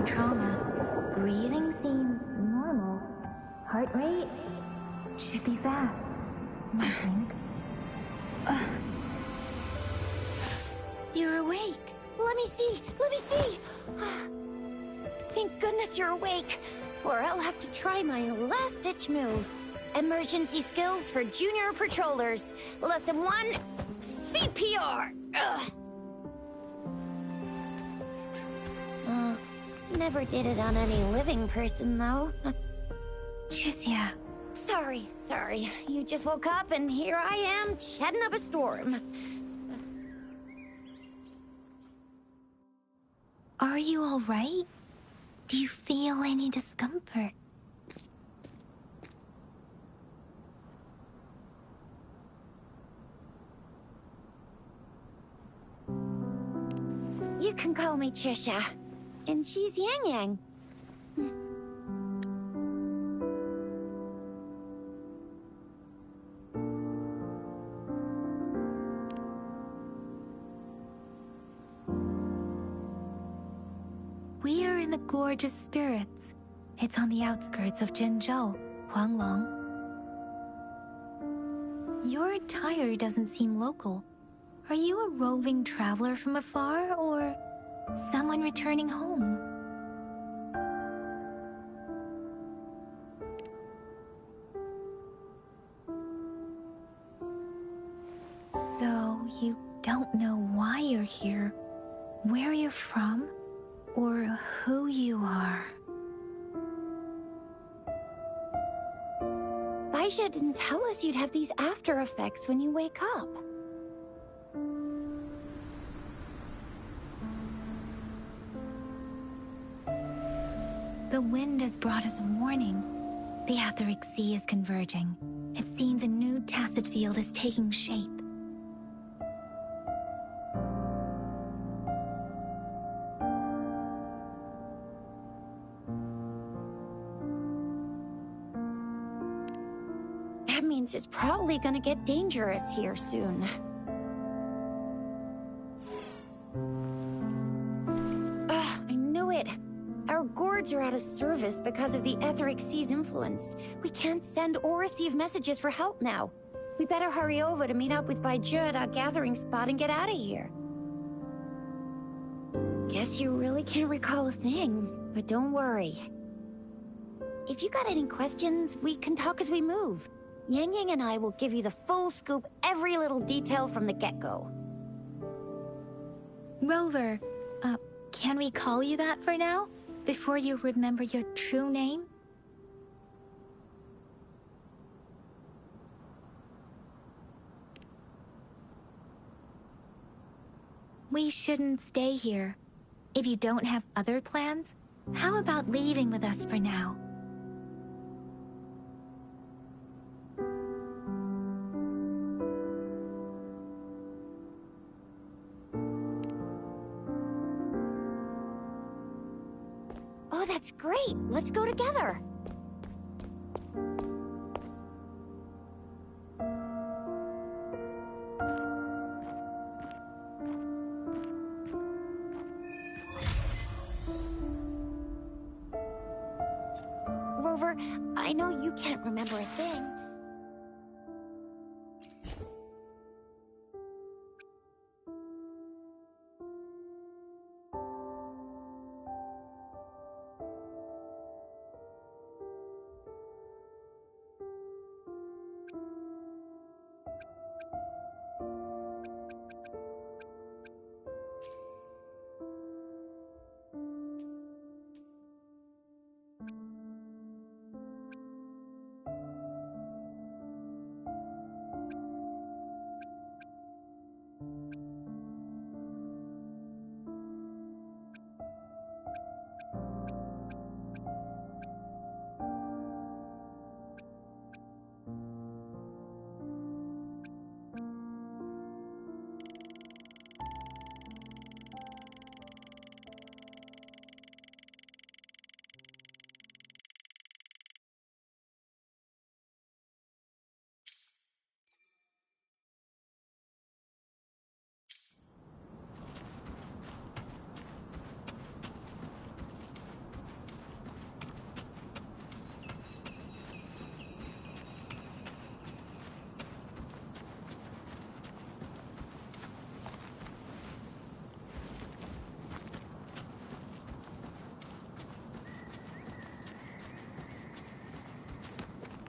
trauma. Breathing seems normal. Heart rate should be fast, I think. You're awake. Let me see! Let me see! Thank goodness you're awake, or I'll have to try my last-ditch move. Emergency skills for junior patrollers. Lesson 1, CPR! Never did it on any living person, though. Jusia. Sorry. You just woke up, and here I am, chatting up a storm. Are you all right? Do you feel any discomfort? You can call me Trisha. And she's Yang Yang. We are in the Gorgeous Spirits. It's on the outskirts of Jinzhou, Huanglong. Your attire doesn't seem local. Are you a roving traveler from afar, or someone returning home? So, you don't know why you're here, where you're from, or who you are. Baisha didn't tell us you'd have these after effects when you wake up. The wind has brought us a warning. The Etheric Sea is converging. It seems a new tacit field is taking shape. That means it's probably gonna get dangerous here soon. I knew it! Our gourds are out of service because of the Etheric Sea's influence. We can't send or receive messages for help now. We better hurry over to meet up with Baizhi at our gathering spot and get out of here. Guess you really can't recall a thing, but don't worry. If you got any questions, we can talk as we move. Yang Yang and I will give you the full scoop, every little detail from the get-go. Rover, can we call you that for now? Before you remember your true name? We shouldn't stay here. If you don't have other plans, how about leaving with us for now? Oh, that's great! Let's go together! Rover, I know you can't remember a thing.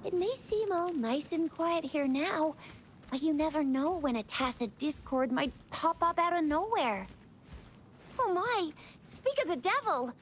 It may seem all nice and quiet here now, but you never know when a tacit discord might pop up out of nowhere. Oh my! Speak of the devil!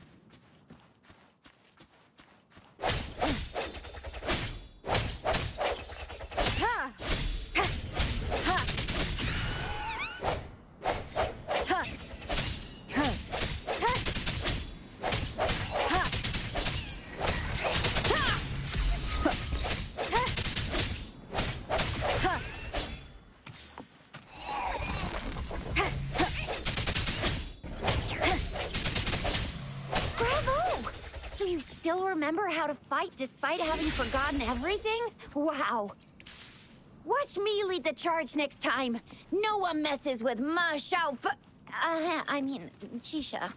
Remember how to fight despite having forgotten everything? Wow. Watch me lead the charge next time. No one messes with Ma Xiao Chisha.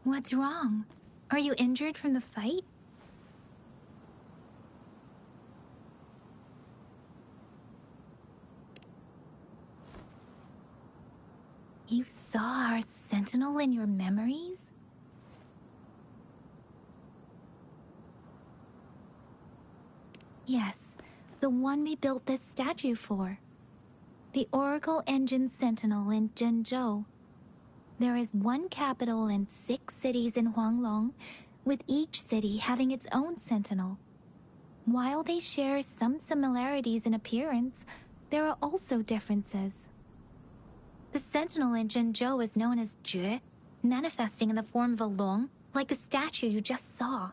What's wrong? Are you injured from the fight? You saw our sentinel in your memories? Yes, the one we built this statue for. The Oracle Engine Sentinel in Zhenzhou. There is one capital and 6 cities in Huanglong, with each city having its own sentinel. While they share some similarities in appearance, there are also differences. The sentinel in Zhenzhou is known as Jue, manifesting in the form of a long, like the statue you just saw.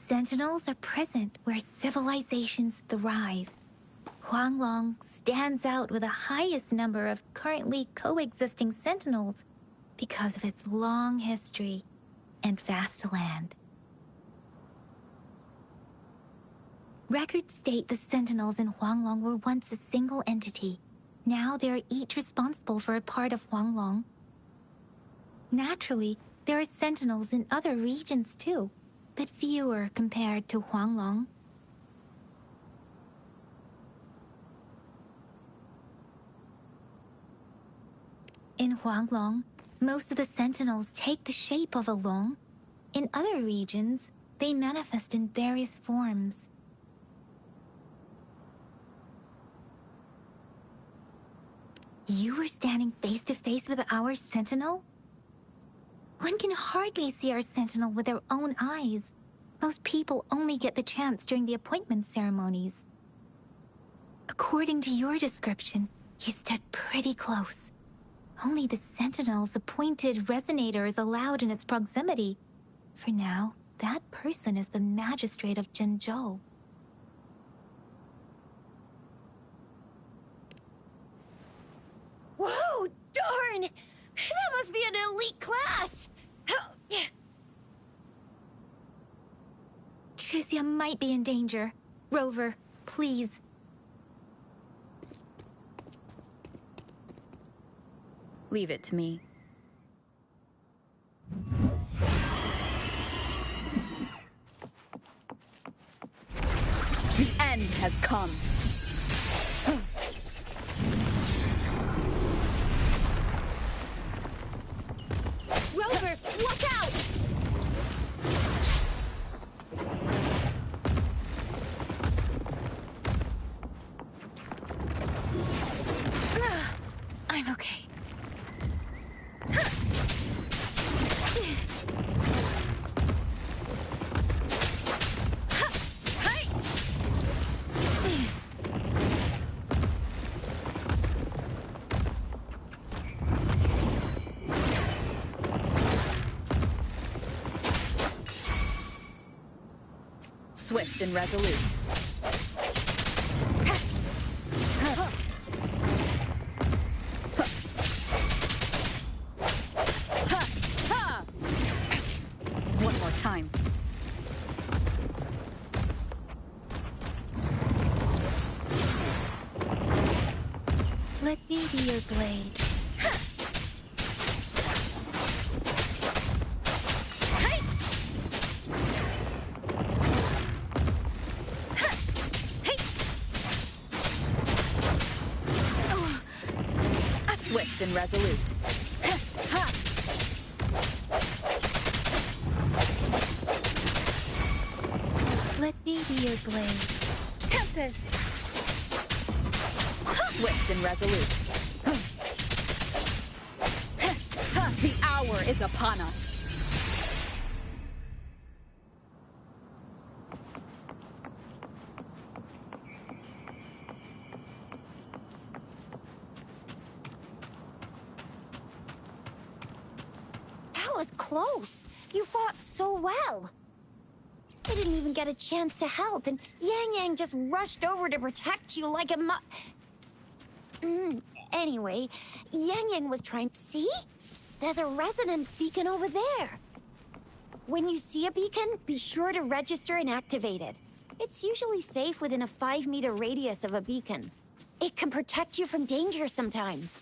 Sentinels are present where civilizations thrive. Huanglong stands out with the highest number of currently coexisting sentinels because of its long history and vast land. Records state the sentinels in Huanglong were once a single entity. Now they are each responsible for a part of Huanglong. Naturally, there are sentinels in other regions too, but fewer compared to Huanglong. In Huanglong, most of the sentinels take the shape of a long. In other regions, they manifest in various forms. You were standing face to face with our sentinel? One can hardly see our sentinel with their own eyes. Most people only get the chance during the appointment ceremonies. According to your description, you stood pretty close. Only the sentinel's appointed resonator is allowed in its proximity. For now, that person is the magistrate of Zhenzhou. Whoa, darn! That must be an elite class! Chixia might be in danger. Rover, please. Leave it to me. The end has come. Rover, watch out! I'm okay. Swift and resolute. Let me be your blade. Swift and resolute. Let me be your blade. Tempest! Swift and resolute. The hour is upon us. That was close. You fought so well. I didn't even get a chance to help, and Yang Yang just rushed over to protect you like a Anyway, Yang Yang was trying... See? There's a resonance beacon over there. When you see a beacon, be sure to register and activate it. It's usually safe within a 5-meter radius of a beacon. It can protect you from danger sometimes.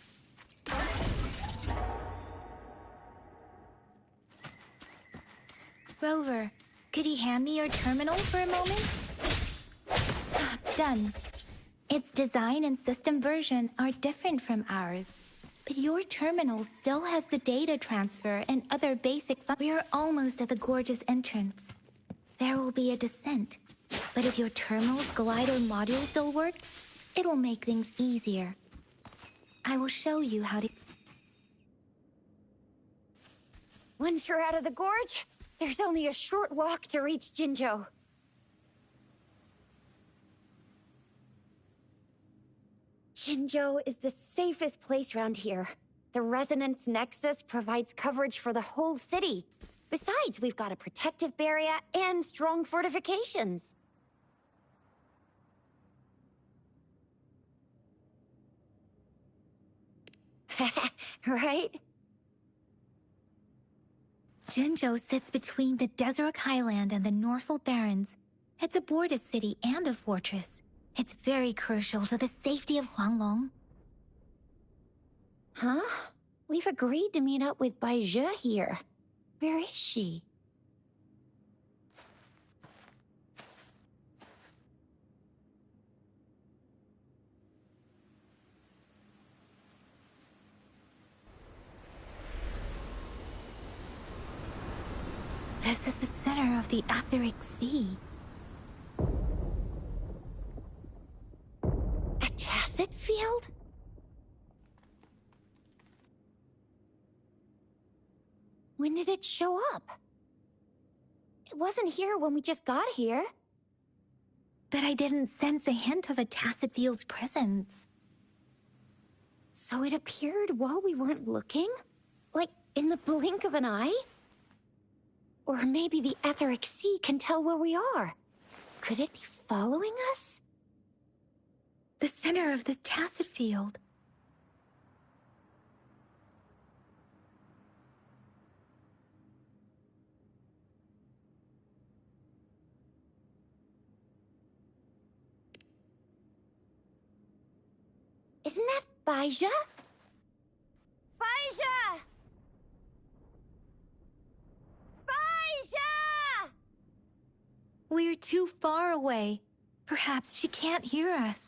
Rover, could you hand me your terminal for a moment? Done. Its design and system version are different from ours, but your terminal still has the data transfer and other basic We are almost at the gorgeous entrance. There will be a descent, but if your terminal's glider module still works, it will make things easier. I will show you how to... Once you're out of the gorge, there's only a short walk to reach Jinzhou. Jinzhou is the safest place around here. The Resonance Nexus provides coverage for the whole city. Besides, we've got a protective barrier and strong fortifications. Right? Jinzhou sits between the Desert Highland and the Northful Barrens. It's a border city and a fortress. It's very crucial to the safety of Huanglong. Huh? We've agreed to meet up with Bai Zhe here. Where is she? This is the center of the Etheric Sea. A tacit field? When did it show up? It wasn't here when we just got here. But I didn't sense a hint of a tacit field's presence. So it appeared while we weren't looking? Like, in the blink of an eye? Or maybe the Etheric Sea can tell where we are. Could it be following us? The center of the tacit field. Isn't that Bai Zhe? Bai Zhe! Bai Zhe! We're too far away. Perhaps she can't hear us.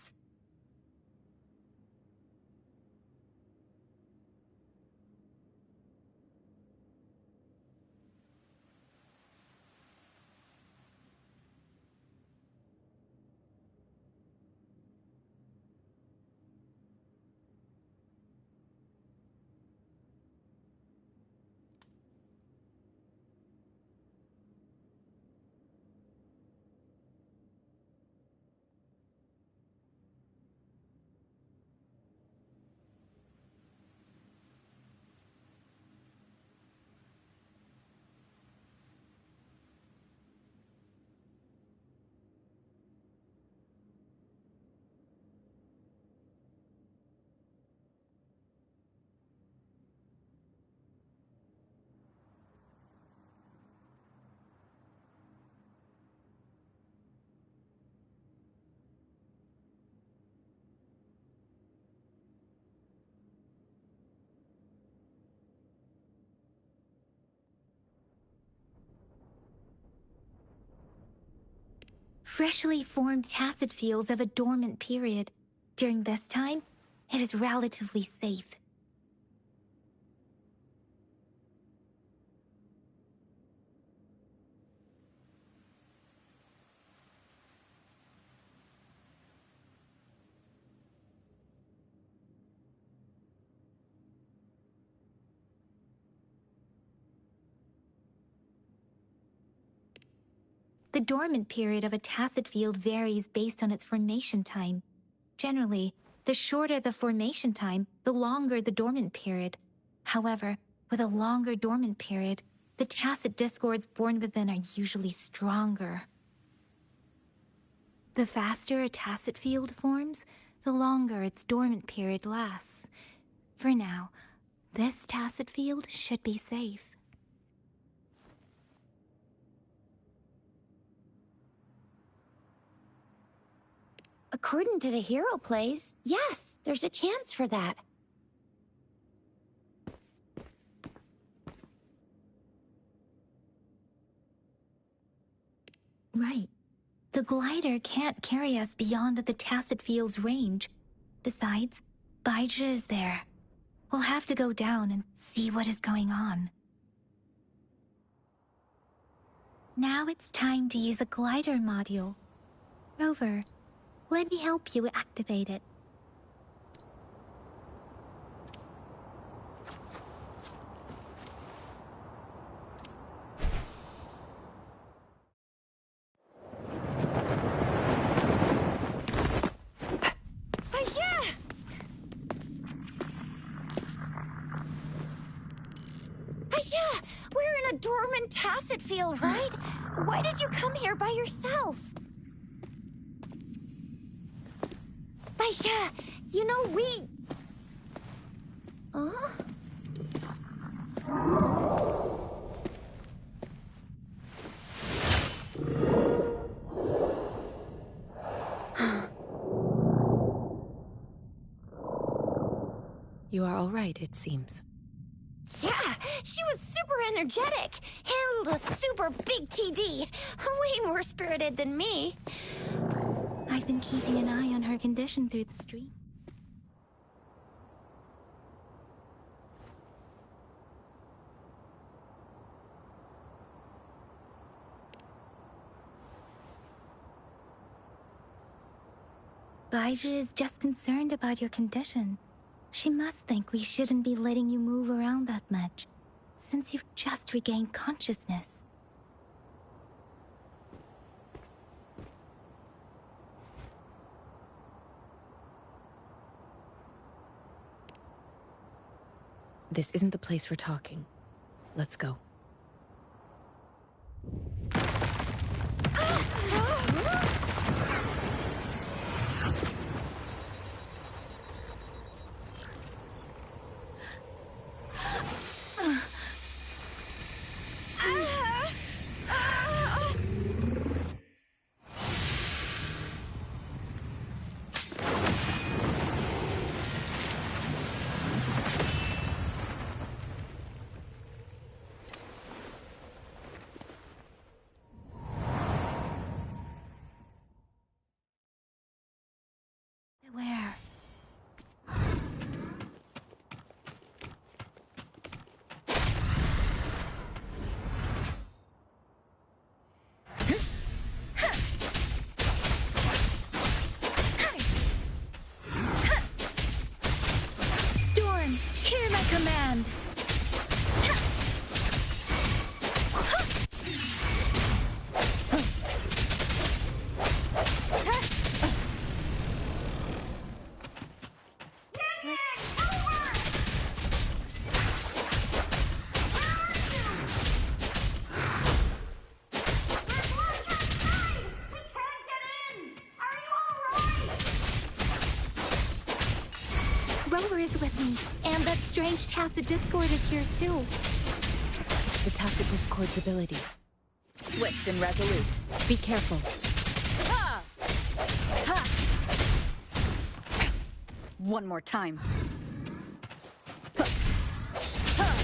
Freshly formed tacet fields have a dormant period. During this time, it is relatively safe. The dormant period of a tacet field varies based on its formation time. Generally, the shorter the formation time, the longer the dormant period. However, with a longer dormant period, the tacet discords born within are usually stronger. The faster a tacet field forms, the longer its dormant period lasts. For now, this tacet field should be safe. According to the hero plays, yes, there's a chance for that. Right. The glider can't carry us beyond the tacet field's range. Besides, Baija is there. We'll have to go down and see what is going on. Now it's time to use a glider module. Rover, let me help you activate it. We're in a dormant tacet field, right? Why did you come here by yourself? Baija, you know we... Huh? You are all right, it seems. Yeah, she was super energetic. Handled a super big TD. Way more spirited than me. I've been keeping an eye on her condition through the stream. Baija is just concerned about your condition. She must think we shouldn't be letting you move around that much, since you've just regained consciousness. This isn't the place for talking. Let's go. Where? Storm, hear my command! Rover is with me, and that strange tacet discord is here too. The tacet discord's ability. Swift and resolute. Be careful. Ha! Ha! One more time. Ha! Ha!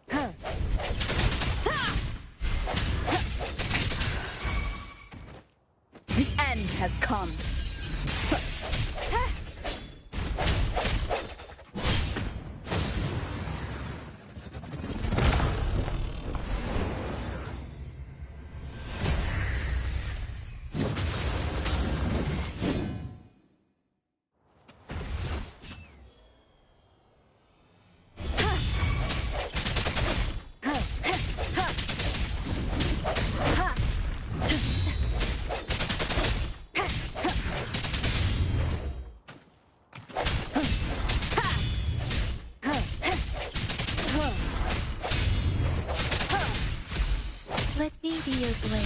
Ha! end has come. Let me be your blade.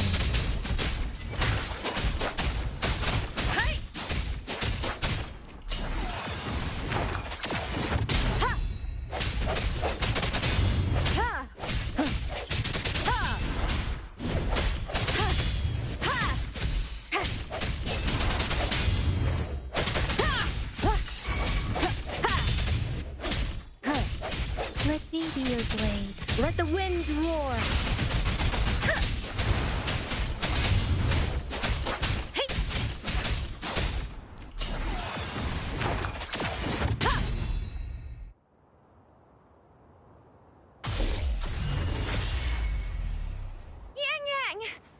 Let me be your blade. Let the winds roar.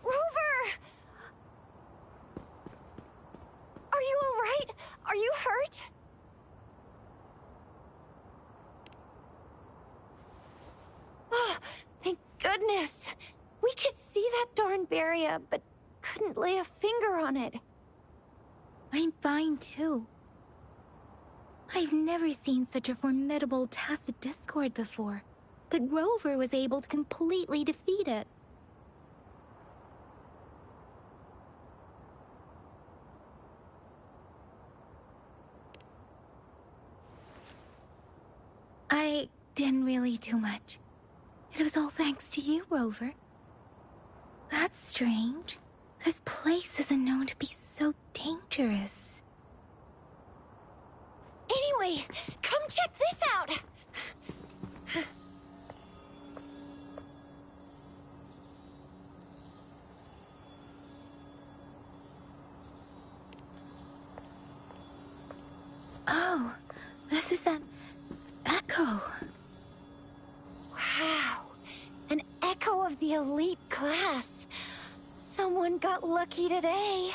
Rover! Are you all right? Are you hurt? Oh, thank goodness. We could see that darn barrier, but couldn't lay a finger on it. I'm fine too. I've never seen such a formidable tacit discord before, but Rover was able to completely defeat it. I didn't really do much. It was all thanks to you, Rover. That's strange. This place isn't known to be so dangerous. Anyway, come check this out! Oh, this is an echo. Wow, an echo of the elite class. Someone got lucky today.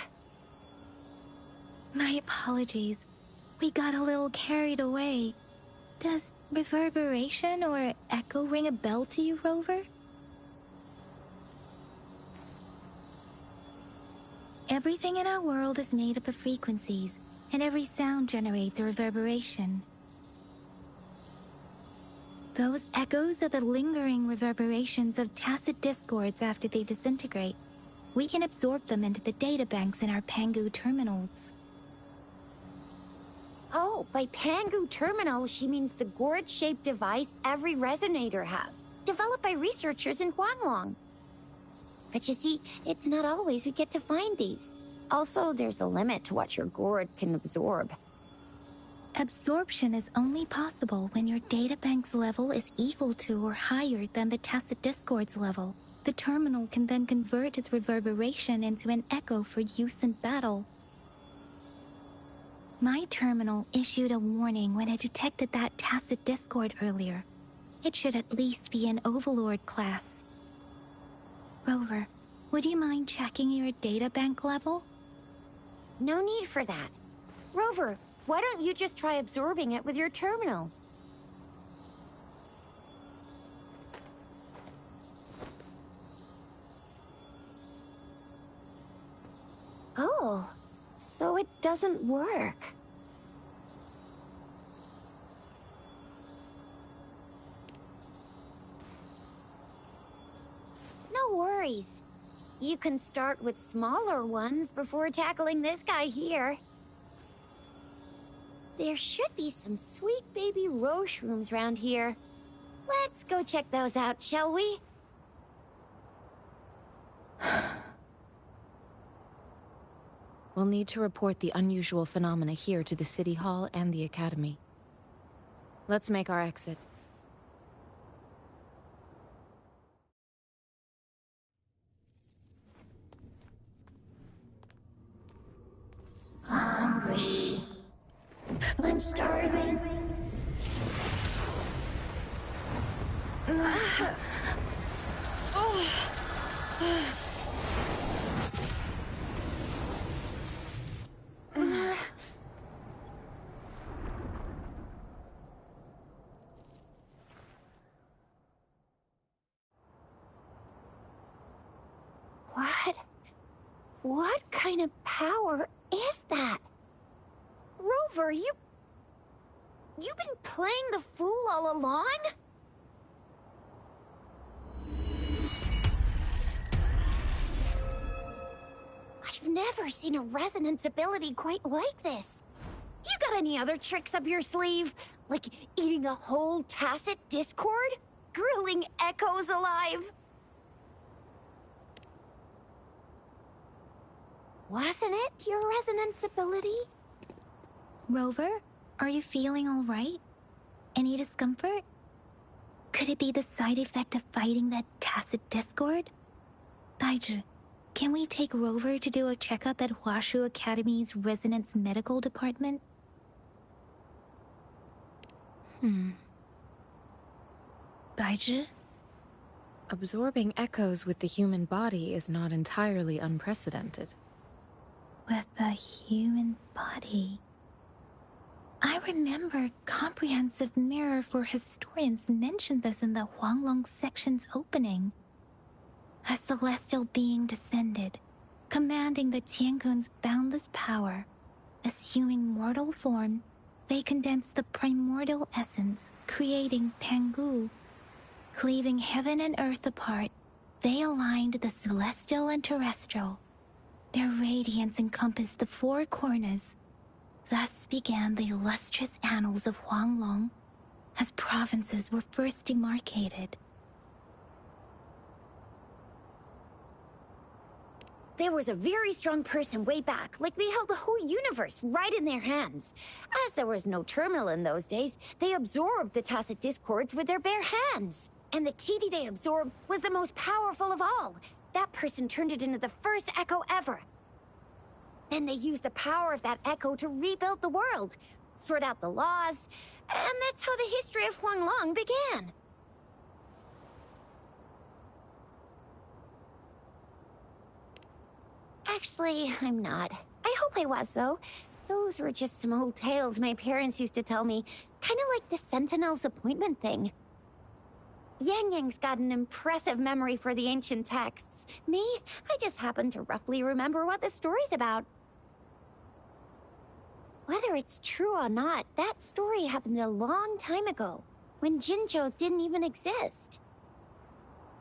My apologies. We got a little carried away. Does reverberation or echo ring a bell to you, Rover? Everything in our world is made up of frequencies, and every sound generates a reverberation. Those echoes are the lingering reverberations of tacit discords after they disintegrate. We can absorb them into the databanks in our Pangu terminals. Oh, by Pangu Terminal, she means the gourd-shaped device every resonator has, developed by researchers in Huanglong. But you see, it's not always we get to find these. Also, there's a limit to what your gourd can absorb. Absorption is only possible when your databank's level is equal to or higher than the tacit discord's level. The terminal can then convert its reverberation into an echo for use in battle. My terminal issued a warning when it detected that tacit discord earlier. It should at least be an Overlord class. Rover, would you mind checking your databank level? No need for that. Rover, why don't you just try absorbing it with your terminal? Oh, so it doesn't work. No worries. You can start with smaller ones before tackling this guy here. There should be some sweet baby roche rooms around here. Let's go check those out, shall we? We'll need to report the unusual phenomena here to the City Hall and the Academy. Let's make our exit. I'm starving. What kind of power is that? Rover, you've been playing the fool all along? I've never seen a resonance ability quite like this. You got any other tricks up your sleeve? Like eating a whole tacit discord? Grilling echoes alive? Wasn't it your resonance ability? Rover, are you feeling all right? Any discomfort? Could it be the side effect of fighting that tacit discord? Baizhi, can we take Rover to do a checkup at Huashu Academy's Resonance Medical Department? Baizhi? Absorbing echoes with the human body is not entirely unprecedented. With the human body. I remember Comprehensive Mirror for Historians mentioned this in the Huanglong section's opening. A celestial being descended, commanding the Tiankun's boundless power. Assuming mortal form, they condensed the primordial essence, creating Pangu. Cleaving heaven and earth apart, they aligned the celestial and terrestrial. Their radiance encompassed the four corners. Thus began the illustrious annals of Huanglong, as provinces were first demarcated. There was a very strong person way back, like they held the whole universe right in their hands. As there was no terminal in those days, they absorbed the tacit discords with their bare hands. And the TD they absorbed was the most powerful of all. That person turned it into the first echo ever. Then they used the power of that echo to rebuild the world, sort out the laws, and that's how the history of Huanglong began. Actually, I'm not. I hope I was, though. Those were just some old tales my parents used to tell me, kind of like the Sentinel's appointment thing. Yang Yang's got an impressive memory for the ancient texts. Me, I just happen to roughly remember what the story's about. Whether it's true or not, that story happened a long time ago, when Jinzhou didn't even exist.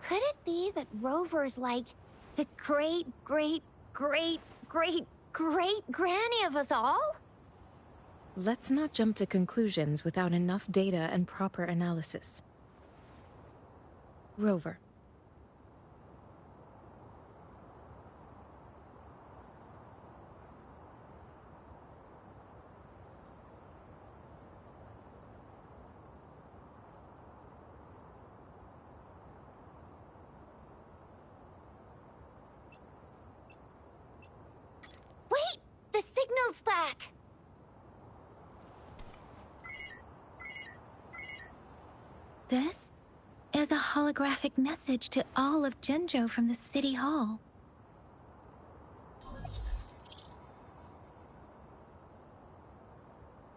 Could it be that Rover's like the great-great-great-great-great-granny of us all? Let's not jump to conclusions without enough data and proper analysis. Rover. Wait! The signal's back! This is a holographic message to all of Jinzhou from the City Hall.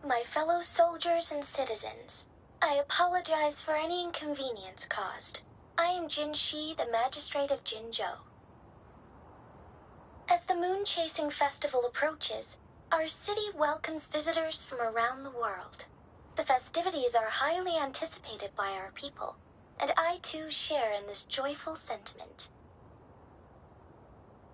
My fellow soldiers and citizens, I apologize for any inconvenience caused. I am Jin Shi, the Magistrate of Jinzhou. As the moon-chasing festival approaches, our city welcomes visitors from around the world. The festivities are highly anticipated by our people, and I too share in this joyful sentiment.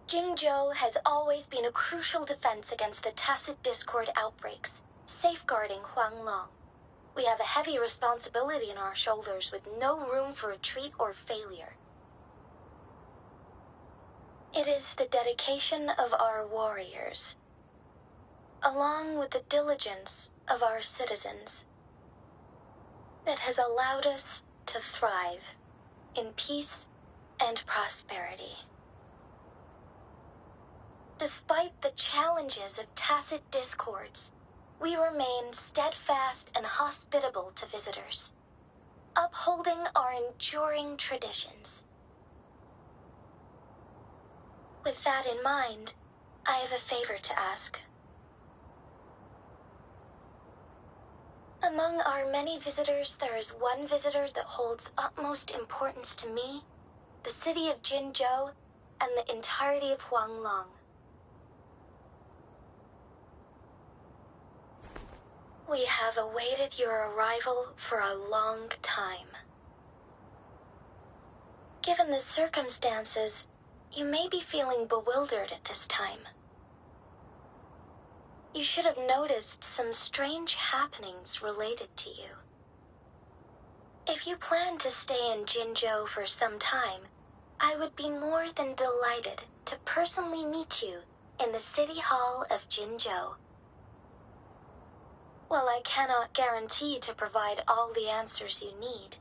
Jingzhou has always been a crucial defense against the tacit discord outbreaks, safeguarding Huanglong. We have a heavy responsibility on our shoulders with no room for retreat or failure. It is the dedication of our warriors, along with the diligence of our citizens, that has allowed us to thrive in peace and prosperity. Despite the challenges of tacit discords, we remain steadfast and hospitable to visitors, upholding our enduring traditions. With that in mind, I have a favor to ask. Among our many visitors, there is one visitor that holds utmost importance to me, the city of Jinzhou, and the entirety of Huanglong. We have awaited your arrival for a long time. Given the circumstances, you may be feeling bewildered at this time. You should have noticed some strange happenings related to you. If you plan to stay in Jinzhou for some time, I would be more than delighted to personally meet you in the City Hall of Jinzhou. While I cannot guarantee to provide all the answers you need,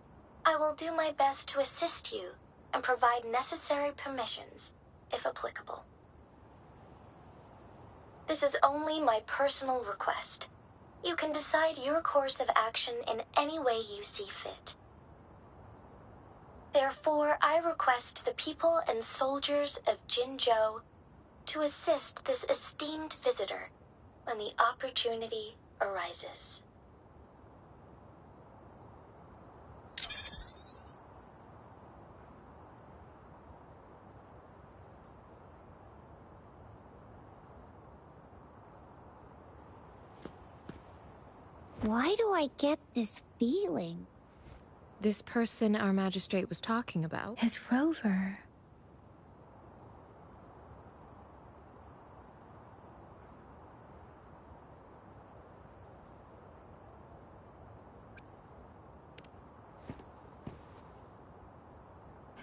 I will do my best to assist you and provide necessary permissions, if applicable. This is only my personal request. You can decide your course of action in any way you see fit. Therefore, I request the people and soldiers of Jinzhou to assist this esteemed visitor when the opportunity arises. Why do I get this feeling? This person our magistrate was talking about? As Rover.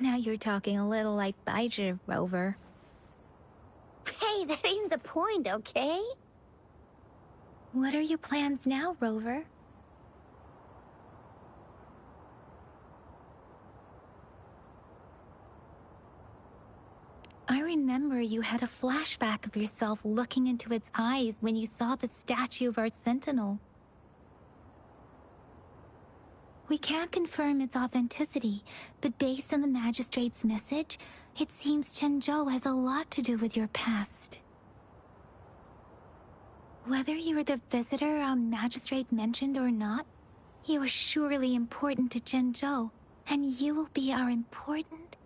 Now you're talking a little like Baizhi, Rover. Hey, that ain't the point, okay? What are your plans now, Rover? I remember you had a flashback of yourself looking into its eyes when you saw the statue of our sentinel. We can't confirm its authenticity, but based on the magistrate's message, it seems Jinzhou has a lot to do with your past. Whether you were the visitor our magistrate mentioned or not, you are surely important to Jinzhou, and you will be our important...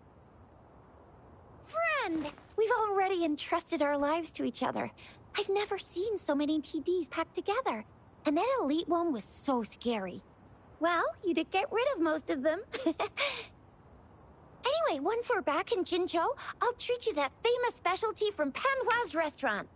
Friend! We've already entrusted our lives to each other. I've never seen so many TDs packed together. And that elite one was so scary. Well, you did get rid of most of them. Anyway, once we're back in Jinzhou, I'll treat you that famous specialty from Panhua's restaurant.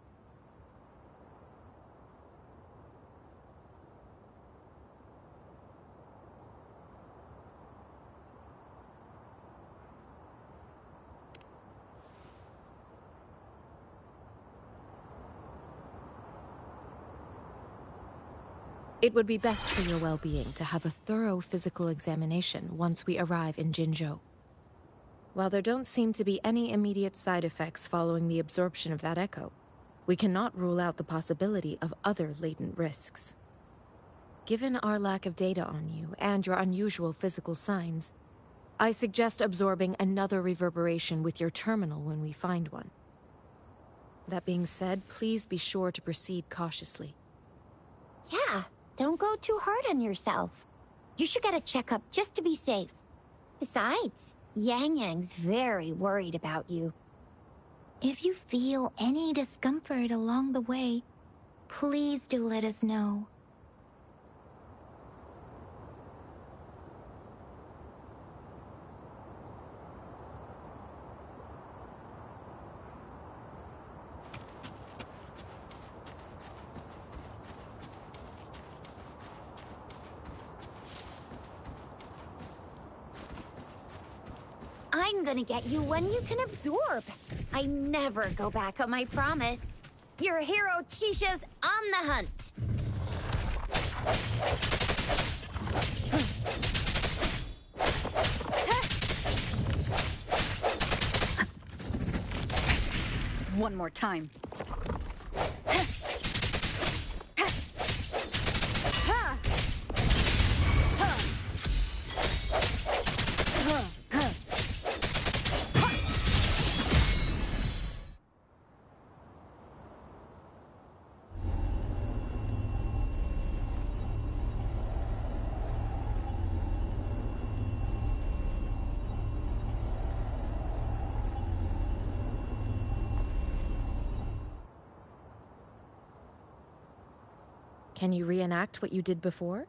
It would be best for your well-being to have a thorough physical examination once we arrive in Jinzhou. While there don't seem to be any immediate side effects following the absorption of that echo, we cannot rule out the possibility of other latent risks. Given our lack of data on you and your unusual physical signs, I suggest absorbing another reverberation with your terminal when we find one. That being said, please be sure to proceed cautiously. Yeah. Don't go too hard on yourself. You should get a checkup just to be safe. Besides, Yang Yang's very worried about you. If you feel any discomfort along the way, please do let us know. I'm gonna get you one you can absorb. I never go back on my promise. Your hero Chisha's on the hunt. One more time. Can you reenact what you did before?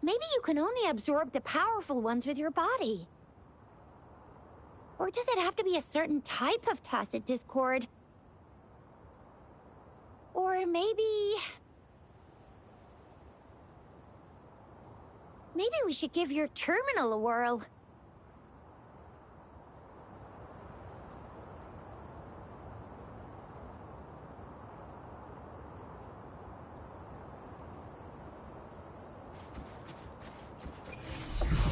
Maybe you can only absorb the powerful ones with your body. Or does it have to be a certain type of tacit discord? Or maybe we should give your terminal a whirl.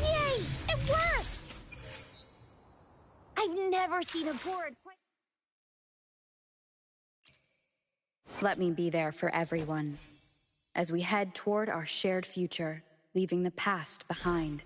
Yay! It worked! I've never seen a board quite... Let me be there for everyone, as we head toward our shared future, leaving the past behind.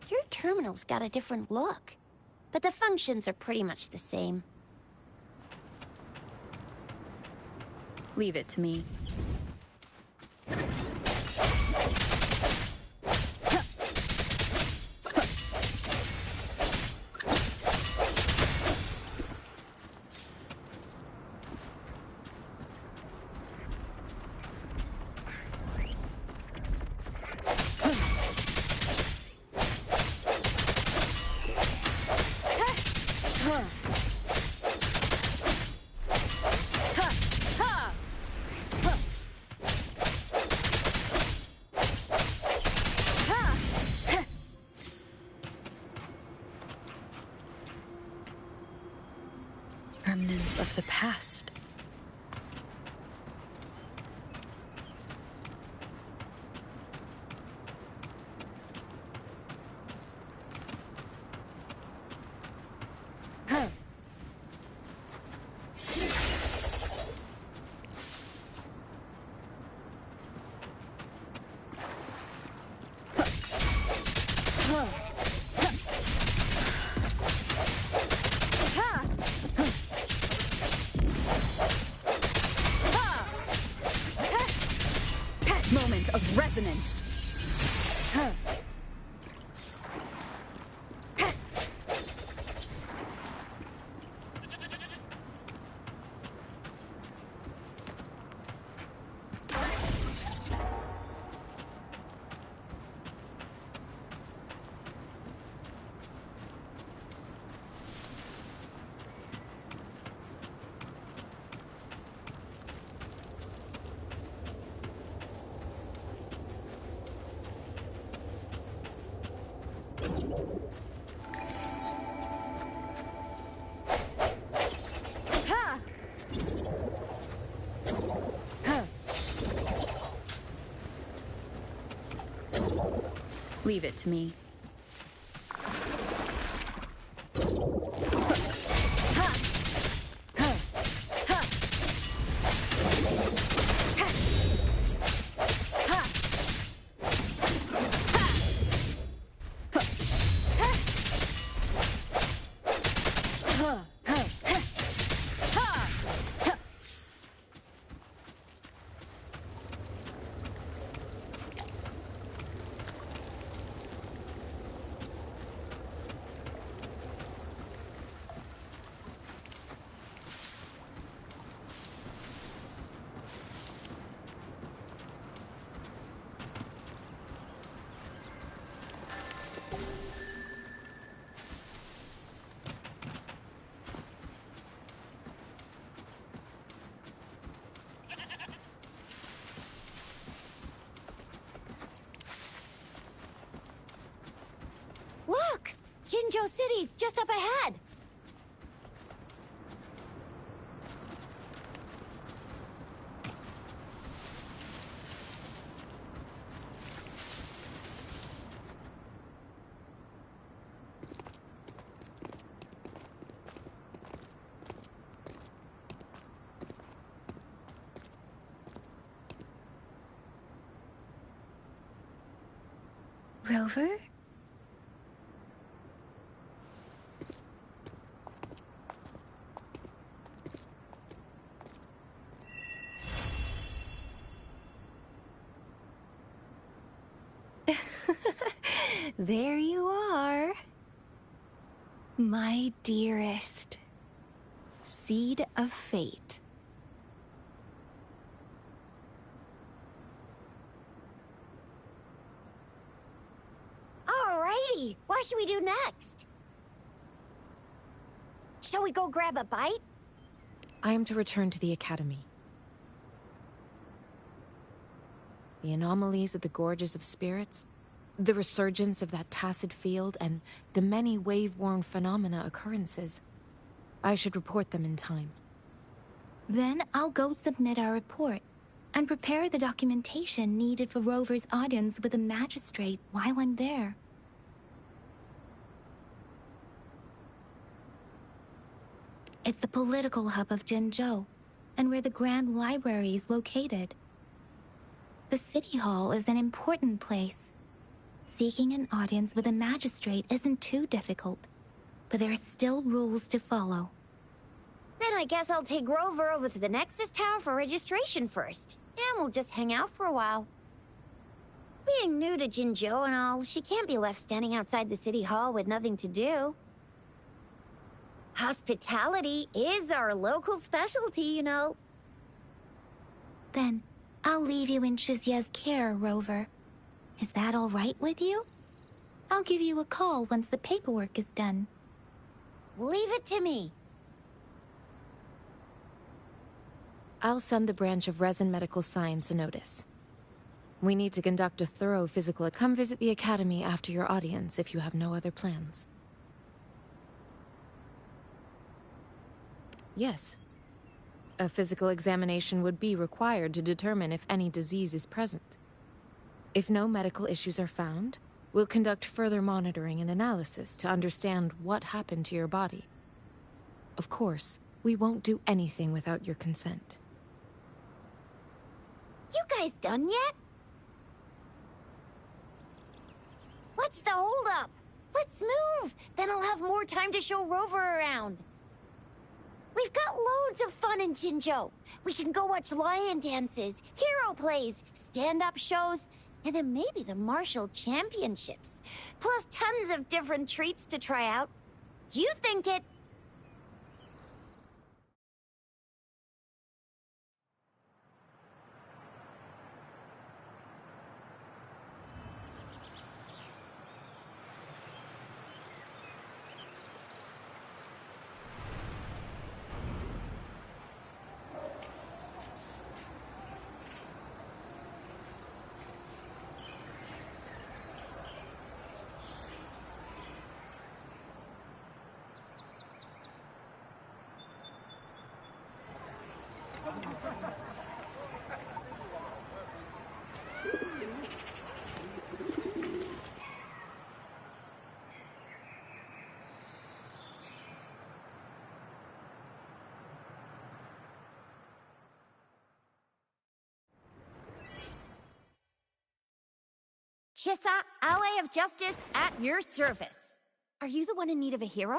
Your terminal's got a different look, but the functions are pretty much the same. Leave it to me. Remnants of the past. Moment of resonance. Leave it to me. Jinzhou City's just up ahead. Rover? There you are. My dearest. Seed of fate. Alrighty, what should we do next? Shall we go grab a bite? I am to return to the Academy. The anomalies of the Gorges of Spirits, the resurgence of that tacit field, and the many wave-worn phenomena occurrences. I should report them in time. Then I'll go submit our report and prepare the documentation needed for Rover's audience with the magistrate while I'm there. It's the political hub of Jinzhou, and where the Grand Library is located. The City Hall is an important place. Seeking an audience with a magistrate isn't too difficult, but there are still rules to follow. Then I guess I'll take Rover over to the Nexus Tower for registration first, and we'll just hang out for a while. Being new to Jinzhou and all, she can't be left standing outside the City Hall with nothing to do. Hospitality is our local specialty, you know. Then, I'll leave you in Shizia's care, Rover. Is that all right with you? I'll give you a call once the paperwork is done. Leave it to me. I'll send the branch of Resin Medical Science a notice. We need to conduct a thorough physical. Come visit the Academy after your audience if you have no other plans. Yes. A physical examination would be required to determine if any disease is present. If no medical issues are found, we'll conduct further monitoring and analysis to understand what happened to your body. Of course, we won't do anything without your consent. You guys done yet? What's the holdup? Let's move! Then I'll have more time to show Rover around. We've got loads of fun in Jinzhou. We can go watch lion dances, hero plays, stand-up shows, and then maybe the martial championships. Plus tons of different treats to try out. You think it... Chissa, ally of justice, at your service. Are you the one in need of a hero?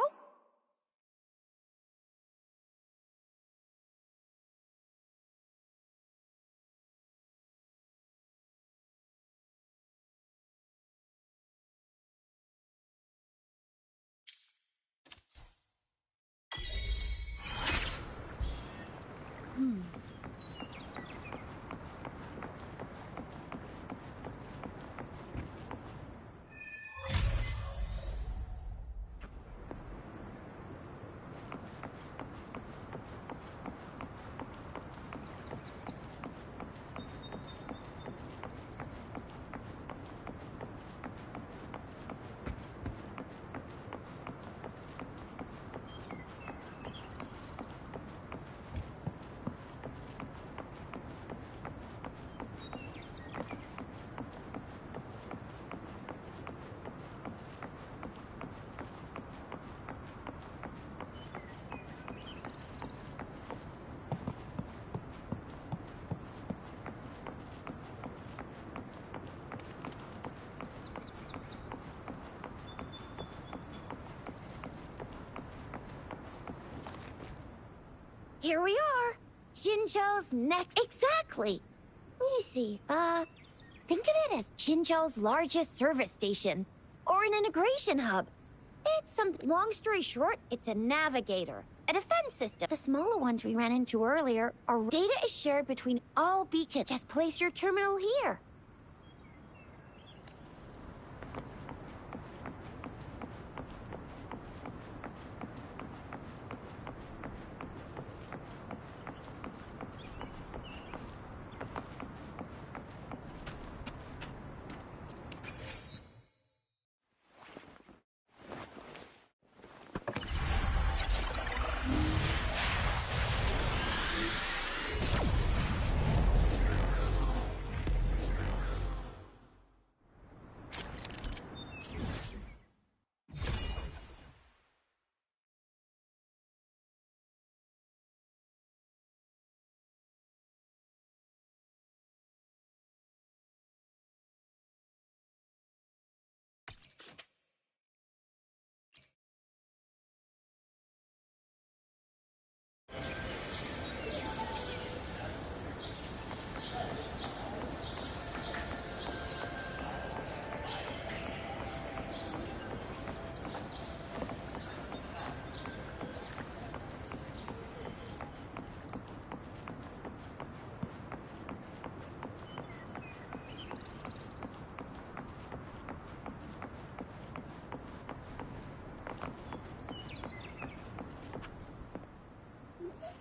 Here we are. Jinzhou's next. Exactly. Let me see. Think of it as Jinzhou's largest service station, or an integration hub. Long story short, it's a navigator, a defense system. The smaller ones we ran into earlier are data is shared between all beacons. Just place your terminal here.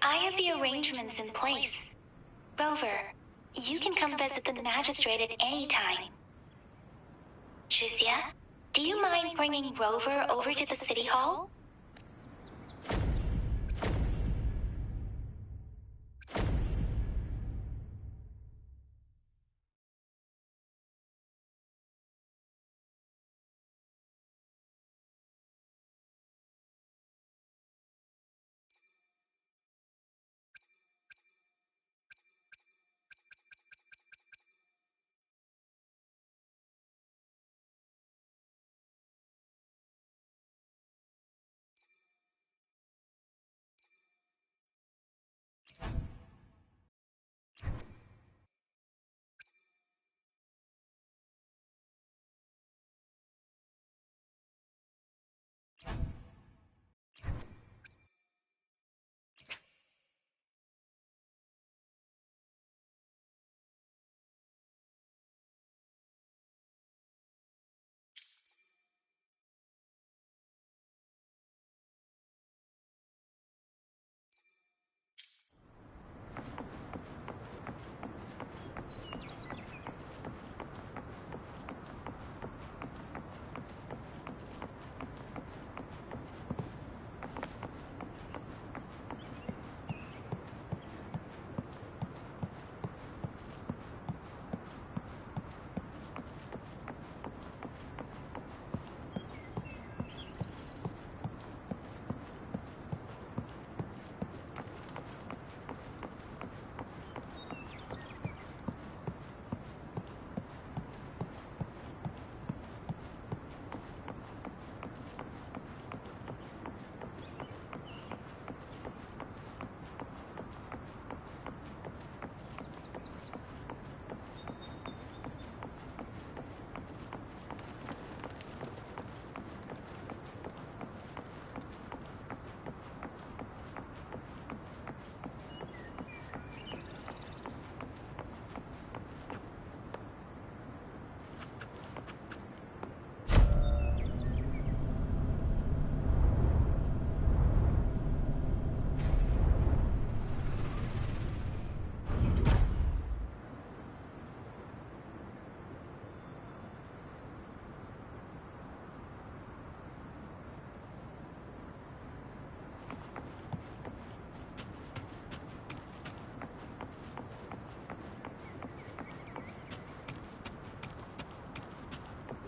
I have the arrangements in place. Rover, you can come visit the magistrate at any time. Shuzia, do you mind bringing Rover over to the city hall?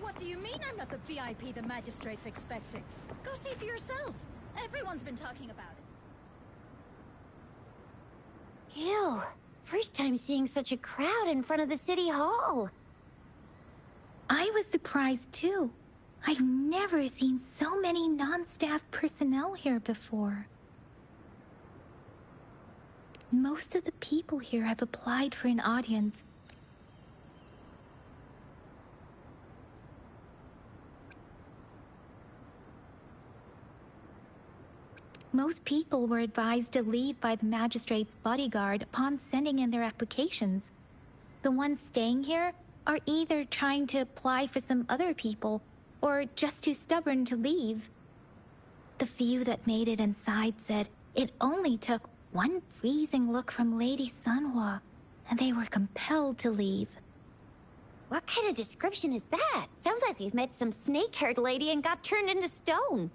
What do you mean I'm not the VIP the magistrate's expecting? Go see for yourself. Everyone's been talking about it. Ew. First time seeing such a crowd in front of the city hall. I was surprised too. I've never seen so many non-staff personnel here before. Most of the people here have applied for an audience. Most people were advised to leave by the magistrate's bodyguard upon sending in their applications. The ones staying here are either trying to apply for some other people or just too stubborn to leave. The few that made it inside said it only took one freezing look from Lady Sanhua, and they were compelled to leave. What kind of description is that? Sounds like you've met some snake-haired lady and got turned into stone.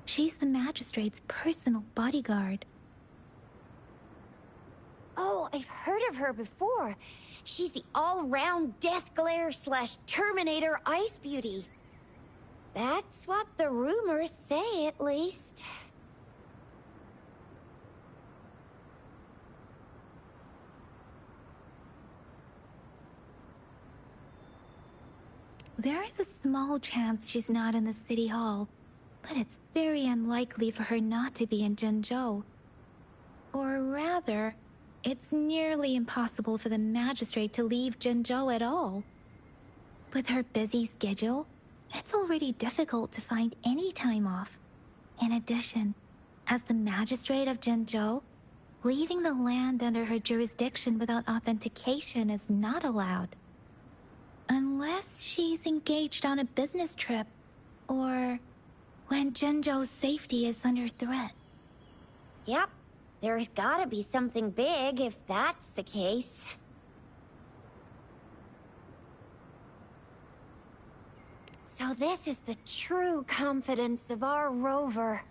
She's the magistrate's personal bodyguard. Oh, I've heard of her before. She's the all-round Death Glare / Terminator Ice Beauty. That's what the rumors say, at least. There is a small chance she's not in the city hall, but it's very unlikely for her not to be in Jinzhou. Or rather, it's nearly impossible for the magistrate to leave Jinzhou at all. With her busy schedule, it's already difficult to find any time off. In addition, as the magistrate of Jinzhou, leaving the land under her jurisdiction without authentication is not allowed. Unless she's engaged on a business trip, or when Jinzhou's safety is under threat. Yep, there's gotta be something big if that's the case. So this is the true confidence of our rover.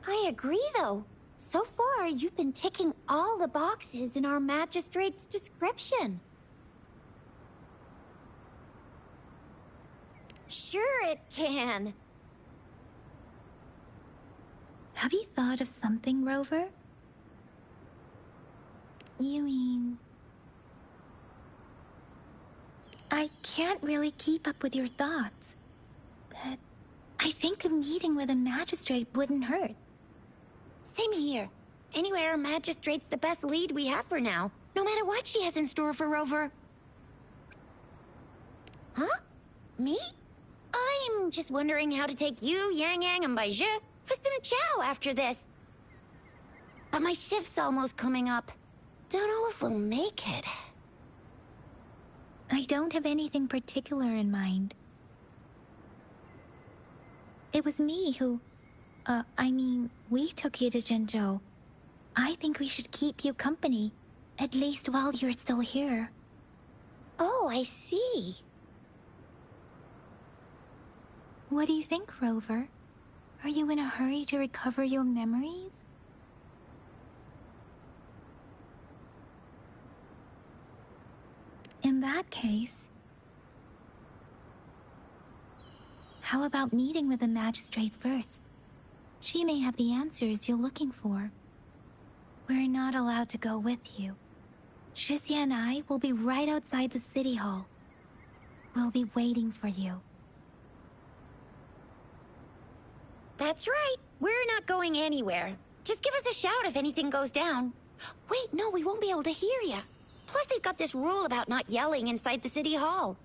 I agree, though. So far, you've been ticking all the boxes in our magistrate's description. Sure it can. Have you thought of something, Rover? You mean... I can't really keep up with your thoughts, but I think a meeting with a magistrate wouldn't hurt. Same here. Anywhere, magistrate's the best lead we have for now, no matter what she has in store for Rover. Huh? Me? I'm just wondering how to take you, Yang Yang, and Baizhi for some chow after this. But my shift's almost coming up. Don't know if we'll make it. I don't have anything particular in mind. It was me who... we took you to Jinzhou. I think we should keep you company, at least while you're still here. Oh, I see. What do you think, Rover? Are you in a hurry to recover your memories? In that case, how about meeting with the magistrate first? She may have the answers you're looking for. We're not allowed to go with you. Shixia and I will be right outside the city hall. We'll be waiting for you. That's right. We're not going anywhere. Just give us a shout if anything goes down. Wait, no, we won't be able to hear you. Plus, they've got this rule about not yelling inside the city hall.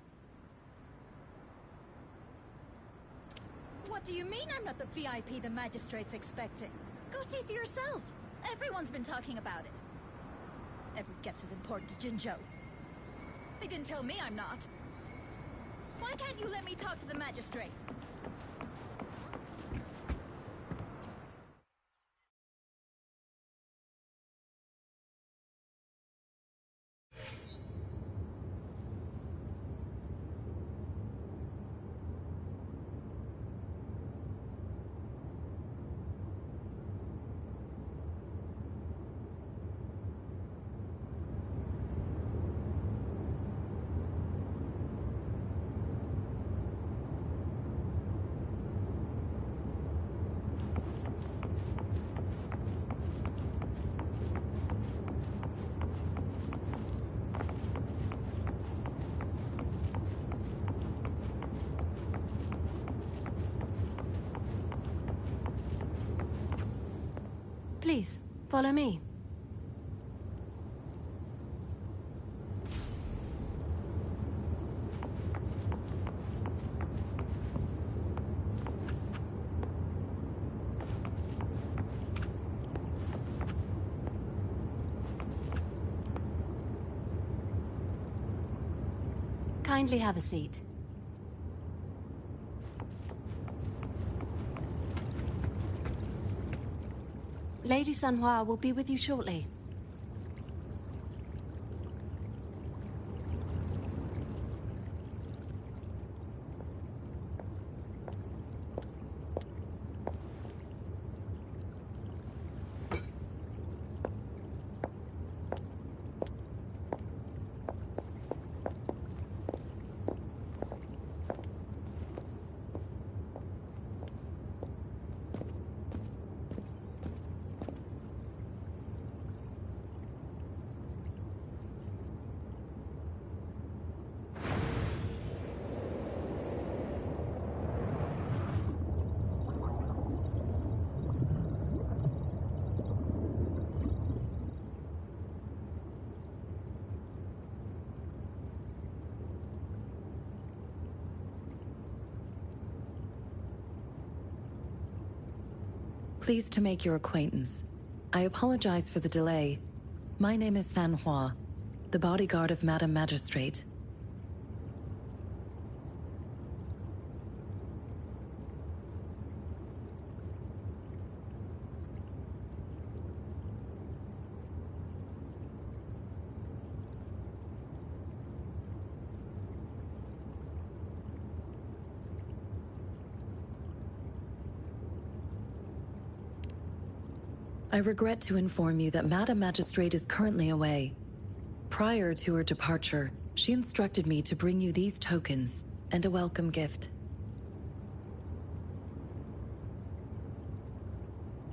What do you mean I'm not the VIP the magistrate's expecting? Go see for yourself. Everyone's been talking about it. Every guest is important to Jinzhou. They didn't tell me I'm not. Why can't you let me talk to the magistrate? Please, follow me. Kindly have a seat. Lady Sanhua will be with you shortly. Pleased to make your acquaintance. I apologize for the delay. My name is Sanhua, the bodyguard of Madam Magistrate. I regret to inform you that Madam Magistrate is currently away. Prior to her departure, she instructed me to bring you these tokens and a welcome gift.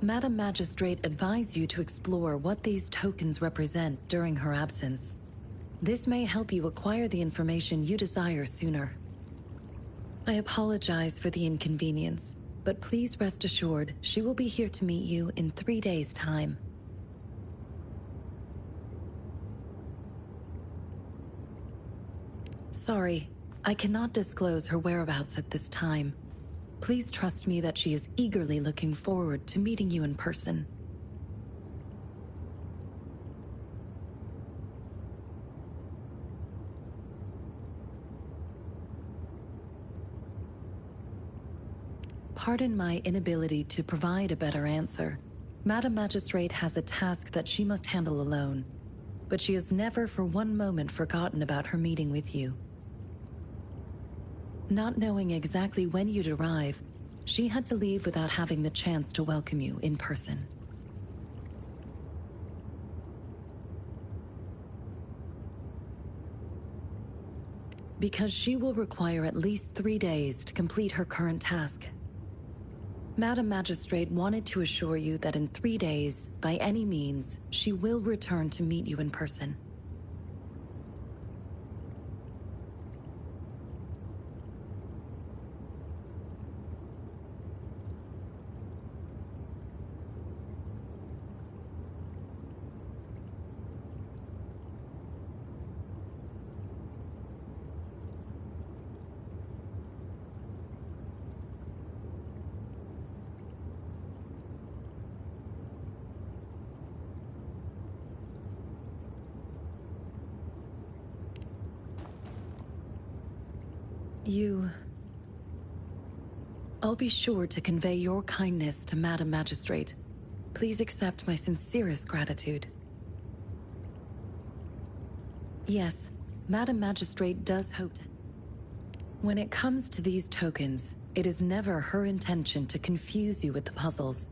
Madam Magistrate advised you to explore what these tokens represent during her absence. This may help you acquire the information you desire sooner. I apologize for the inconvenience, but please rest assured she will be here to meet you in 3 days' time. Sorry, I cannot disclose her whereabouts at this time. Please trust me that she is eagerly looking forward to meeting you in person. Pardon my inability to provide a better answer. Madam Magistrate has a task that she must handle alone, but she has never for one moment forgotten about her meeting with you. Not knowing exactly when you'd arrive, she had to leave without having the chance to welcome you in person. Because she will require at least 3 days to complete her current task. Madam Magistrate wanted to assure you that in 3 days, by any means, she will return to meet you in person. I'll be sure to convey your kindness to Madam Magistrate. Please accept my sincerest gratitude. Yes, Madam Magistrate does hope to. When it comes to these tokens, it is never her intention to confuse you with the puzzles.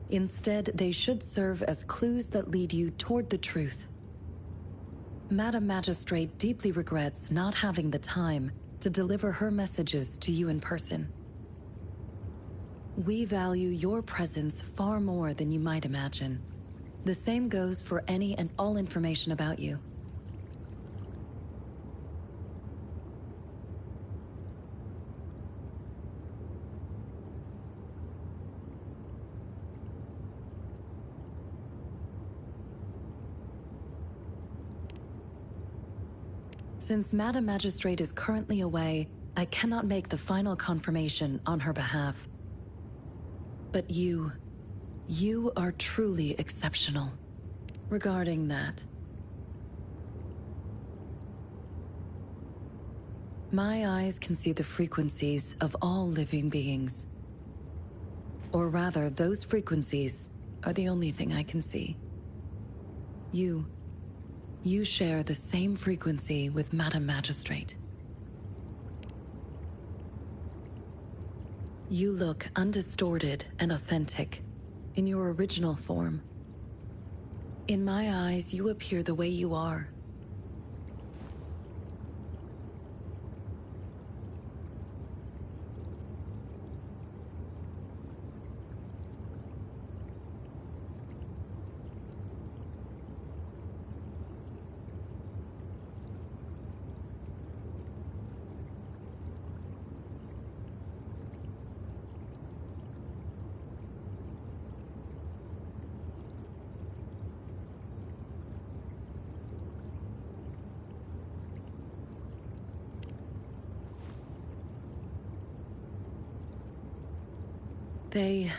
Instead, they should serve as clues that lead you toward the truth. Madam Magistrate deeply regrets not having the time to deliver her messages to you in person. We value your presence far more than you might imagine. The same goes for any and all information about you. Since Madam Magistrate is currently away, I cannot make the final confirmation on her behalf. But you are truly exceptional. Regarding that, my eyes can see the frequencies of all living beings. Or rather, those frequencies are the only thing I can see. You share the same frequency with Madam Magistrate. You look undistorted and authentic in your original form. In my eyes, you appear the way you are. They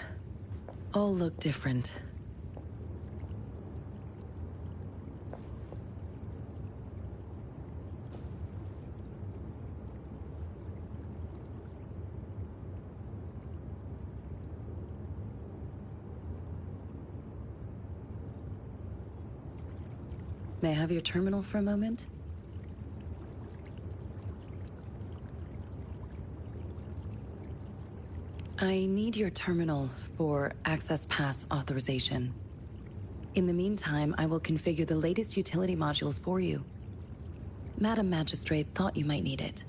all look different. May I have your terminal for a moment? I need your terminal for access pass authorization. In the meantime, I will configure the latest utility modules for you. Madam Magistrate thought you might need it.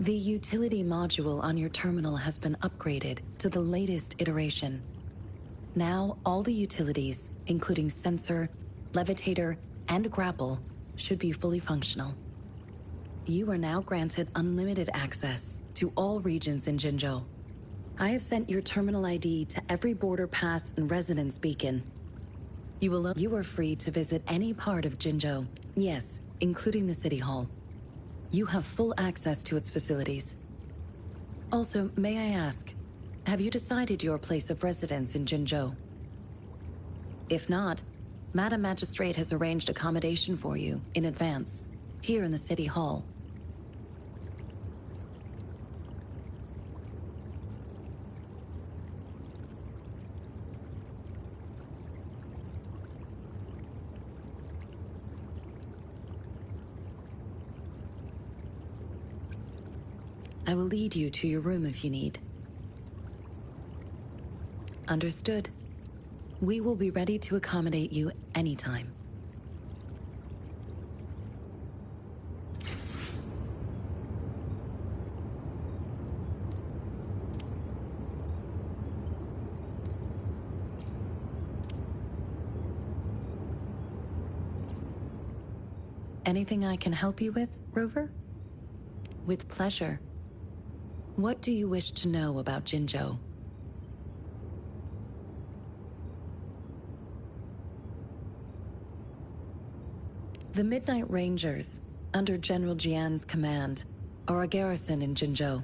The utility module on your terminal has been upgraded to the latest iteration. Now, all the utilities, including sensor, levitator, and grapple, should be fully functional. You are now granted unlimited access to all regions in Jinzhou. I have sent your terminal ID to every border pass and residence beacon. You are free to visit any part of Jinzhou, yes, including the City Hall. You have full access to its facilities. Also, may I ask, have you decided your place of residence in Jinzhou? If not, Madam Magistrate has arranged accommodation for you in advance, here in the City Hall. I will lead you to your room if you need. Understood. We will be ready to accommodate you anytime. Anything I can help you with, Rover? With pleasure. What do you wish to know about Jinzhou? The Midnight Rangers, under General Jian's command, are a garrison in Jinzhou.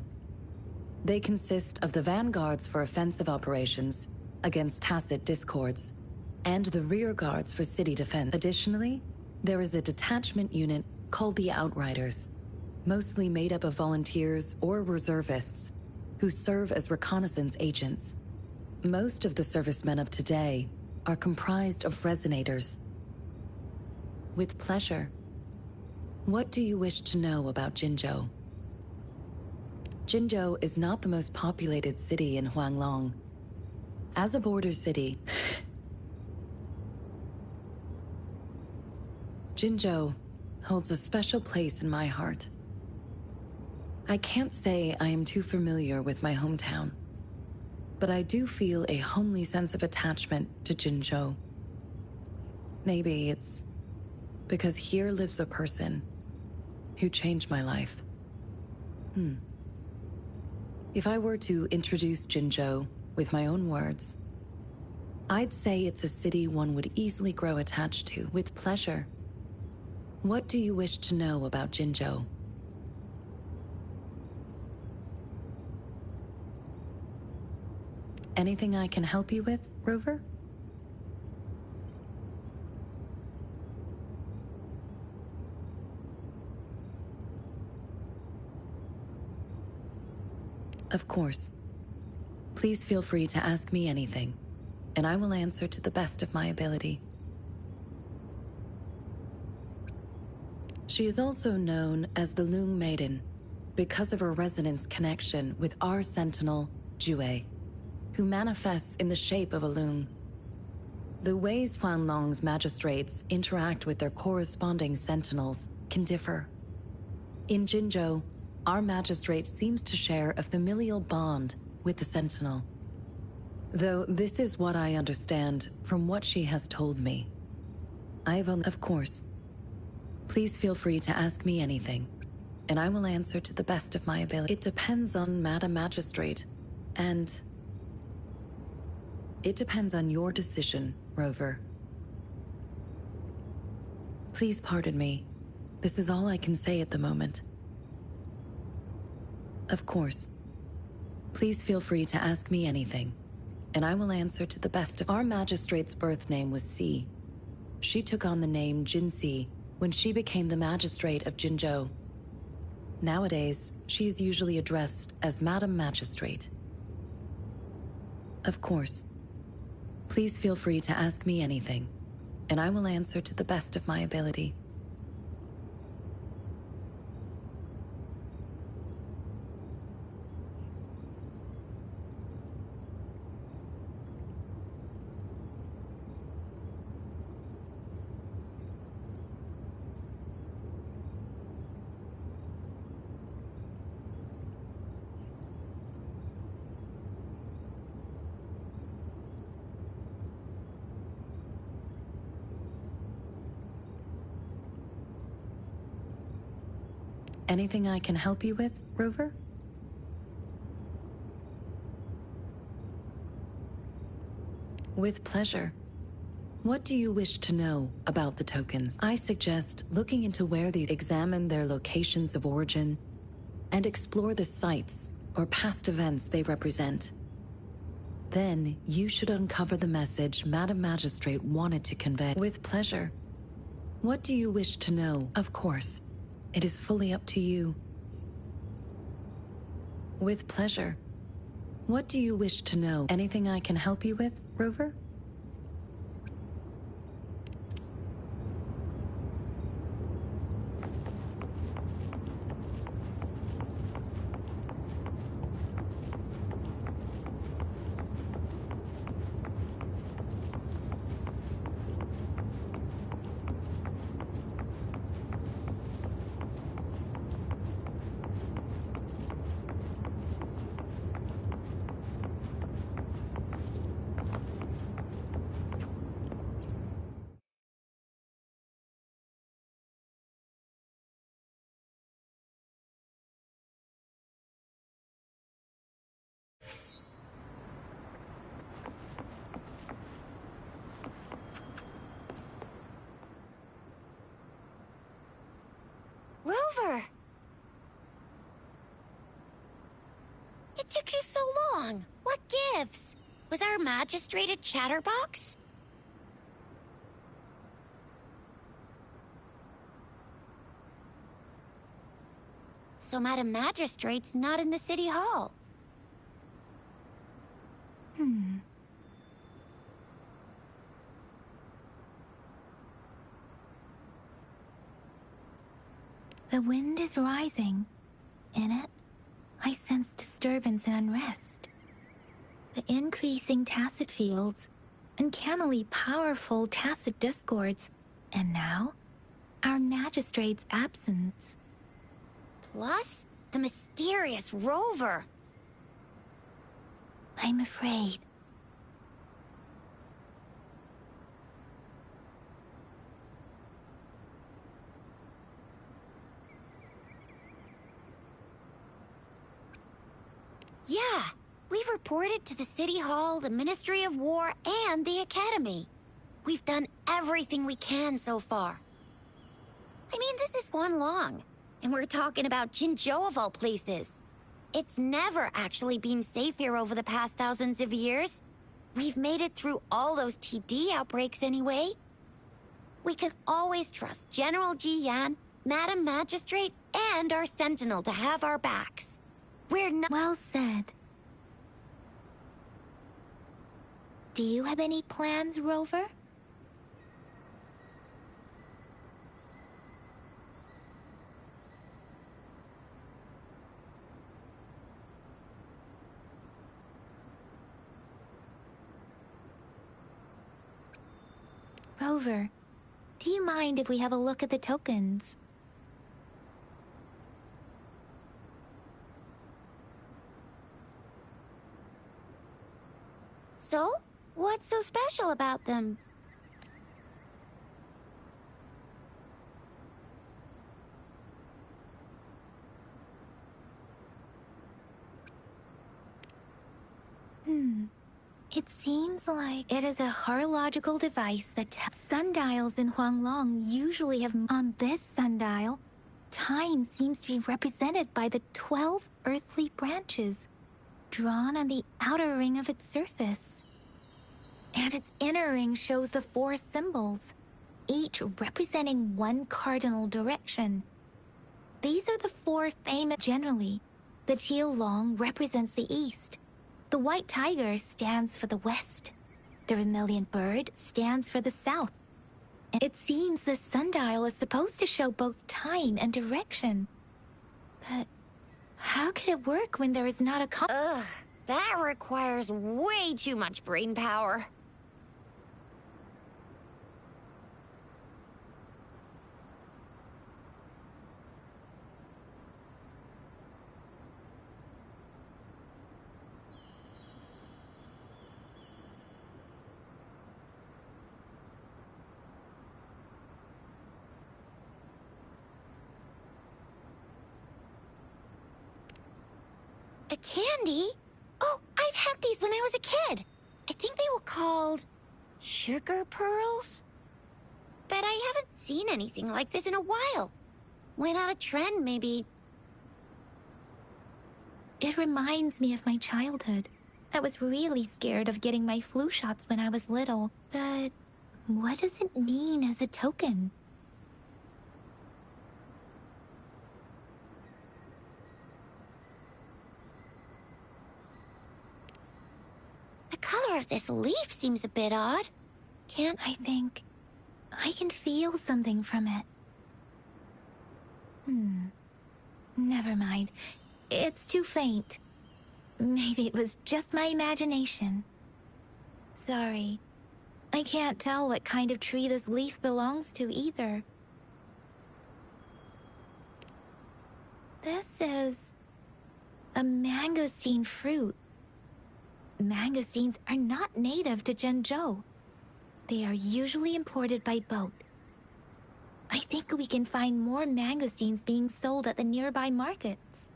They consist of the vanguards for offensive operations against tacit discords, and the rear guards for city defense. Additionally, there is a detachment unit called the Outriders, mostly made up of volunteers or reservists who serve as reconnaissance agents. Most of the servicemen of today are comprised of resonators. With pleasure. What do you wish to know about Jinzhou? Jinzhou is not the most populated city in Huanglong. As a border city, Jinzhou holds a special place in my heart. I can't say I am too familiar with my hometown, but I do feel a homely sense of attachment to Jinzhou. Maybe it's because here lives a person who changed my life. If I were to introduce Jinzhou with my own words, I'd say it's a city one would easily grow attached to with pleasure. What do you wish to know about Jinzhou? Anything I can help you with, Rover? Of course. Please feel free to ask me anything, and I will answer to the best of my ability. She is also known as the Loong Maiden because of her resonance connection with our sentinel, Jue, who manifests in the shape of a loong. The ways Huanglong's magistrates interact with their corresponding sentinels can differ. In Jinzhou, our magistrate seems to share a familial bond with the sentinel. Though this is what I understand from what she has told me. Of course. Please feel free to ask me anything, and I will answer to the best of my ability. It depends on Madam Magistrate, and it depends on your decision, Rover. Please pardon me. This is all I can say at the moment. Of course. Please feel free to ask me anything, and I will answer to the best of... Our magistrate's birth name was Si. She took on the name Jinsi when she became the magistrate of Jinzhou. Nowadays, she is usually addressed as Madam Magistrate. Of course. Please feel free to ask me anything, and I will answer to the best of my ability. Anything I can help you with, Rover? With pleasure. What do you wish to know about the tokens? I suggest looking into where these examine their locations of origin and explore the sites or past events they represent. Then you should uncover the message Madam Magistrate wanted to convey. With pleasure. What do you wish to know? Of course. It is fully up to you. With pleasure. What do you wish to know? Anything I can help you with, Rover? Rover! It took you so long. What gives? Was our magistrate a chatterbox? So Madam Magistrate's not in the city hall. The wind is rising. In it, I sense disturbance and unrest. The increasing tacit fields, uncannily powerful tacit discords, and now, our magistrate's absence. Plus, the mysterious Rover. I'm afraid. Yeah, we've reported to the City Hall, the Ministry of War, and the Academy. We've done everything we can so far. I mean, this is one long, and we're talking about Jinzhou of all places. It's never actually been safe here over the past thousands of years. We've made it through all those TD outbreaks anyway. We can always trust General Ji Yan, Madam Magistrate, and our Sentinel to have our backs. We're not— Well said. Do you have any plans, Rover? Rover, do you mind if we have a look at the tokens? So? What's so special about them? It seems like it is a horological device that sundials in Huanglong usually have. On this sundial, time seems to be represented by the 12 earthly branches drawn on the outer ring of its surface. And its inner ring shows the 4 symbols, each representing one cardinal direction. These are the 4 famous. Generally, the teal long represents the east. The white tiger stands for the west. The vermilion bird stands for the south. And it seems the sundial is supposed to show both time and direction. But how could it work when there is not a Ugh, that requires way too much brain power. A candy? Oh, I've had these when I was a kid. I think they were called sugar pearls? But I haven't seen anything like this in a while. Went out of trend, maybe. It reminds me of my childhood. I was really scared of getting my flu shots when I was little. But what does it mean as a token? The color of this leaf seems a bit odd. I think I can feel something from it. Never mind. It's too faint. Maybe it was just my imagination. Sorry. I can't tell what kind of tree this leaf belongs to either. This is a mangosteen fruit. Mangosteens are not native to Zhengzhou. They are usually imported by boat. I think we can find more mangosteens being sold at the nearby markets.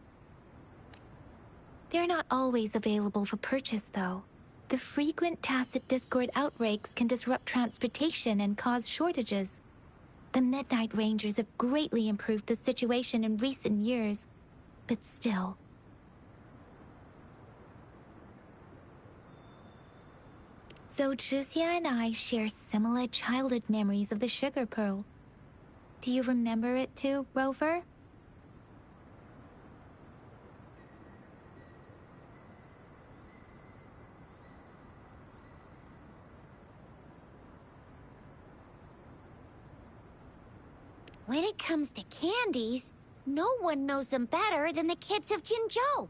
They're not always available for purchase, though. The frequent tacit discord outbreaks can disrupt transportation and cause shortages. The Midnight Rangers have greatly improved the situation in recent years, but still. So Zhixia and I share similar childhood memories of the sugar pearl. Do you remember it too, Rover? When it comes to candies, no one knows them better than the kids of Jinzhou.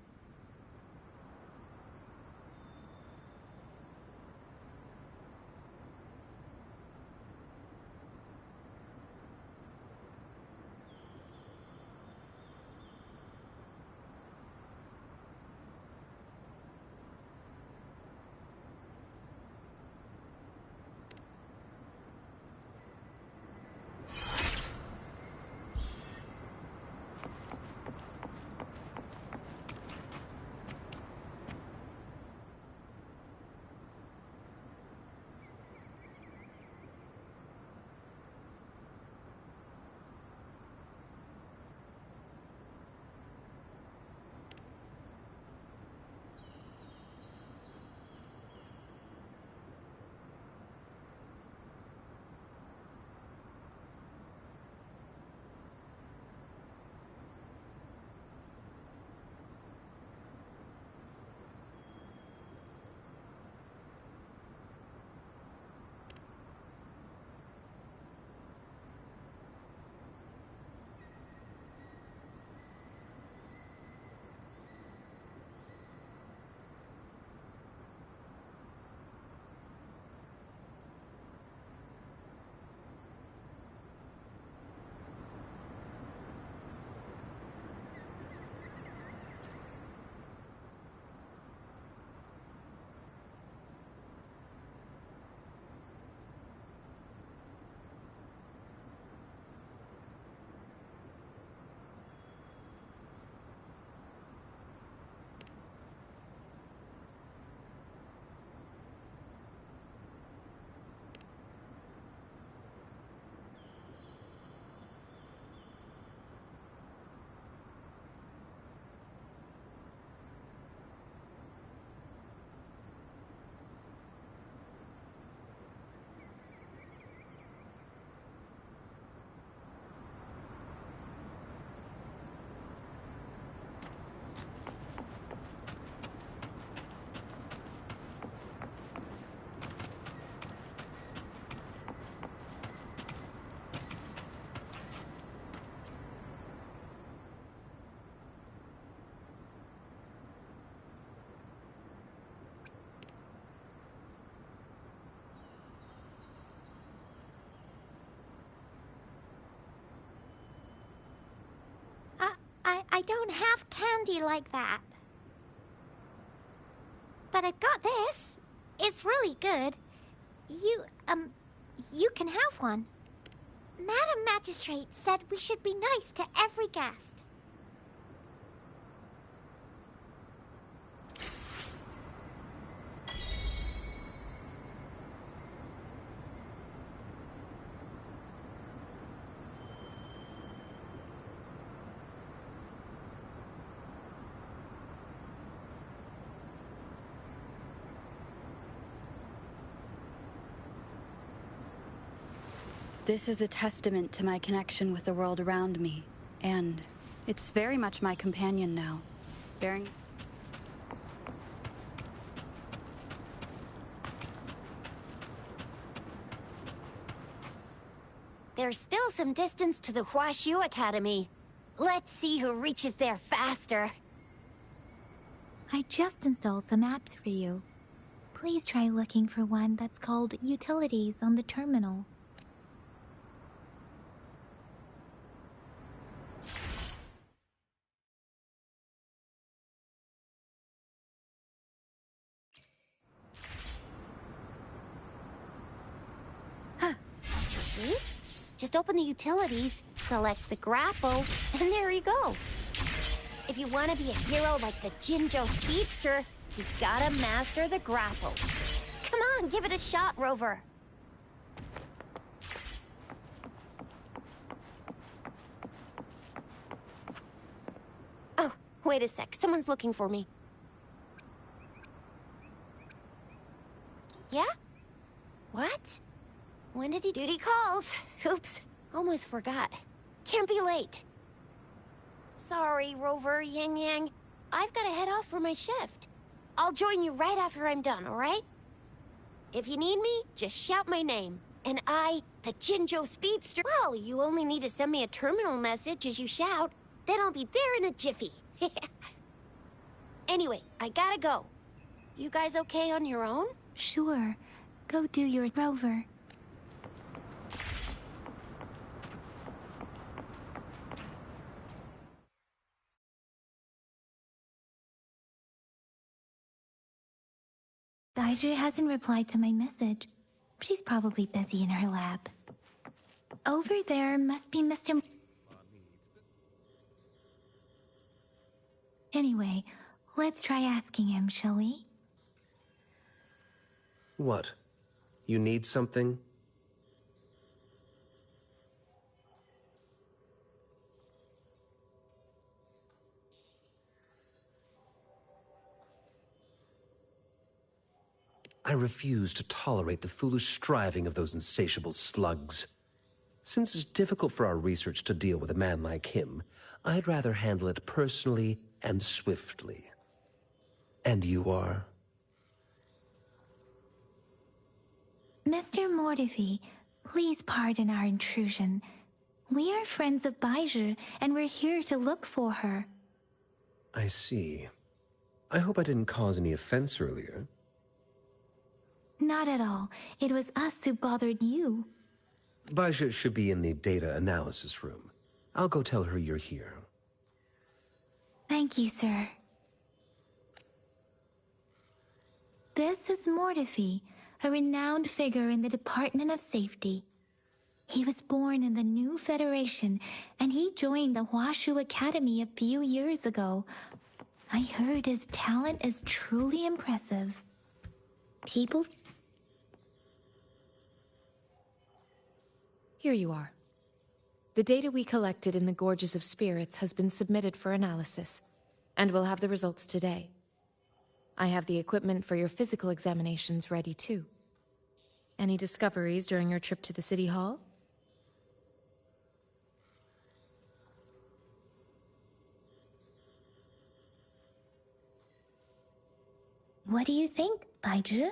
I don't have candy like that. But I've got this. It's really good. You can have one. Madam Magistrate said we should be nice to every guest. This is a testament to my connection with the world around me, and it's very much my companion now. Bearing... There's still some distance to the Huashu Academy. Let's see who reaches there faster. I just installed some apps for you. Please try looking for one that's called Utilities on the terminal. See? Just open the utilities, select the grapple, and there you go. If you want to be a hero like the Jinzhou Speedster, you've got to master the grapple. Come on, give it a shot, Rover. Oh, wait a sec. Someone's looking for me. Yeah? What? When did he duty calls? Oops, almost forgot. Can't be late. Sorry, Rover, Yang Yang. I've got to head off for my shift. I'll join you right after I'm done, alright? If you need me, just shout my name. And I, the Jinzhou Speedster... Well, you only need to send me a terminal message as you shout. Then I'll be there in a jiffy. Anyway, I gotta go. You guys okay on your own? Sure. Go do your Rover. Daiju hasn't replied to my message. She's probably busy in her lab. Over there must be Mr. Anyway, let's try asking him, shall we? What? You need something? I refuse to tolerate the foolish striving of those insatiable slugs. Since it's difficult for our research to deal with a man like him, I'd rather handle it personally and swiftly. And you are? Mr. Mortivy, please pardon our intrusion. We are friends of Baizhi, and we're here to look for her. I see. I hope I didn't cause any offense earlier. Not at all. It was us who bothered you. Baizhi should be in the data analysis room. I'll go tell her you're here. Thank you, sir. This is Mortivy, a renowned figure in the Department of Safety. He was born in the new Federation, and he joined the Huashu Academy a few years ago. I heard his talent is truly impressive. People... Here you are. The data we collected in the Gorges of Spirits has been submitted for analysis, and we'll have the results today. I have the equipment for your physical examinations ready too. Any discoveries during your trip to the City Hall? What do you think, Baizhi?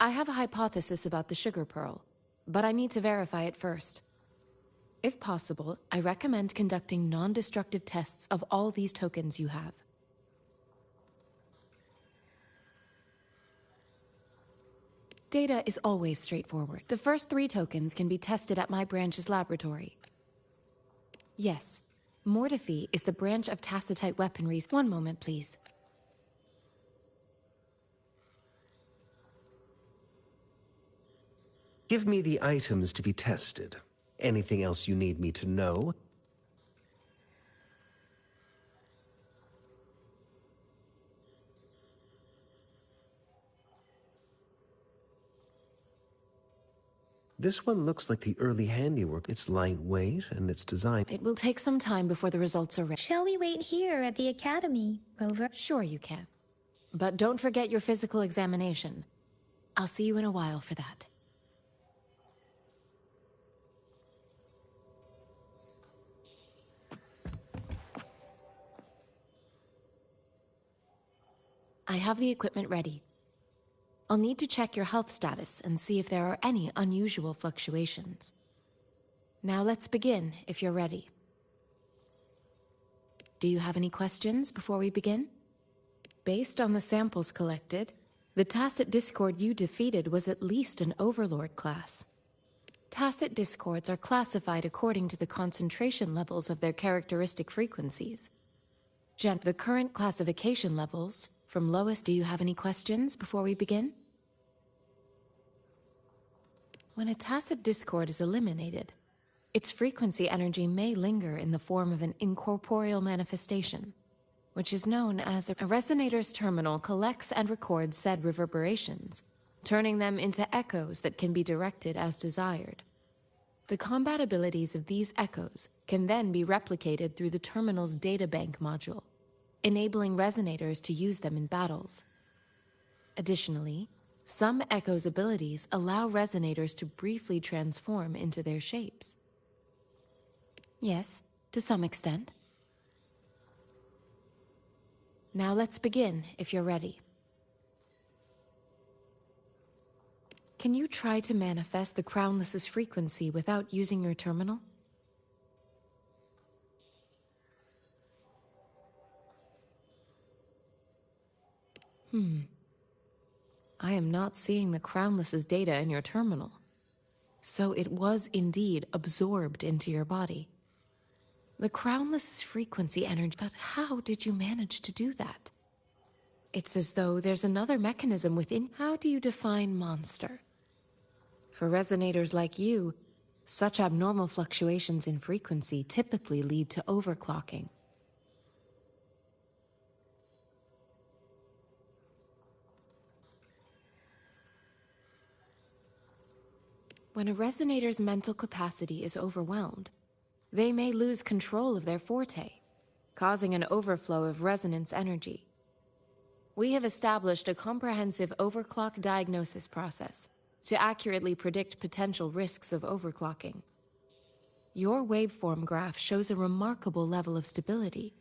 I have a hypothesis about the sugar pearl, but I need to verify it first. If possible, I recommend conducting non-destructive tests of all these tokens you have. Data is always straightforward. The first 3 tokens can be tested at my branch's laboratory. Yes, Mortifi is the branch of Tacitite weaponries. One moment, please. Give me the items to be tested. Anything else you need me to know? This one looks like the early handiwork. It's lightweight and it's designed. It will take some time before the results are ready. Shall we wait here at the academy, Rover? Sure you can. But don't forget your physical examination. I'll see you in a while for that. I have the equipment ready. I'll need to check your health status and see if there are any unusual fluctuations. Now let's begin, if you're ready. Do you have any questions before we begin? Based on the samples collected, the Tacit Discord you defeated was at least an Overlord class. Tacit Discords are classified according to the concentration levels of their characteristic frequencies. The current classification levels, from lowest. Do you have any questions before we begin? When a Tacit Discord is eliminated, its frequency energy may linger in the form of an incorporeal manifestation, which is known as a resonator's terminal collects and records said reverberations, turning them into echoes that can be directed as desired. The combat abilities of these echoes can then be replicated through the terminal's databank module, enabling resonators to use them in battles. Additionally, some echoes' abilities allow resonators to briefly transform into their shapes. Yes, to some extent. Now let's begin, if you're ready. Can you try to manifest the Crownless's frequency without using your terminal? I am not seeing the Crownless's data in your terminal. So it was indeed absorbed into your body. The Crownless's frequency energy, but how did you manage to do that? It's as though there's another mechanism within. How do you define monster? For resonators like you, such abnormal fluctuations in frequency typically lead to overclocking. When a resonator's mental capacity is overwhelmed, they may lose control of their forte, causing an overflow of resonance energy. We have established a comprehensive overclock diagnosis process to accurately predict potential risks of overclocking. Your waveform graph shows a remarkable level of stability,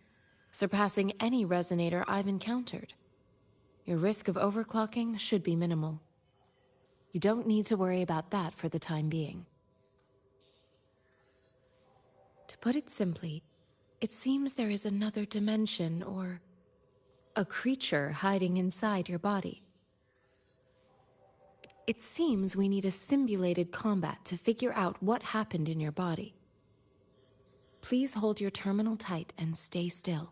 surpassing any resonator I've encountered. Your risk of overclocking should be minimal. You don't need to worry about that for the time being. To put it simply, it seems there is another dimension or a creature hiding inside your body. It seems we need a simulated combat to figure out what happened in your body. Please hold your terminal tight and stay still.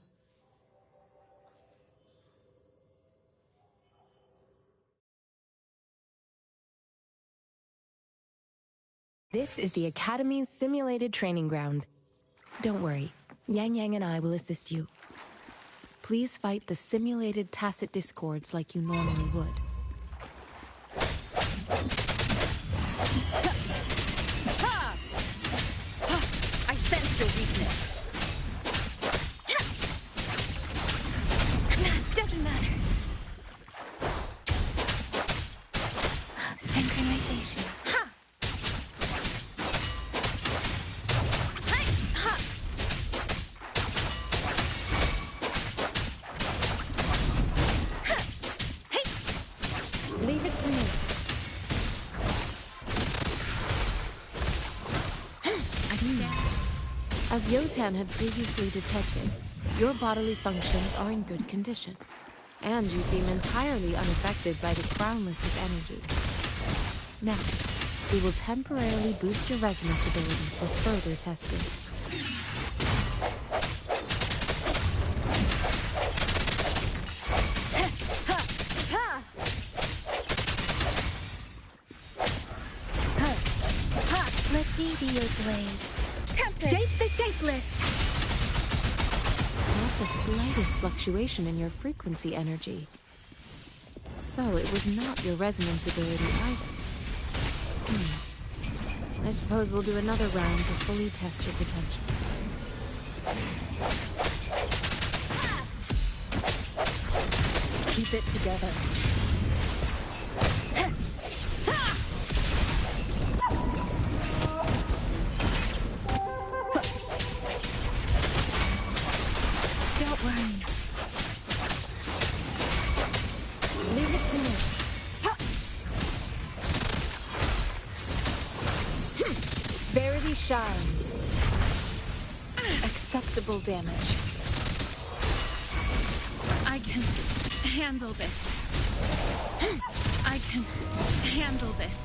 This is the Academy's simulated training ground. Don't worry, Yang Yang and I will assist you. Please fight the simulated Tacit Discords like you normally would. I sense your weakness. Doesn't matter. Synchronization. Leave it to me. As Yotan had previously detected, your bodily functions are in good condition, and you seem entirely unaffected by the Crownless's energy. Now, we will temporarily boost your resonance ability for further testing. Let me be your blade. Shape the shapeless! Not the slightest fluctuation in your frequency energy. So it was not your resonance ability either. I suppose we'll do another round to fully test your potential. Keep it together. Don't worry. Leave it to me. Verity shines. Acceptable damage. I can handle this. I can handle this.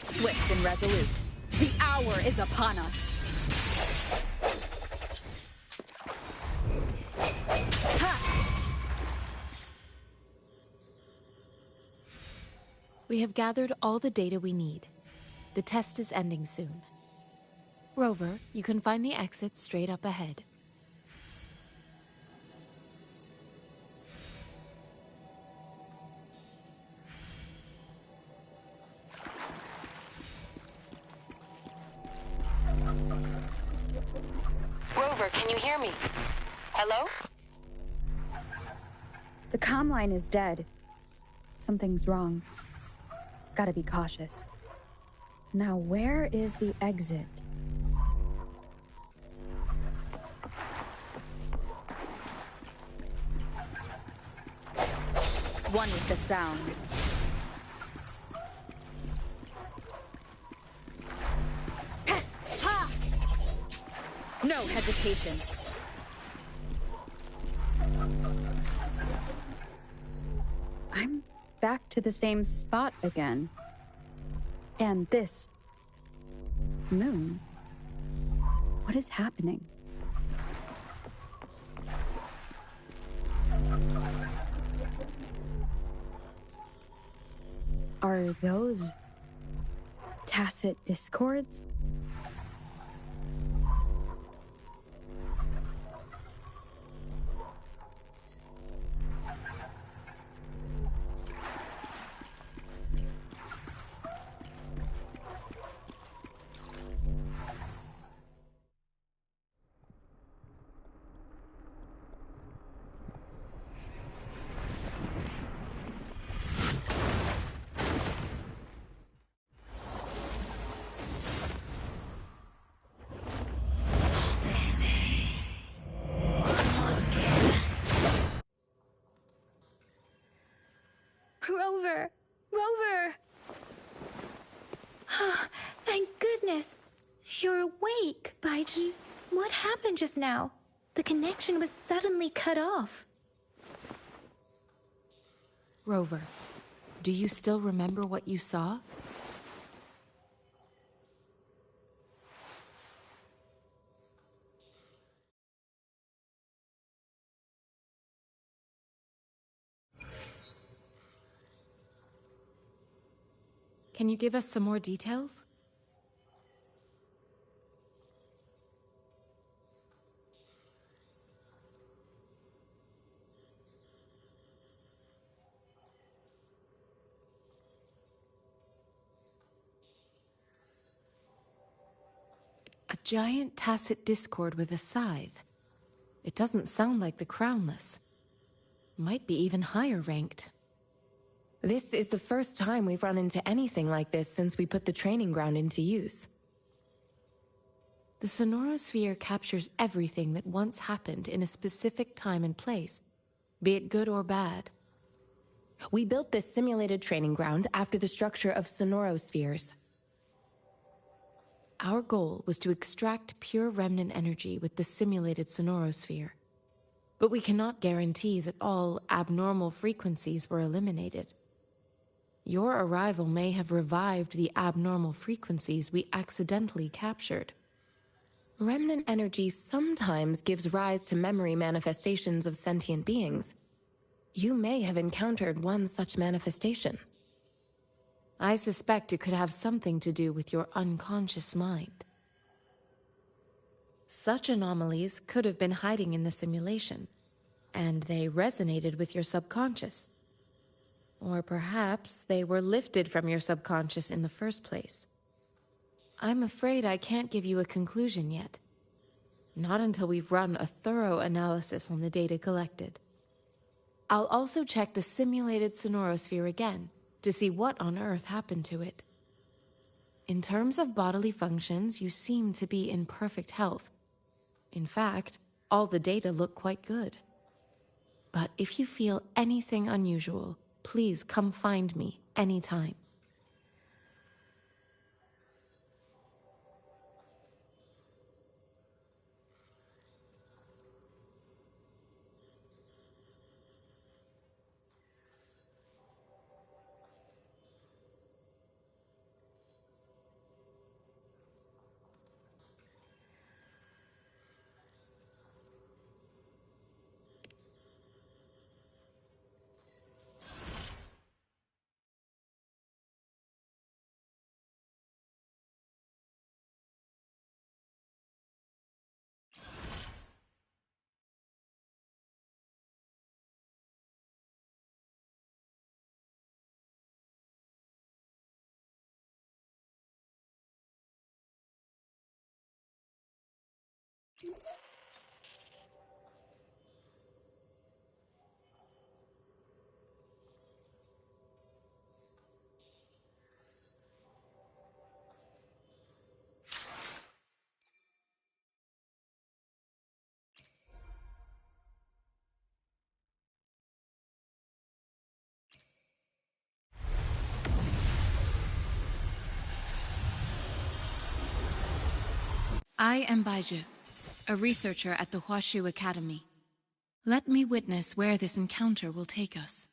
Swift and resolute. The hour is upon us. We have gathered all the data we need. The test is ending soon. Rover, you can find the exit straight up ahead. Rover, can you hear me? Hello? The comm line is dead. Something's wrong. Gotta be cautious. Now, where is the exit? One with the sounds. No hesitation. I'm back to the same spot again. And this moon. What is happening? Are those tacit discords? Rover! Rover! Thank goodness! You're awake, Baiji. What happened just now? The connection was suddenly cut off. Rover, do you still remember what you saw? Can you give us some more details? A giant tacit discord with a scythe. It doesn't sound like the Crownless. Might be even higher ranked. This is the first time we've run into anything like this since we put the training ground into use. The Sonorosphere captures everything that once happened in a specific time and place, be it good or bad. We built this simulated training ground after the structure of Sonorospheres. Our goal was to extract pure remnant energy with the simulated sonorosphere. But we cannot guarantee that all abnormal frequencies were eliminated. Your arrival may have revived the abnormal frequencies we accidentally captured. Remnant energy sometimes gives rise to memory manifestations of sentient beings. You may have encountered one such manifestation. I suspect it could have something to do with your unconscious mind. Such anomalies could have been hiding in the simulation, and they resonated with your subconscious. Or perhaps they were lifted from your subconscious in the first place. I'm afraid I can't give you a conclusion yet. Not until we've run a thorough analysis on the data collected. I'll also check the simulated sonorosphere again to see what on earth happened to it. In terms of bodily functions, you seem to be in perfect health. In fact, all the data look quite good. But if you feel anything unusual, please come find me anytime. I am Baiju, a researcher at the Huashu Academy. Let me witness where this encounter will take us.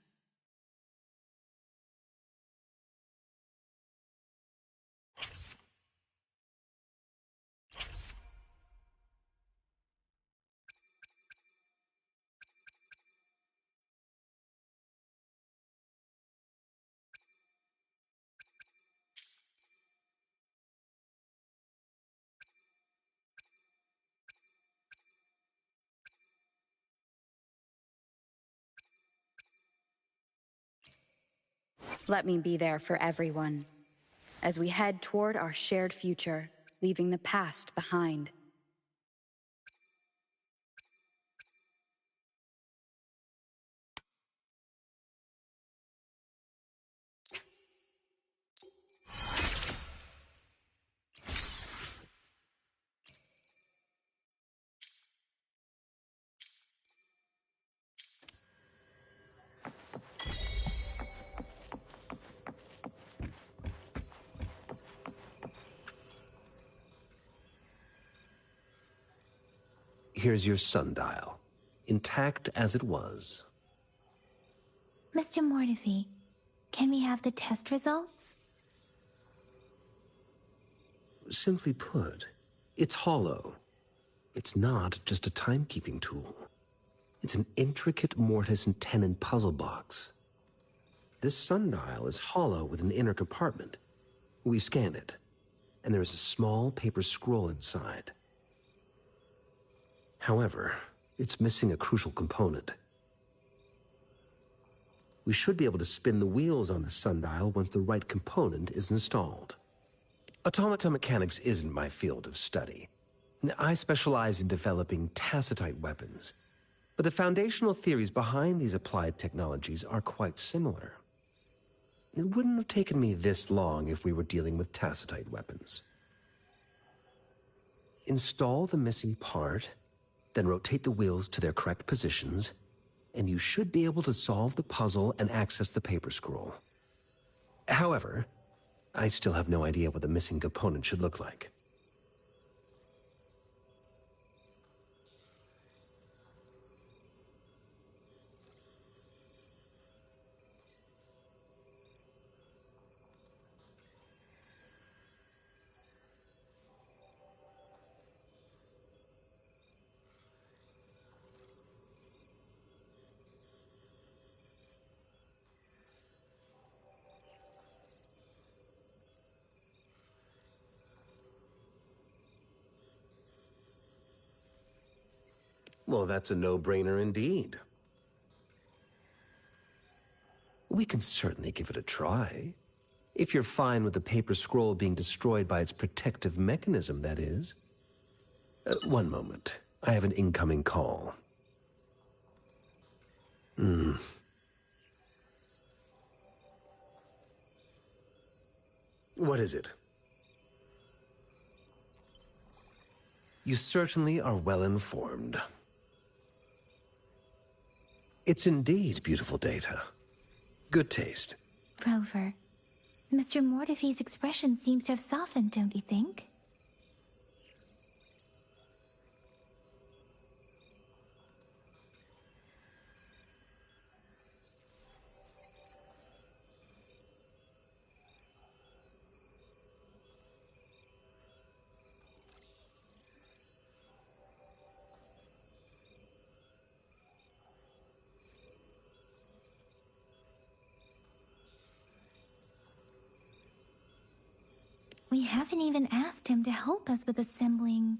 Let me be there for everyone, as we head toward our shared future, leaving the past behind. Here's your sundial, intact as it was. Mr. Mortefi, can we have the test results? Simply put, it's hollow. It's not just a timekeeping tool. It's an intricate mortise and tenon puzzle box. This sundial is hollow with an inner compartment. We scanned it, and there is a small paper scroll inside. However, it's missing a crucial component. We should be able to spin the wheels on the sundial once the right component is installed. Automata mechanics isn't my field of study. I specialize in developing tacitite weapons, but the foundational theories behind these applied technologies are quite similar. It wouldn't have taken me this long if we were dealing with tacitite weapons. Install the missing part, then rotate the wheels to their correct positions, and you should be able to solve the puzzle and access the paper scroll. However, I still have no idea what the missing component should look like. Well, that's a no-brainer indeed. We can certainly give it a try. If you're fine with the paper scroll being destroyed by its protective mechanism, that is. One moment. I have an incoming call. What is it? You certainly are well informed. It's indeed beautiful data. Good taste. Rover, Mr. Mortefi's expression seems to have softened, don't you think? We haven't even asked him to help us with assembling.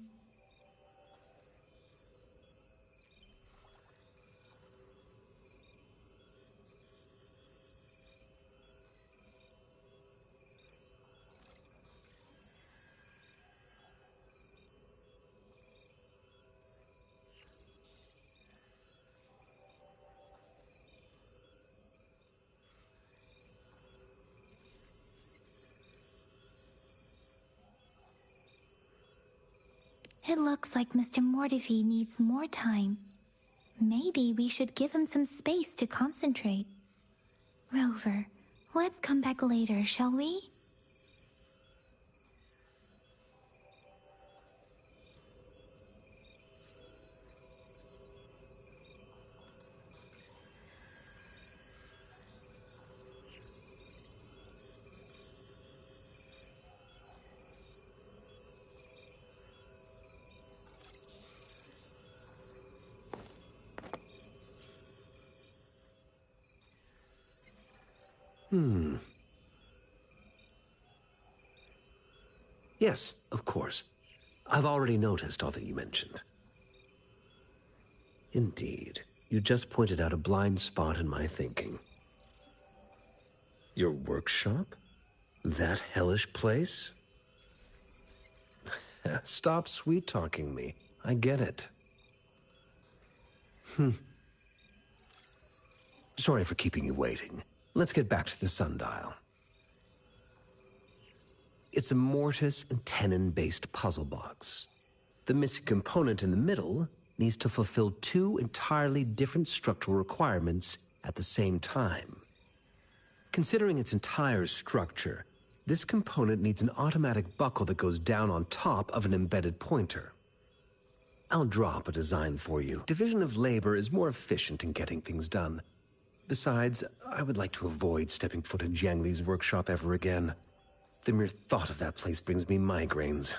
It looks like Mr. Mortefi needs more time. Maybe we should give him some space to concentrate. Rover, let's come back later, shall we? Yes, of course. I've already noticed all that you mentioned. Indeed. You just pointed out a blind spot in my thinking. Your workshop? That hellish place? Stop sweet-talking me. I get it. Sorry for keeping you waiting. Let's get back to the sundial. It's a mortise and tenon-based puzzle box. The missing component in the middle needs to fulfill two entirely different structural requirements at the same time. Considering its entire structure, this component needs an automatic buckle that goes down on top of an embedded pointer. I'll drop a design for you. Division of labor is more efficient in getting things done. Besides, I would like to avoid stepping foot in Jiang Li's workshop ever again. The mere thought of that place brings me migraines.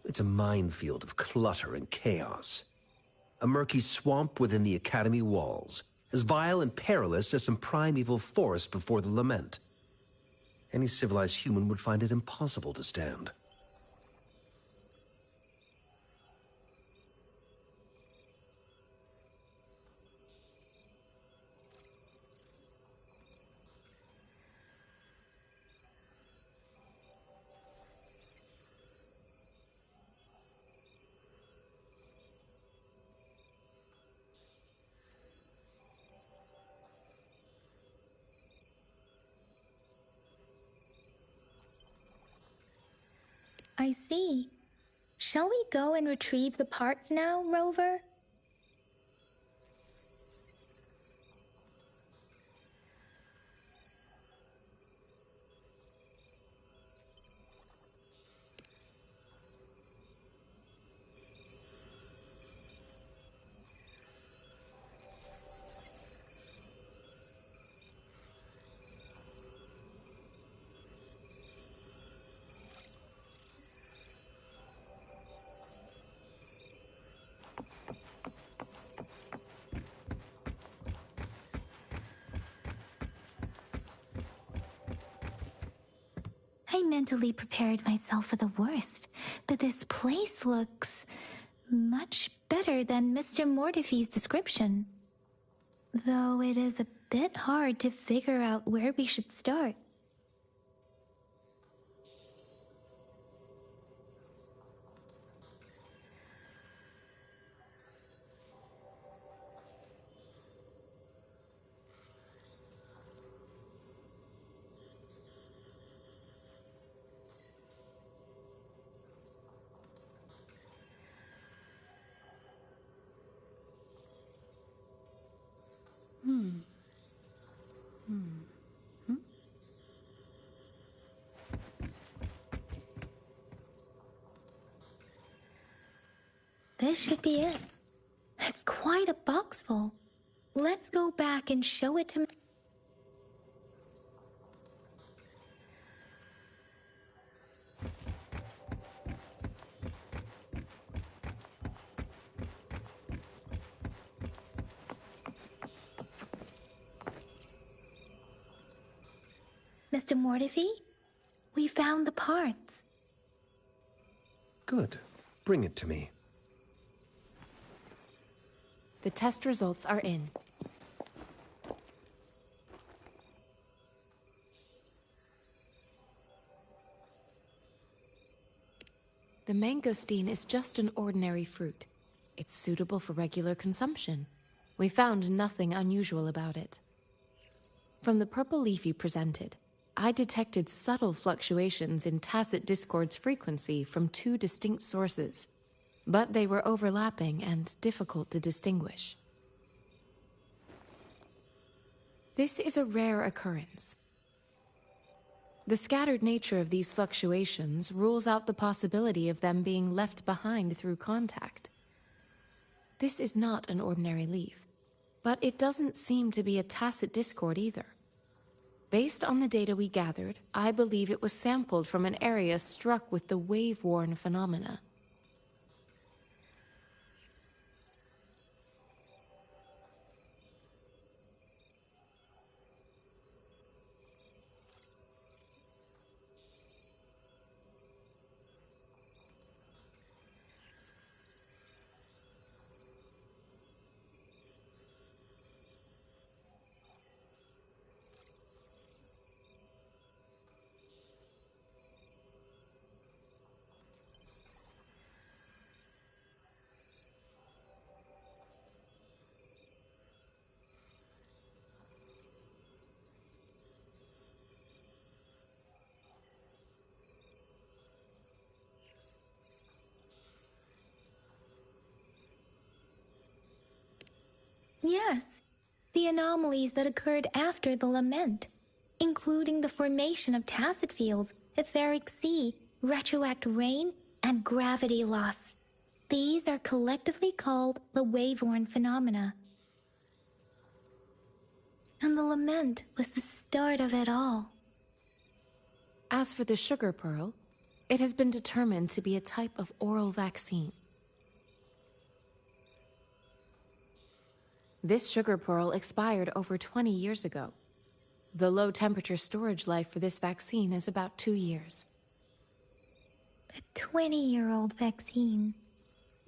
It's a minefield of clutter and chaos. A murky swamp within the Academy walls, as vile and perilous as some primeval forest before the lament. Any civilized human would find it impossible to stand. I see. Shall we go and retrieve the parts now, Rover? I mentally prepared myself for the worst, but this place looks much better than Mr. Mortify's description. Though it is a bit hard to figure out where we should start. This should be it. It's quite a box full. Let's go back and show it to Mr. Mortify. We found the parts. Good. Bring it to me. The test results are in. The mangosteen is just an ordinary fruit. It's suitable for regular consumption. We found nothing unusual about it. From the purple leaf you presented, I detected subtle fluctuations in Tacit Discord's frequency from two distinct sources, but they were overlapping and difficult to distinguish. This is a rare occurrence. The scattered nature of these fluctuations rules out the possibility of them being left behind through contact. This is not an ordinary leaf, but it doesn't seem to be a Tacit Discord either. Based on the data we gathered, I believe it was sampled from an area struck with the wave-worn phenomena. Yes, the anomalies that occurred after the lament, including the formation of tacit fields, etheric sea, retroact rain, and gravity loss. These are collectively called the wave-worn phenomena. And the lament was the start of it all. As for the sugar pearl, it has been determined to be a type of oral vaccine. This sugar pearl expired over 20 years ago. The low-temperature storage life for this vaccine is about 2 years. A 20-year-old vaccine.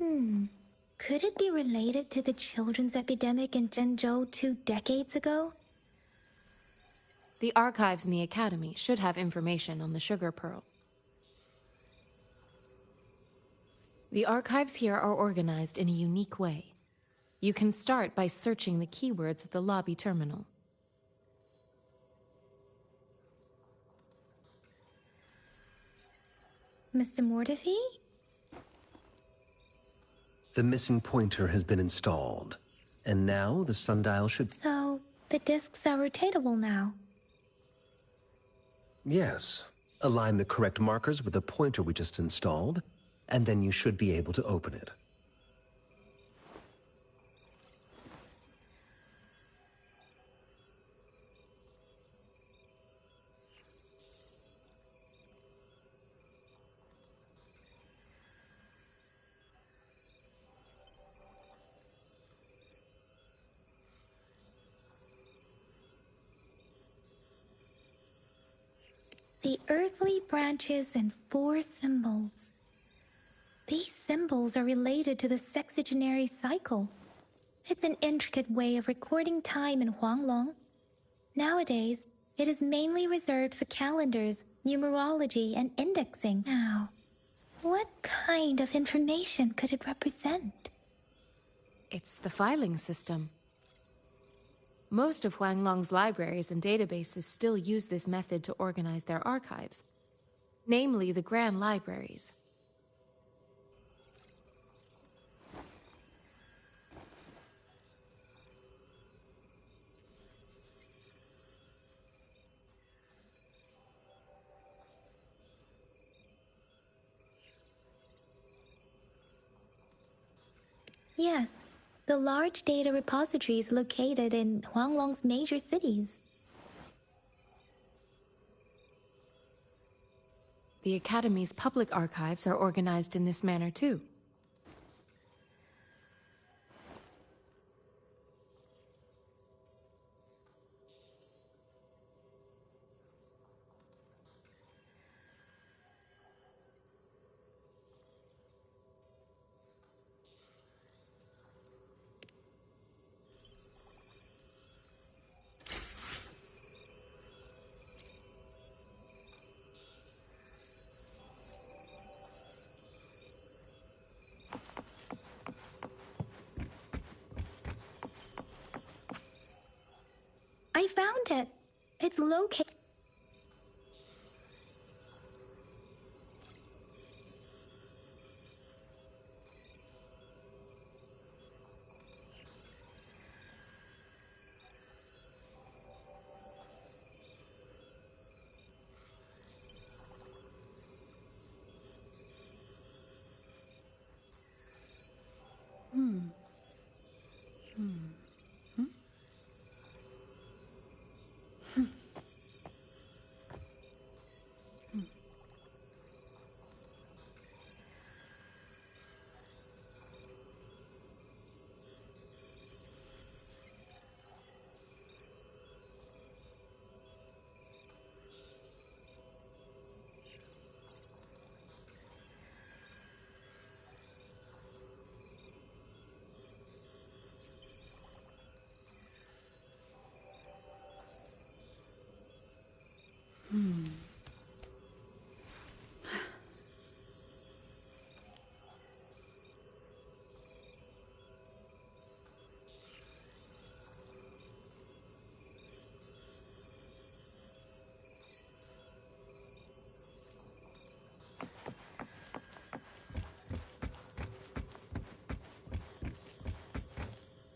Could it be related to the children's epidemic in Zhengzhou 2 decades ago? The archives in the Academy should have information on the sugar pearl. The archives here are organized in a unique way. You can start by searching the keywords at the lobby terminal. Mr. Mortify? The missing pointer has been installed. And now the sundial should... So, the discs are rotatable now. Yes. Align the correct markers with the pointer we just installed, and then you should be able to open it. The earthly branches and 4 symbols. These symbols are related to the sexagenary cycle. It's an intricate way of recording time in Huanglong. Nowadays, it is mainly reserved for calendars, numerology, and indexing. Now, what kind of information could it represent? It's the filing system. Most of Huanglong's libraries and databases still use this method to organize their archives, namely the Grand Libraries. Yes, the large data repositories located in Huanglong's major cities. The Academy's public archives are organized in this manner too. I found it. It's located.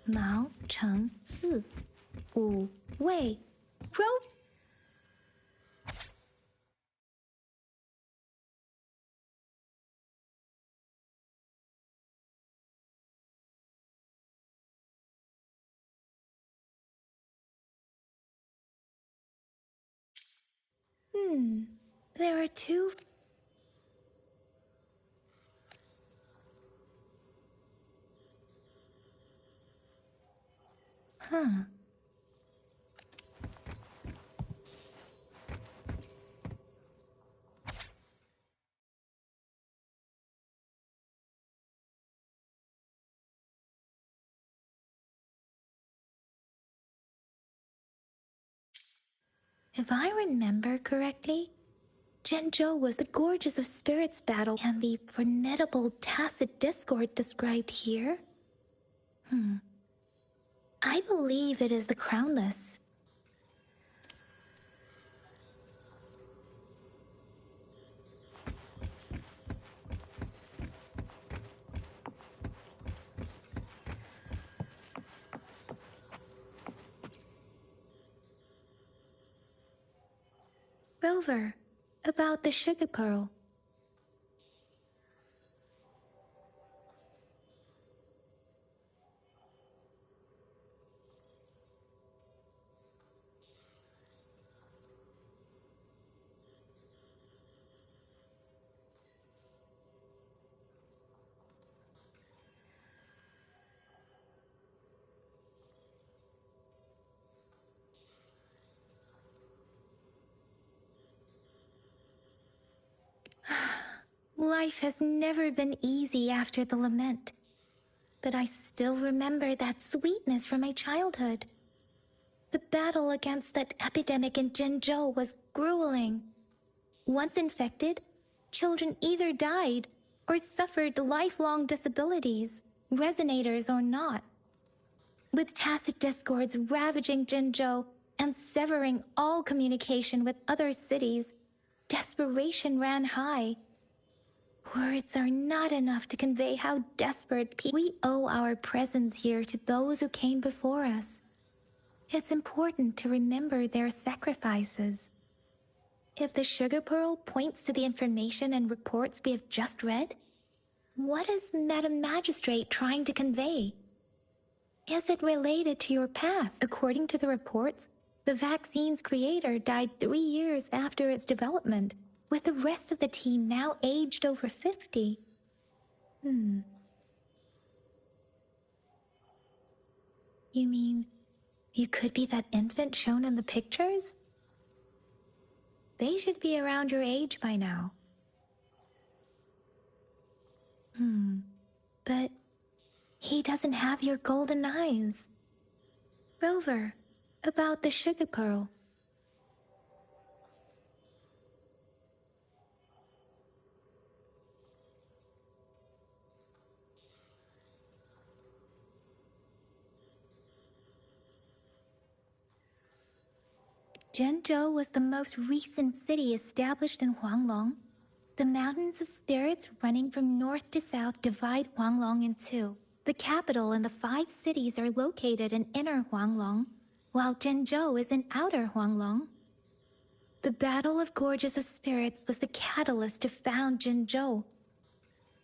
Mao Cheng Si, Wu Wei, Rovers. There are 2. If I remember correctly, Zhenzhou was the Gorges of Spirits battle and the formidable tacit discord described here. I believe it is the Crownless. Rover, about the sugar pearl. Life has never been easy after the lament, but I still remember that sweetness from my childhood. The battle against that epidemic in Jinzhou was grueling. Once infected, children either died or suffered lifelong disabilities, resonators or not. With tacit discords ravaging Jinzhou and severing all communication with other cities, desperation ran high. Words are not enough to convey how desperate we owe our presence here to those who came before us. It's important to remember their sacrifices. If the sugar pearl points to the information and reports we have just read, what is Madam Magistrate trying to convey? Is it related to your past? According to the reports, the vaccine's creator died 3 years after its development, with the rest of the team now aged over 50. You mean, you could be that infant shown in the pictures? They should be around your age by now. But he doesn't have your golden eyes. Rover, about the sugar pearl. Jinzhou was the most recent city established in Huanglong. The mountains of spirits running from north to south divide Huanglong in two. The capital and the 5 cities are located in inner Huanglong, while Jinzhou is in outer Huanglong. The Battle of Gorges of Spirits was the catalyst to found Jinzhou.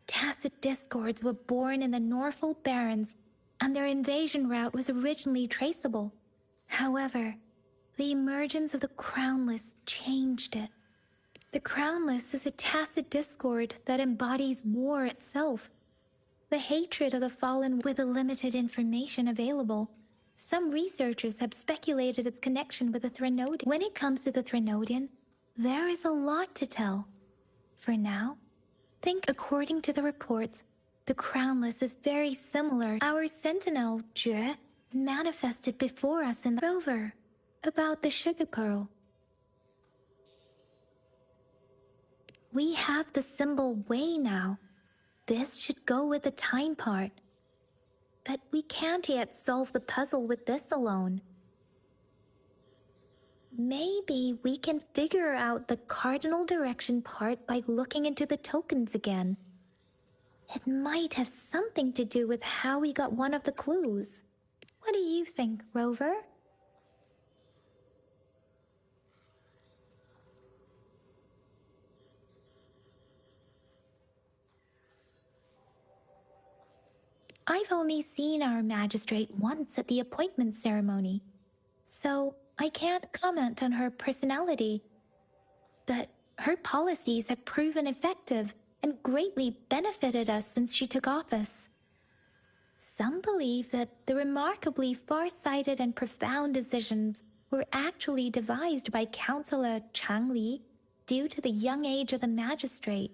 Tacit discords were born in the Norfolk Barrens, and their invasion route was originally traceable. However, the emergence of the Crownless changed it. The Crownless is a tacit discord that embodies war itself. The hatred of the fallen with the limited information available. Some researchers have speculated its connection with the Threnodian. When it comes to the Threnodian, there is a lot to tell. For now, think according to the reports, the Crownless is very similar. Our sentinel, Jue, manifested before us in the Rover. About the sugar pearl. We have the symbol Wei now. This should go with the time part. But we can't yet solve the puzzle with this alone. Maybe we can figure out the cardinal direction part by looking into the tokens again. It might have something to do with how we got one of the clues. What do you think, Rover? I've only seen our magistrate once at the appointment ceremony, so I can't comment on her personality. But her policies have proven effective and greatly benefited us since she took office. Some believe that the remarkably far-sighted and profound decisions were actually devised by Councillor Changli due to the young age of the magistrate.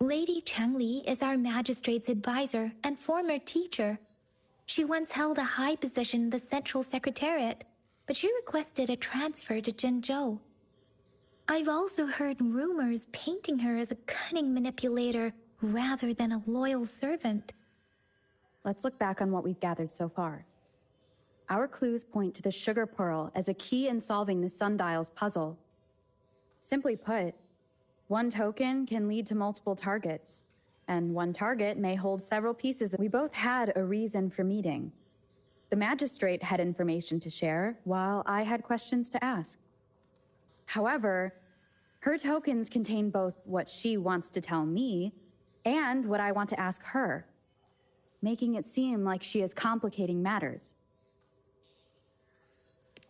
Lady Changli is our magistrate's advisor and former teacher. She once held a high position in the Central Secretariat, but she requested a transfer to Jinzhou. I've also heard rumors painting her as a cunning manipulator rather than a loyal servant. Let's look back on what we've gathered so far. Our clues point to the sugar pearl as a key in solving the sundial's puzzle. Simply put, one token can lead to multiple targets, and one target may hold several pieces. We both had a reason for meeting. The magistrate had information to share, while I had questions to ask. However, her tokens contain both what she wants to tell me and what I want to ask her, making it seem like she is complicating matters.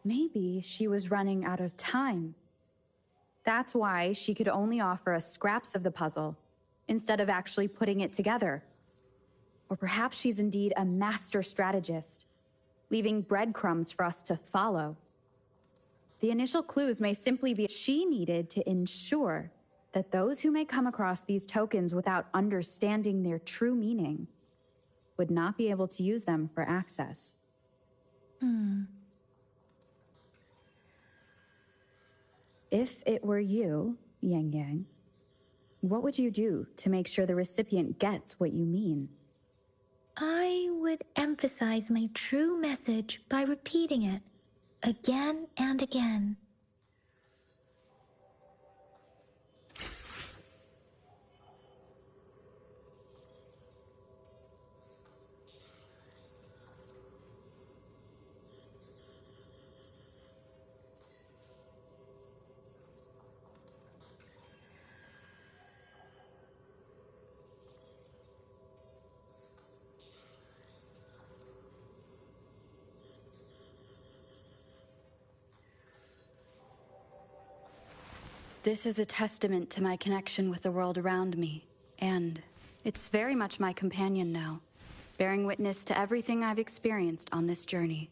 Maybe she was running out of time. That's why she could only offer us scraps of the puzzle, instead of actually putting it together. Or perhaps she's indeed a master strategist, leaving breadcrumbs for us to follow. The initial clues may simply be she needed to ensure that those who may come across these tokens without understanding their true meaning would not be able to use them for access. If it were you, Yang Yang, what would you do to make sure the recipient gets what you mean? I would emphasize my true message by repeating it again and again. This is a testament to my connection with the world around me, and it's very much my companion now, bearing witness to everything I've experienced on this journey.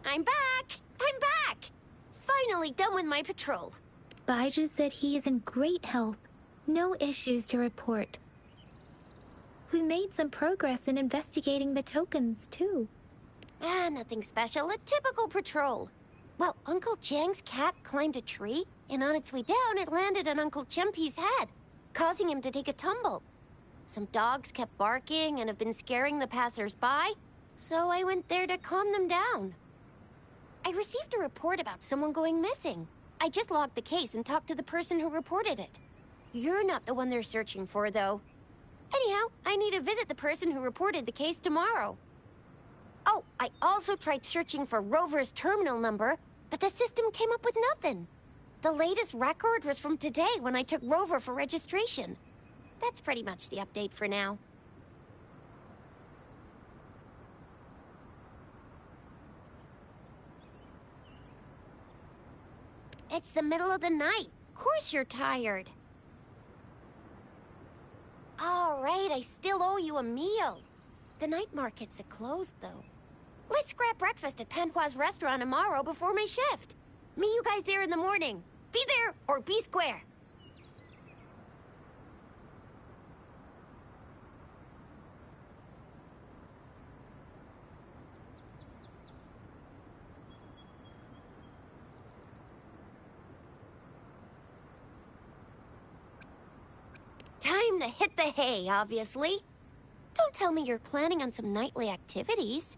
I'm back! I'm back! Finally done with my patrol. Baiju said he is in great health. No issues to report. We made some progress in investigating the tokens, too. Nothing special. A typical patrol. Well, Uncle Chang's cat climbed a tree, and on its way down, it landed on Uncle Chempi's head, causing him to take a tumble. Some dogs kept barking and have been scaring the passers-by, so I went there to calm them down. I received a report about someone going missing. I just logged the case and talked to the person who reported it. You're not the one they're searching for, though. Anyhow, I need to visit the person who reported the case tomorrow. Oh, I also tried searching for Rovers' terminal number, but the system came up with nothing. The latest record was from today when I took Rover for registration. That's pretty much the update for now. It's the middle of the night. Of course you're tired. All right, I still owe you a meal. The night markets are closed, though. Let's grab breakfast at Panhua's restaurant tomorrow before my shift. Meet you guys there in the morning. Be there or be square. Time to hit the hay, obviously. Don't tell me you're planning on some nightly activities.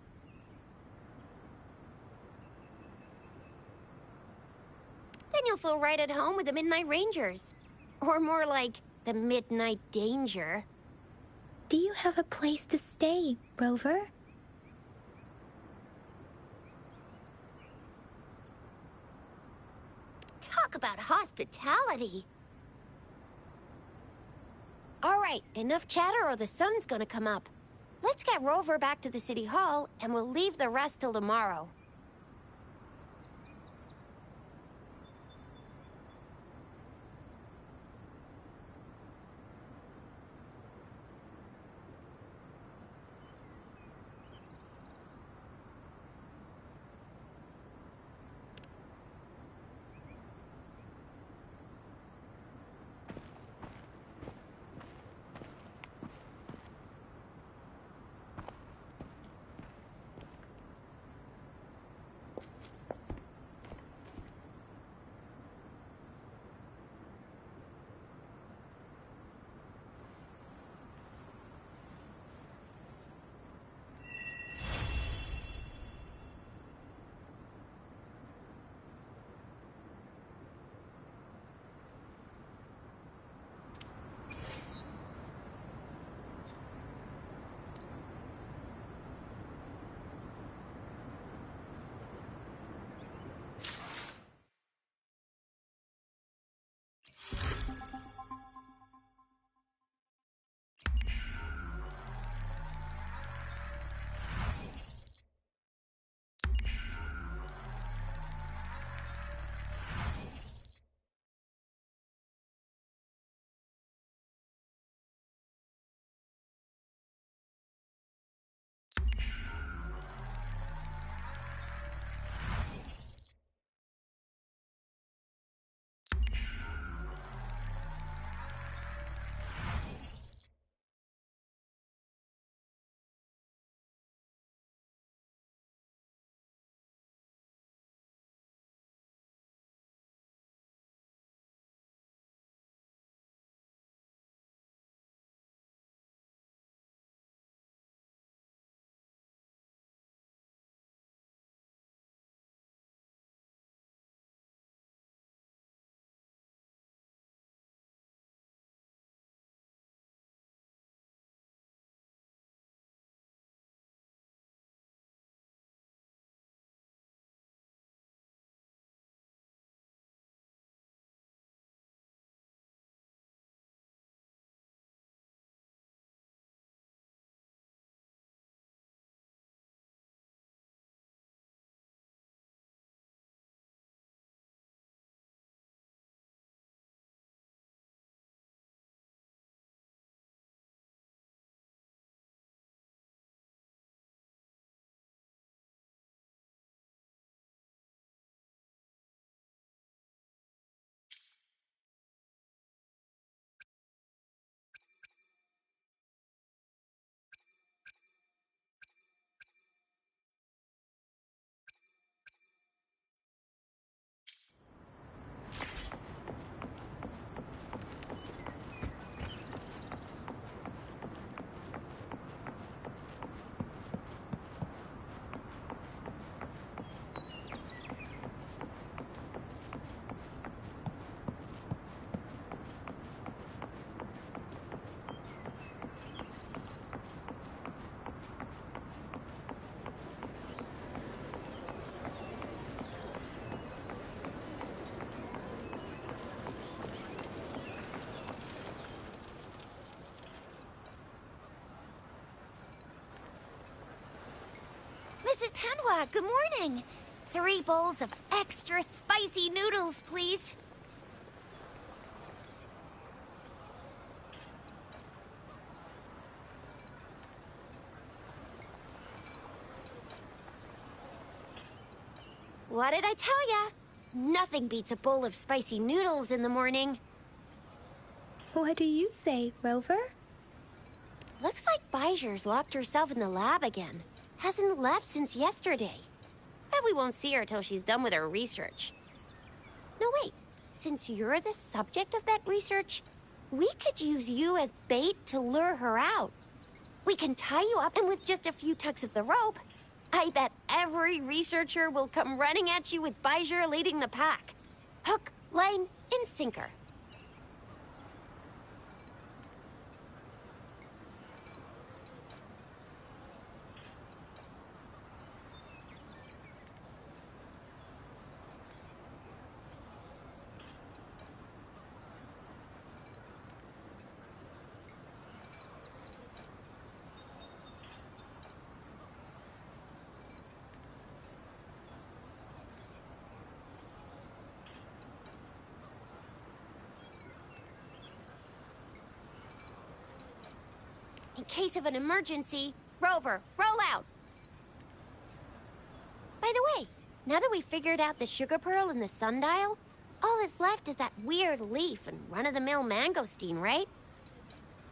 Then you'll feel right at home with the Midnight Rangers. Or more like, the Midnight Danger. Do you have a place to stay, Rover? Talk about hospitality. All right, enough chatter or the sun's gonna come up. Let's get Rover back to the City Hall, and we'll leave the rest till tomorrow. Panhua, good morning. 3 bowls of extra spicy noodles, please. What did I tell ya? Nothing beats a bowl of spicy noodles in the morning. What do you say, Rover? Looks like Bijur's locked herself in the lab again. Hasn't left since yesterday. Bet we won't see her till she's done with her research. No, wait. Since you're the subject of that research, we could use you as bait to lure her out. We can tie you up, and with just a few tugs of the rope, I bet every researcher will come running at you with Bijur leading the pack. Hook, line, and sinker. In case of an emergency, Rover, roll out! By the way, now that we figured out the sugar pearl and the sundial, all that's left is that weird leaf and run-of-the-mill mangosteen, right?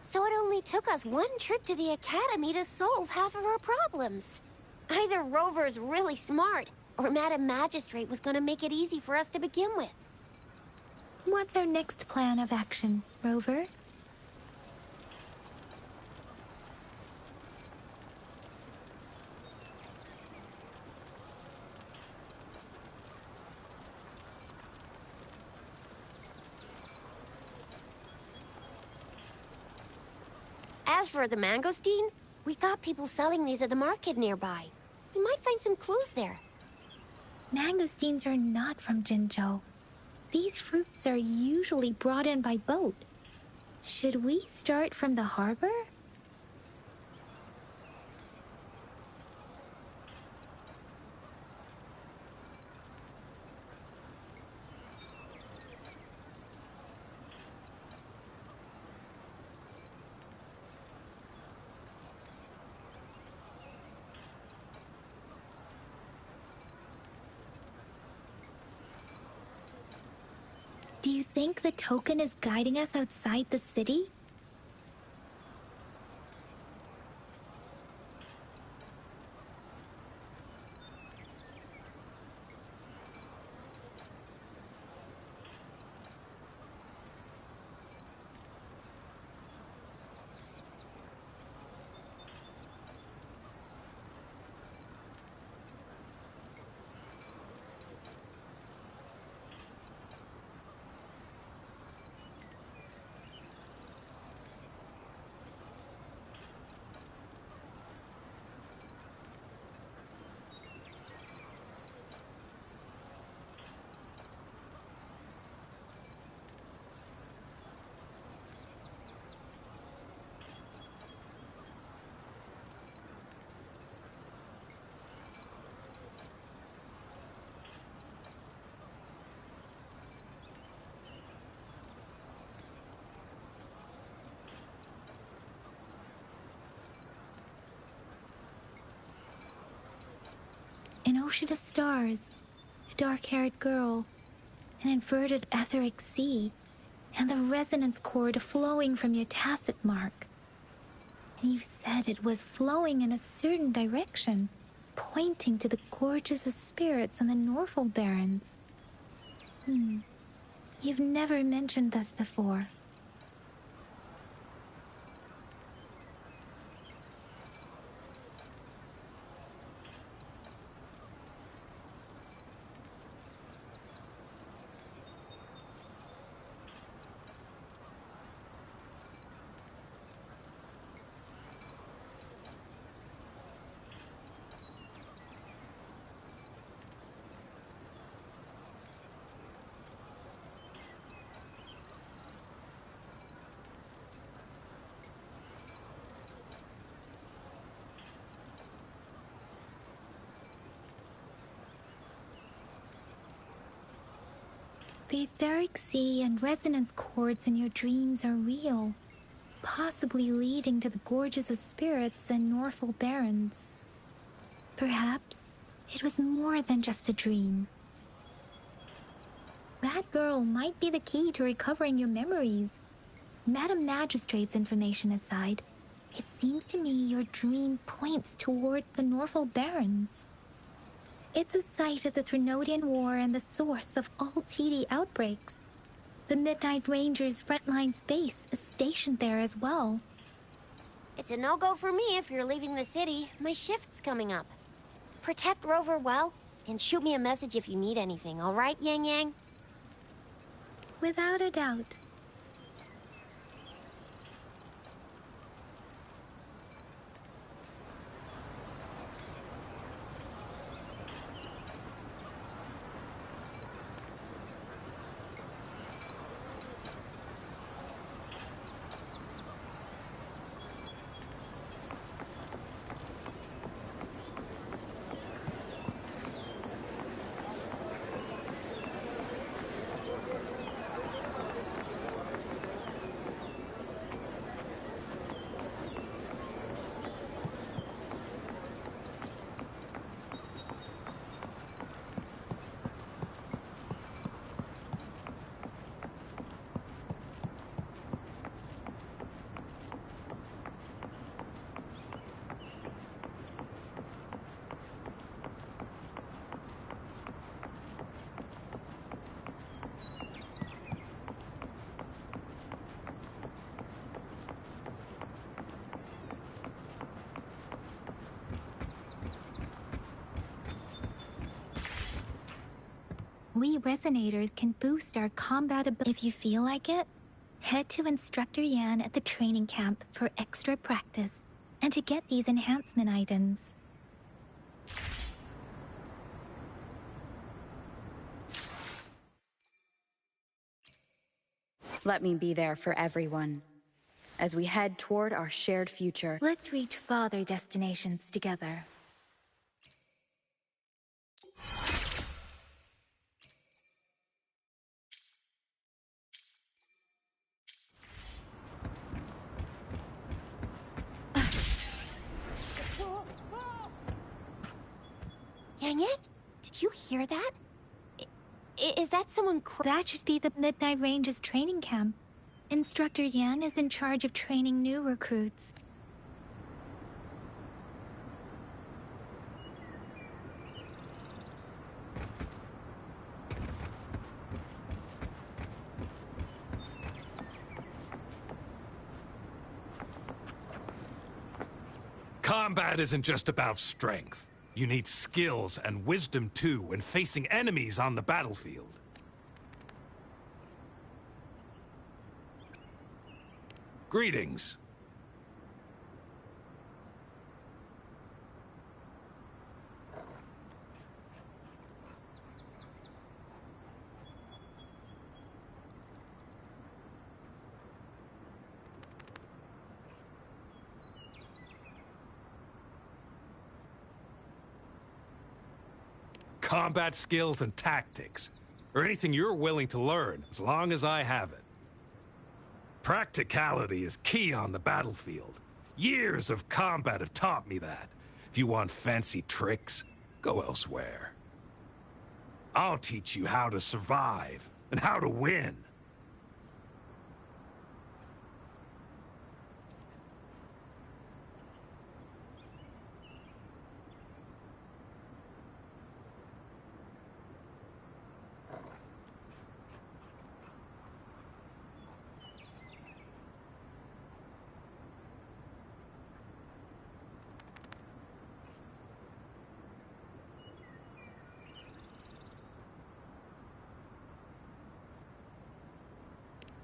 So it only took us 1 trip to the academy to solve half of our problems. Either Rover's really smart, or Madam Magistrate was gonna make it easy for us to begin with. What's our next plan of action, Rover? As for the mangosteen, we got people selling these at the market nearby. We might find some clues there. Mangosteens are not from Jinzhou. These fruits are usually brought in by boat. Should we start from the harbor? Do you think the token is guiding us outside the city? An ocean of stars, a dark-haired girl, an inverted etheric sea, and the resonance cord flowing from your tacit mark. And you said it was flowing in a certain direction, pointing to the gorges of spirits on the Norfolk Barrens. You've never mentioned this before. The etheric sea and resonance chords in your dreams are real, possibly leading to the gorges of spirits and Norful barons. Perhaps it was more than just a dream. That girl might be the key to recovering your memories. Madam Magistrate's information aside, it seems to me your dream points toward the Norful barons. It's a site of the Threnodian War and the source of all TD outbreaks. The Midnight Rangers' frontline base is stationed there as well. It's a no-go for me if you're leaving the city. My shift's coming up. Protect Rover well, and shoot me a message if you need anything, all right, Yang Yang? Without a doubt. We Resonators can boost our combat ability. If you feel like it, head to Instructor Yan at the training camp for extra practice and to get these enhancement items. Let me be there for everyone as we head toward our shared future. Let's reach farther destinations together. Yang Yang? Did you hear that? Is that someone That should be the Midnight Ranges training camp. Instructor Yan is in charge of training new recruits. Combat isn't just about strength. You need skills and wisdom too when facing enemies on the battlefield. Greetings. Combat skills and tactics, or anything you're willing to learn, as long as I have it. Practicality is key on the battlefield. Years of combat have taught me that. If you want fancy tricks, go elsewhere. I'll teach you how to survive, and how to win.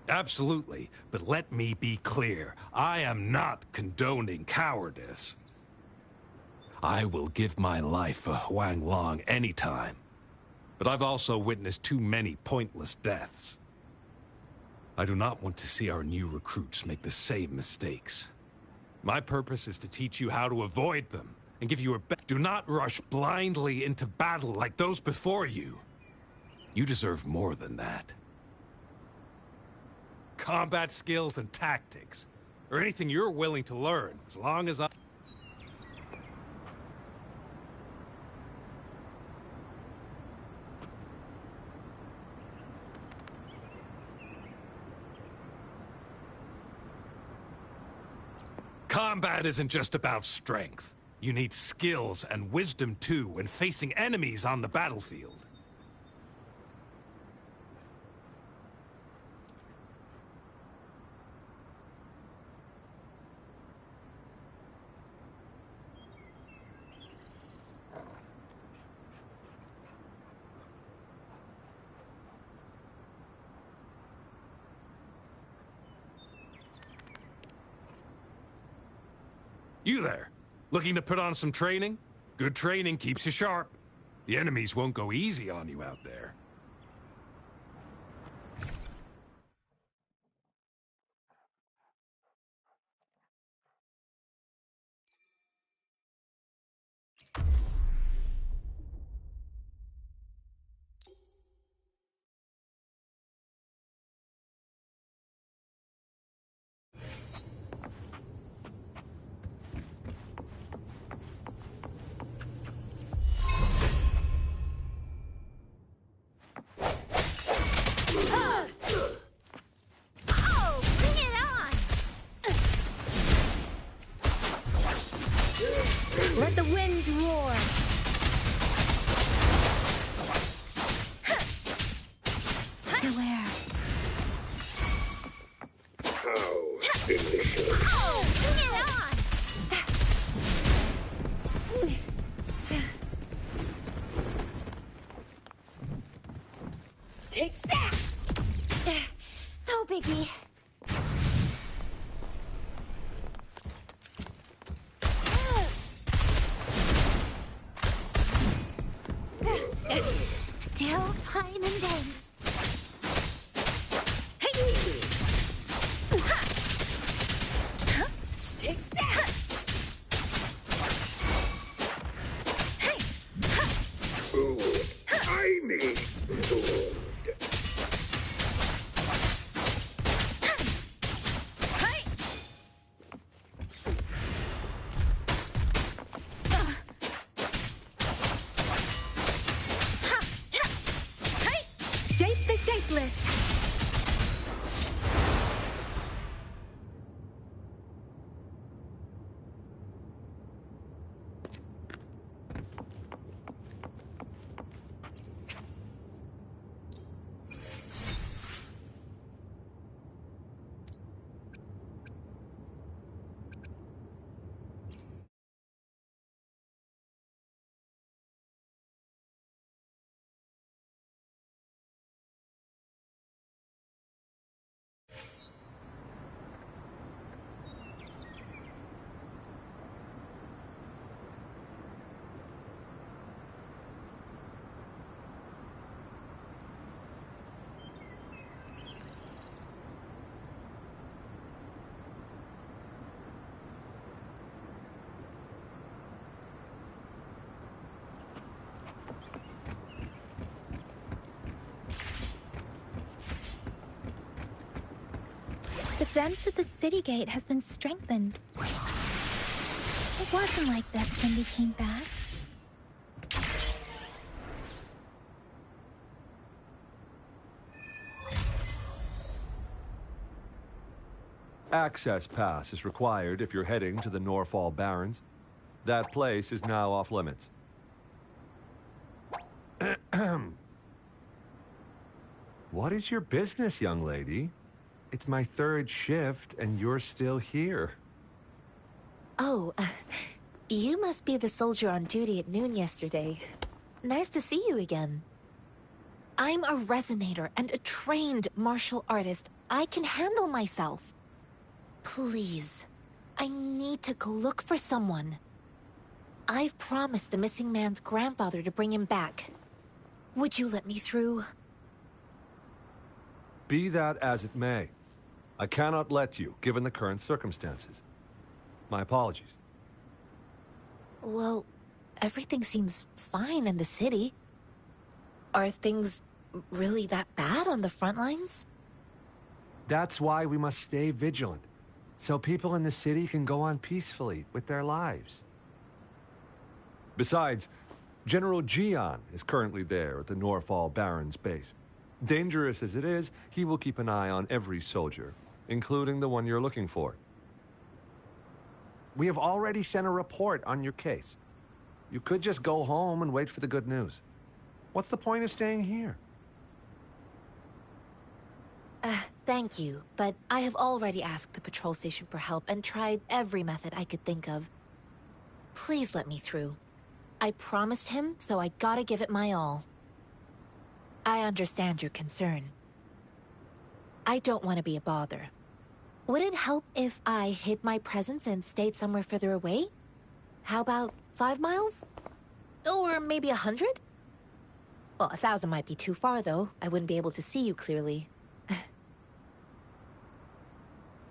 Absolutely, but let me be clear. I am not condoning cowardice. I will give my life for Huang Long anytime, but I've also witnessed too many pointless deaths. I do not want to see our new recruits make the same mistakes. My purpose is to teach you how to avoid them and give you a Do not rush blindly into battle like those before you. You deserve more than that. combat skills and tactics. Or anything you're willing to learn, as long as I... Combat isn't just about strength. You need skills and wisdom too when facing enemies on the battlefield. You there, looking to put on some training? Good training keeps you sharp. The enemies won't go easy on you out there. Let the winds roar! Beware. Oh, bring it on! Take that! No biggie. Still fine and then. Take that! Ooh, I need food. Shape the shapeless! The fence at the city gate has been strengthened. It wasn't like this when we came back. Access pass is required if you're heading to the Norfall Barrens. That place is now off limits. What is your business, young lady? It's my third shift, and you're still here. Oh, you must be the soldier on duty at noon yesterday. Nice to see you again. I'm a resonator and a trained martial artist. I can handle myself. Please, I need to go look for someone. I've promised the missing man's grandfather to bring him back. Would you let me through? Be that as it may, I cannot let you, given the current circumstances. My apologies. Well, everything seems fine in the city. Are things really that bad on the front lines? That's why we must stay vigilant, so people in the city can go on peacefully with their lives. Besides, General Jian is currently there at the Norfall Baron's base. Dangerous as it is, he will keep an eye on every soldier, including the one you're looking for. We have already sent a report on your case. You could just go home and wait for the good news. What's the point of staying here? Thank you, but I have already asked the patrol station for help and tried every method I could think of. Please let me through. I promised him, so I gotta give it my all. I understand your concern. I don't want to be a bother. Would it help if I hid my presence and stayed somewhere further away? How about 5 miles? Or maybe 100? Well, 1,000 might be too far, though. I wouldn't be able to see you clearly.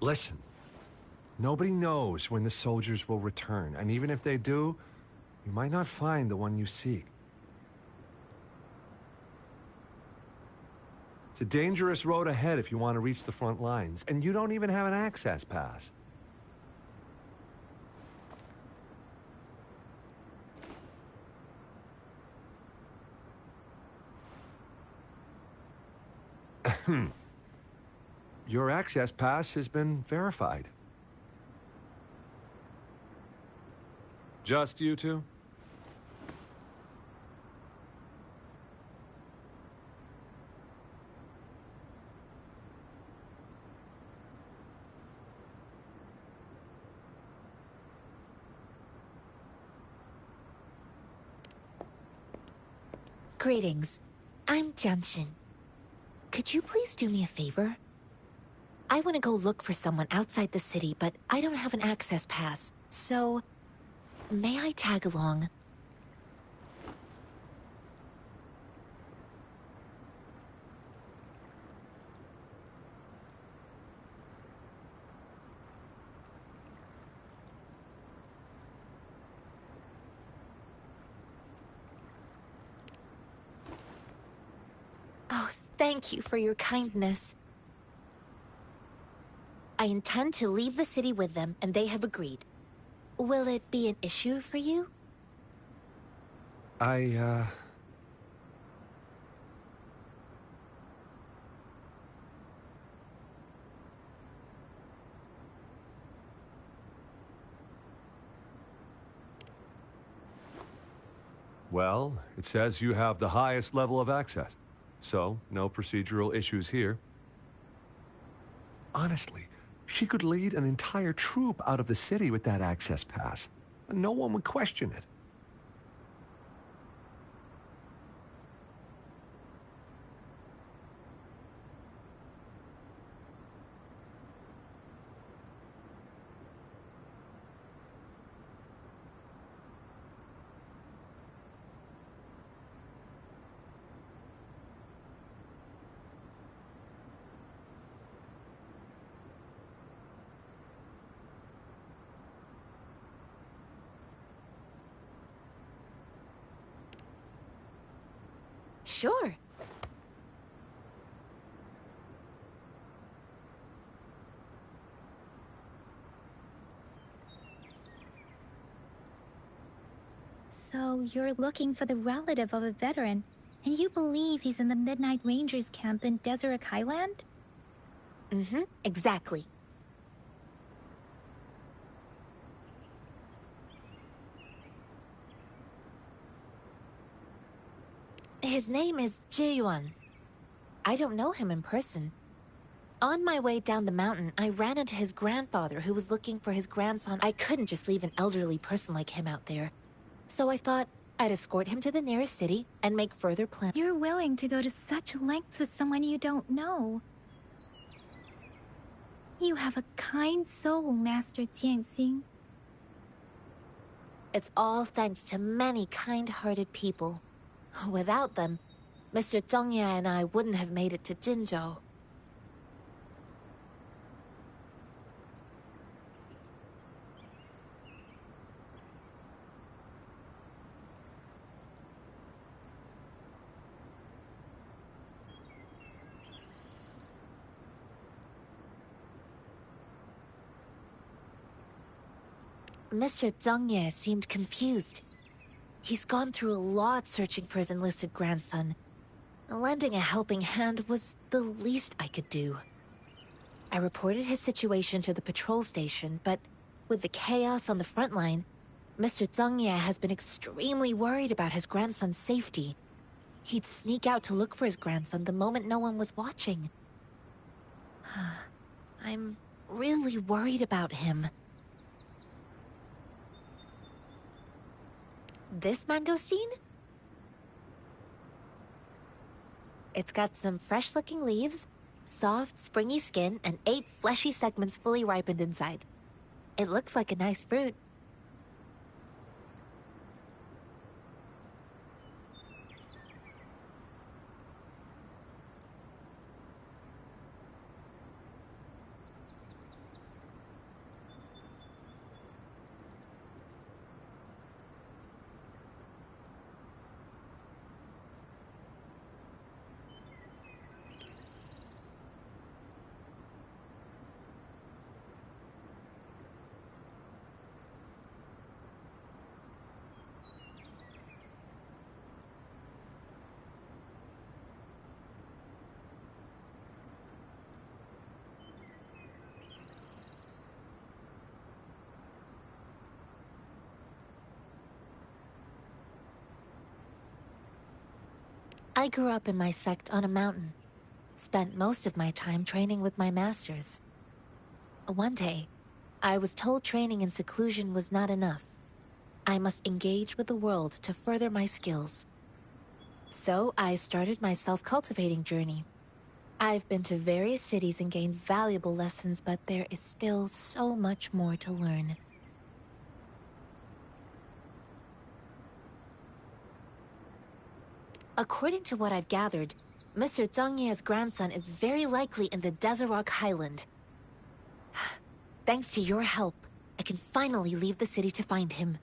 Listen, nobody knows when the soldiers will return, and even if they do, you might not find the one you seek. It's a dangerous road ahead if you want to reach the front lines, and you don't even have an access pass. Your access pass has been verified. Just you two? Greetings. I'm Jianshin. Could you please do me a favor? I want to go look for someone outside the city, but I don't have an access pass, so... may I tag along? Oh, thank you for your kindness. I intend to leave the city with them, and they have agreed. Will it be an issue for you? Well, it says you have the highest level of access, so no procedural issues here. Honestly, she could lead an entire troop out of the city with that access pass. No one would question it. Sure. So you're looking for the relative of a veteran, and you believe he's in the Midnight Rangers camp in Deseret Highland? Mm-hmm, exactly. His name is Ji-yuan. I don't know him in person. On my way down the mountain, I ran into his grandfather who was looking for his grandson. I couldn't just leave an elderly person like him out there. So I thought I'd escort him to the nearest city and make further plans. You're willing to go to such lengths with someone you don't know. You have a kind soul, Master Jianxing. It's all thanks to many kind-hearted people. Without them, Mr. Zhongye and I wouldn't have made it to Jinzhou. Mr. Zhongye seemed confused. He's gone through a lot searching for his enlisted grandson. Lending a helping hand was the least I could do. I reported his situation to the patrol station, but with the chaos on the front line, Mr. Zhongye has been extremely worried about his grandson's safety. He'd sneak out to look for his grandson the moment no one was watching. I'm really worried about him. This mangosteen? It's got some fresh-looking leaves, soft, springy skin, and 8 fleshy segments fully ripened inside. It looks like a nice fruit. I grew up in my sect on a mountain. Spent most of my time training with my masters. One day, I was told training in seclusion was not enough. I must engage with the world to further my skills. So I started my self-cultivating journey. I've been to various cities and gained valuable lessons, but there is still so much more to learn. According to what I've gathered, Mr. Zhongye's grandson is very likely in the Desert Highland. Thanks to your help, I can finally leave the city to find him.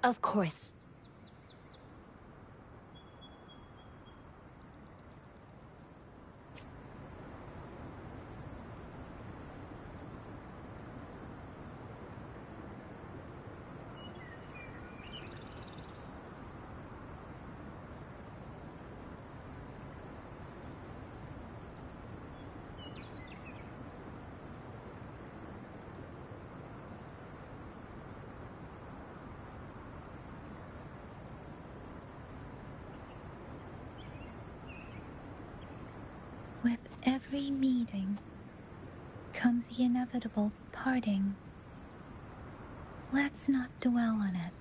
Of course. With every meeting comes the inevitable parting. Let's not dwell on it.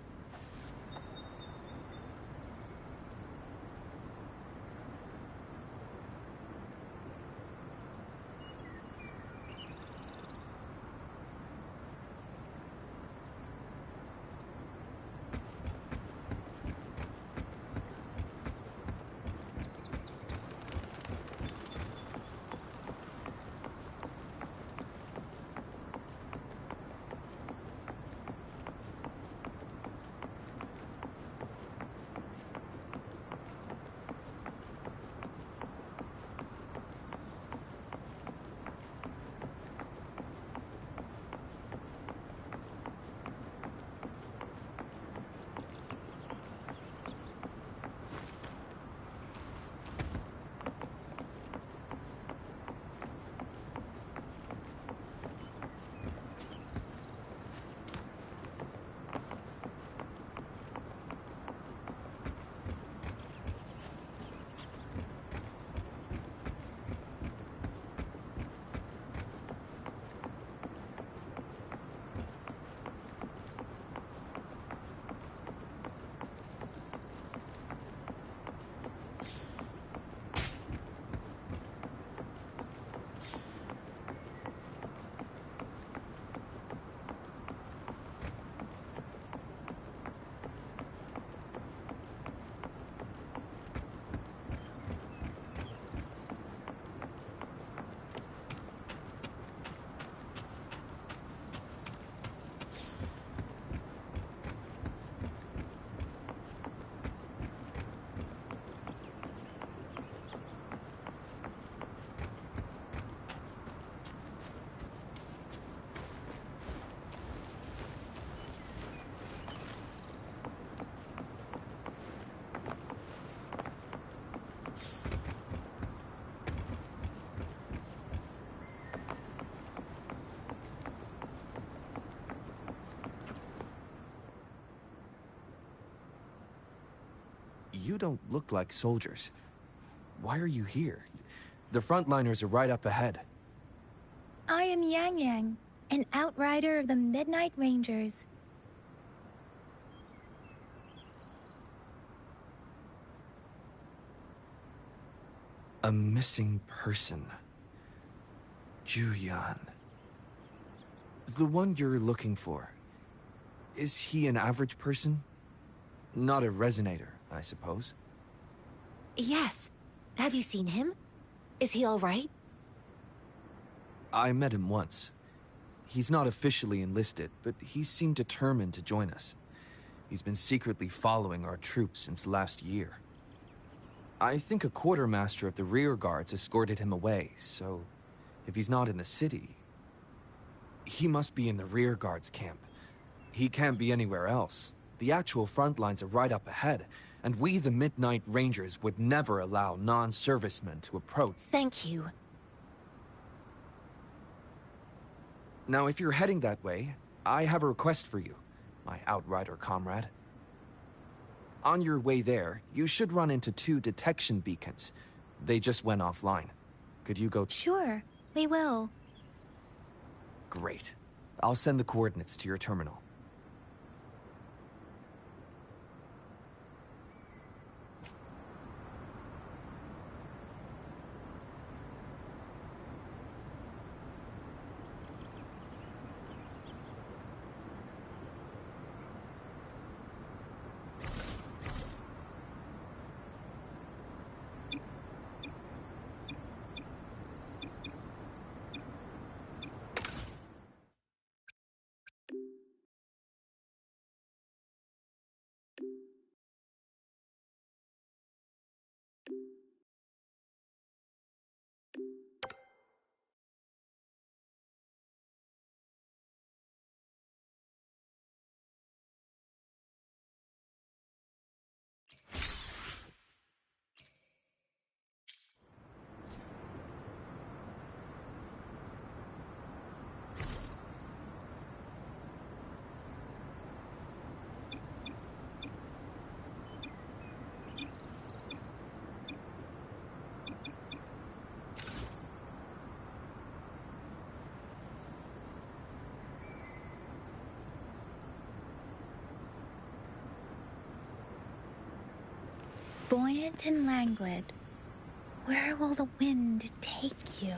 You don't look like soldiers. Why are you here? The frontliners are right up ahead. I am Yang Yang, an outrider of the Midnight Rangers. A missing person. Juyan. The one you're looking for. Is he an average person? Not a resonator, I suppose. Yes. Have you seen him? Is he all right? I met him once. He's not officially enlisted, but he seemed determined to join us. He's been secretly following our troops since last year. I think a quartermaster of the rear guards escorted him away, so if he's not in the city, he must be in the rear guards camp. He can't be anywhere else. The actual front lines are right up ahead, and we, the Midnight Rangers, would never allow non-servicemen to approach. Thank you. Now, if you're heading that way, I have a request for you, my outrider comrade. On your way there, you should run into 2 detection beacons. They just went offline. Could you go? Sure, we will. Great. I'll send the coordinates to your terminal. Buoyant and languid, where will the wind take you?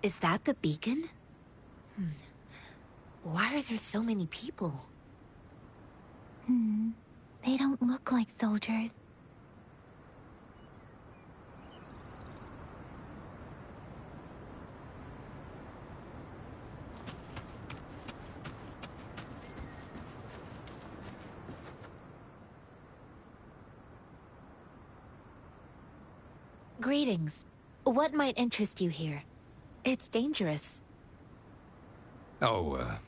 Is that the beacon? Why are there so many people? They don't look like soldiers. Greetings. What might interest you here? It's dangerous. Oh,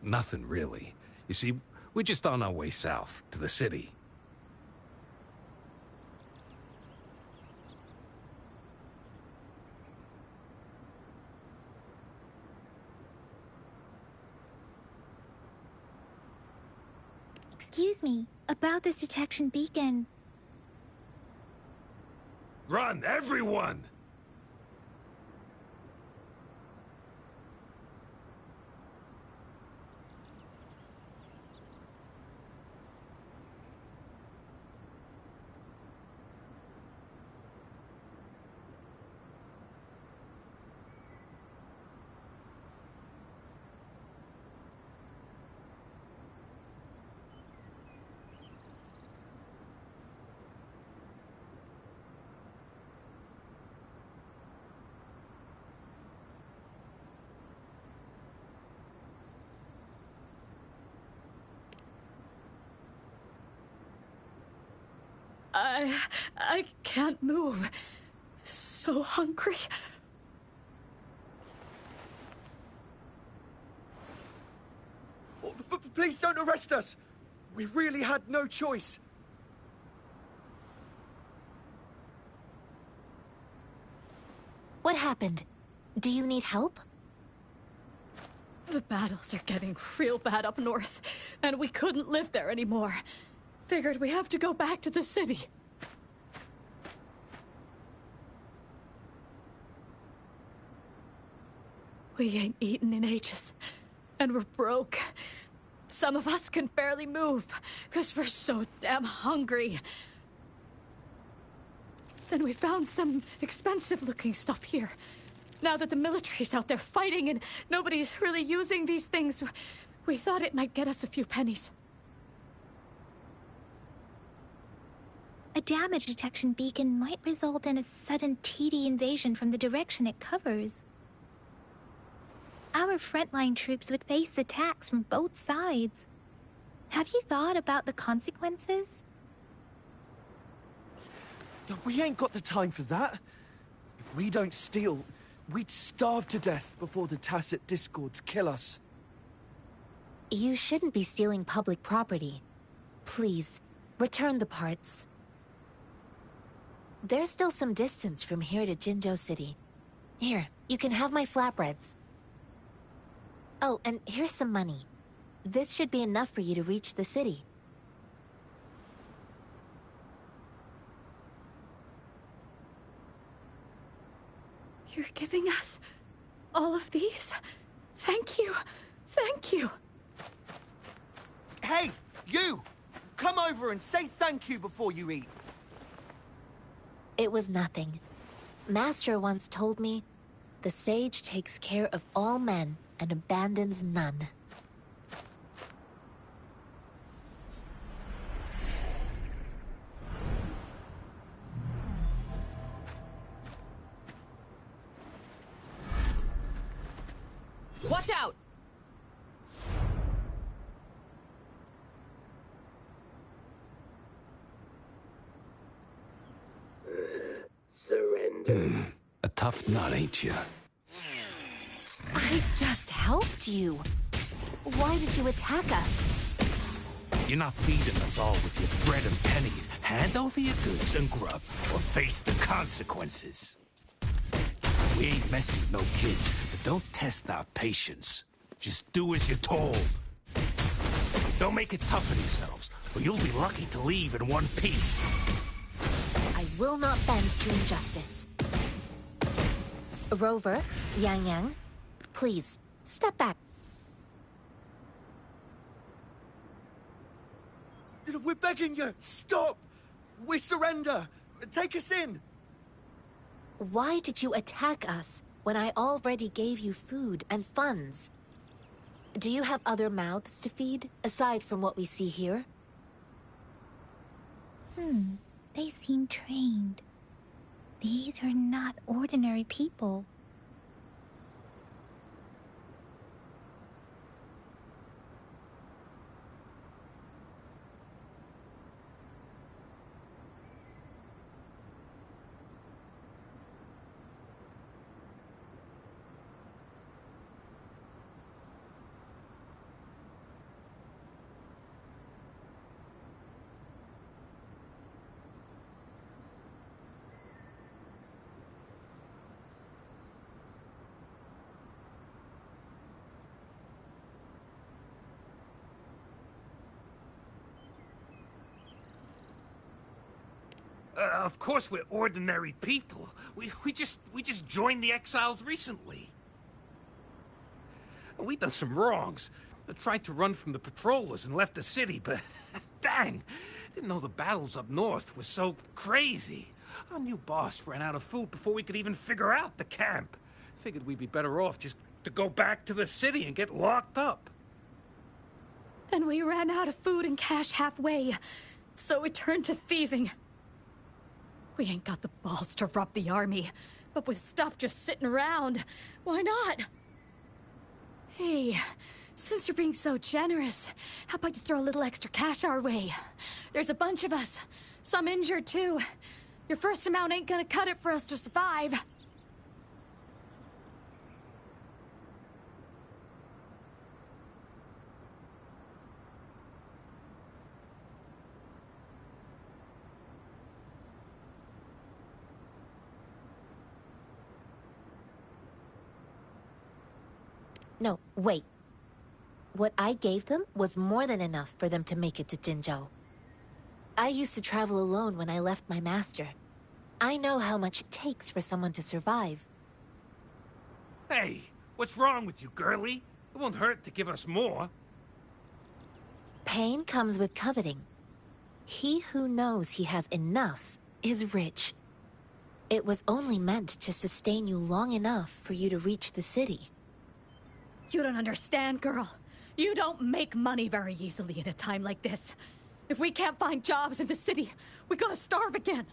nothing really. You see, we're just on our way south, to the city. Excuse me, about this detection beacon. Run, everyone! I can't move. So hungry. Please don't arrest us! We really had no choice. What happened? Do you need help? The battles are getting real bad up north, and we couldn't live there anymore. Figured we have to go back to the city. We ain't eaten in ages, and we're broke. Some of us can barely move, because we're so damn hungry. Then we found some expensive-looking stuff here. Now that the military's out there fighting and nobody's really using these things, we thought it might get us a few pennies. A damage detection beacon might result in a sudden TD invasion from the direction it covers. Our frontline troops would face attacks from both sides. Have you thought about the consequences? We ain't got the time for that. If we don't steal, we'd starve to death before the tacit discords kill us. You shouldn't be stealing public property. Please, return the parts. There's still some distance from here to Jinzhou City. Here, you can have my flatbreads. Oh, and here's some money. This should be enough for you to reach the city. You're giving us all of these? Thank you. Thank you. Hey, you! Come over and say thank you before you eat. It was nothing. Master once told me, the sage takes care of all men and abandons none. Watch out! Surrender. A tough nut, ain't you? I just helped you. Why did you attack us? You're not feeding us all with your bread and pennies. Hand over your goods and grub, or face the consequences. We ain't messing with no kids, but don't test our patience. Just do as you're told. Don't make it tough on yourselves, or you'll be lucky to leave in one piece. I will not bend to injustice. Rover, Yang Yang, please, step back. We're begging you, stop! We surrender! Take us in! Why did you attack us when I already gave you food and funds? Do you have other mouths to feed, aside from what we see here? They seem trained. These are not ordinary people. Of course we're ordinary people. We just joined the exiles recently. We done some wrongs. Tried to run from the patrollers and left the city, but dang! Didn't know the battles up north were so crazy. Our new boss ran out of food before we could even figure out the camp. Figured we'd be better off just to go back to the city and get locked up. Then we ran out of food and cash halfway, so we turned to thieving. We ain't got the balls to rob the army, but with stuff just sitting around, why not? Hey, since you're being so generous, how about you throw a little extra cash our way? There's a bunch of us, some injured too. Your first amount ain't gonna cut it for us to survive. No, wait. What I gave them was more than enough for them to make it to Jinzhou. I used to travel alone when I left my master. I know how much it takes for someone to survive. Hey, what's wrong with you, girlie? It won't hurt to give us more. Pain comes with coveting. He who knows he has enough is rich. It was only meant to sustain you long enough for you to reach the city. You don't understand, girl. You don't make money very easily in a time like this. If we can't find jobs in the city, we're gonna starve again.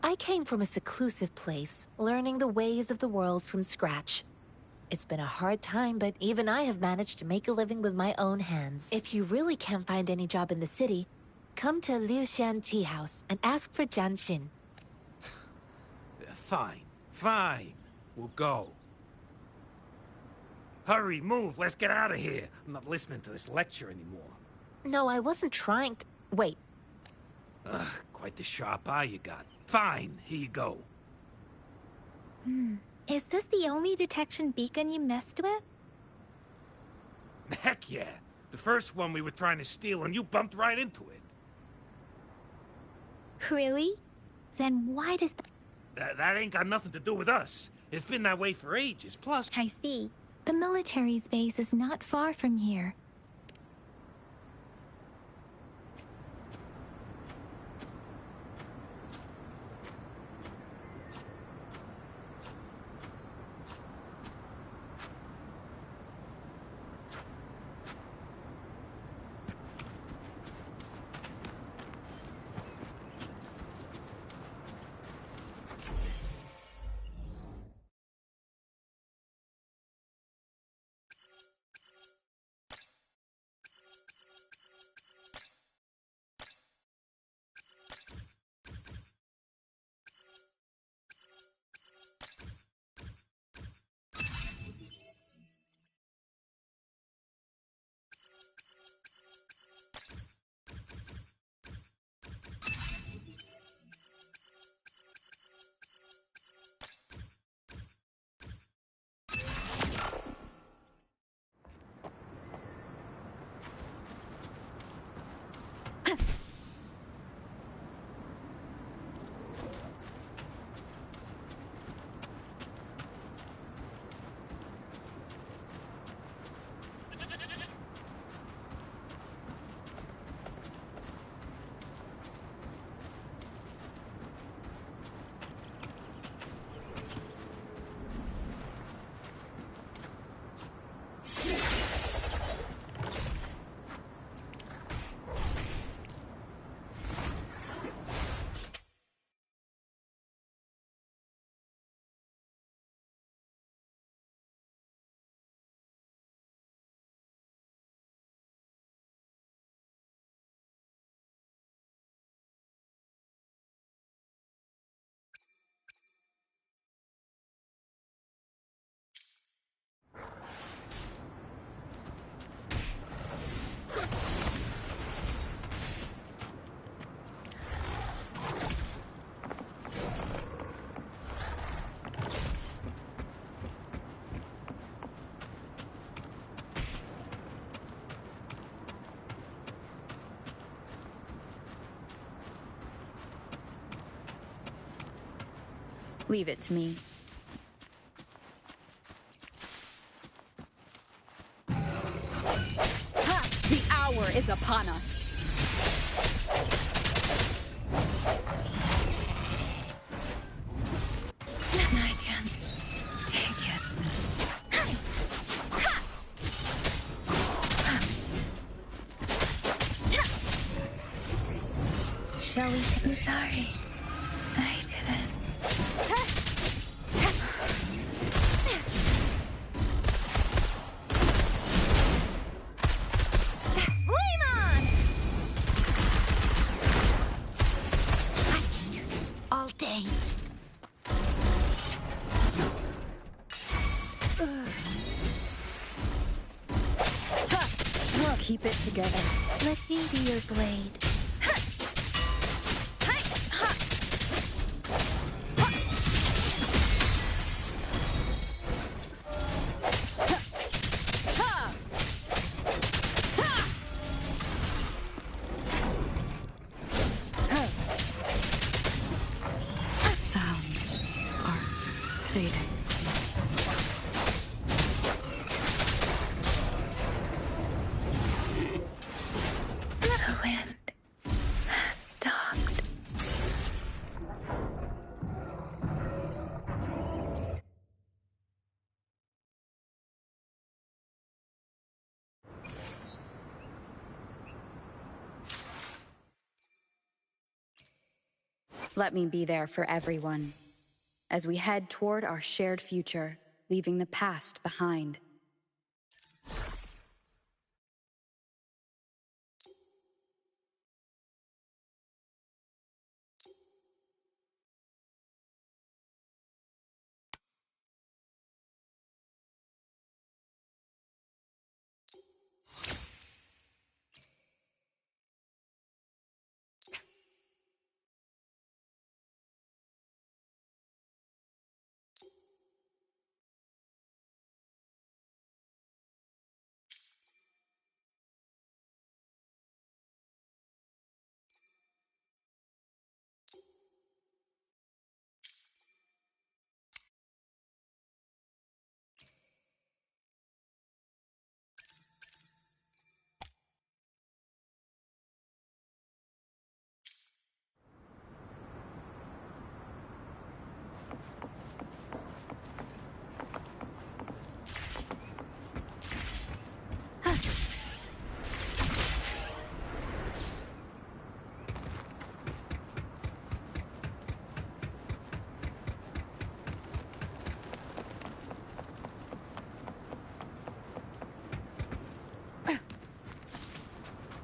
I came from a seclusive place, learning the ways of the world from scratch. It's been a hard time, but even I have managed to make a living with my own hands. If you really can't find any job in the city, come to Liuxian Tea House and ask for Jian Xin. Fine. We'll go. Hurry, move, let's get out of here. I'm not listening to this lecture anymore. No, I wasn't trying to... Wait. Ugh, quite the sharp eye you got. Fine, here you go. Is this the only detection beacon you messed with? Heck yeah. The first one we were trying to steal and you bumped right into it. Really? Then why does That ain't got nothing to do with us. It's been that way for ages, plus... I see. The military's base is not far from here. Leave it to me. Ha! The hour is upon us. I can't take it. Shall we? I'm sorry. I didn't. Keep it together. Let me be your blade. Sounds are fading. The wind has stopped. Let me be there for everyone as we head toward our shared future, leaving the past behind.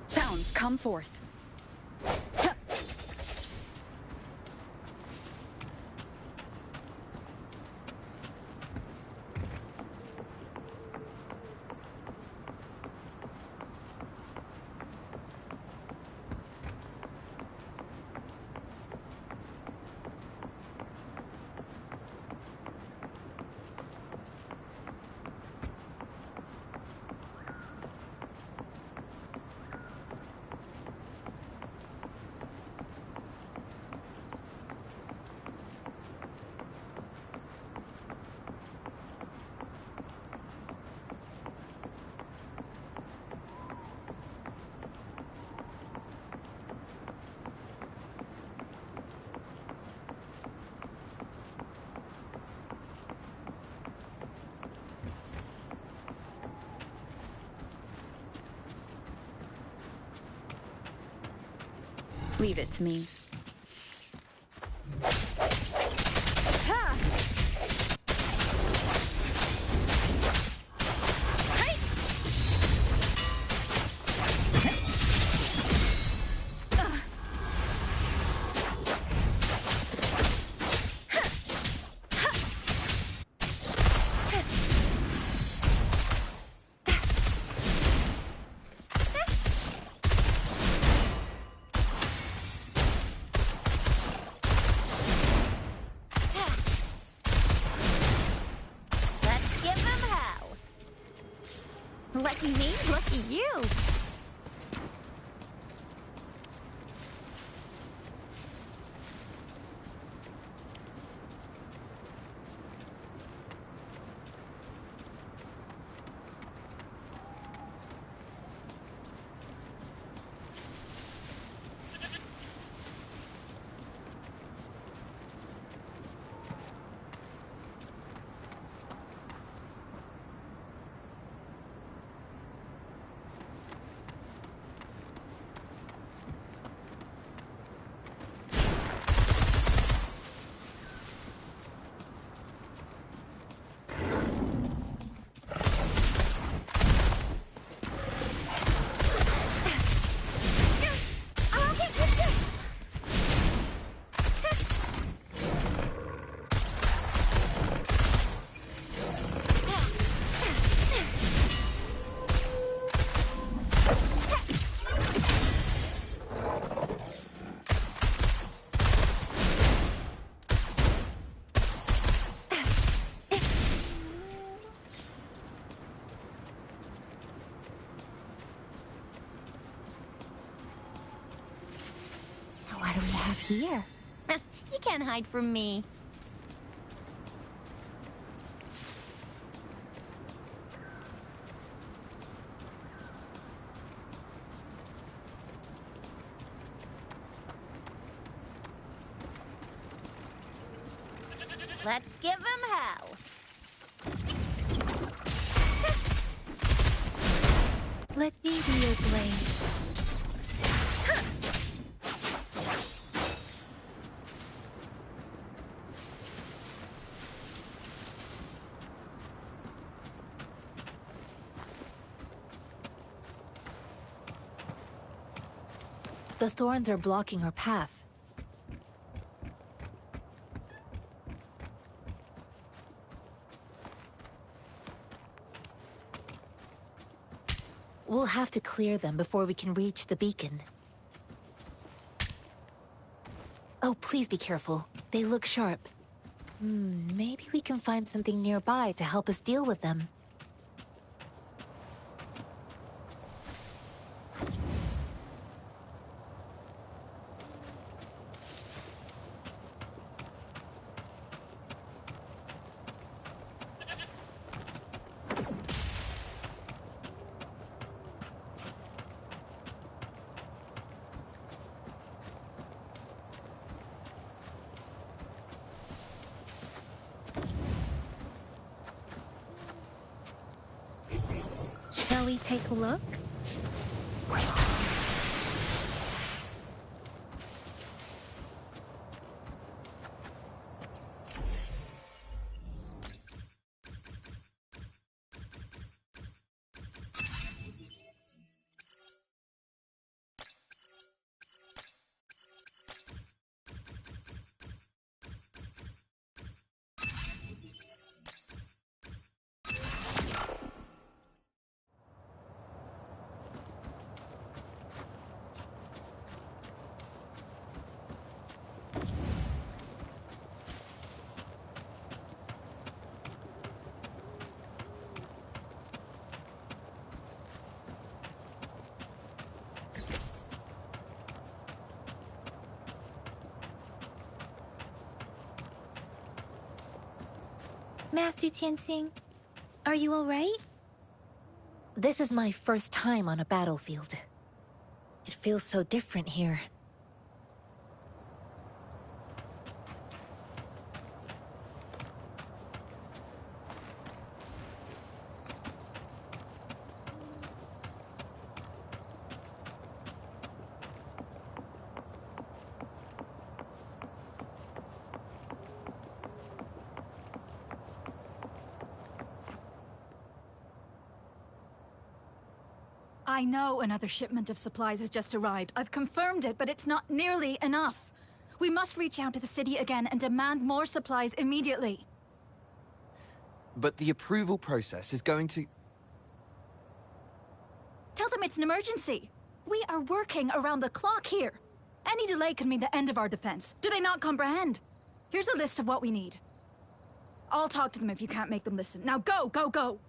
Sounds, come forth. Leave it to me. Lucky me, lucky you. here. You can't hide from me. Let's give him hell. Let me be your blade. The thorns are blocking our path. We'll have to clear them before we can reach the beacon. Oh, please be careful. They look sharp. Maybe we can find something nearby to help us deal with them. Shall we take a look? Master Tianxing, are you all right? This is my first time on a battlefield. It feels so different here. I know another shipment of supplies has just arrived. I've confirmed it, but it's not nearly enough. We must reach out to the city again and demand more supplies immediately. But the approval process is going to... Tell them it's an emergency. We are working around the clock here. Any delay could mean the end of our defense. Do they not comprehend? Here's a list of what we need. I'll talk to them if you can't make them listen. Now go, go, go!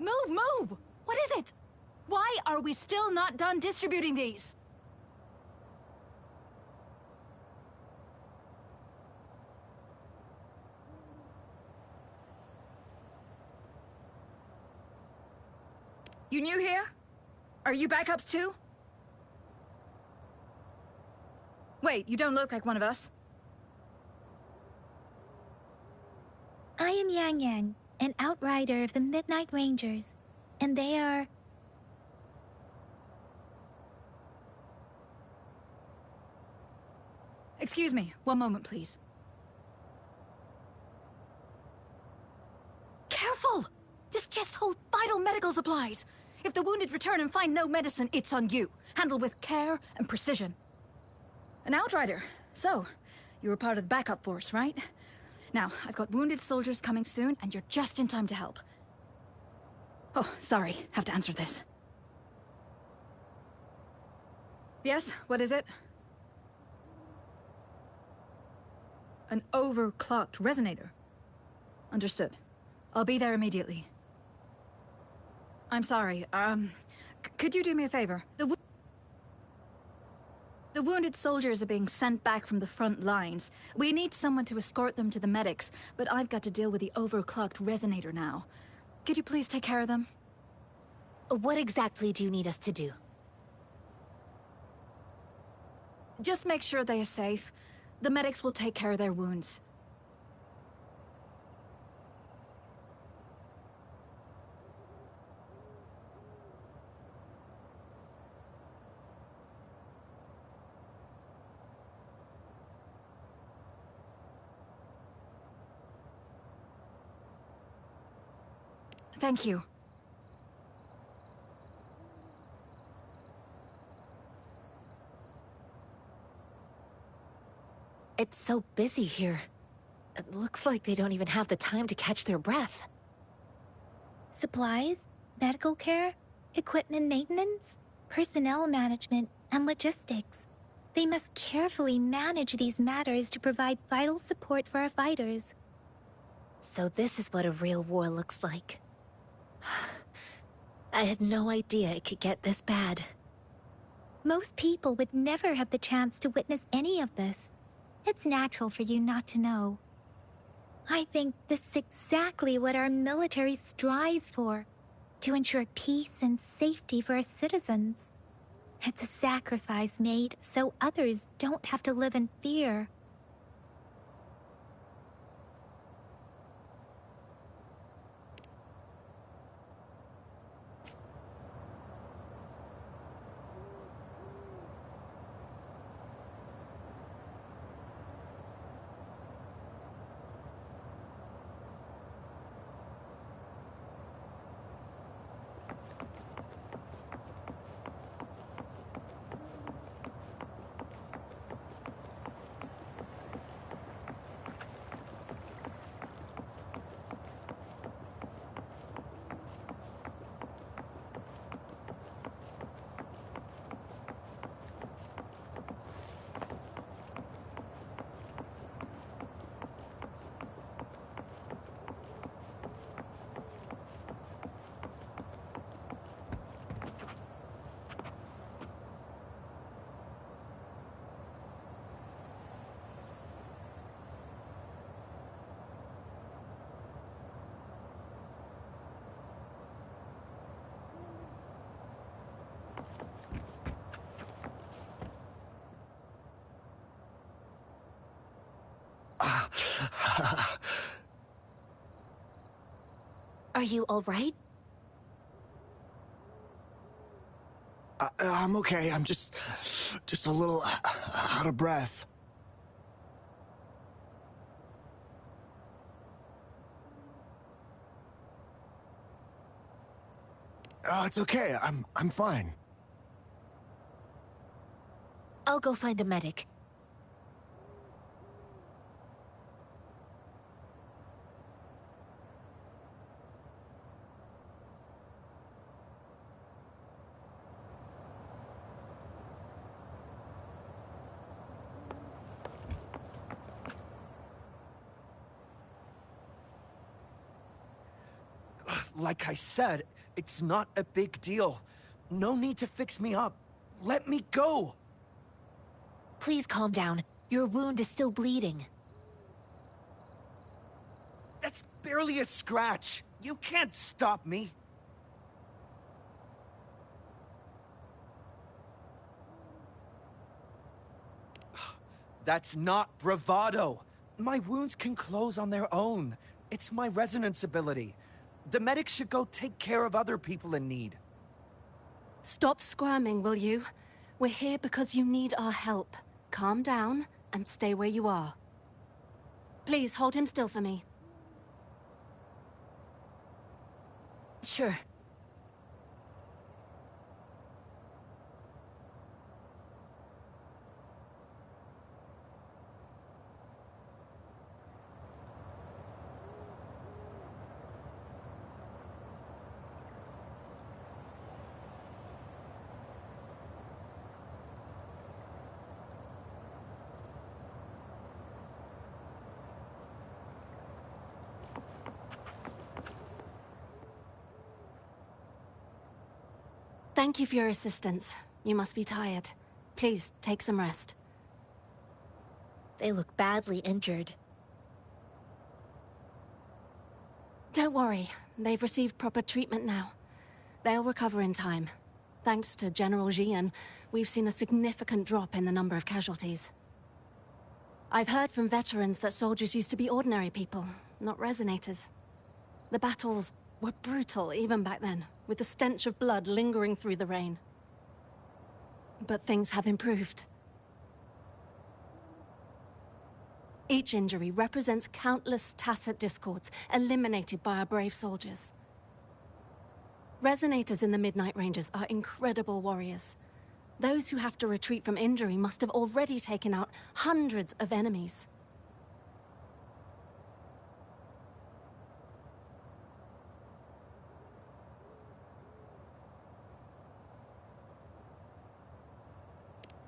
Move, move! What is it? Why are we still not done distributing these? You new here? Are you backups too? Wait, you don't look like one of us. I am Yang Yang, an outrider of the Midnight Rangers, and they are... Excuse me, one moment, please. Careful! This chest holds vital medical supplies. If the wounded return and find no medicine, it's on you. Handle with care and precision. An outrider. So, you were part of the backup force, right? Now, I've got wounded soldiers coming soon, and you're just in time to help. Oh, sorry. Have to answer this. Yes, what is it? An overclocked resonator. Understood. I'll be there immediately. I'm sorry, could you do me a favor? The wounded soldiers are being sent back from the front lines. We need someone to escort them to the medics, but I've got to deal with the overclocked resonator now. Could you please take care of them? What exactly do you need us to do? Just make sure they are safe. The medics will take care of their wounds. Thank you. It's so busy here. It looks like they don't even have the time to catch their breath. Supplies, medical care, equipment maintenance, personnel management, and logistics. They must carefully manage these matters to provide vital support for our fighters. So this is what a real war looks like. I had no idea it could get this bad. Most people would never have the chance to witness any of this. It's natural for you not to know. I think this is exactly what our military strives for, to ensure peace and safety for our citizens. It's a sacrifice made so others don't have to live in fear. Are you all right? I'm okay. I'm just a little out of breath. It's okay. I'm fine. I'll go find a medic. Like I said, it's not a big deal. No need to fix me up. Let me go! Please calm down. Your wound is still bleeding. That's barely a scratch. You can't stop me. That's not bravado. My wounds can close on their own. It's my resonance ability. The medics should go take care of other people in need. Stop squirming, will you? We're here because you need our help. Calm down and stay where you are. Please hold him still for me. Sure. Thank you for your assistance. You must be tired. Please, take some rest. They look badly injured. Don't worry. They've received proper treatment now. They'll recover in time. Thanks to General Jian, we've seen a significant drop in the number of casualties. I've heard from veterans that soldiers used to be ordinary people, not resonators. The battles were brutal even back then, with the stench of blood lingering through the rain. But things have improved. Each injury represents countless tacit discords eliminated by our brave soldiers. Resonators in the Midnight Rangers are incredible warriors. Those who have to retreat from injury must have already taken out hundreds of enemies.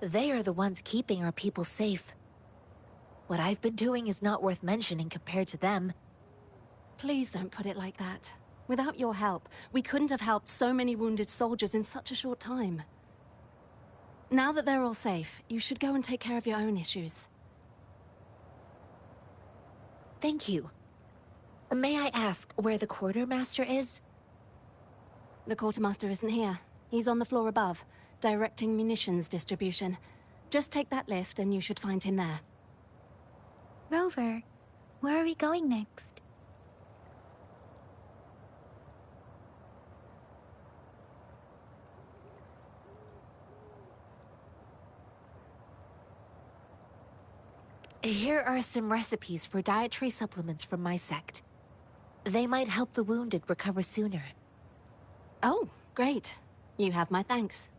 They are the ones keeping our people safe. What I've been doing is not worth mentioning compared to them. Please don't put it like that. Without your help, we couldn't have helped so many wounded soldiers in such a short time. Now that they're all safe, you should go and take care of your own issues. Thank you. May I ask where the quartermaster is? The quartermaster isn't here. He's on the floor above, directing munitions distribution. Just take that lift and you should find him there. Rover, where are we going next? Here are some recipes for dietary supplements from my sect. They might help the wounded recover sooner. Oh, great. You have my thanks.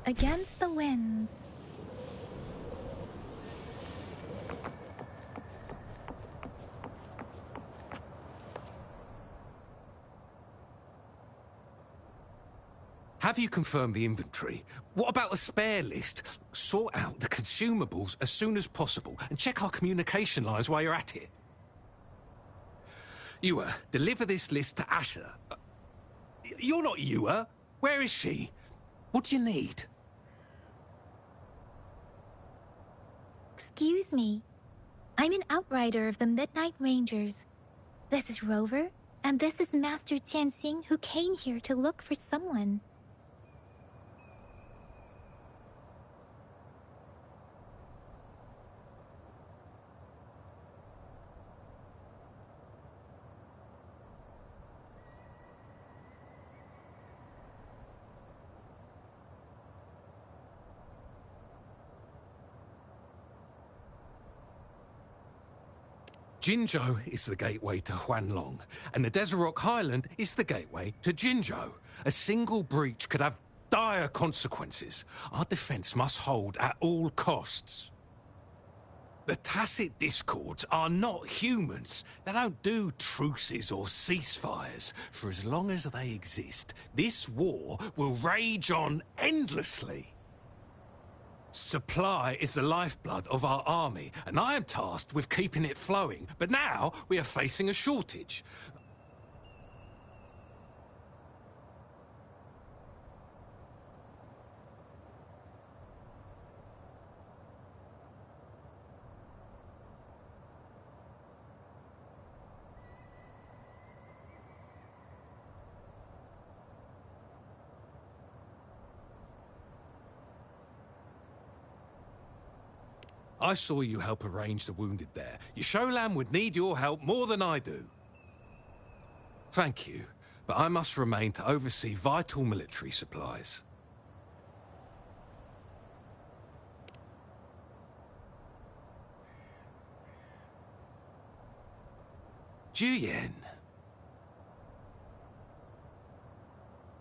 Against the winds. Have you confirmed the inventory? What about the spare list? Sort out the consumables as soon as possible and check our communication lines while you're at it. Ewa, deliver this list to Asher. You're not Ewa. Where is she? What do you need? Excuse me. I'm an outrider of the Midnight Rangers. This is Rover, and this is Master Tianxing, who came here to look for someone. Jinzhou is the gateway to Huanlong, and the Desert Rock Highland is the gateway to Jinzhou. A single breach could have dire consequences. Our defense must hold at all costs. The tacit discords are not humans. They don't do truces or ceasefires. For as long as they exist, this war will rage on endlessly. Supply is the lifeblood of our army, and I am tasked with keeping it flowing. But now we are facing a shortage. I saw you help arrange the wounded there. Your Sholan would need your help more than I do. Thank you, but I must remain to oversee vital military supplies. Juyen.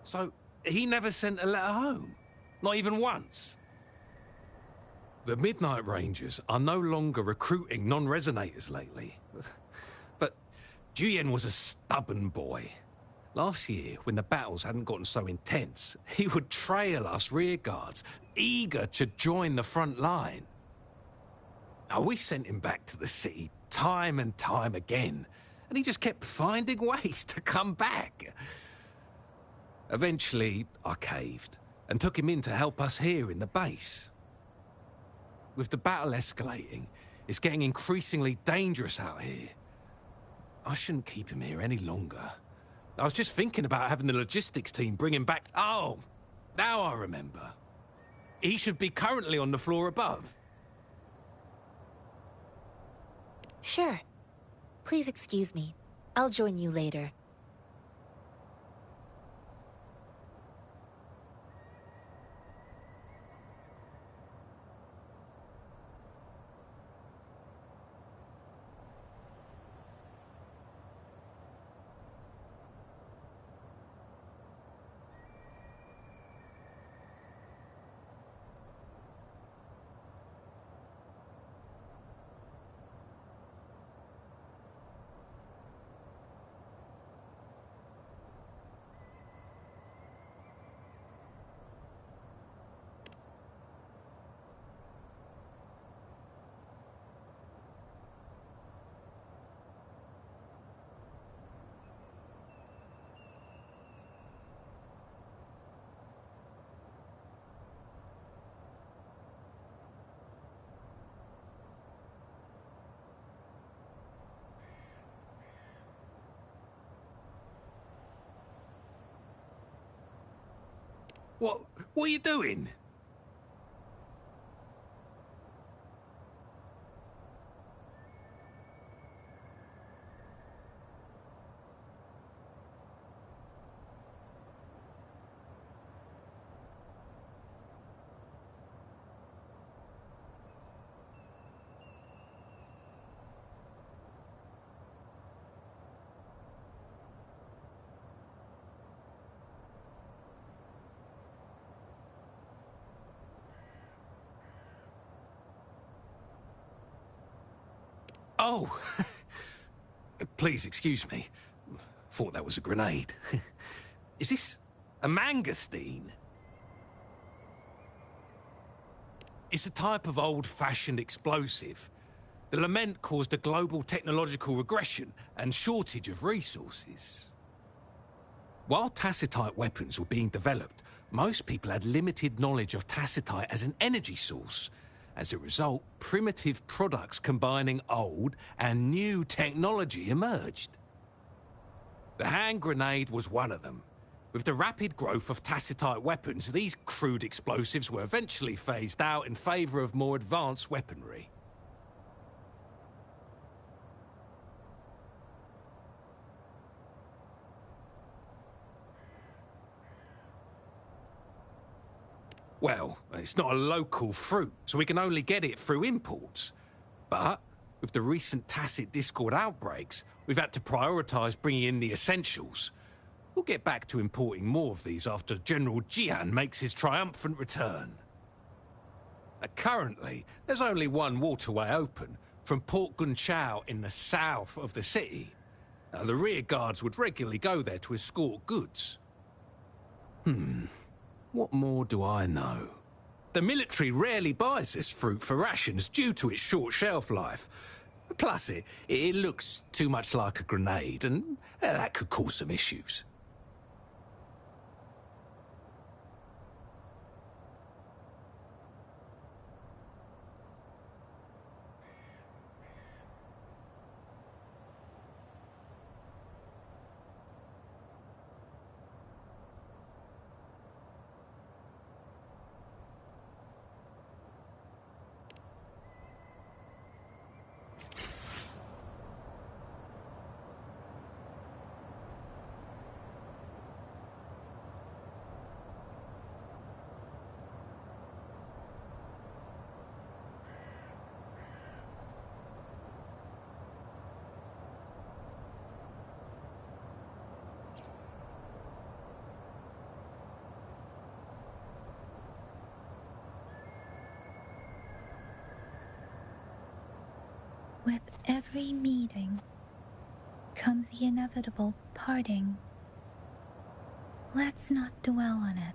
So, he never sent a letter home? Not even once? The Midnight Rangers are no longer recruiting non-resonators lately. But Juyen was a stubborn boy. Last year, when the battles hadn't gotten so intense, he would trail us rearguards, eager to join the front line. Now, we sent him back to the city time and time again, and he just kept finding ways to come back. Eventually, I caved and took him in to help us here in the base. With the battle escalating, it's getting increasingly dangerous out here. I shouldn't keep him here any longer. I was just thinking about having the logistics team bring him back. Oh, now I remember. He should be currently on the floor above. Sure. Please excuse me. I'll join you later. What are you doing? Oh, please excuse me. Thought that was a grenade. Is this a mangosteen? It's a type of old-fashioned explosive. The lament caused a global technological regression and shortage of resources. While tacitite weapons were being developed, most people had limited knowledge of tacitite as an energy source. As a result, primitive products combining old and new technology emerged. The hand grenade was one of them. With the rapid growth of tacitite weapons, these crude explosives were eventually phased out in favor of more advanced weaponry. Well, it's not a local fruit, so we can only get it through imports. But with the recent Tacit Discord outbreaks, we've had to prioritize bringing in the essentials. We'll get back to importing more of these after General Jian makes his triumphant return. Currently, there's only one waterway open, from Port Gunchao in the south of the city. The rear guards would regularly go there to escort goods. What more do I know? The military rarely buys this fruit for rations due to its short shelf life. Plus, it looks too much like a grenade, and that could cause some issues. With every meeting comes the inevitable parting. Let's not dwell on it.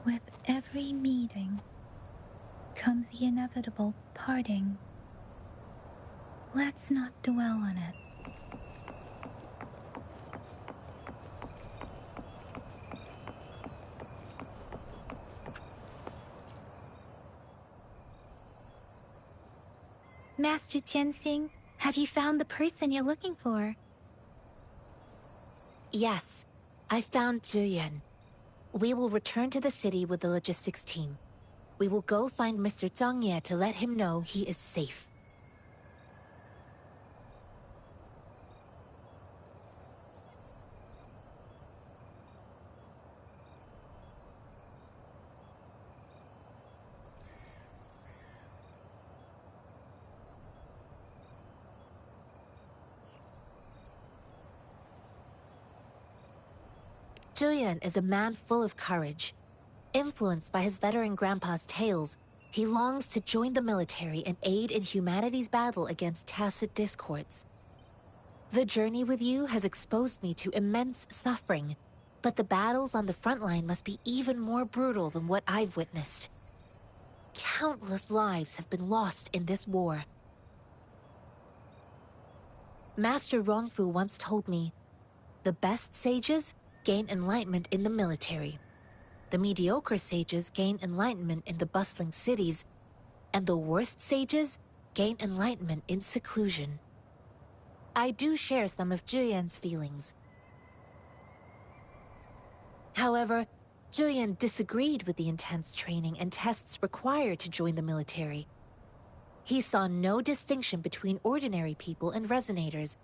With every meeting comes the inevitable parting. Let's not dwell on it. Master Tianxing, have you found the person you're looking for? Yes, I found Zhiyuan. We will return to the city with the logistics team. We will go find Mr. Zhang Ye to let him know he is safe. Zhiyuan is a man full of courage. Influenced by his veteran grandpa's tales, he longs to join the military and aid in humanity's battle against tacit discords. The journey with you has exposed me to immense suffering, but the battles on the front line must be even more brutal than what I've witnessed. Countless lives have been lost in this war. Master Rongfu once told me, the best sages gain enlightenment in the military. The mediocre sages gain enlightenment in the bustling cities, and the worst sages gain enlightenment in seclusion. I do share some of Zhiyuan's feelings. However, Zhiyuan disagreed with the intense training and tests required to join the military. He saw no distinction between ordinary people and resonators,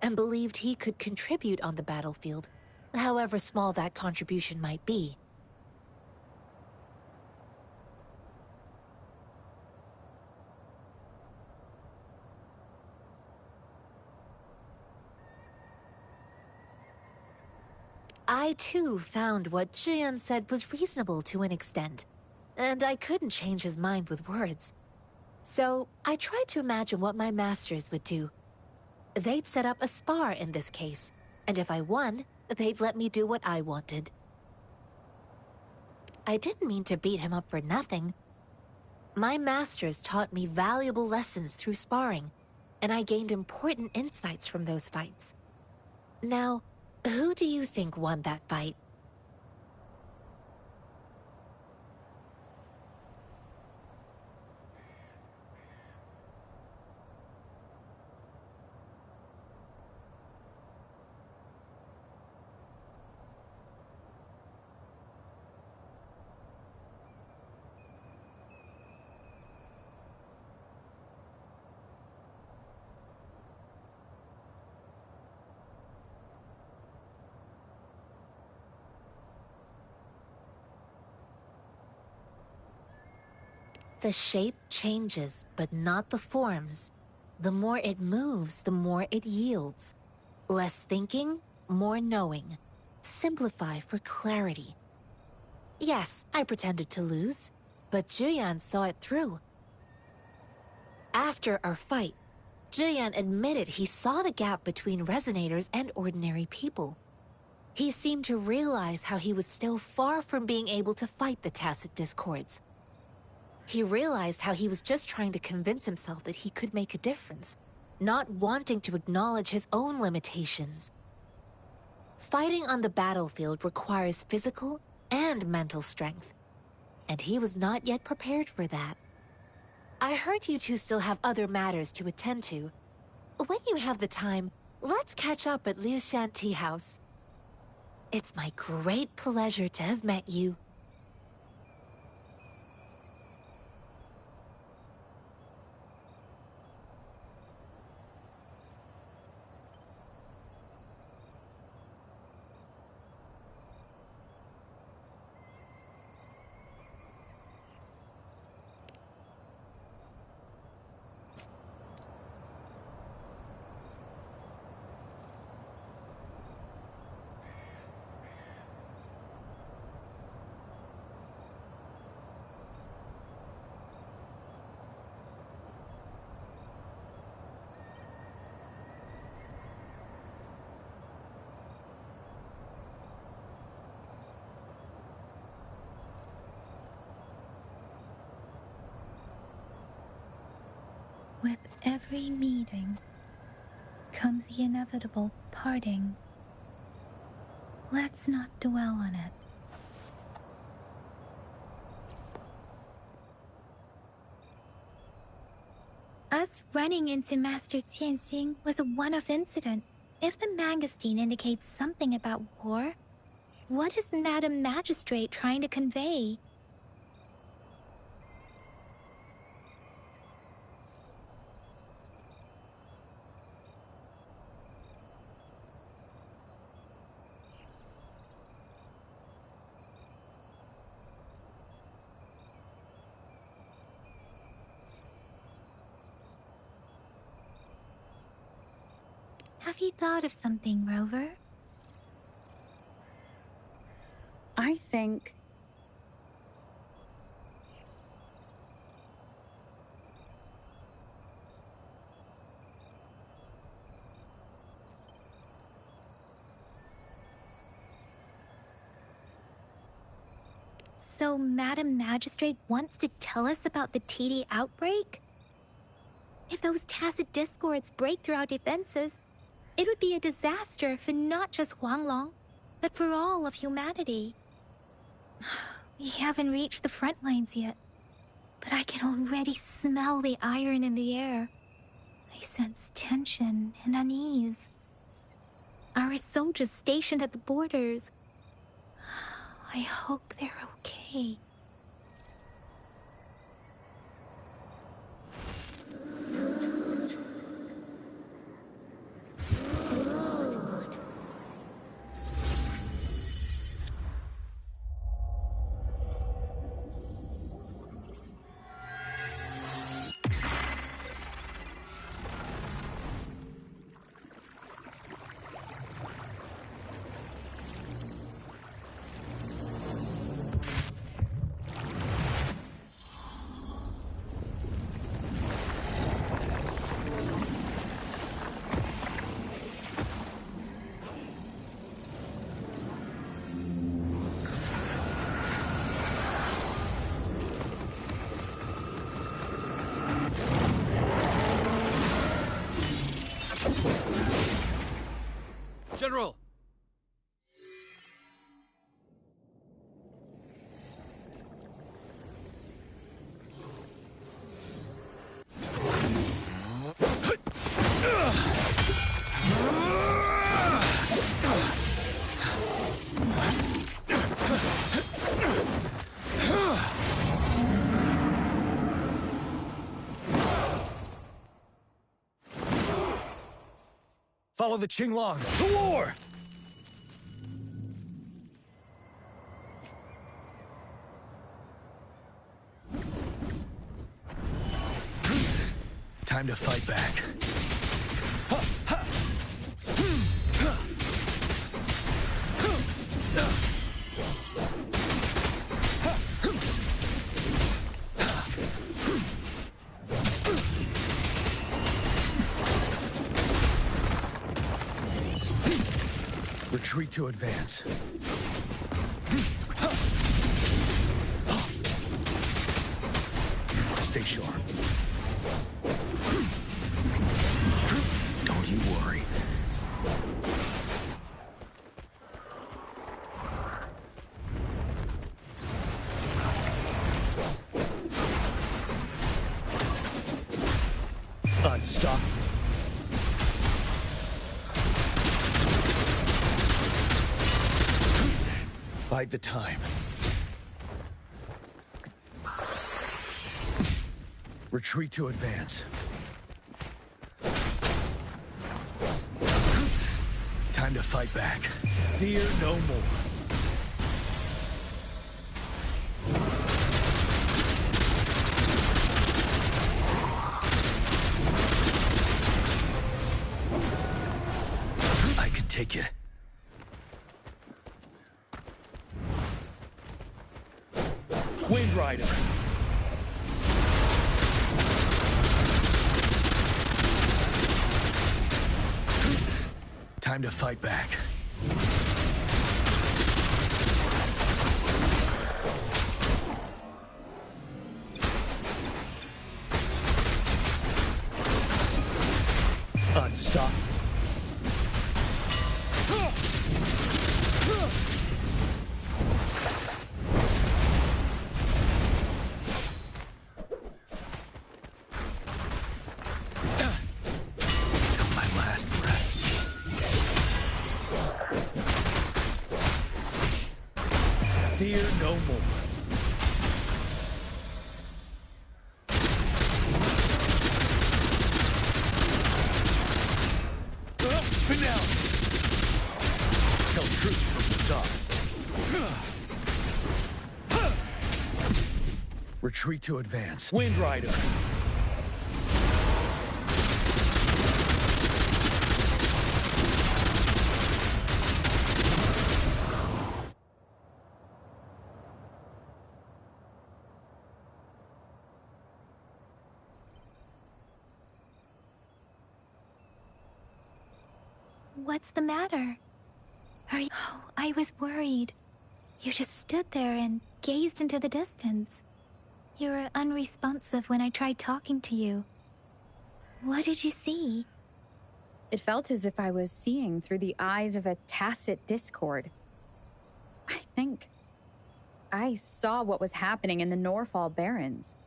and believed he could contribute on the battlefield, however small that contribution might be. I too found what Zhiyuan said was reasonable to an extent, and I couldn't change his mind with words. So I tried to imagine what my masters would do. They'd set up a spar in this case, and if I won, they'd let me do what I wanted. I didn't mean to beat him up for nothing. My masters taught me valuable lessons through sparring, and I gained important insights from those fights. Now, who do you think won that fight? The shape changes, but not the forms. The more it moves, the more it yields. Less thinking, more knowing. Simplify for clarity. Yes, I pretended to lose, but Zhiyuan saw it through. After our fight, Zhiyuan admitted he saw the gap between resonators and ordinary people. He seemed to realize how he was still far from being able to fight the tacit discords. He realized how he was just trying to convince himself that he could make a difference, not wanting to acknowledge his own limitations. Fighting on the battlefield requires physical and mental strength, and he was not yet prepared for that. I heard you two still have other matters to attend to. When you have the time, let's catch up at Liushan Tea House. It's my great pleasure to have met you. every meeting comes the inevitable parting. Let's not dwell on it. Us running into Master Tianxing was a one-off incident. If the magazine indicates something about war, what is Madam Magistrate trying to convey? Have you thought of something, Rover? I think... So Madam Magistrate wants to tell us about the TD outbreak? If those tacit discords break through our defenses, it would be a disaster for not just Huanglong, but for all of humanity. We haven't reached the front lines yet, but I can already smell the iron in the air. I sense tension and unease. Our soldiers stationed at the borders, I hope they're okay. General! Follow the Qinglong to war! Time to fight back. Retreat to advance. Stay sharp. Don't you worry. Unstoppable. Bide the time. Retreat to advance. Time to fight back. Fear no more. I can take it. Wind Rider. Time to fight back. Fear no more. Finale! Tell truth from the side. Retreat to advance. Wind Rider! What's the matter? Are you... Oh, I was worried. You just stood there and gazed into the distance. You were unresponsive when I tried talking to you. What did you see? It felt as if I was seeing through the eyes of a tacit discord. I think I saw what was happening in the Norfall Barrens.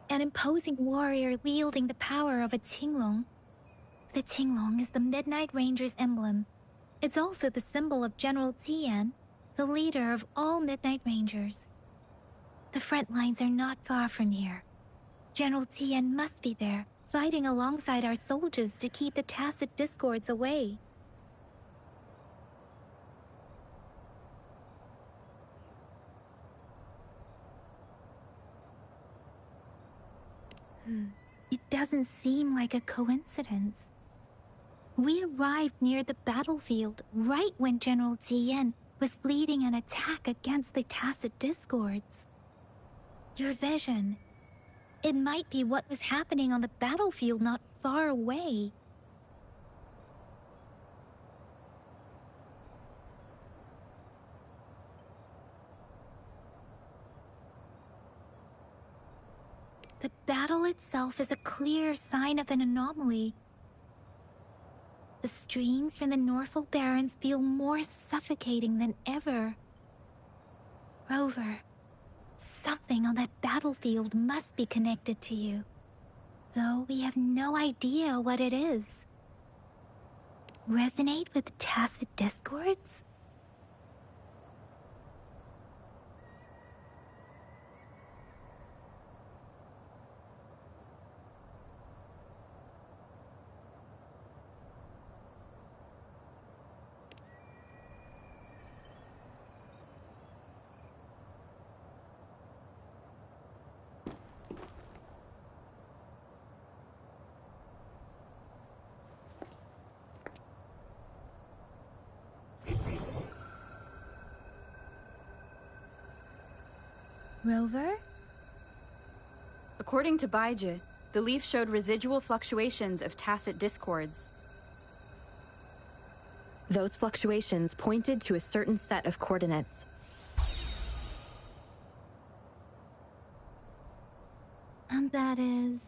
An imposing warrior wielding the power of a Tinglong. The Tinglong is the Midnight Ranger's emblem. It's also the symbol of General Tian, the leader of all Midnight Rangers. The front lines are not far from here. General Tian must be there, fighting alongside our soldiers to keep the tacit discords away. It doesn't seem like a coincidence. We arrived near the battlefield right when General Tian was leading an attack against the tacit discords. Your vision. It might be what was happening on the battlefield not far away. The battle itself is a clear sign of an anomaly. The streams from the Norfall Barrens feel more suffocating than ever. Rover, something on that battlefield must be connected to you, though we have no idea what it is. Resonate with tacit discords? Rover? According to Baiji, the leaf showed residual fluctuations of tacit discords. Those fluctuations pointed to a certain set of coordinates. And that is...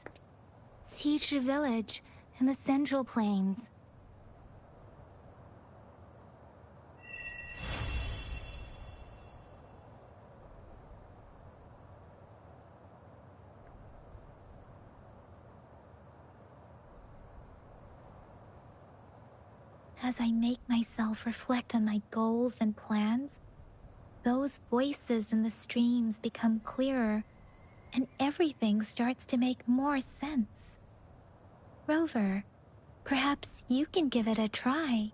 Teacher Village in the Central Plains. As I make myself reflect on my goals and plans, those voices in the streams become clearer, and everything starts to make more sense. Rover, perhaps you can give it a try.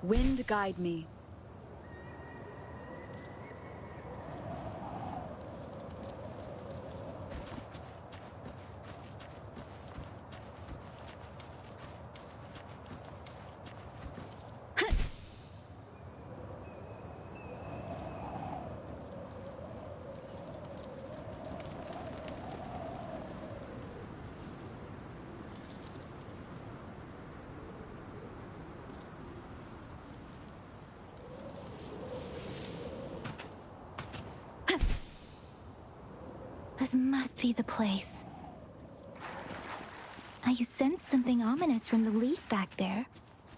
Wind guide me. This must be the place. I sensed something ominous from the leaf back there,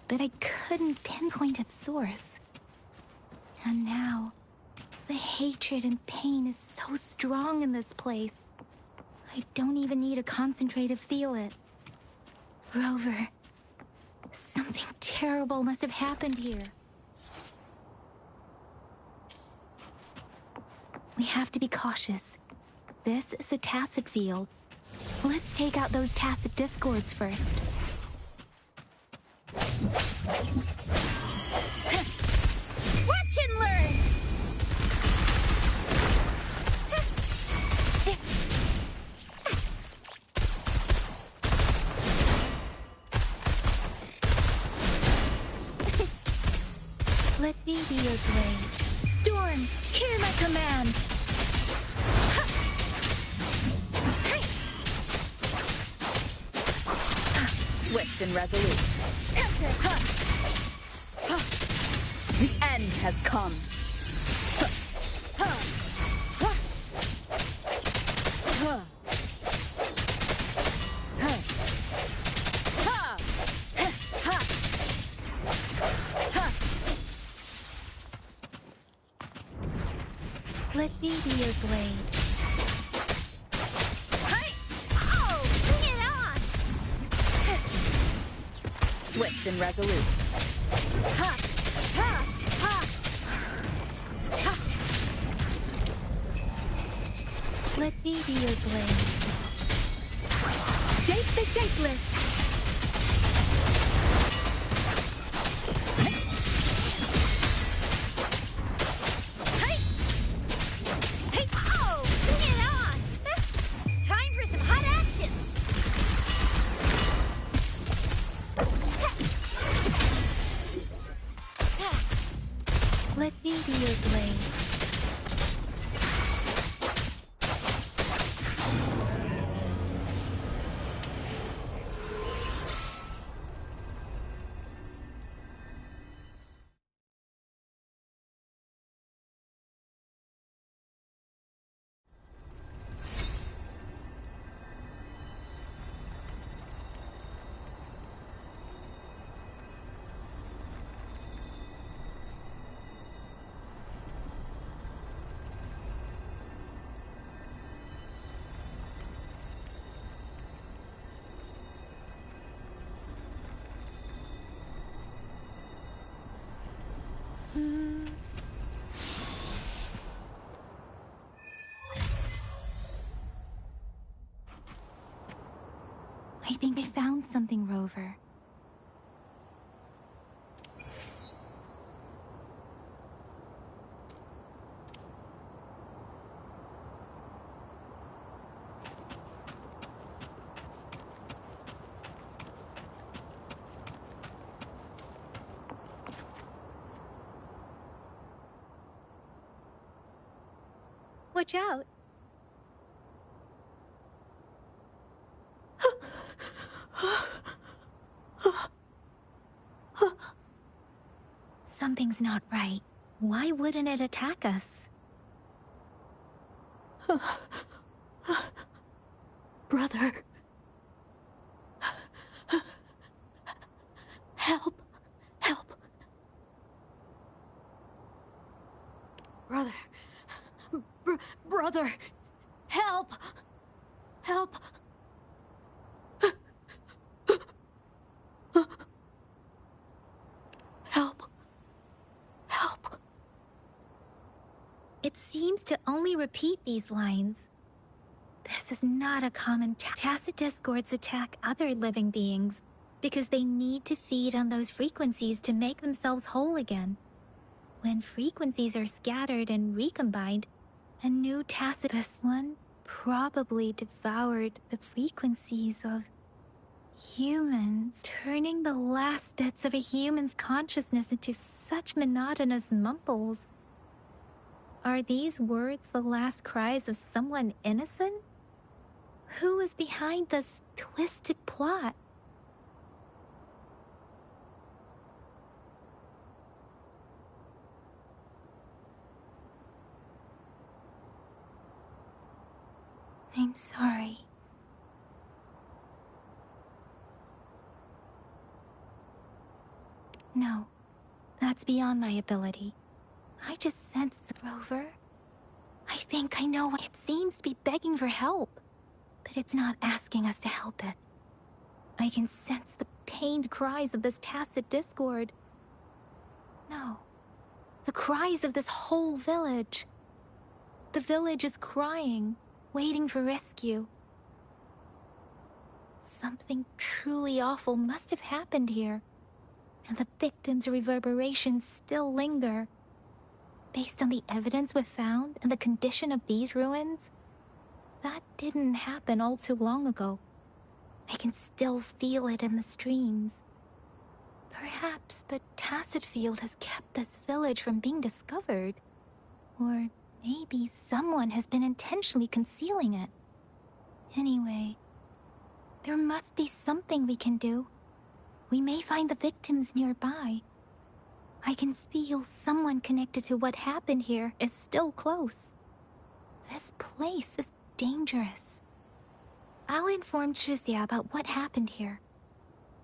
but I couldn't pinpoint its source. And now, the hatred and pain is so strong in this place. I don't even need to concentrate to feel it. Rover, something terrible must have happened here. We have to be cautious. This is a tacit field. Let's take out those tacit discords first. Watch and learn! Let me be your blade. Storm, hear my command! Swift and resolute. The end has come. Let me be your blade. Bring it on! Swift and resolute. Let me be your blade. Shape the shapeless! Bring it on! Time for some hot action! Let me be your blade. I think I found something, Rover. Watch out. Something's not right. Why wouldn't it attack us? Brother. Help. Help. Brother. Brother. Help. Help. Help. Help. It seems to only repeat these lines. This is not a common tacit discords attack other living beings, because they need to feed on those frequencies to make themselves whole again. When frequencies are scattered and recombined, a new tacit. This one probably devoured the frequencies of humans, turning the last bits of a human's consciousness into such monotonous mumbles. Are these words the last cries of someone innocent? Who is behind this twisted plot? I'm sorry. No, that's beyond my ability. I just sense Rover. I think I know what it seems to be begging for help, but it's not asking us to help it. I can sense the pained cries of this tacit discord. No, the cries of this whole village. The village is crying, waiting for rescue. Something truly awful must have happened here, and the victims' reverberations still linger. Based on the evidence we've found and the condition of these ruins, that didn't happen all too long ago. I can still feel it in the streams. Perhaps the tacit field has kept this village from being discovered. Or maybe someone has been intentionally concealing it. Anyway, there must be something we can do. We may find the victims nearby. I can feel someone connected to what happened here is still close. This place is dangerous. I'll inform Chuzia about what happened here.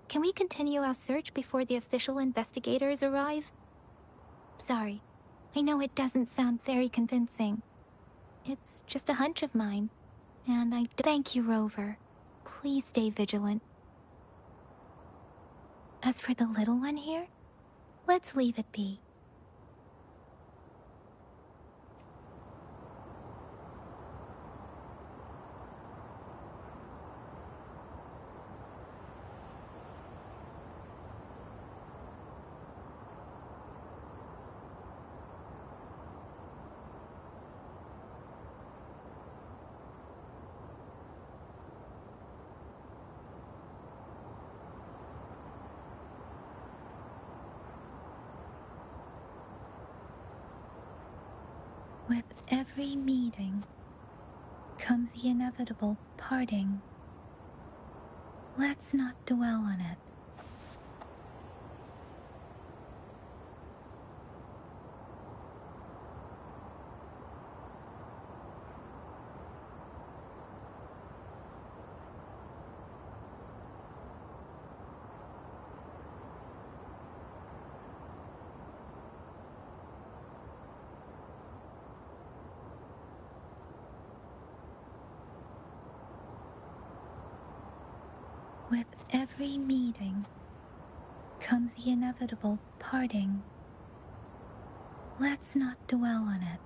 Can we continue our search before the official investigators arrive? Sorry, I know it doesn't sound very convincing. It's just a hunch of mine, and I thank you, Rover. Please stay vigilant. As for the little one here, let's leave it be. With every meeting comes the inevitable parting. Let's not dwell on it. With every meeting comes the inevitable parting. Let's not dwell on it.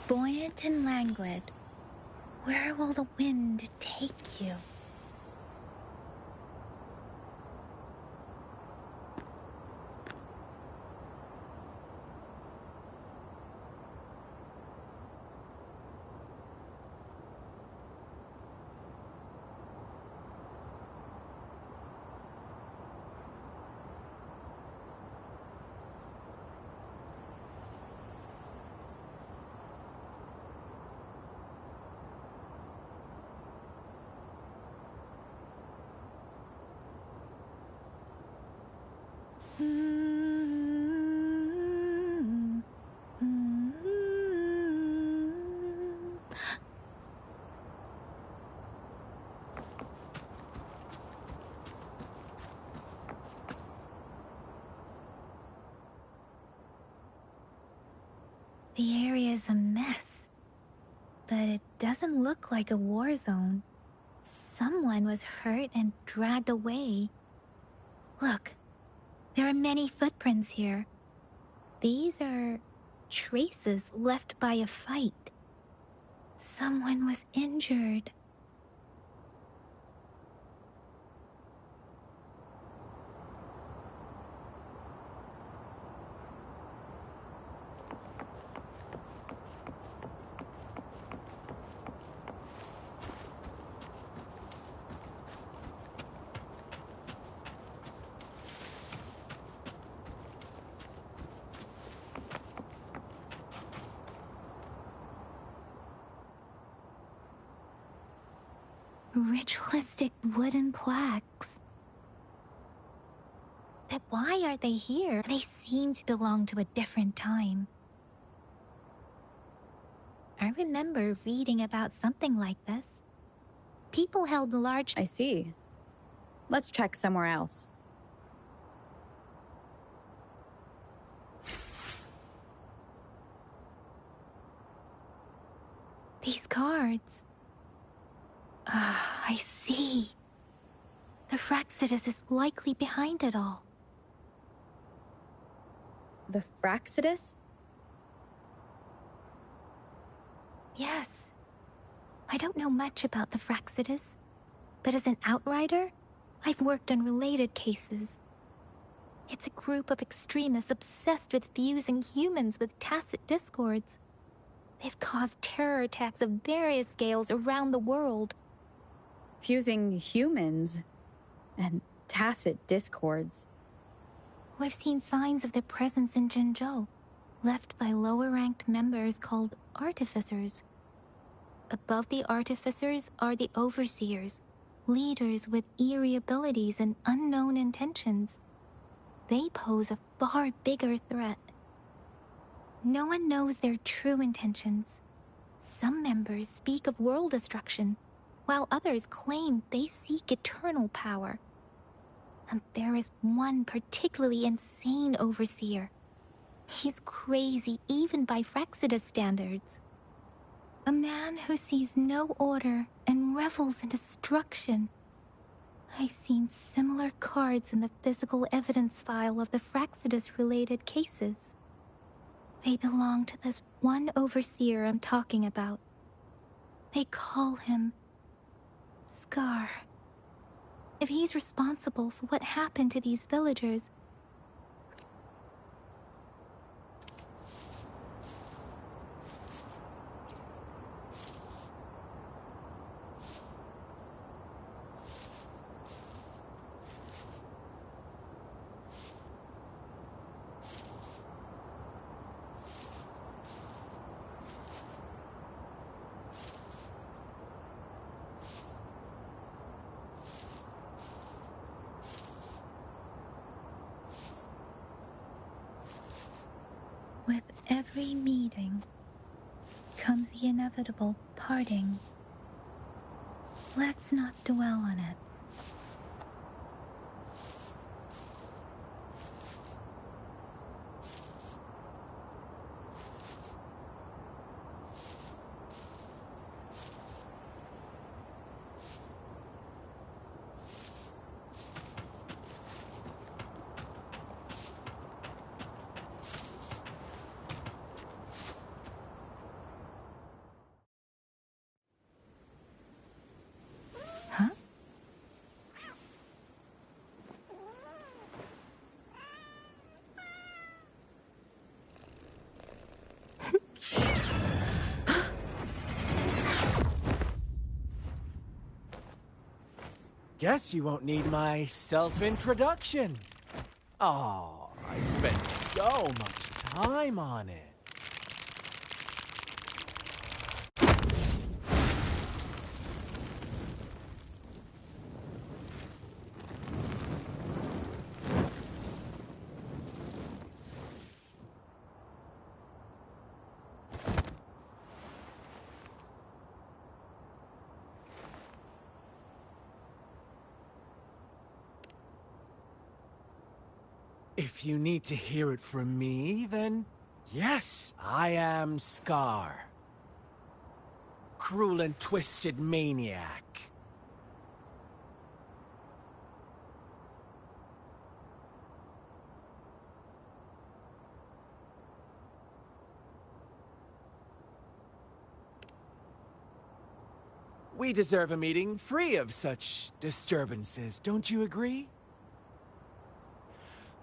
Buoyant and languid, where will the wind take you? The area is a mess, but it doesn't look like a war zone. Someone was hurt and dragged away. Look, there are many footprints here. These are traces left by a fight. Someone was injured. Ritualistic wooden plaques. But why are they here? They seem to belong to a different time. I remember reading about something like this. People held large... I see. Let's check somewhere else. These cards... Ah, I see. The Fraxidus is likely behind it all. The Fraxidus? Yes. I don't know much about the Fraxidus, but as an outrider, I've worked on related cases. It's a group of extremists obsessed with fusing humans with tacit discords. They've caused terror attacks of various scales around the world. Fusing humans and tacit discords. We've seen signs of their presence in Jinzhou, left by lower-ranked members called artificers. Above the artificers are the overseers, leaders with eerie abilities and unknown intentions. They pose a far bigger threat. No one knows their true intentions. Some members speak of world destruction, while others claim they seek eternal power. And there is one particularly insane overseer. He's crazy even by Fraxidus standards. A man who sees no order and revels in destruction. I've seen similar cards in the physical evidence file of the Fraxidus-related cases. They belong to this one overseer I'm talking about. They call him Scar. If he's responsible for what happened to these villagers, with every meeting comes the inevitable parting. Let's not dwell on it. Guess you won't need my self-introduction. Oh, I spent so much time on it. If you need to hear it from me, then Yes, I am Scar. Cruel and twisted maniac. We deserve a meeting free of such disturbances, don't you agree?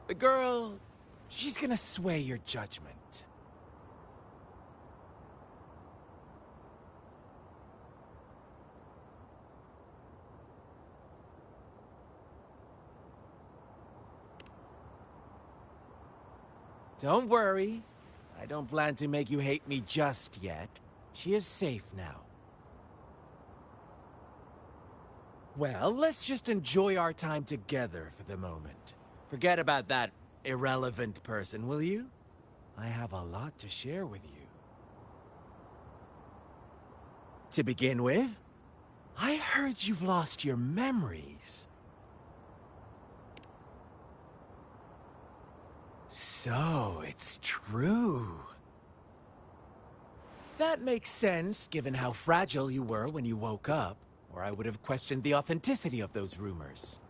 The girl, she's gonna sway your judgment. Don't worry. I don't plan to make you hate me just yet. She is safe now. Well, let's just enjoy our time together for the moment. Forget about that irrelevant person, will you? I have a lot to share with you. To begin with, I heard you've lost your memories. So, it's true. That makes sense, given how fragile you were when you woke up, or I would have questioned the authenticity of those rumors.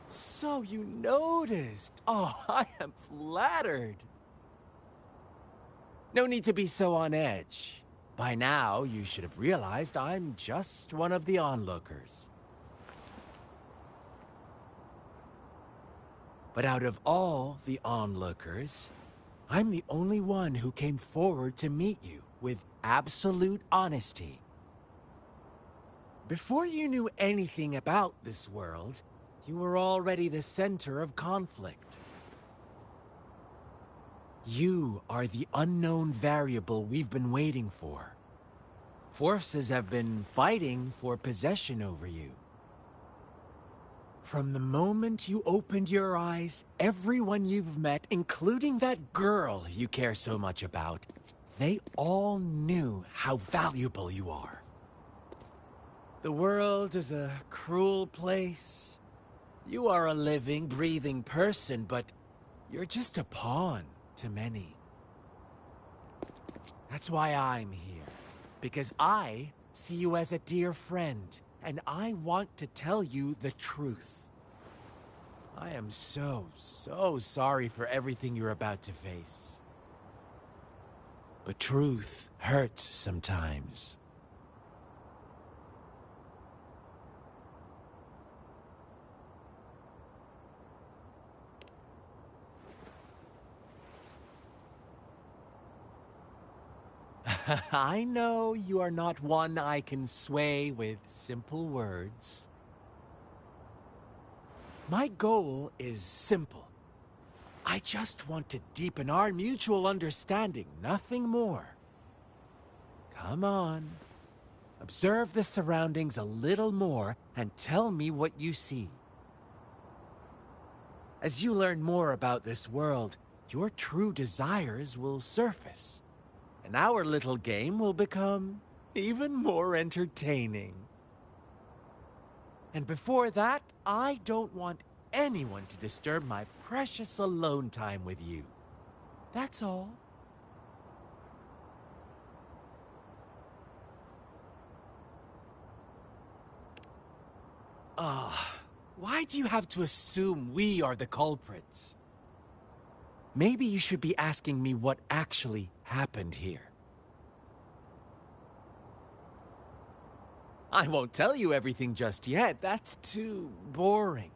So you noticed. Oh, I am flattered. No need to be so on edge. By now, you should have realized I'm just one of the onlookers. But out of all the onlookers, I'm the only one who came forward to meet you with absolute honesty. Before you knew anything about this world, you were already the center of conflict. You are the unknown variable we've been waiting for. Forces have been fighting for possession over you. From the moment you opened your eyes, everyone you've met, including that girl you care so much about, they all knew how valuable you are. The world is a cruel place. You are a living, breathing person, but you're just a pawn to many. That's why I'm here. Because I see you as a dear friend, and I want to tell you the truth. I am so sorry for everything you're about to face. But truth hurts sometimes. I know you are not one I can sway with simple words. My goal is simple. I just want to deepen our mutual understanding, nothing more. Come on. Observe the surroundings a little more and tell me what you see. As you learn more about this world, your true desires will surface. And our little game will become even more entertaining. And before that, I don't want anyone to disturb my precious alone time with you. That's all. Why do you have to assume we are the culprits? Maybe you should be asking me what actually happened here. I won't tell you everything just yet. That's too boring.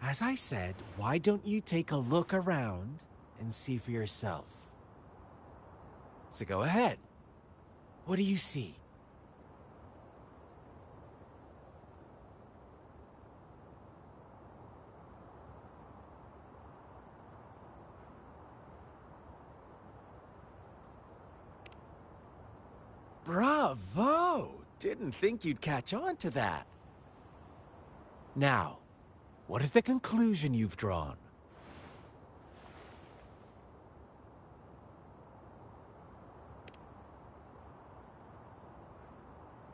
As I said, why don't you take a look around and see for yourself? So go ahead. What do you see? Bravo! Didn't think you'd catch on to that. Now, what is the conclusion you've drawn?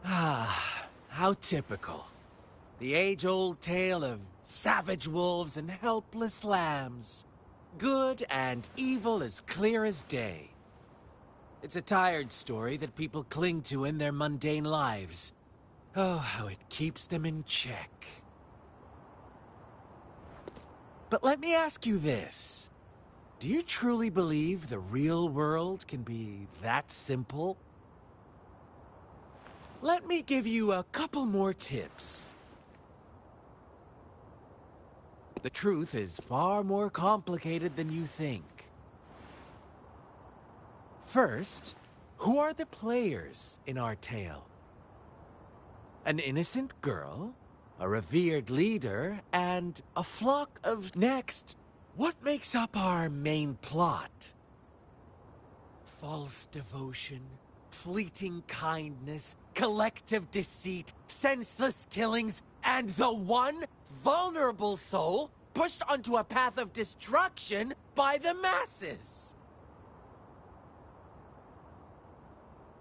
How typical. The age-old tale of savage wolves and helpless lambs. Good and evil as clear as day. It's a tired story that people cling to in their mundane lives. Oh, how it keeps them in check. But let me ask you this. Do you truly believe the real world can be that simple? Let me give you a couple more tips. The truth is far more complicated than you think. First, who are the players in our tale? An innocent girl, a revered leader, and a flock of... Next, what makes up our main plot? False devotion, fleeting kindness, collective deceit, senseless killings, and the one vulnerable soul pushed onto a path of destruction by the masses.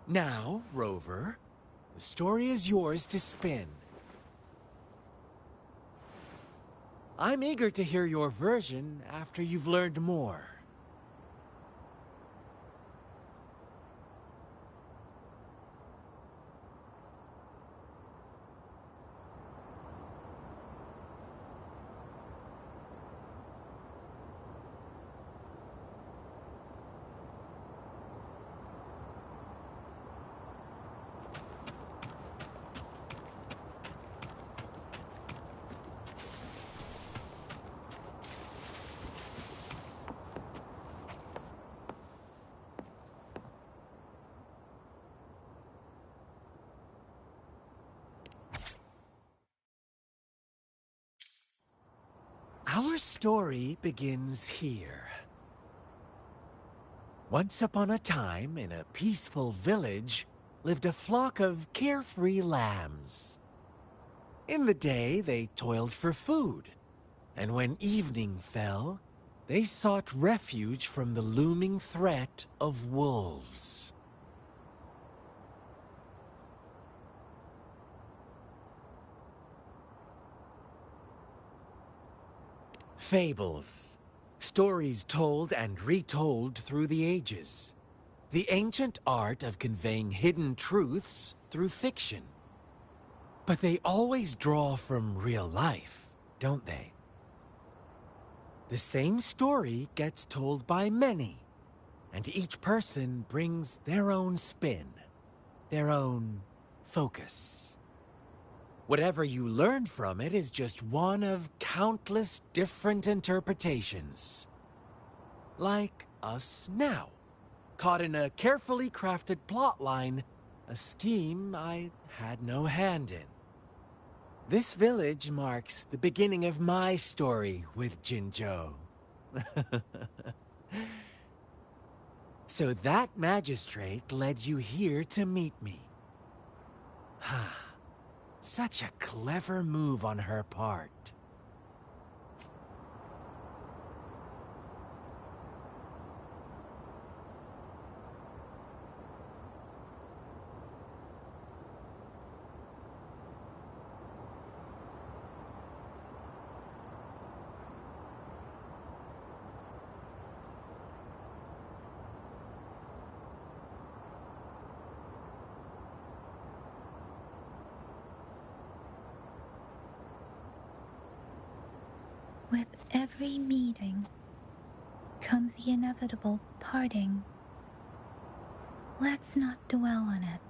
Now, Rover, the story is yours to spin. I'm eager to hear your version after you've learned more. Our story begins here. Once upon a time, in a peaceful village, lived a flock of carefree lambs. In the day, they toiled for food, and when evening fell, they sought refuge from the looming threat of wolves. Fables. Stories told and retold through the ages. The ancient art of conveying hidden truths through fiction. But they always draw from real life, don't they? The same story gets told by many, and each person brings their own spin, their own focus. Whatever you learn from it is just one of countless different interpretations. Like us now, caught in a carefully crafted plotline, a scheme I had no hand in. This village marks the beginning of my story with Jinzhou. So that magistrate led you here to meet me. Such a clever move on her part. With every meeting comes the inevitable parting. Let's not dwell on it.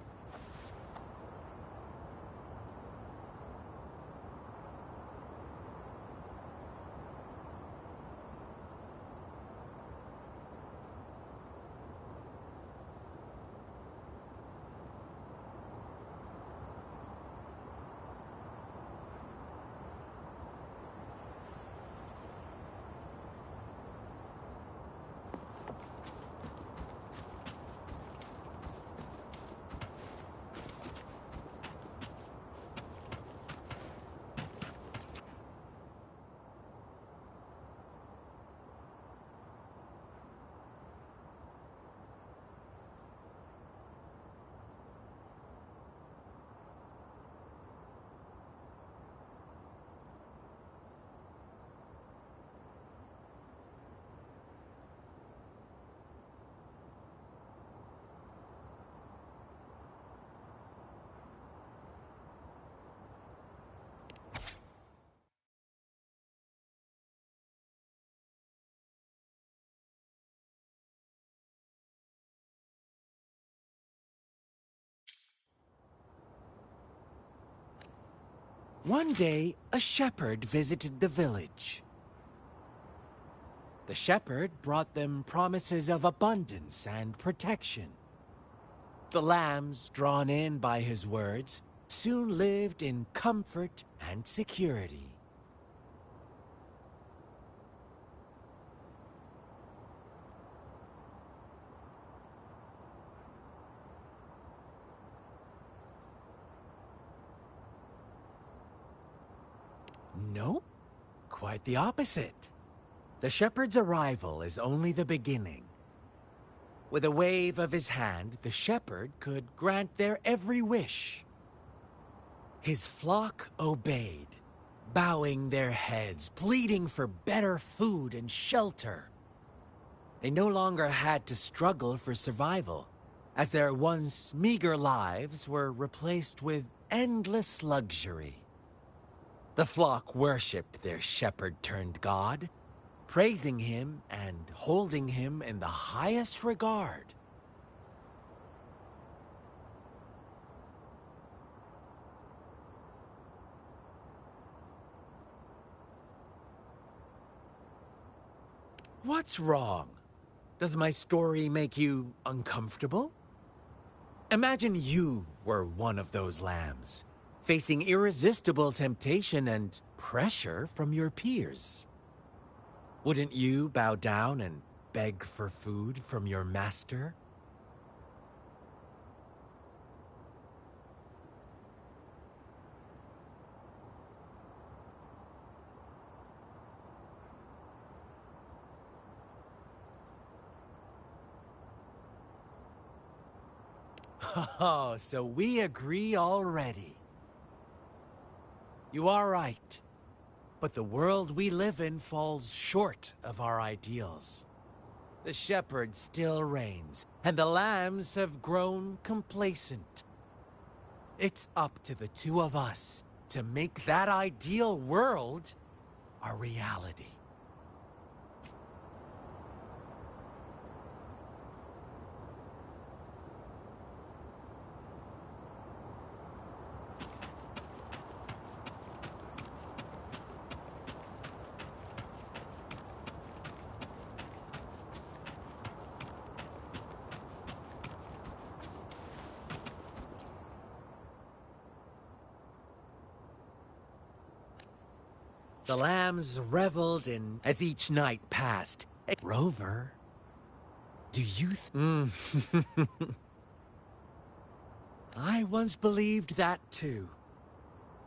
One day, a shepherd visited the village. The shepherd brought them promises of abundance and protection. The lambs, drawn in by his words, soon lived in comfort and security. Nope, quite the opposite. The shepherd's arrival is only the beginning. With a wave of his hand, the shepherd could grant their every wish. His flock obeyed, bowing their heads, pleading for better food and shelter. They no longer had to struggle for survival, as their once meager lives were replaced with endless luxury. The flock worshipped their shepherd-turned-god, praising him and holding him in the highest regard. What's wrong? Does my story make you uncomfortable? Imagine you were one of those lambs, facing irresistible temptation and pressure from your peers. Wouldn't you bow down and beg for food from your master? Oh, so we agree already. You are right. But the world we live in falls short of our ideals. The shepherd still reigns, and the lambs have grown complacent. It's up to the two of us to make that ideal world a reality. The lambs reveled in as each night passed. Rover, do you I once believed that too.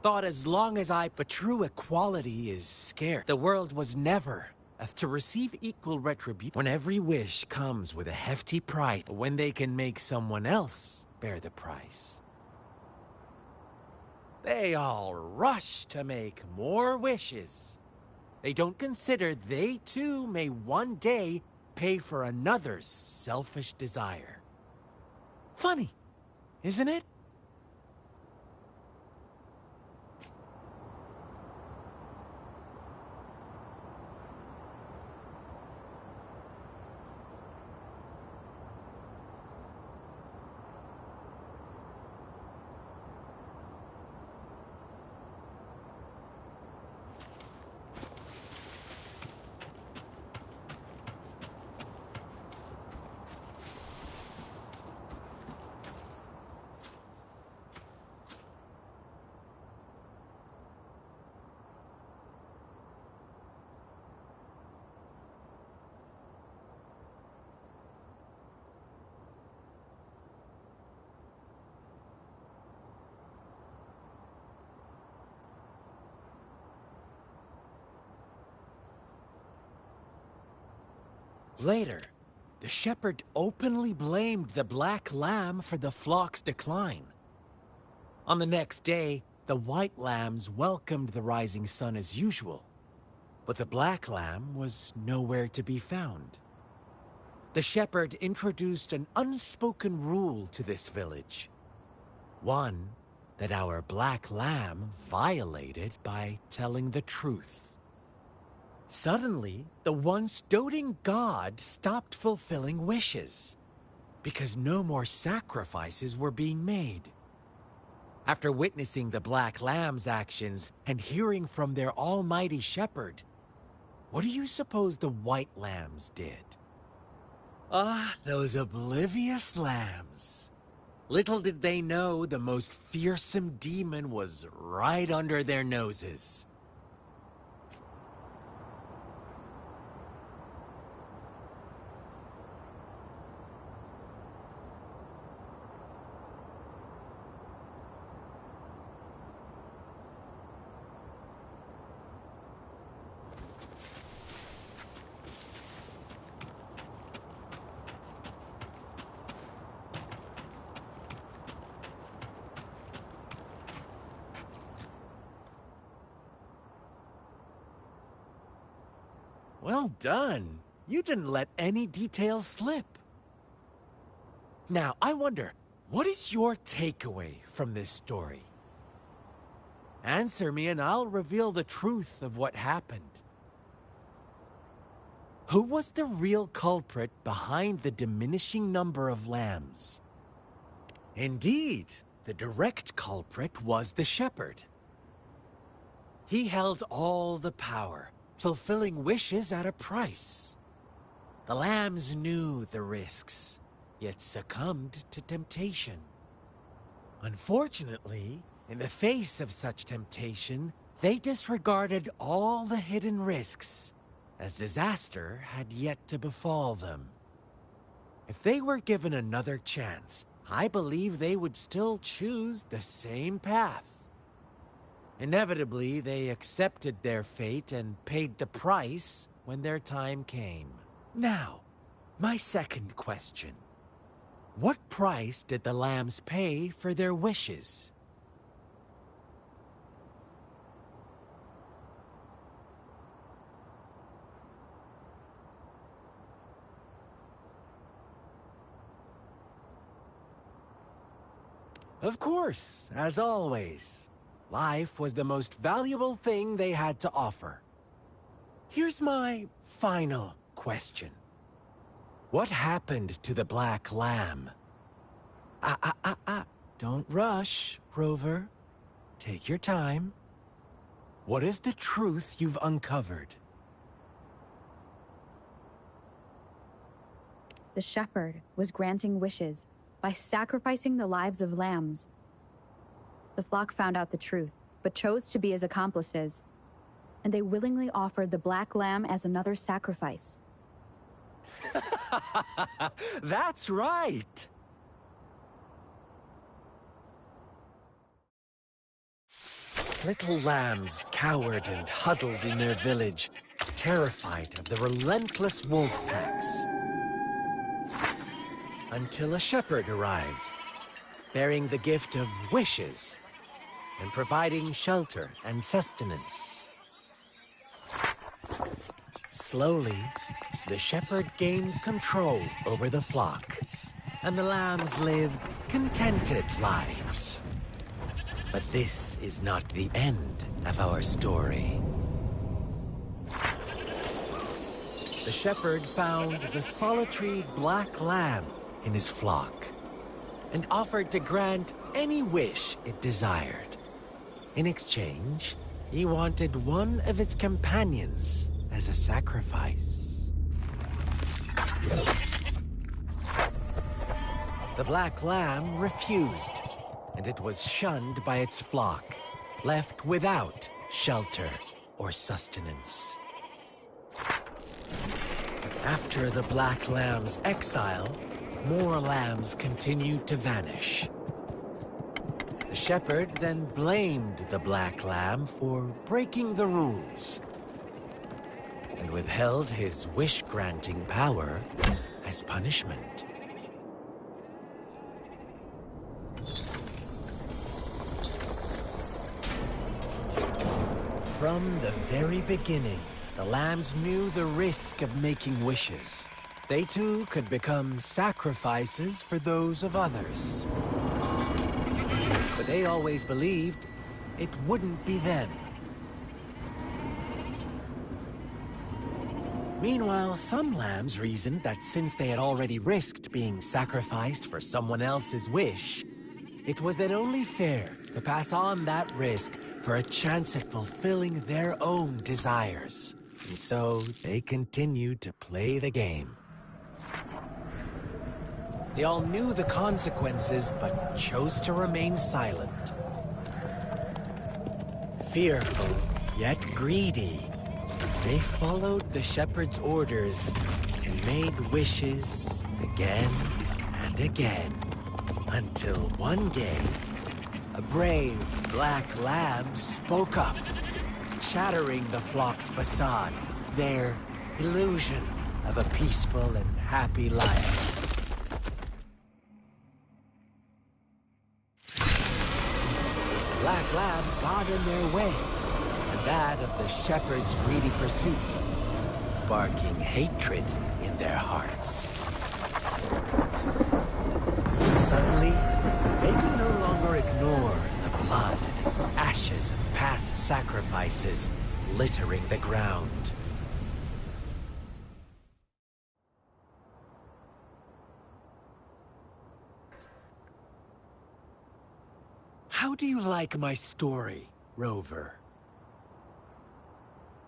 Thought as long as but true equality is scarce. The world was never to receive equal retribution when every wish comes with a hefty price, when they can make someone else bear the price. They all rush to make more wishes. They don't consider they too may one day pay for another's selfish desire. Funny, isn't it? Later, the shepherd openly blamed the black lamb for the flock's decline. On the next day, the white lambs welcomed the rising sun as usual, but the black lamb was nowhere to be found. The shepherd introduced an unspoken rule to this village. One that our black lamb violated by telling the truth. Suddenly, the once doting god stopped fulfilling wishes, because no more sacrifices were being made. After witnessing the Black Lamb's actions and hearing from their almighty shepherd, what do you suppose the White Lambs did? Ah, those oblivious lambs. Little did they know the most fearsome demon was right under their noses. Well done. You didn't let any details slip. Now, I wonder, what is your takeaway from this story? Answer me and I'll reveal the truth of what happened. Who was the real culprit behind the diminishing number of lambs? Indeed, the direct culprit was the shepherd. He held all the power, fulfilling wishes at a price. The lambs knew the risks, yet succumbed to temptation. Unfortunately, in the face of such temptation, they disregarded all the hidden risks, as disaster had yet to befall them. If they were given another chance, I believe they would still choose the same path. Inevitably, they accepted their fate and paid the price when their time came. Now, my second question. What price did the lambs pay for their wishes? Of course, as always. Life was the most valuable thing they had to offer. Here's my final question. What happened to the Black Lamb? Don't rush, Rover. Take your time. What is the truth you've uncovered? The shepherd was granting wishes by sacrificing the lives of lambs. The flock found out the truth, but chose to be his accomplices, and they willingly offered the Black Lamb as another sacrifice. That's right! Little lambs cowered and huddled in their village, terrified of the relentless wolf packs. Until a shepherd arrived, bearing the gift of wishes and providing shelter and sustenance. Slowly, the shepherd gained control over the flock, and the lambs lived contented lives. But this is not the end of our story. The shepherd found the solitary Black Lamb in his flock, and offered to grant any wish it desired. In exchange, he wanted one of its companions as a sacrifice. The Black Lamb refused, and it was shunned by its flock, left without shelter or sustenance. After the Black Lamb's exile, more lambs continued to vanish. The shepherd then blamed the Black Lamb for breaking the rules, and withheld his wish-granting power as punishment. From the very beginning, the lambs knew the risk of making wishes. They too could become sacrifices for those of others. But they always believed it wouldn't be them. Meanwhile, some lambs reasoned that since they had already risked being sacrificed for someone else's wish, it was then only fair to pass on that risk for a chance at fulfilling their own desires. And so they continued to play the game. They all knew the consequences, but chose to remain silent. Fearful, yet greedy, they followed the shepherd's orders and made wishes again and again, until one day, a brave black lamb spoke up, shattering the flock's facade, their illusion of a peaceful and happy life. The black lamb got in their way, and that of the shepherd's greedy pursuit, sparking hatred in their hearts. Suddenly, they could no longer ignore the blood and ashes of past sacrifices littering the ground. How do you like my story, Rover?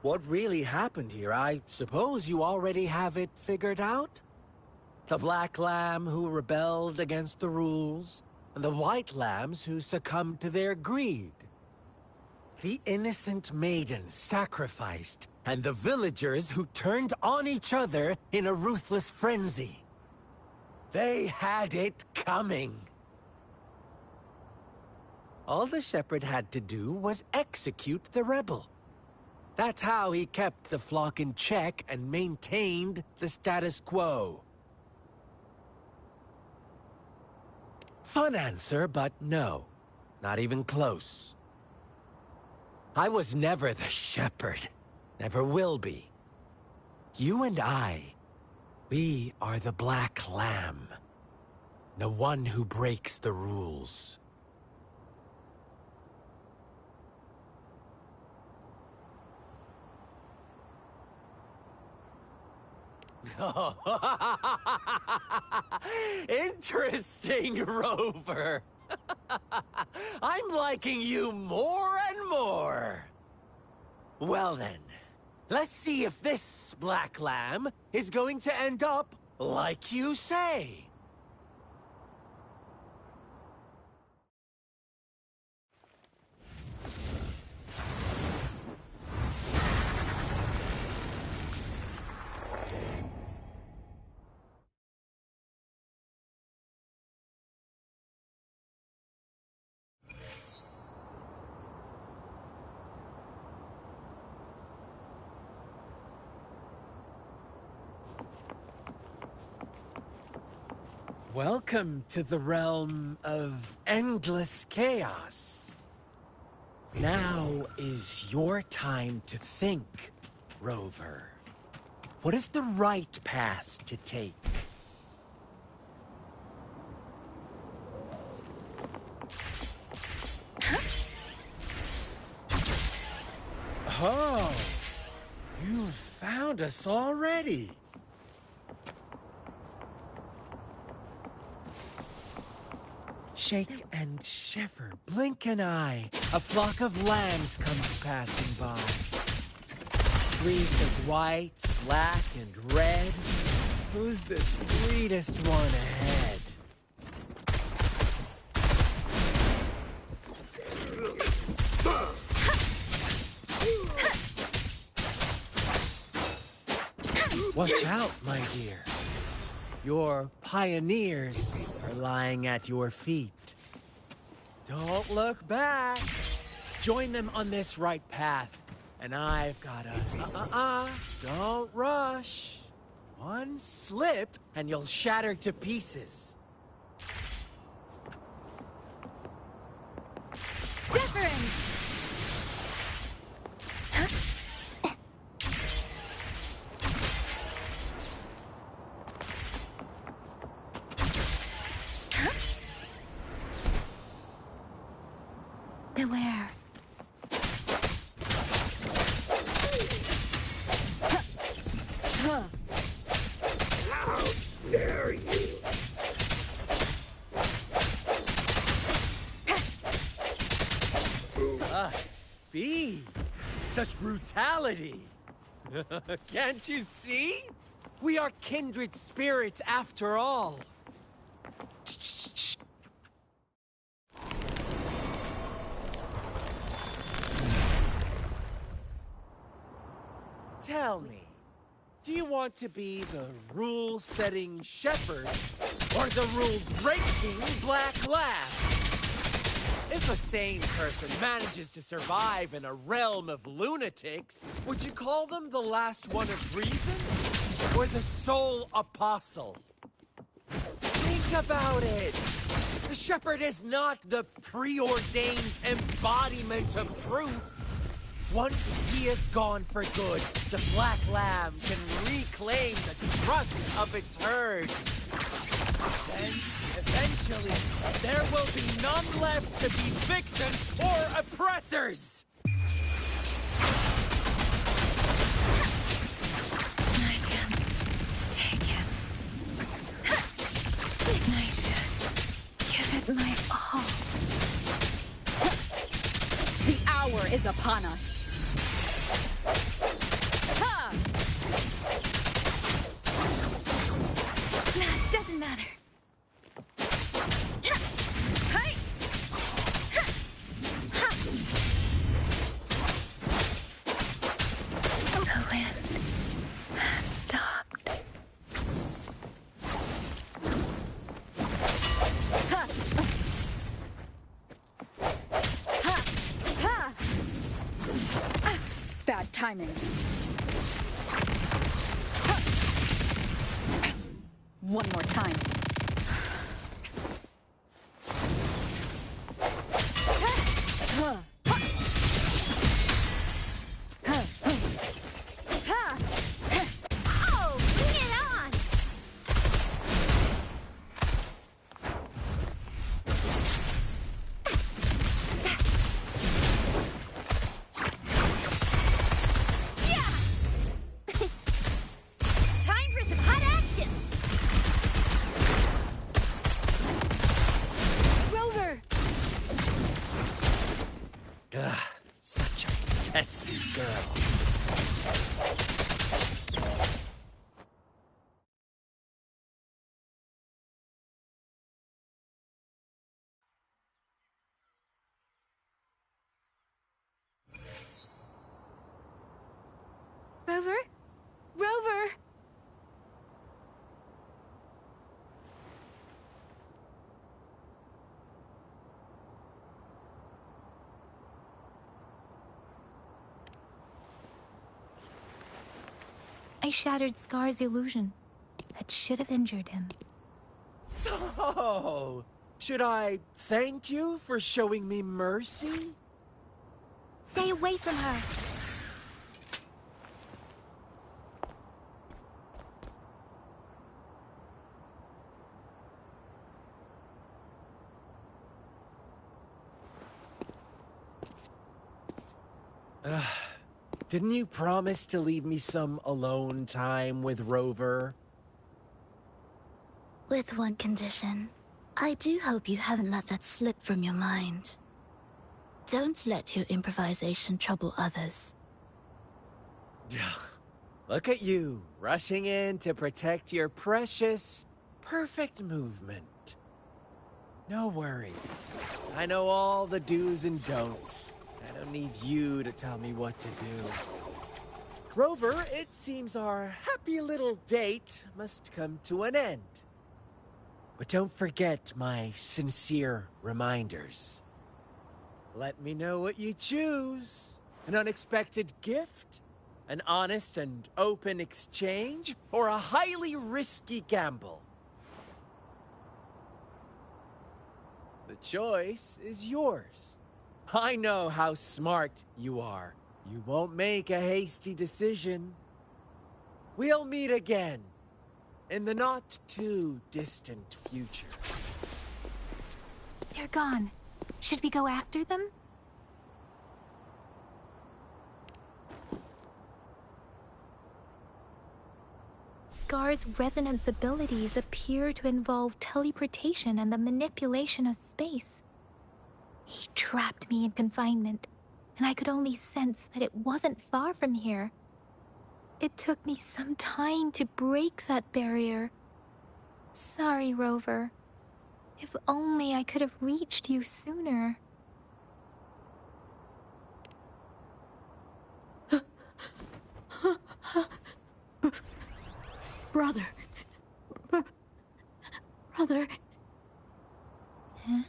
What really happened here? I suppose you already have it figured out? The black lamb who rebelled against the rules, and the white lambs who succumbed to their greed. The innocent maiden sacrificed, and the villagers who turned on each other in a ruthless frenzy. They had it coming. All the shepherd had to do was execute the rebel. That's how he kept the flock in check and maintained the status quo. Fun answer, but no. Not even close. I was never the shepherd. Never will be. You and I, we are the black lamb. The one who breaks the rules. Interesting, Rover. I'm liking you more and more. Well then, let's see if this black lamb is going to end up like you say. Welcome to the realm of endless chaos. Now is your time to think, Rover. What is the right path to take? Oh, you've found us already. Shake and shiver, blink an eye. A flock of lambs comes passing by. Trees of white, black, and red. Who's the sweetest one ahead? Watch out, my dear. Your pioneers are lying at your feet. Don't look back. Join them on this right path. And I've got us. Don't rush. One slip, and you'll shatter to pieces. Different! Beware. How dare you! Speed! Such brutality! Can't you see? We are kindred spirits after all. Tell me, do you want to be the rule-setting shepherd or the rule-breaking black lab? If a sane person manages to survive in a realm of lunatics, would you call them the last one of reason? Or the sole apostle? Think about it! The shepherd is not the preordained embodiment of truth. Once he is gone for good, the black lamb can reclaim the trust of its herd. Then, eventually, there will be none left to be victims or oppressors! I can't take it. I should give it my all. The hour is upon us. Ha! That doesn't matter. Hey! The wind has stopped. Ha! Ha! Ha! Bad timing. One more time. Oh, bring it on! Time for some hot action! Rover! Ugh, such a pesky girl. Rover? Rover! I shattered Scar's illusion. That should have injured him. Oh, should I thank you for showing me mercy? Stay away from her. Didn't you promise to leave me some alone time with Rover? With one condition. I do hope you haven't let that slip from your mind. Don't let your improvisation trouble others. Look at you, rushing in to protect your precious, perfect movement. No worries. I know all the do's and don'ts. I don't need you to tell me what to do. Rover, it seems our happy little date must come to an end. But don't forget my sincere reminders. Let me know what you choose. An unexpected gift? An honest and open exchange? Or a highly risky gamble? The choice is yours. I know how smart you are. You won't make a hasty decision. We'll meet again in the not-too-distant future. They're gone. Should we go after them? Scar's resonance abilities appear to involve teleportation and the manipulation of space. He trapped me in confinement, and I could only sense that it wasn't far from here. It took me some time to break that barrier. Sorry, Rover. If only I could have reached you sooner. Brother. Brother. Huh?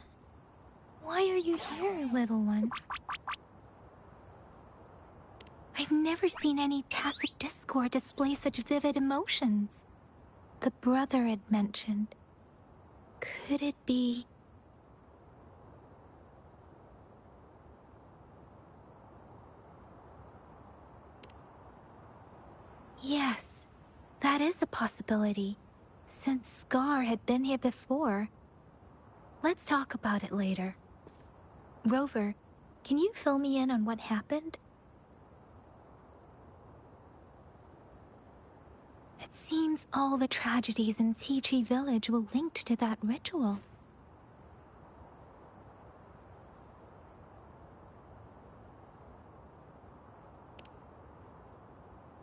Why are you here, little one? I've never seen any tacit discord display such vivid emotions. The brother had mentioned. Could it be... Yes, that is a possibility, since Scar had been here before. Let's talk about it later. Rover, can you fill me in on what happened? It seems all the tragedies in Tea Tree Village were linked to that ritual.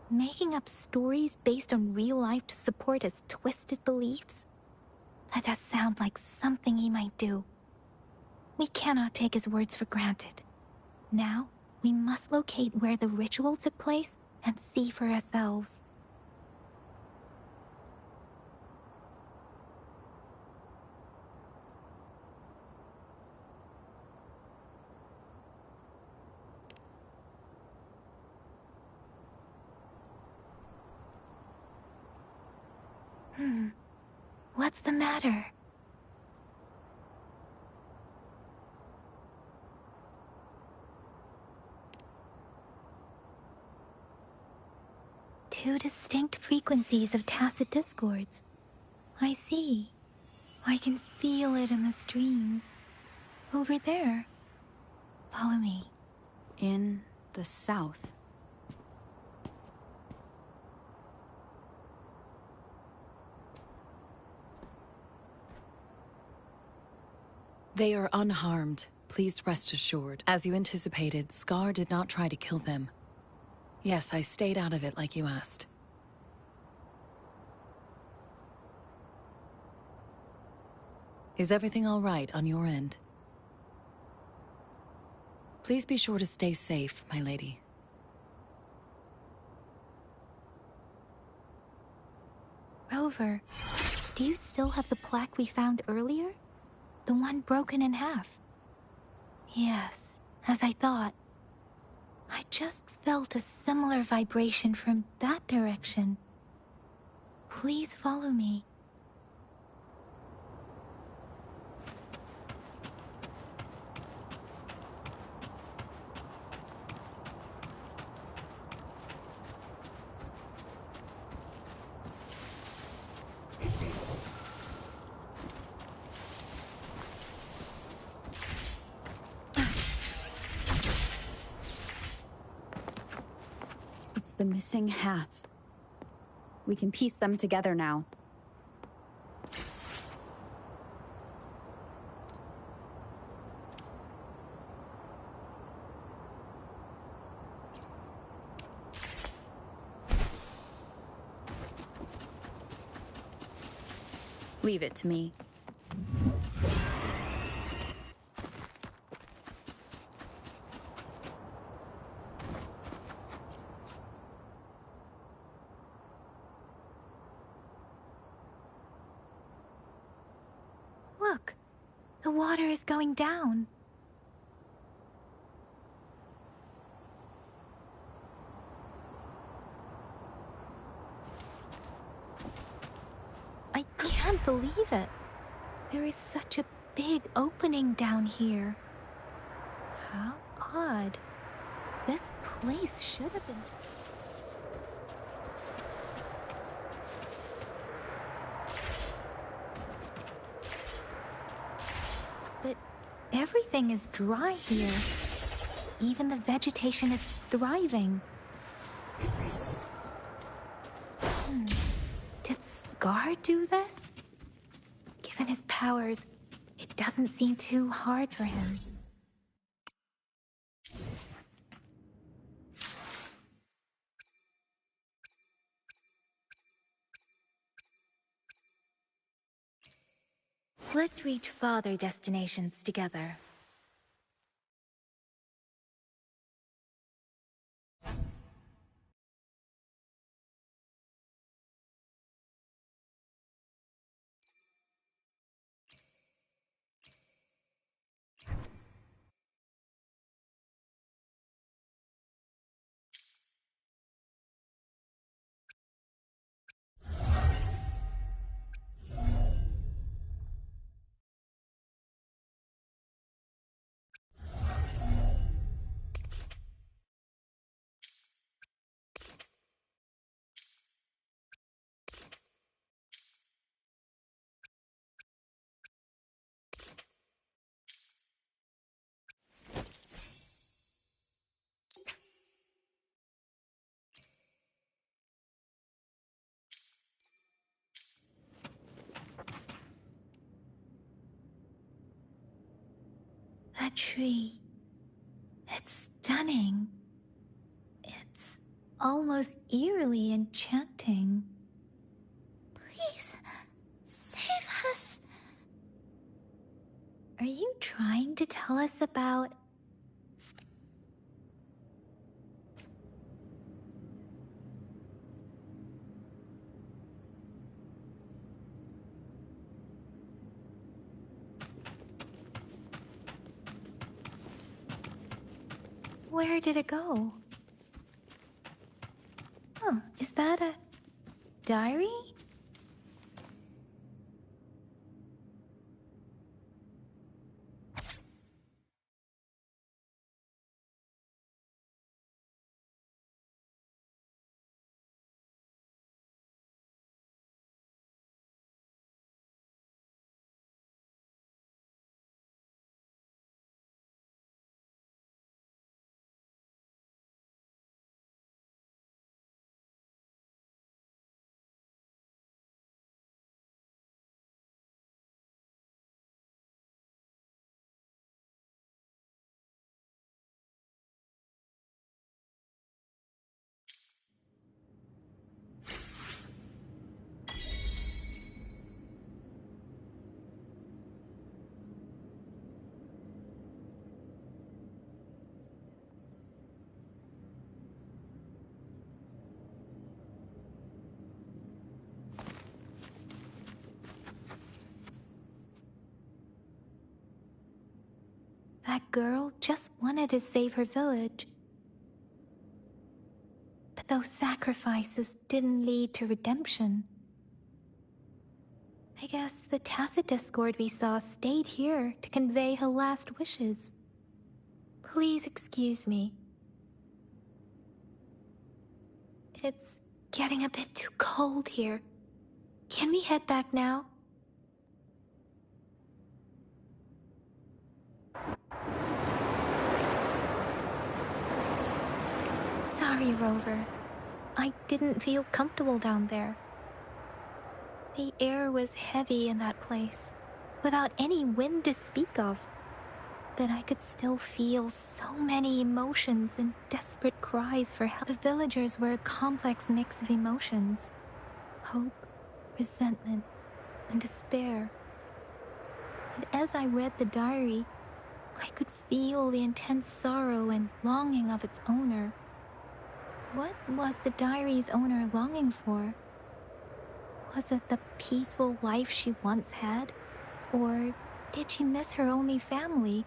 Making up stories based on real life to support his twisted beliefs? That does sound like something he might do. We cannot take his words for granted. Now, we must locate where the ritual took place and see for ourselves. What's the matter? Two distinct frequencies of tacit discords. I see. I can feel it in the streams. Over there. Follow me. In the south. They are unharmed. Please rest assured. As you anticipated, Scar did not try to kill them. Yes, I stayed out of it like you asked. Is everything all right on your end? Please be sure to stay safe, my lady. Rover, do you still have the plaque we found earlier? The one broken in half? Yes, as I thought. I just felt a similar vibration from that direction. Please follow me. The missing half. We can piece them together now. Leave it to me. Look, the water is going down. I can't believe it. There is such a big opening down here. How odd. This place should have been... But everything is dry here. Even the vegetation is thriving. Did Scar do this? Given his powers, it doesn't seem too hard for him. Let's reach farther destinations together. That tree. It's stunning. It's almost eerily enchanting. Please, save us. Are you trying to tell us about... Where did it go? Oh, is that a diary? That girl just wanted to save her village. But those sacrifices didn't lead to redemption. I guess the tacit discord we saw stayed here to convey her last wishes. Please excuse me. It's getting a bit too cold here. Can we head back now? Sorry, Rover. I didn't feel comfortable down there. The air was heavy in that place, without any wind to speak of. But I could still feel so many emotions and desperate cries for help. The villagers were a complex mix of emotions. Hope, resentment, and despair. And as I read the diary, I could feel the intense sorrow and longing of its owner. What was the diary's owner longing for? Was it the peaceful life she once had? Or did she miss her only family?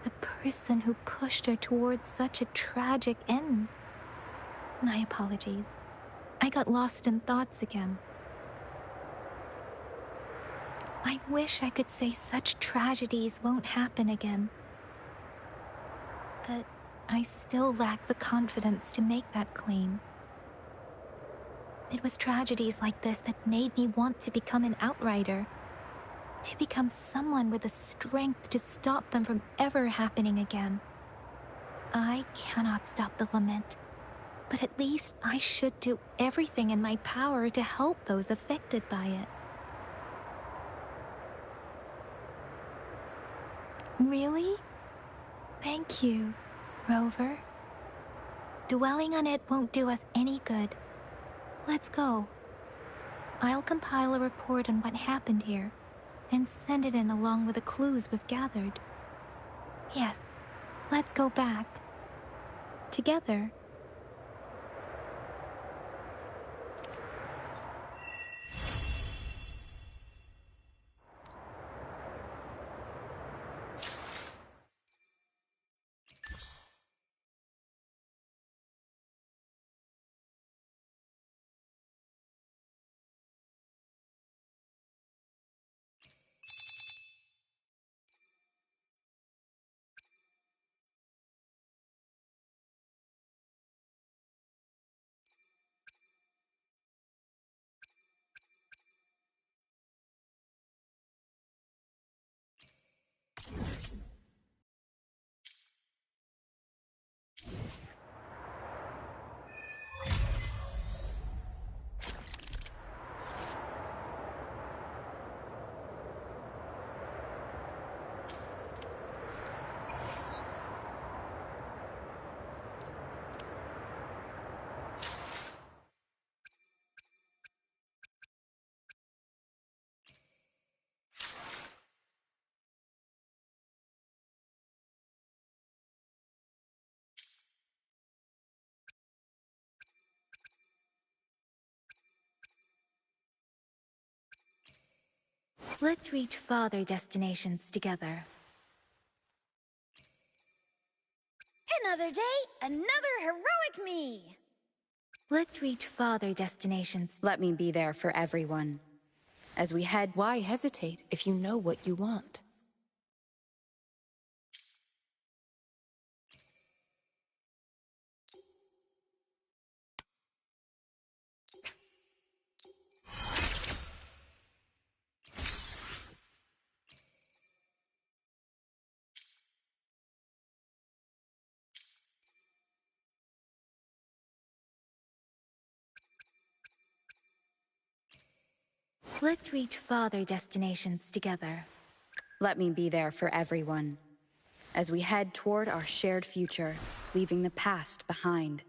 The person who pushed her towards such a tragic end? My apologies. I got lost in thoughts again. I wish I could say such tragedies won't happen again. But I still lack the confidence to make that claim. It was tragedies like this that made me want to become an outrider. To become someone with the strength to stop them from ever happening again. I cannot stop the lament, but at least I should do everything in my power to help those affected by it. Really? Thank you, Rover. Dwelling on it won't do us any good. Let's go. I'll compile a report on what happened here. and send it in along with the clues we've gathered. Yes, let's go back. Together. Let's reach farther destinations together. Another day, another heroic me! Let's reach farther destinations. Let me be there for everyone. As we head... Why hesitate if you know what you want? Let's reach farther destinations together. Let me be there for everyone. As we head toward our shared future, leaving the past behind.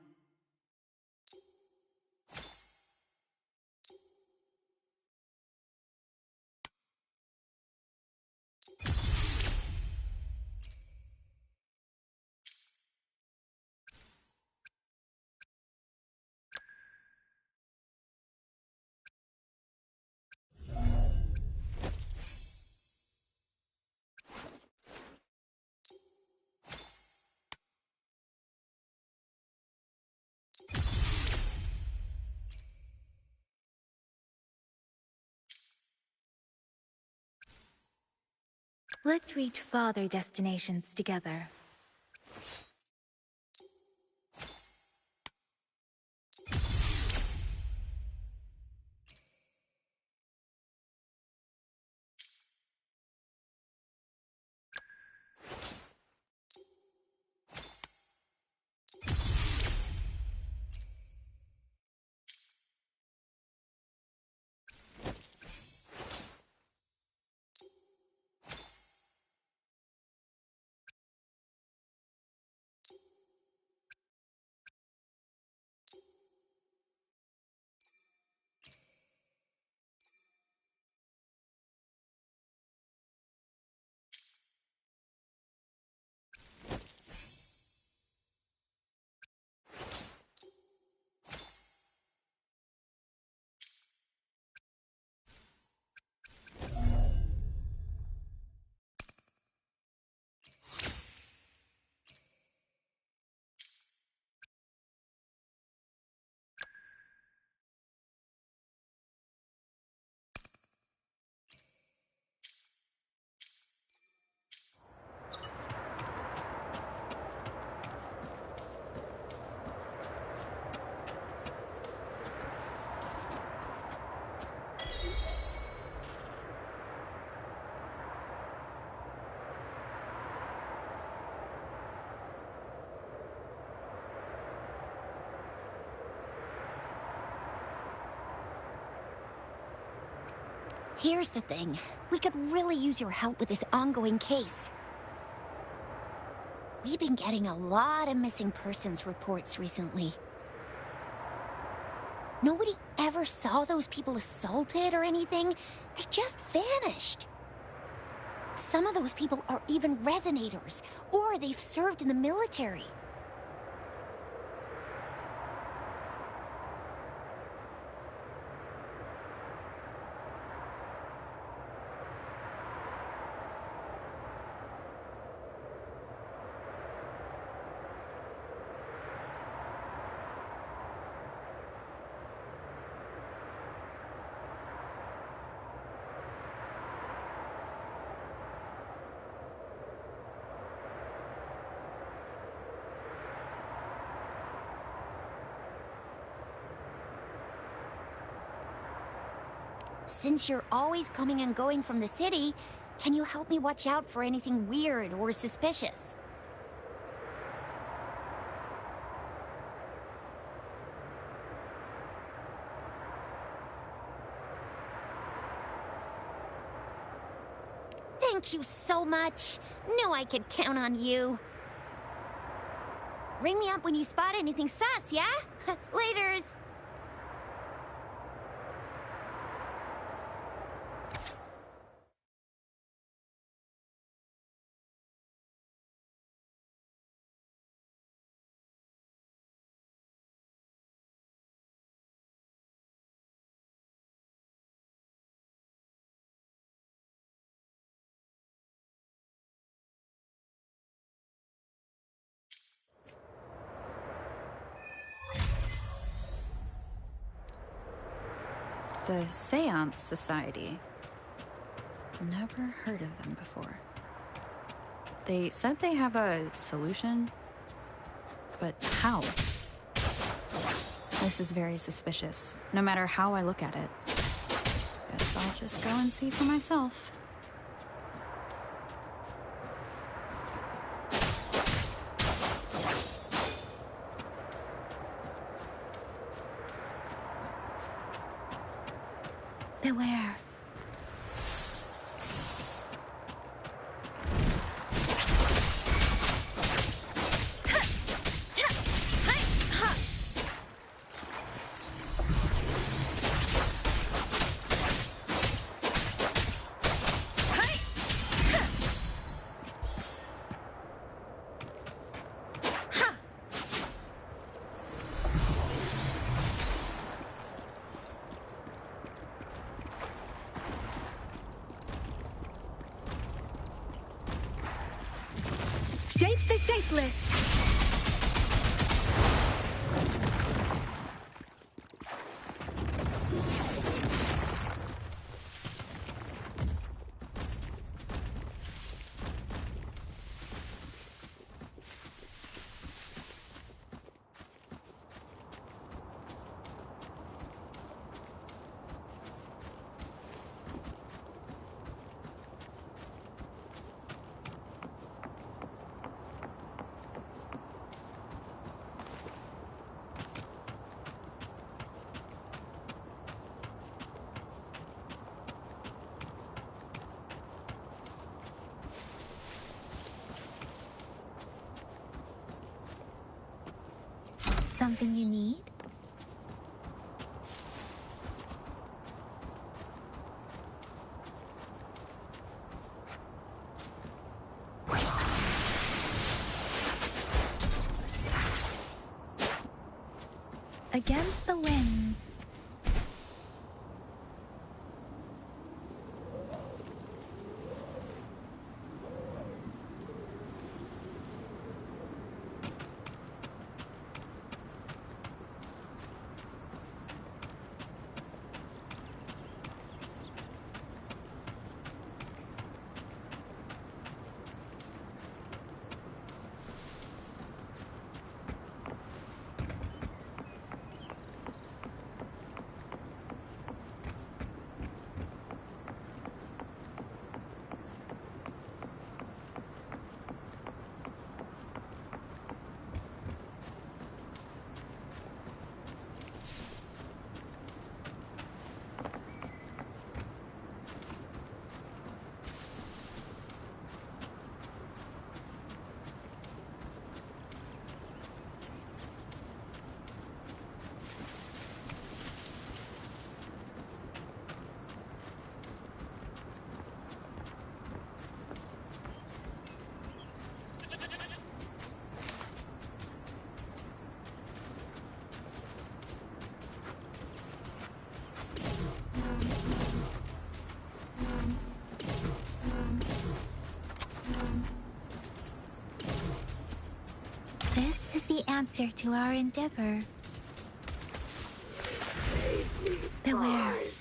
Let's reach farther destinations together. Here's the thing. We could really use your help with this ongoing case. We've been getting a lot of missing persons reports recently. Nobody ever saw those people assaulted or anything. They just vanished. Some of those people are even resonators, or they've served in the military. Since you're always coming and going from the city, can you help me watch out for anything weird or suspicious? Thank you so much. Knew I could count on you. Ring me up when you spot anything sus, yeah? Laters. The Seance Society. Never heard of them before. They said they have a solution, but how? This is very suspicious, no matter how I look at it. Guess I'll just go and see for myself. Beware. Shape the shapeless! Something you need? Against the wind. This is the answer to our endeavor. The wares.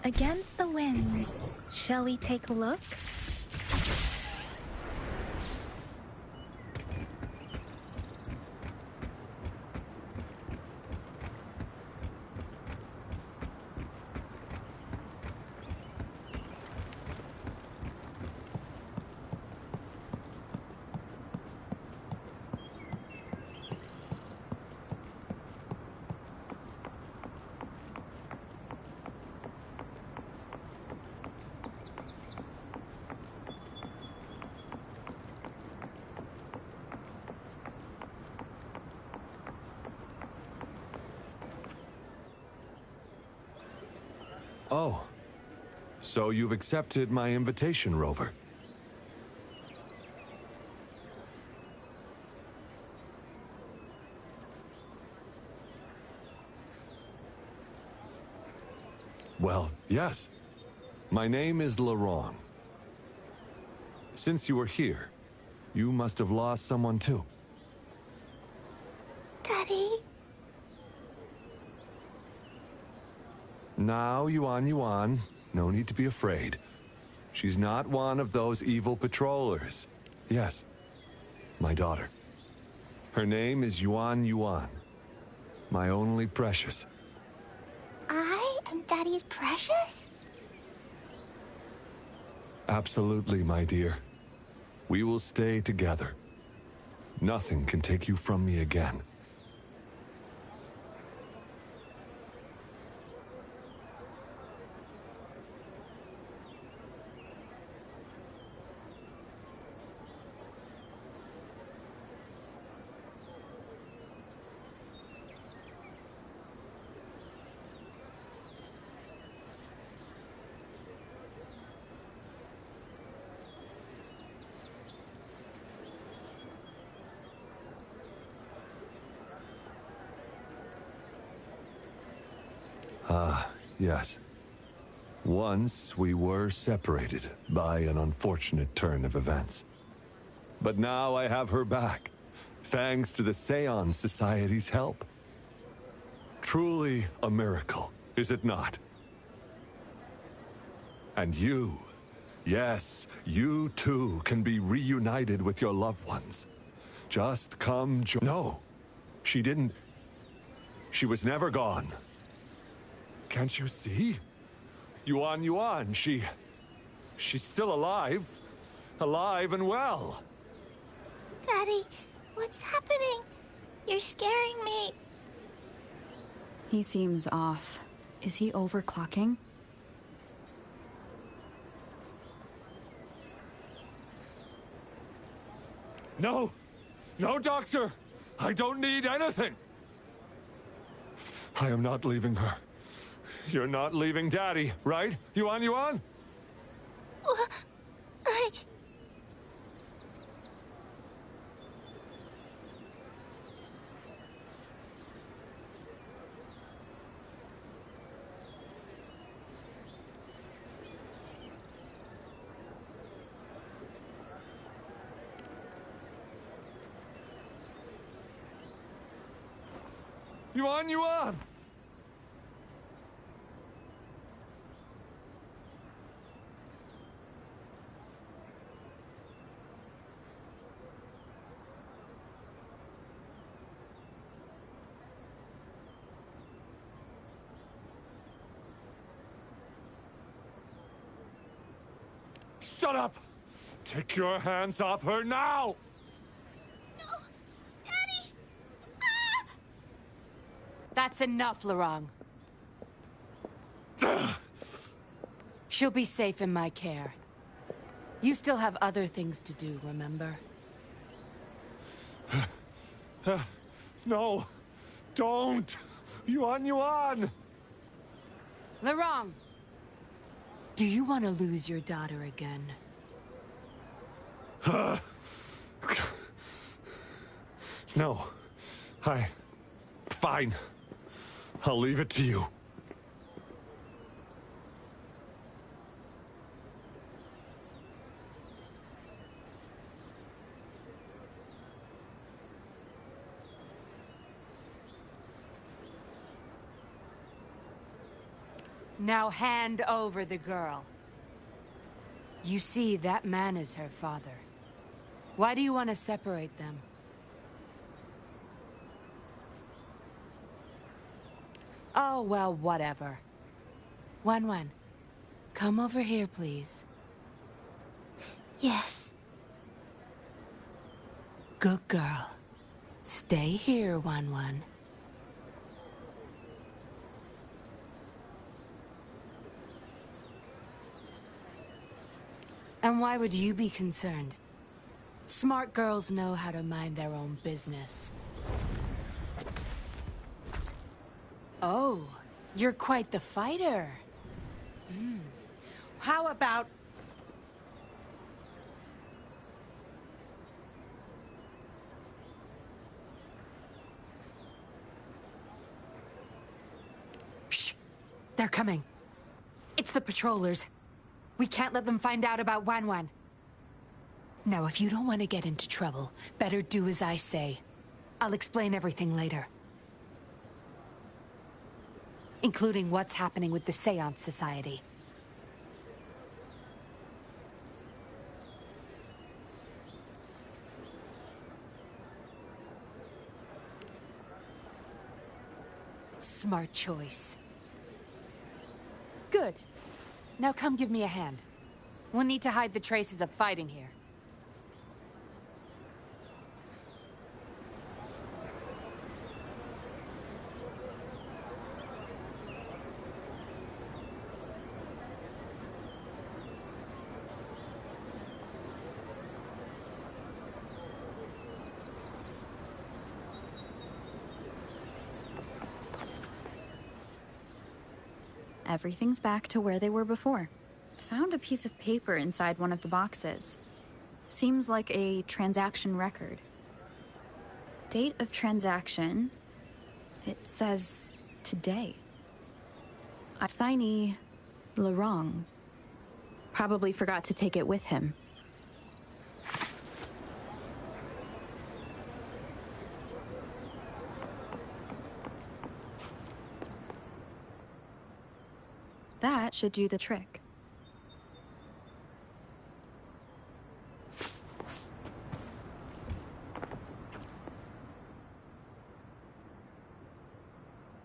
Against the wind, shall we take a look? Oh. So you've accepted my invitation, Rover. Well, yes. My name is Laurent. Since you were here, you must have lost someone too. Daddy? Now, Yuan, no need to be afraid. She's not one of those evil patrollers. Yes, my daughter. Her name is Yuan, my only precious. I am Daddy's precious? Absolutely, my dear. We will stay together. Nothing can take you from me again. Yes. Once we were separated by an unfortunate turn of events. But now I have her back, thanks to the Seance Society's help. Truly a miracle, is it not? And you, yes, you too can be reunited with your loved ones. Just come No, she didn't. She was never gone. Can't you see? Yuan, she's still alive. Alive and well. Daddy, what's happening? You're scaring me. He seems off. Is he overclocking? No! No, Doctor! I don't need anything! I am not leaving her. You're not leaving Daddy, right? Yuan? Yuan! Shut up! Take your hands off her now! That's enough, Lurong. She'll be safe in my care. You still have other things to do, remember? No! Don't! Yuan! Lurong! Do you want to lose your daughter again? No. Fine. I'll leave it to you. Now hand over the girl. You see, that man is her father. Why do you want to separate them? Oh, well, whatever. Wan, come over here, please. Yes. Good girl. Stay here, Wan. And why would you be concerned? Smart girls know how to mind their own business. Oh, you're quite the fighter. How about... Shh! They're coming. It's the patrollers. We can't let them find out about Wan. Now, if you don't want to get into trouble, better do as I say. I'll explain everything later. Including what's happening with the Seance Society. Smart choice. Good. Now come give me a hand. We'll need to hide the traces of fighting here. Everything's back to where they were before. Found a piece of paper inside one of the boxes. Seems like a transaction record. Date of transaction. It says today. Assignee Lurong. Probably forgot to take it with him. That should do the trick.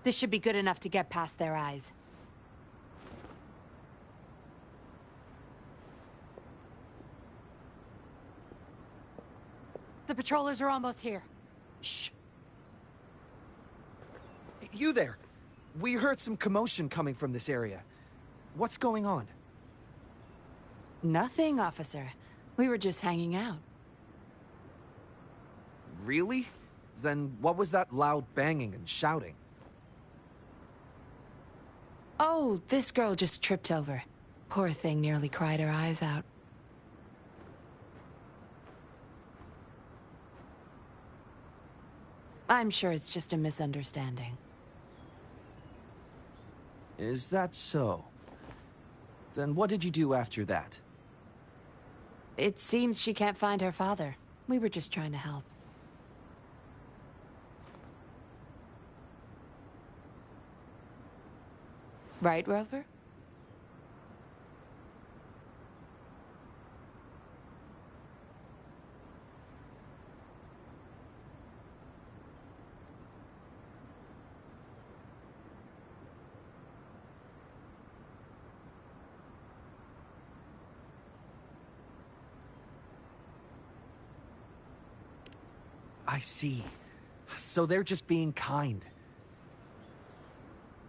This should be good enough to get past their eyes. The patrollers are almost here. Shh. You there! We heard some commotion coming from this area. What's going on? Nothing, officer. We were just hanging out. Really? Then what was that loud banging and shouting? Oh, this girl just tripped over. Poor thing nearly cried her eyes out. I'm sure it's just a misunderstanding. Is that so? Then what did you do after that? It seems she can't find her father. We were just trying to help. Right, Rover? I see. So they're just being kind.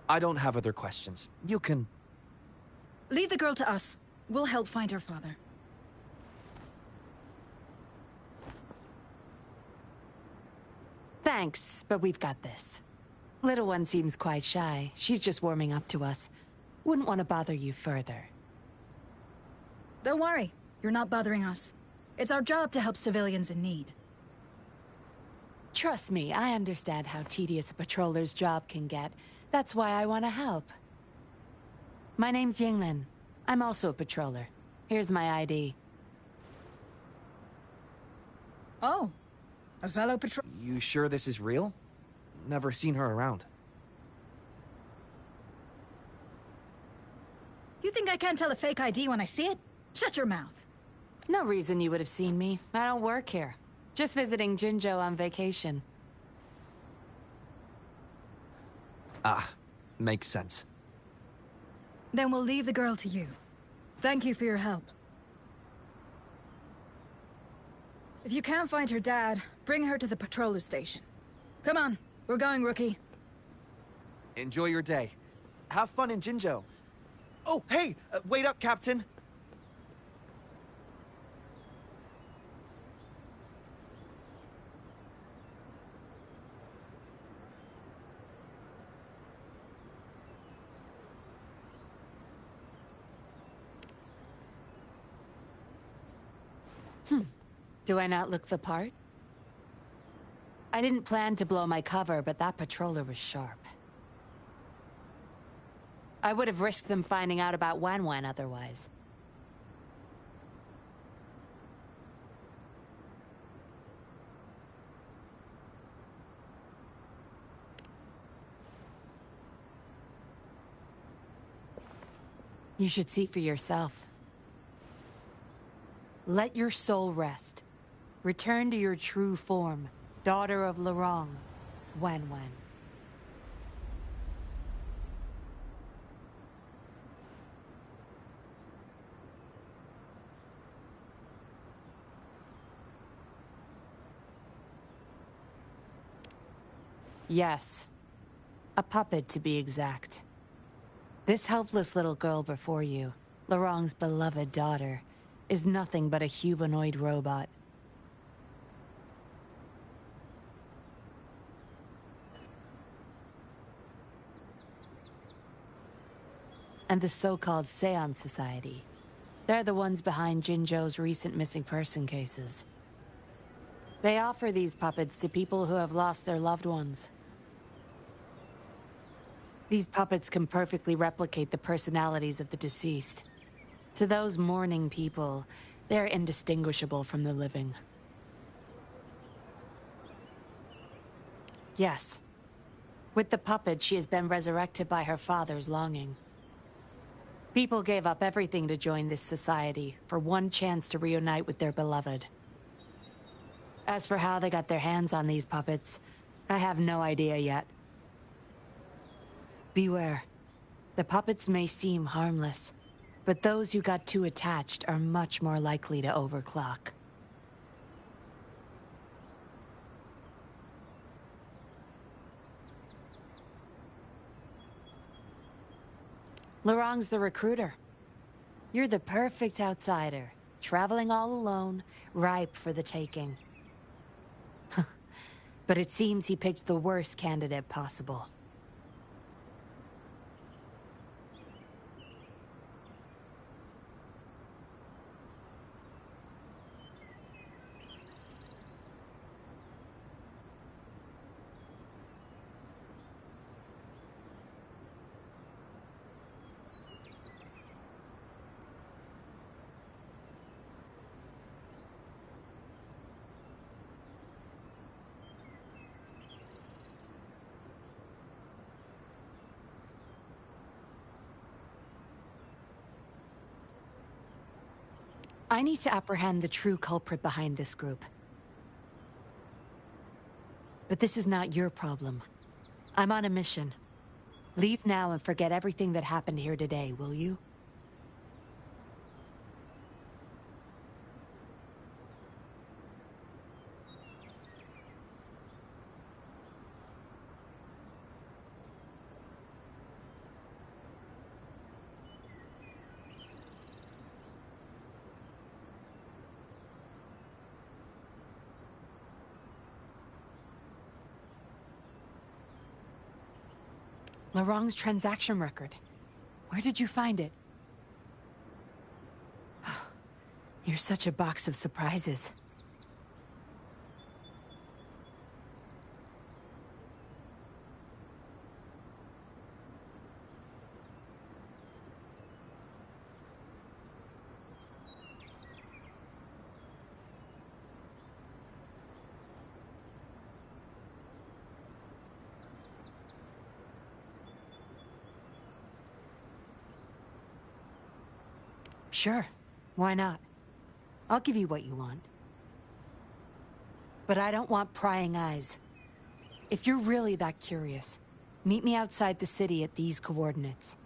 I don't have other questions. You can... Leave the girl to us. We'll help find her father. Thanks, but we've got this. Little one seems quite shy. She's just warming up to us. Wouldn't want to bother you further. Don't worry. You're not bothering us. It's our job to help civilians in need. Trust me, I understand how tedious a patroller's job can get. That's why I want to help. My name's Yinglin. I'm also a patroller. Here's my ID. Oh, a fellow patrol... You sure this is real? Never seen her around. You think I can't tell a fake ID when I see it? Shut your mouth. No reason you would have seen me. I don't work here. Just visiting Jinzhou on vacation. Ah, makes sense. Then we'll leave the girl to you. Thank you for your help. If you can't find her dad, bring her to the patroller station. Come on, we're going, rookie. Enjoy your day. Have fun in Jinzhou. Oh, hey! Wait up, Captain! Do I not look the part? I didn't plan to blow my cover, but that patroller was sharp. I would have risked them finding out about Wan Wan otherwise. You should see for yourself. Let your soul rest. Return to your true form, daughter of Lurong, Wan Wan. Yes. A puppet, to be exact. This helpless little girl before you, Lurong's beloved daughter, is nothing but a humanoid robot. And the so-called Seance Society. They're the ones behind Jinzhou's recent missing person cases. They offer these puppets to people who have lost their loved ones. These puppets can perfectly replicate the personalities of the deceased. To those mourning people, they're indistinguishable from the living. Yes. With the puppet, she has been resurrected by her father's longing. People gave up everything to join this society for one chance to reunite with their beloved. As for how they got their hands on these puppets, I have no idea yet. Beware. The puppets may seem harmless, but those who got too attached are much more likely to overclock. Lurong's the recruiter. You're the perfect outsider, traveling all alone, ripe for the taking. But it seems he picked the worst candidate possible. I need to apprehend the true culprit behind this group. But this is not your problem. I'm on a mission. Leave now and forget everything that happened here today, will you? Laurent's transaction record. Where did you find it? You're such a box of surprises. Sure, why not? I'll give you what you want. But I don't want prying eyes. If you're really that curious, meet me outside the city at these coordinates.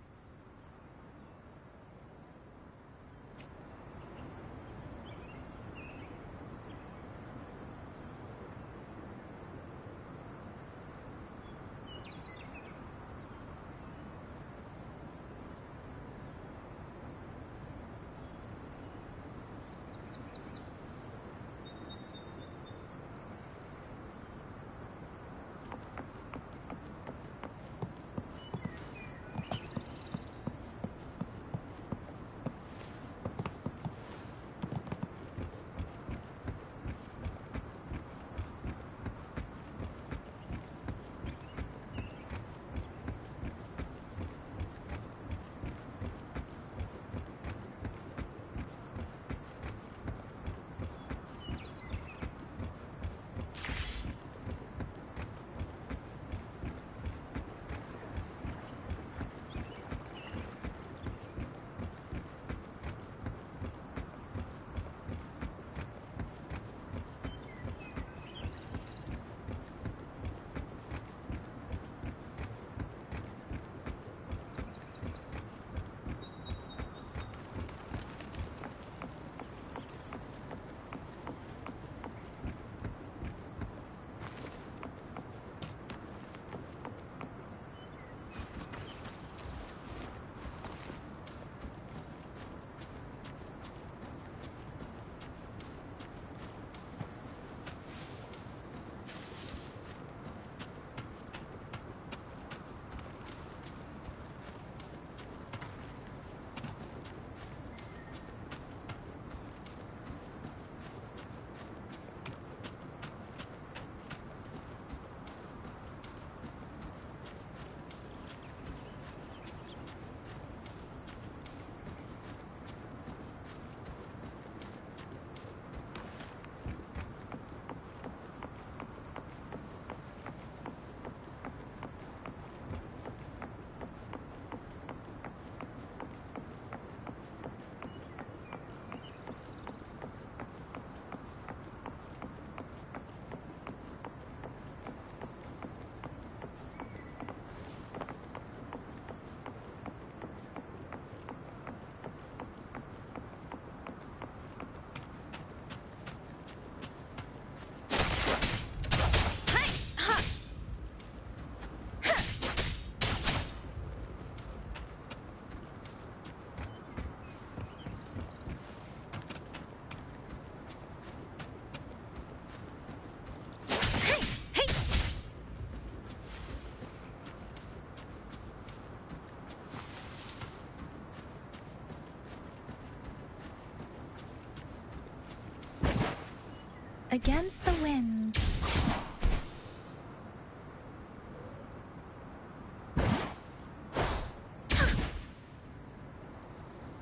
Against the wind.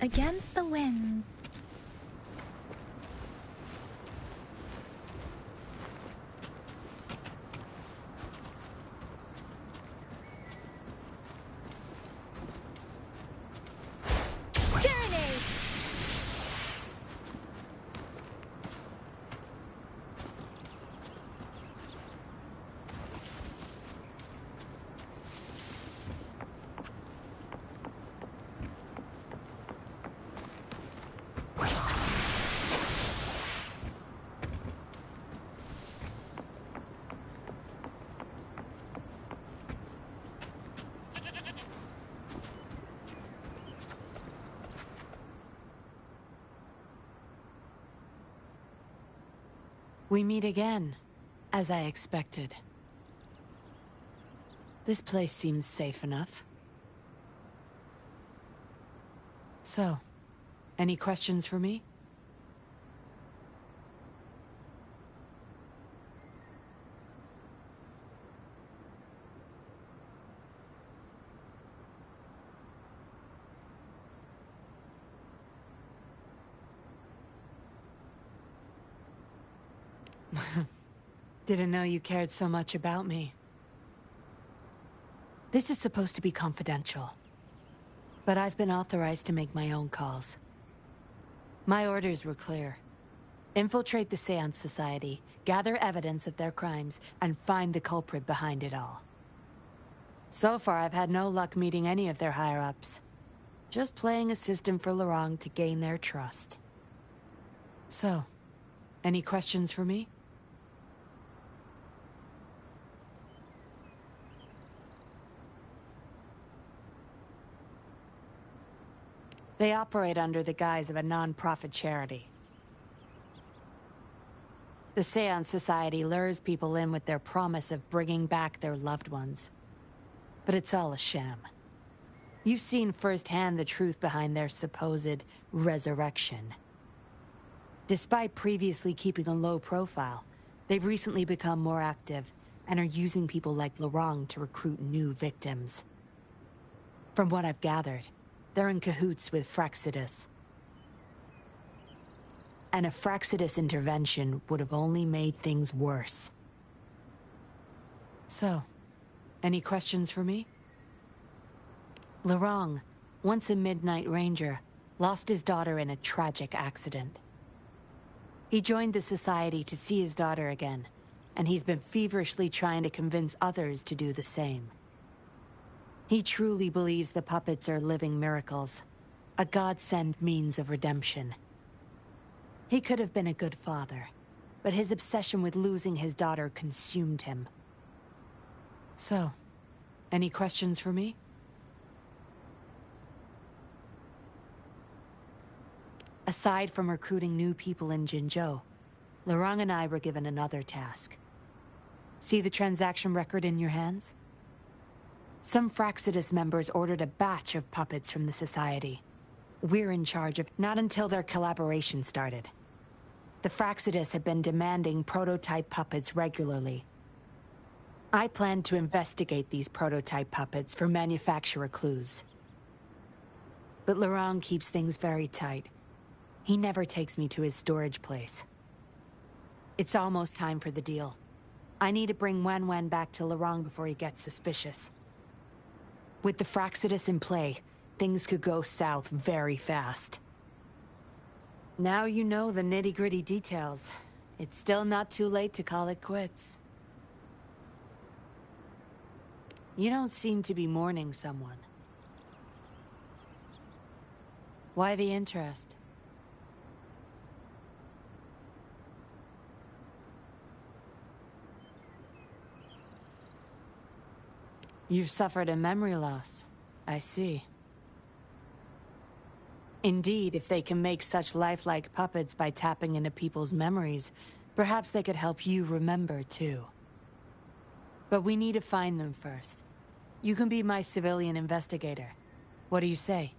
Against the winds. We meet again, as I expected. This place seems safe enough. So, any questions for me? Didn't know you cared so much about me. This is supposed to be confidential, but I've been authorized to make my own calls. My orders were clear. Infiltrate the Seance Society, gather evidence of their crimes, and find the culprit behind it all. So far, I've had no luck meeting any of their higher-ups. Just playing a system for Lurang to gain their trust. So, any questions for me? They operate under the guise of a non-profit charity. The Seance Society lures people in with their promise of bringing back their loved ones. But it's all a sham. You've seen firsthand the truth behind their supposed resurrection. Despite previously keeping a low profile, they've recently become more active and are using people like Lurang to recruit new victims. From what I've gathered, they're in cahoots with Fraxidus. And a Fraxidus intervention would have only made things worse. So, any questions for me? Lurang, once a Midnight Ranger, lost his daughter in a tragic accident. He joined the Society to see his daughter again, and he's been feverishly trying to convince others to do the same. He truly believes the puppets are living miracles, a God-sent means of redemption. He could have been a good father, but his obsession with losing his daughter consumed him. So, any questions for me? Aside from recruiting new people in Jinzhou, Lurang and I were given another task. See the transaction record in your hands? Some Fraxidus members ordered a batch of puppets from the Society. We're in charge of... Not until their collaboration started. The Fraxidus had been demanding prototype puppets regularly. I planned to investigate these prototype puppets for manufacturer clues. But Lurang keeps things very tight. He never takes me to his storage place. It's almost time for the deal. I need to bring Wen back to Lurang before he gets suspicious. With the Fraxidus in play, things could go south very fast. Now you know the nitty-gritty details. It's still not too late to call it quits. You don't seem to be mourning someone. Why the interest? You've suffered a memory loss. I see. Indeed, if they can make such lifelike puppets by tapping into people's memories, perhaps they could help you remember, too. But we need to find them first. You can be my civilian investigator. What do you say?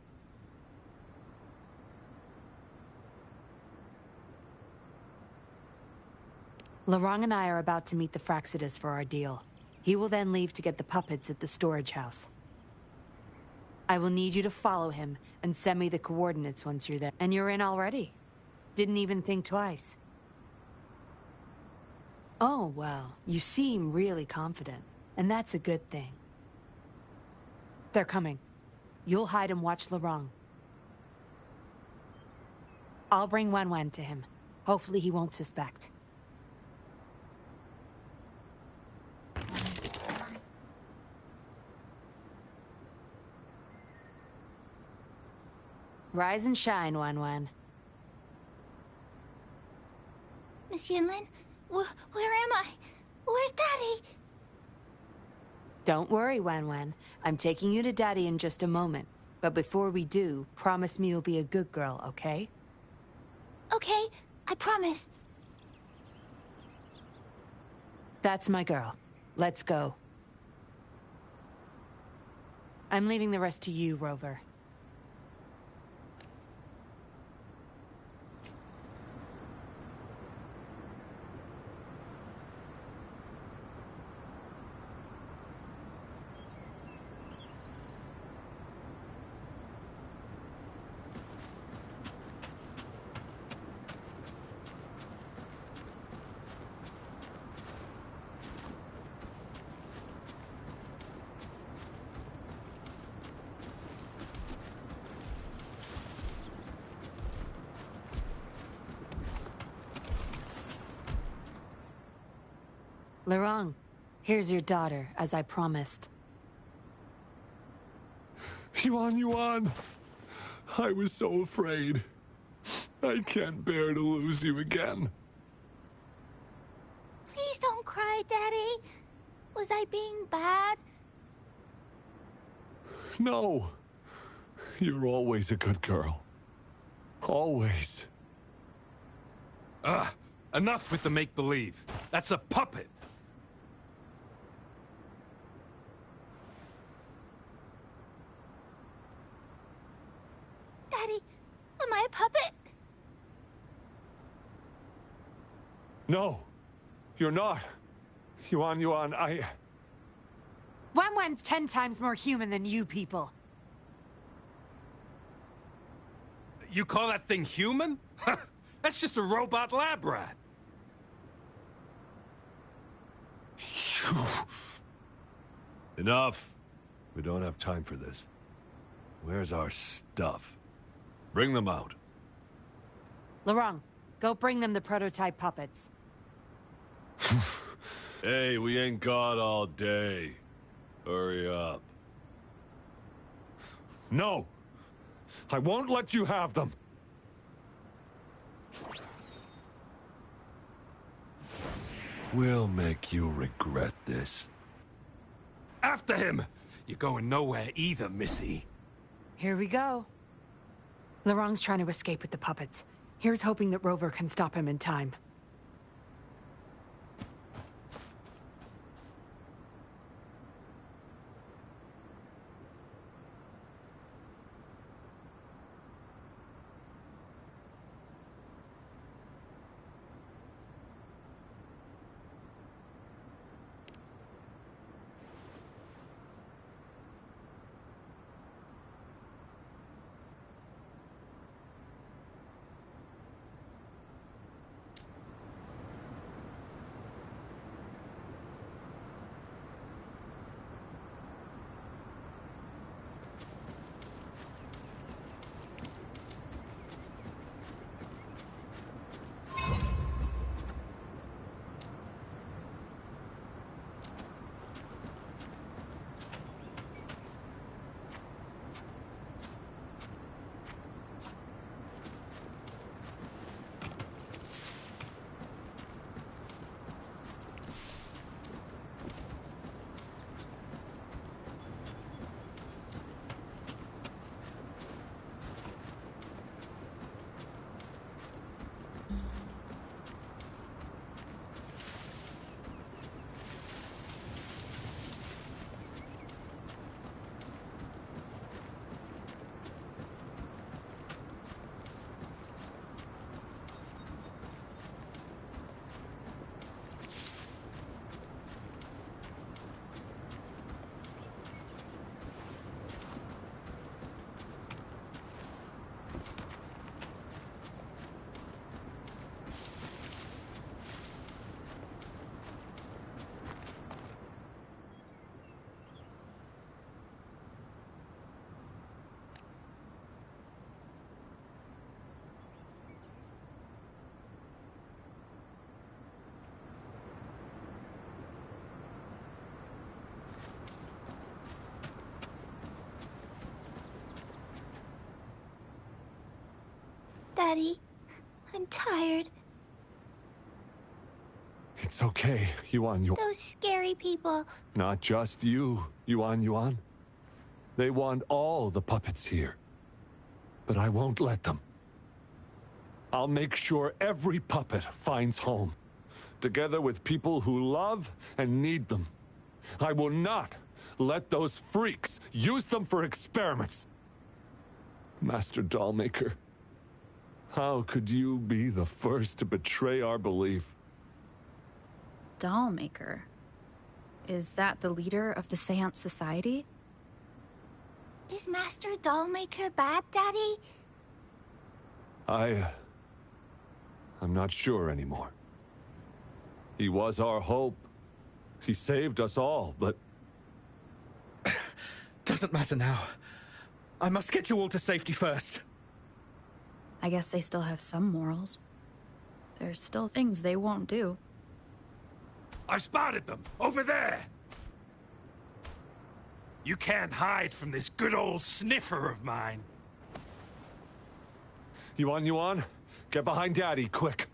Lurang and I are about to meet the Fraxidus for our deal. He will then leave to get the puppets at the storage house. I will need you to follow him and send me the coordinates once you're there. And you're in already. Didn't even think twice. Oh, well, you seem really confident, and that's a good thing. They're coming. You'll hide and watch Lurang. I'll bring Wen to him. Hopefully he won't suspect. Rise and shine, Wen. Miss Yinlin, where am I? Where's Daddy? Don't worry, Wen. I'm taking you to Daddy in just a moment. But before we do, promise me you'll be a good girl, okay? Okay, I promise. That's my girl. Let's go. I'm leaving the rest to you, Rover. Lurong, here's your daughter, as I promised. Yuan! I was so afraid. I can't bear to lose you again. Please don't cry, Daddy. Was I being bad? No. You're always a good girl. Always. Enough with the make-believe. That's a puppet. Daddy, am I a puppet? No. You're not. Yuan, Wan's 10 times more human than you people. You call that thing human? That's just a robot lab rat. Enough. We don't have time for this. Where's our stuff? Bring them out. Lurong, go bring them the prototype puppets. Hey, we ain't got all day. Hurry up. No! I won't let you have them! We'll make you regret this. After him! You're going nowhere either, Missy. Here we go. Lurong's trying to escape with the puppets. Here's hoping that Rover can stop him in time. Daddy, I'm tired. It's okay, Yuan. Those scary people. Not just you, Yuan. They want all the puppets here. But I won't let them. I'll make sure every puppet finds home, together with people who love and need them. I will not let those freaks use them for experiments. Master Dollmaker, how could you be the first to betray our belief? Dollmaker? Is that the leader of the Seance Society? Is Master Dollmaker bad, Daddy? I'm not sure anymore. He was our hope. He saved us all, but... Doesn't matter now. I must get you all to safety first. I guess they still have some morals. There's still things they won't do. I spotted them! Over there! You can't hide from this good old sniffer of mine. Yuan, get behind Daddy, quick.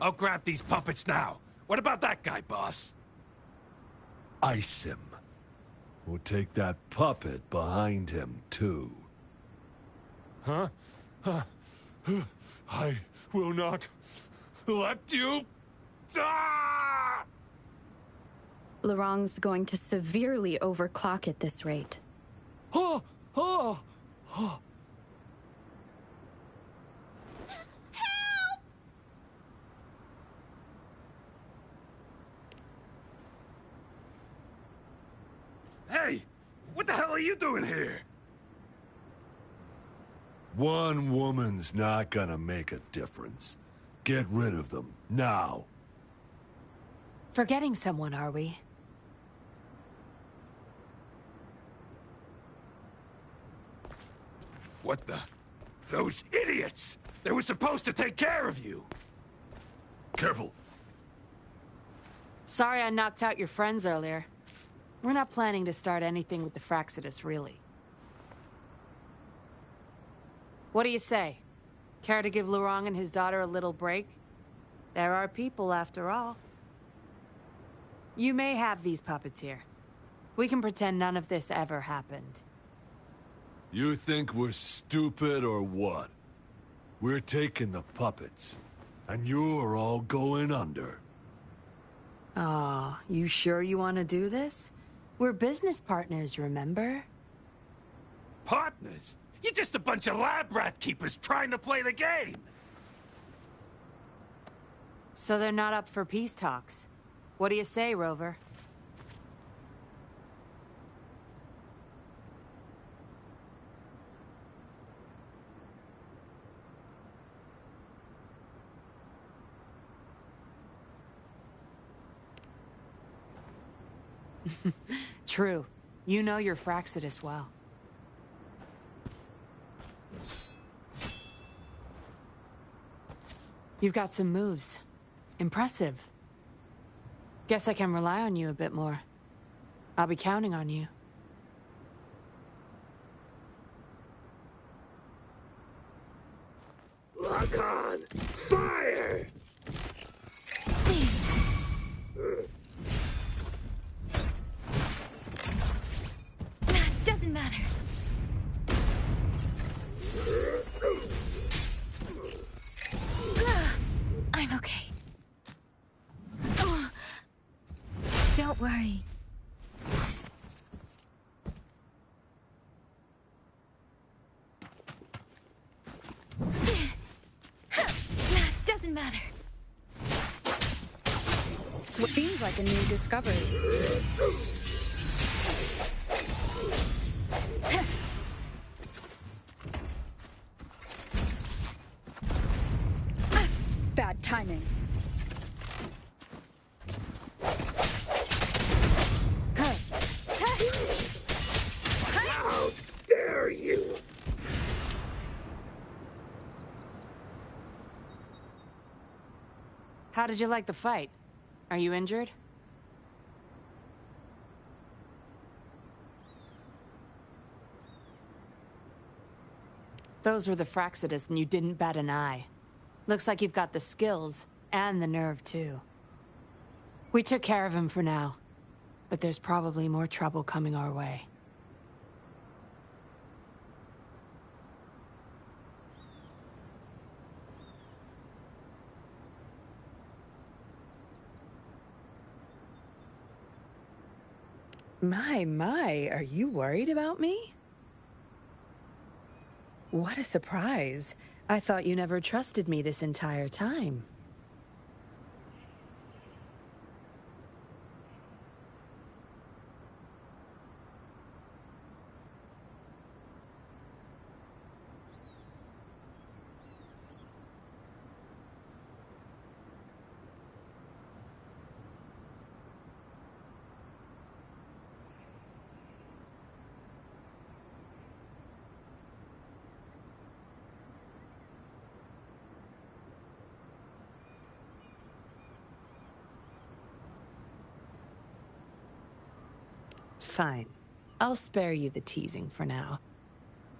I'll grab these puppets now. What about that guy, boss? Ice him. We'll take that puppet behind him, too. Huh? I will not let you... Ah! Lurong's going to severely overclock at this rate. Oh! Hey! What the hell are you doing here? One woman's not gonna make a difference. Get rid of them, now. Forgetting someone, are we? What the? Those idiots! They were supposed to take care of you! Careful. Sorry I knocked out your friends earlier. We're not planning to start anything with the Fraxidus, really. What do you say? Care to give Lurong and his daughter a little break? There are people, after all. You may have these puppets here. We can pretend none of this ever happened. You think we're stupid or what? We're taking the puppets, and you're all going under. Aw, you sure you want to do this? We're business partners, remember? Partners? You're just a bunch of lab rat keepers trying to play the game! So they're not up for peace talks. What do you say, Rover? True. You know your Fraxidus well. You've got some moves. Impressive. Guess I can rely on you a bit more. I'll be counting on you. Lock on! Fire! Doesn't matter. I'm okay. Oh. Don't worry. Doesn't matter. Seems like a new discovery. Bad timing. How dare you! How did you like the fight? Are you injured? Those were the Fraxidus, and you didn't bat an eye. Looks like you've got the skills, and the nerve, too. We took care of him for now, but there's probably more trouble coming our way. My, are you worried about me? What a surprise. I thought you never trusted me this entire time. Fine. I'll spare you the teasing for now.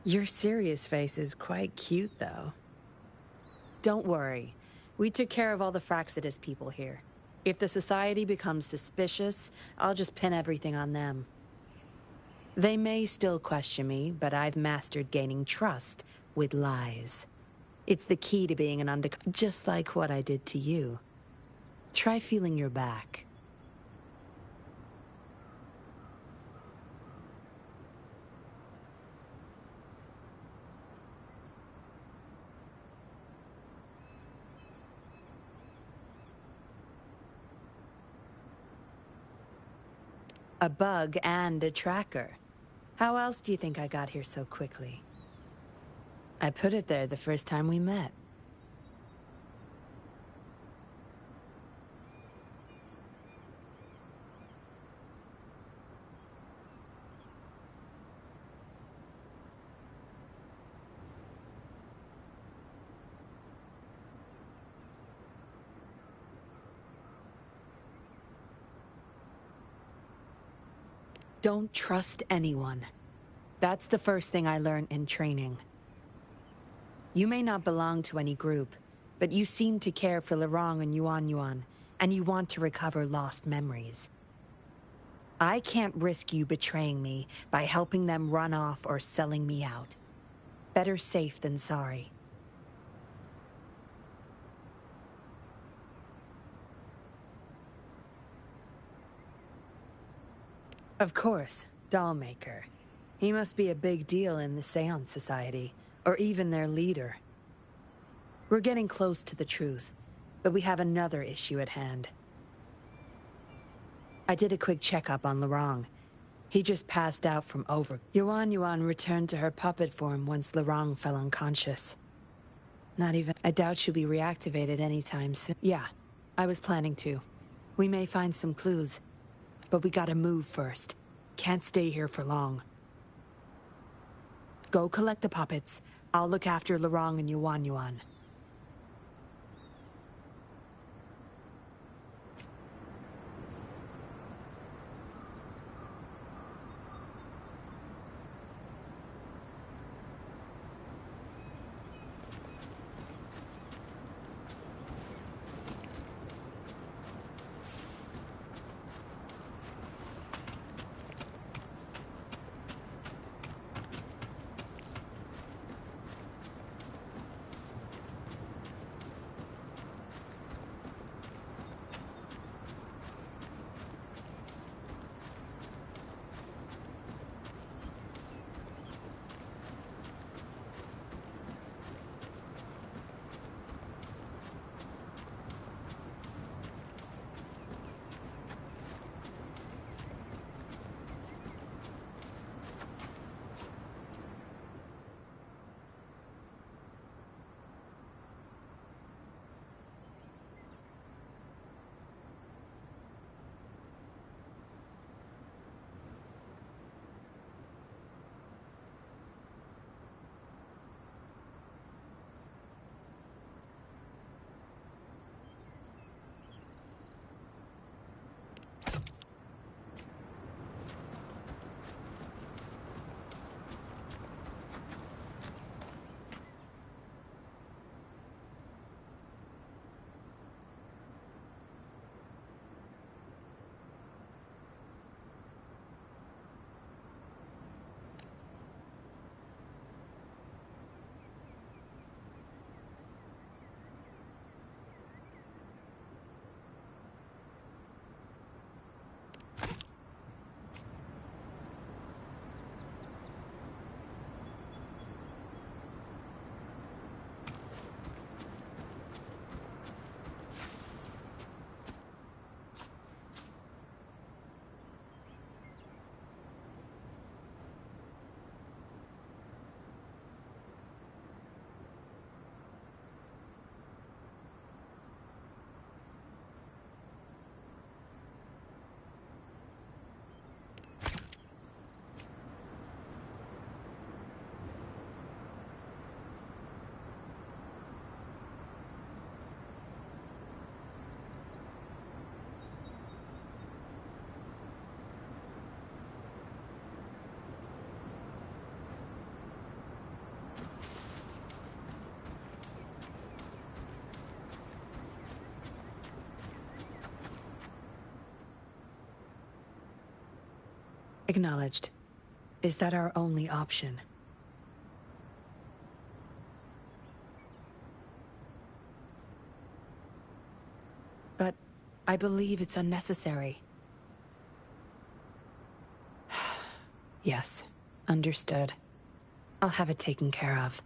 Your serious face is quite cute, though. Don't worry. We took care of all the Fraxidus people here. If the Society becomes suspicious, I'll just pin everything on them. They may still question me, but I've mastered gaining trust with lies. It's the key to being an undercover, just like what I did to you. Try feeling your back. A bug and a tracker. How else do you think I got here so quickly? I put it there the first time we met. Don't trust anyone. That's the first thing I learned in training. You may not belong to any group, but you seem to care for Lurong and Yuan, and you want to recover lost memories. I can't risk you betraying me by helping them run off or selling me out. Better safe than sorry. Of course, Dollmaker. He must be a big deal in the Seance Society, or even their leader. We're getting close to the truth, but we have another issue at hand. I did a quick checkup on Lurong. He just passed out from Yuan returned to her puppet form once Lurong fell unconscious. I doubt she'll be reactivated anytime soon. Yeah, I was planning to. We may find some clues. But we gotta move first. Can't stay here for long. Go collect the puppets. I'll look after Lurong and Yuan. Acknowledged. Is that our only option? But I believe it's unnecessary. Yes, understood. I'll have it taken care of.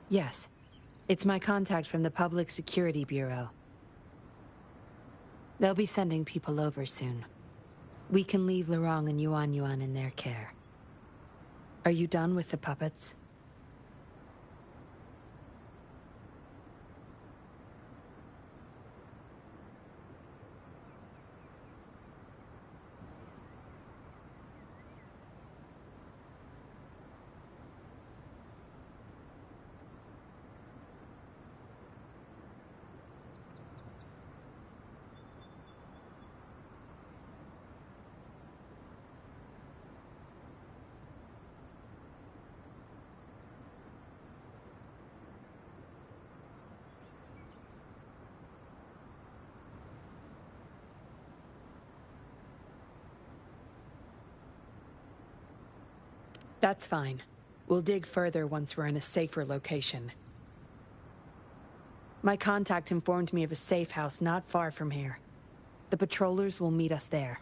Yes, it's my contact from the Public Security Bureau. They'll be sending people over soon. We can leave Lurong and Yuan Yuan in their care. Are you done with the puppets? That's fine. We'll dig further once we're in a safer location. My contact informed me of a safe house not far from here. The patrollers will meet us there.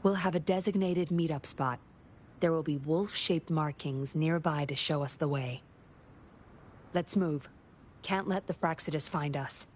We'll have a designated meetup spot. There will be wolf-shaped markings nearby to show us the way. Let's move. Can't let the Fraxidus find us.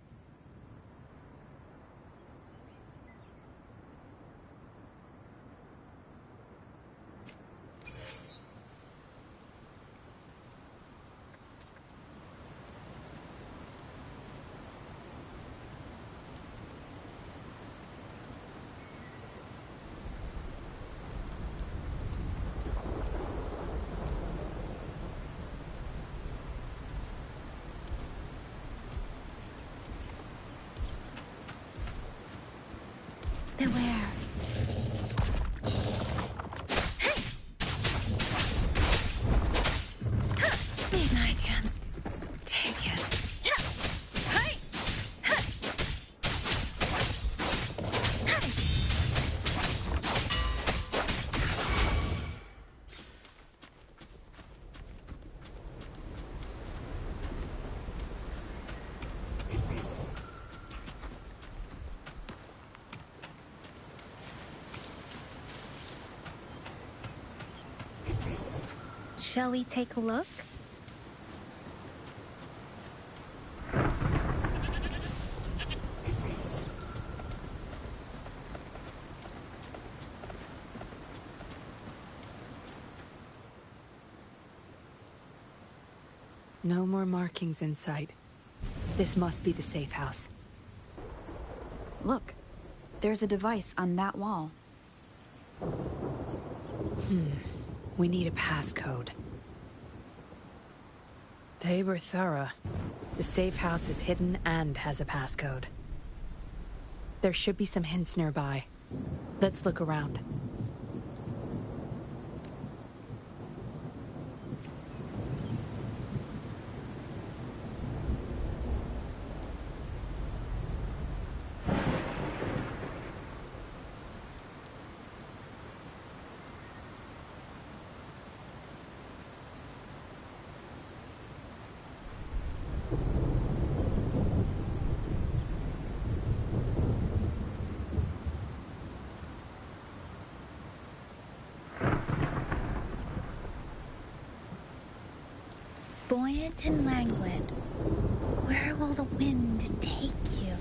Beware. Maybe I can take it. Shall we take a look? No more markings in sight. This must be the safe house. Look, there's a device on that wall. We need a passcode. They were thorough. The safe house is hidden and has a passcode. There should be some hints nearby. Let's look around. Buoyant and languid, where will the wind take you?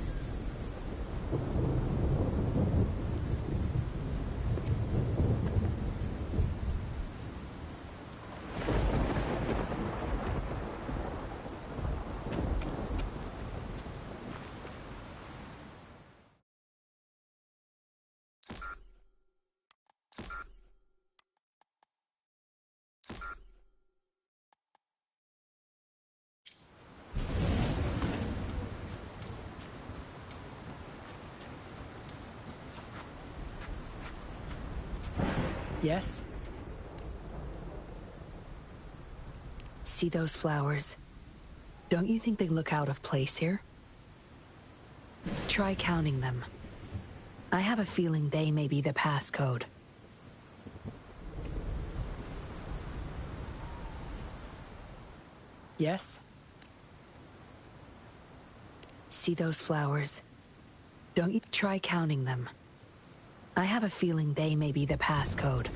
Yes? See those flowers? Don't you think they look out of place here? Try counting them. I have a feeling they may be the passcode. Yes? See those flowers? Don't you try counting them? I have a feeling they may be the passcode.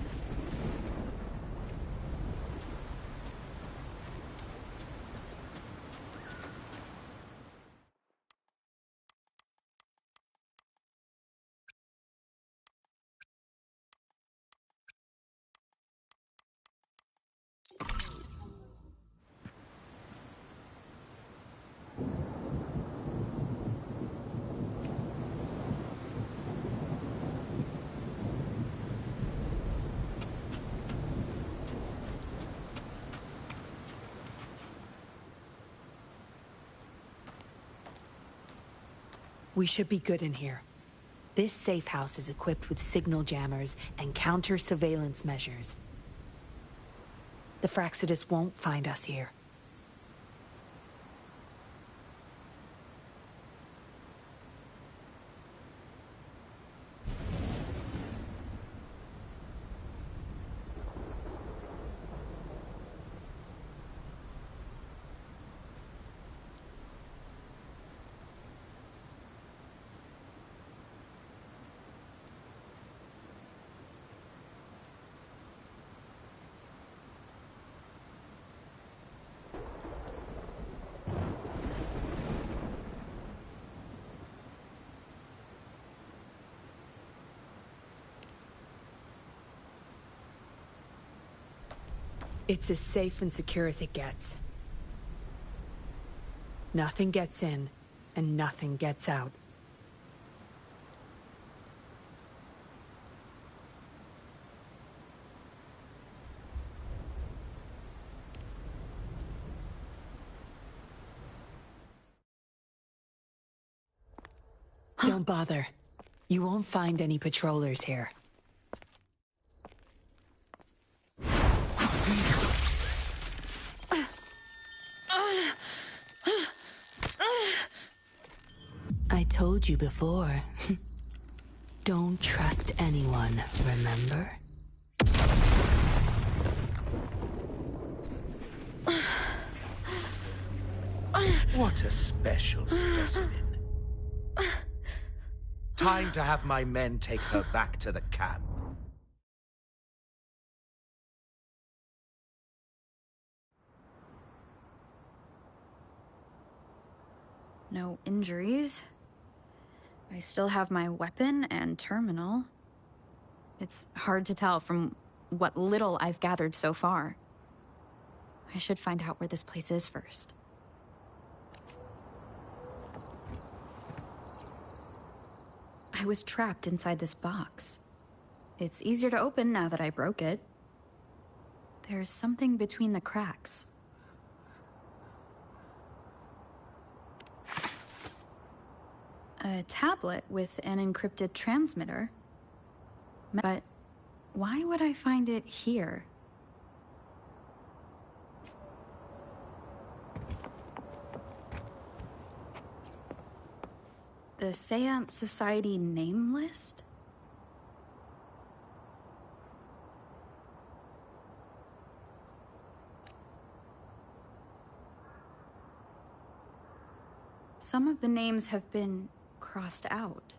We should be good in here. This safe house is equipped with signal jammers and counter-surveillance measures. The Fraxidus won't find us here. It's as safe and secure as it gets. Nothing gets in, and nothing gets out. Don't bother. You won't find any patrollers here. I told you before. Don't trust anyone, remember? What a special specimen. Time to have my men take her back to the camp. No injuries. I still have my weapon and terminal. It's hard to tell from what little I've gathered so far. I should find out where this place is first. I was trapped inside this box. It's easier to open now that I broke it. There's something between the cracks. A tablet with an encrypted transmitter. But why would I find it here? The Seance Society name list? Some of the names have been crossed out.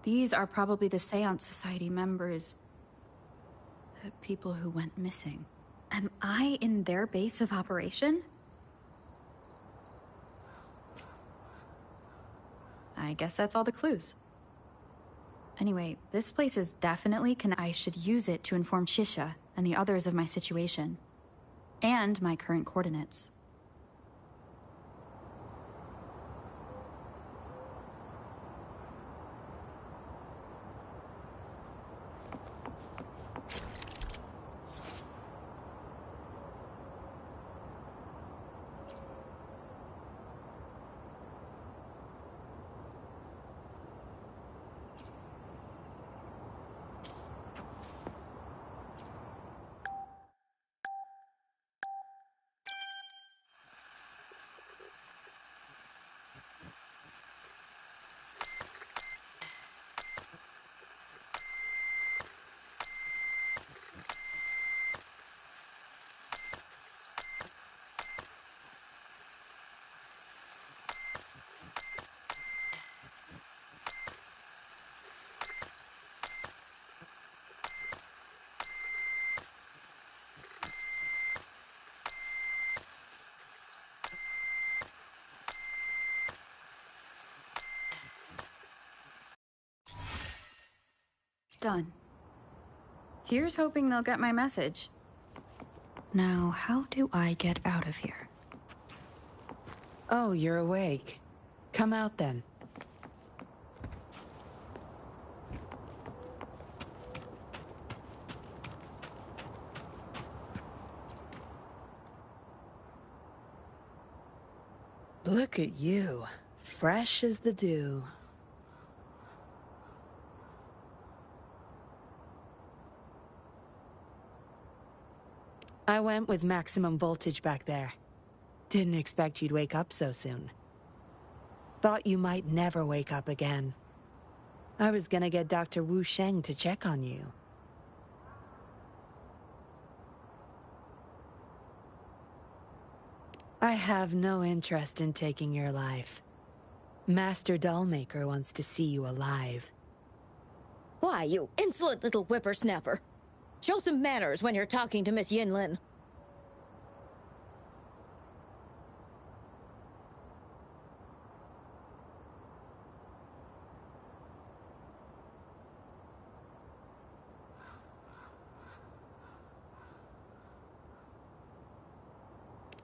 These are probably the Seance Society members. The people who went missing. Am I in their base of operation? I guess that's all the clues. Anyway, this place is definitely I should use it to inform Shisha and the others of my situation. And my current coordinates. Done. Here's hoping they'll get my message. Now, how do I get out of here? Oh, you're awake. Come out then. Look at you. Fresh as the dew. I went with maximum voltage back there. Didn't expect you'd wake up so soon. Thought you might never wake up again. I was gonna get Dr. Wu Sheng to check on you. I have no interest in taking your life. Master Dollmaker wants to see you alive. Why, you insolent little whippersnapper. Show some manners when you're talking to Miss Yinlin.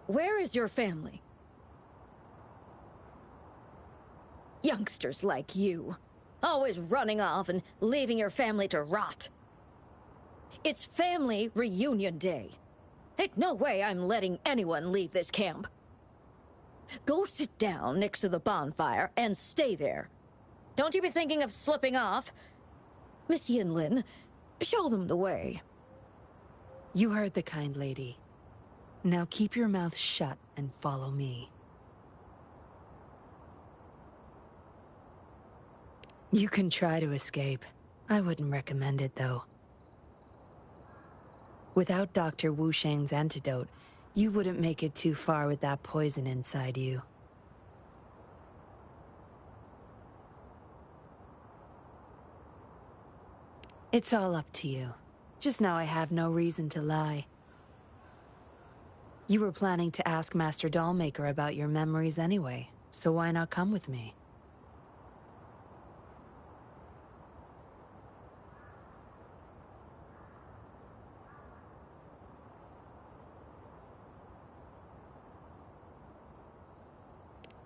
Where is your family? Youngsters like you. Always running off and leaving your family to rot. It's family reunion day. Ain't no way I'm letting anyone leave this camp. Go sit down next to the bonfire and stay there. Don't you be thinking of slipping off. Miss Yinlin, show them the way. You heard the kind lady. Now keep your mouth shut and follow me. You can try to escape. I wouldn't recommend it, though. Without Dr. Wu Sheng's antidote, you wouldn't make it too far with that poison inside you. It's all up to you. Just now I have no reason to lie. You were planning to ask Master Dollmaker about your memories anyway, so why not come with me?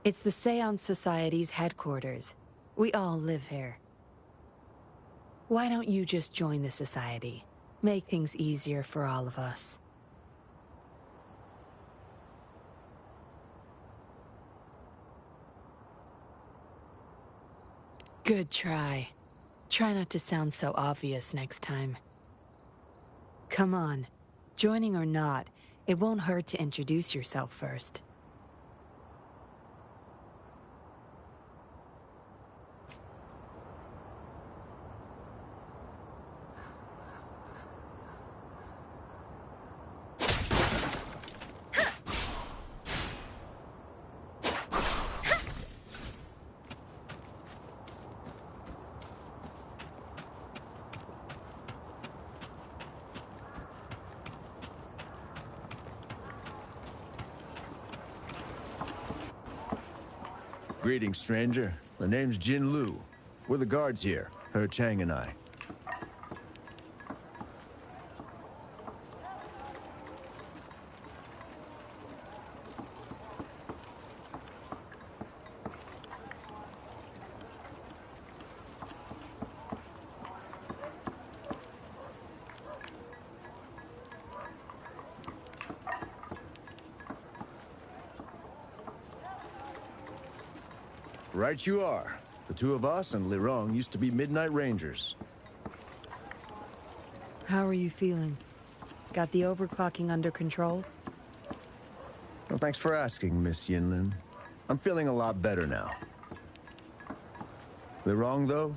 It's the Seance Society's headquarters. We all live here. Why don't you just join the society? Make things easier for all of us. Good try. Try not to sound so obvious next time. Come on. Joining or not, it won't hurt to introduce yourself first. Greetings, stranger. The name's Jin Lu. We're the guards here, He Chang and I. Right you are. The two of us and Lirong used to be Midnight Rangers. How are you feeling? Got the overclocking under control? Well, thanks for asking, Miss Yinlin. I'm feeling a lot better now. Lirong, though,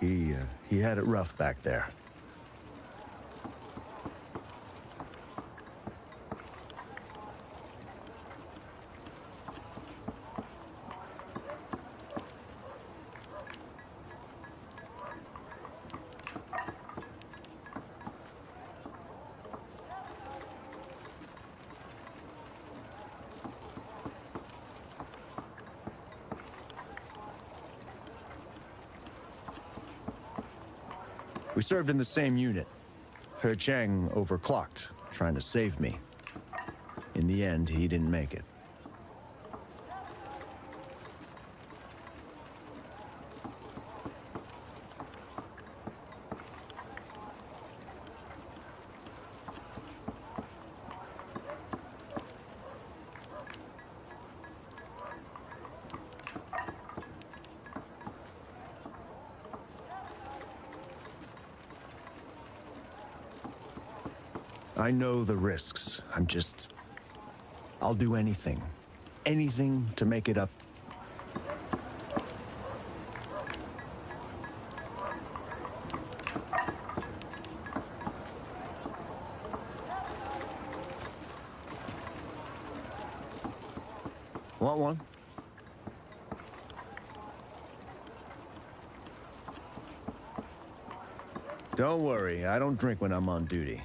he had it rough back there. We served in the same unit. He Chang overclocked, trying to save me. In the end, he didn't make it. I know the risks. I'll do anything. Anything to make it up. Want one? Don't worry, I don't drink when I'm on duty.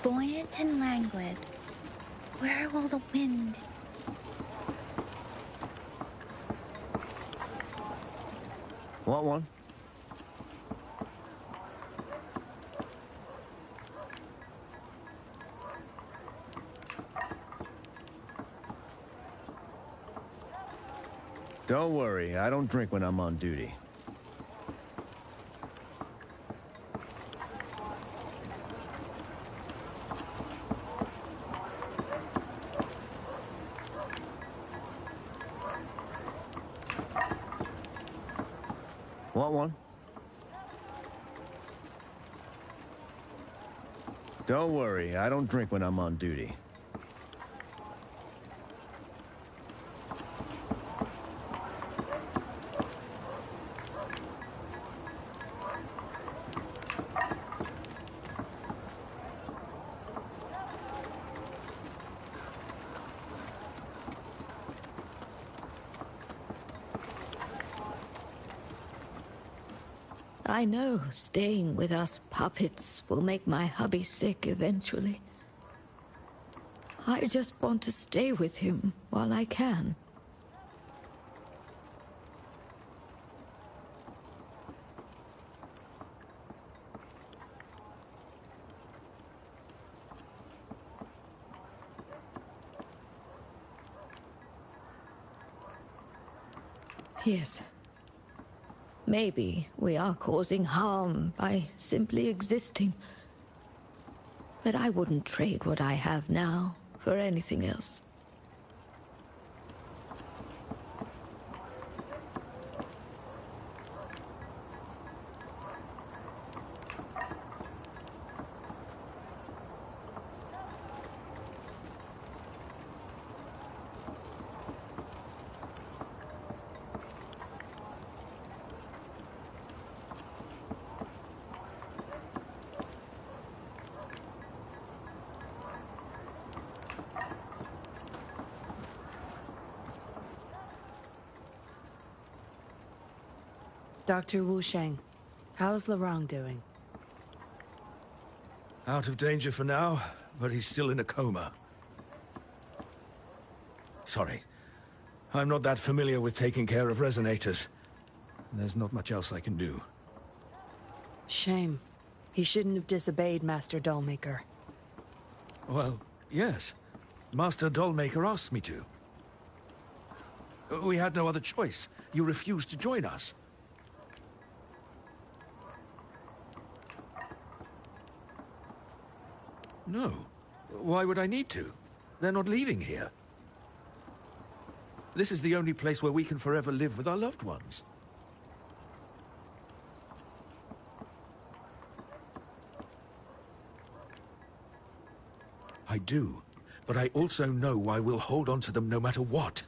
Buoyant and languid. Where will the wind... Want one? Don't worry, I don't drink when I'm on duty. Want one? Don't worry, I don't drink when I'm on duty. I know staying with us puppets will make my hubby sick eventually. I just want to stay with him while I can. Yes. Maybe we are causing harm by simply existing. But I wouldn't trade what I have now for anything else. Dr. Wu Sheng, how's Lorang doing? Out of danger for now, but he's still in a coma. Sorry. I'm not that familiar with taking care of resonators. There's not much else I can do. Shame. He shouldn't have disobeyed Master Dollmaker. Well, yes. Master Dollmaker asked me to. We had no other choice. You refused to join us. No. Why would I need to? They're not leaving here. This is the only place where we can forever live with our loved ones. I do, but I also know I will hold on to them no matter what.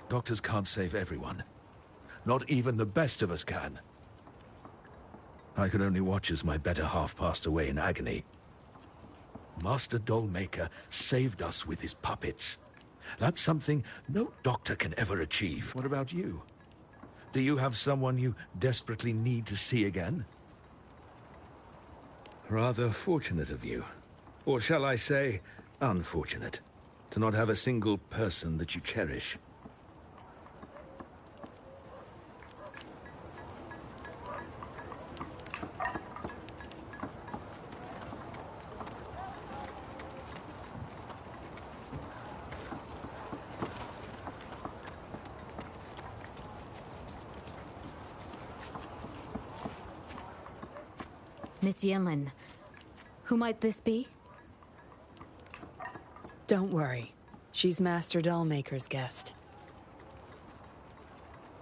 Doctors can't save everyone. Not even the best of us can. I could only watch as my better half passed away in agony. Master Dollmaker saved us with his puppets. That's something no doctor can ever achieve. What about you? Do you have someone you desperately need to see again? Rather fortunate of you. Or shall I say, unfortunate, to not have a single person that you cherish. Miss Yenlin, who might this be? Don't worry. She's Master Dollmaker's guest.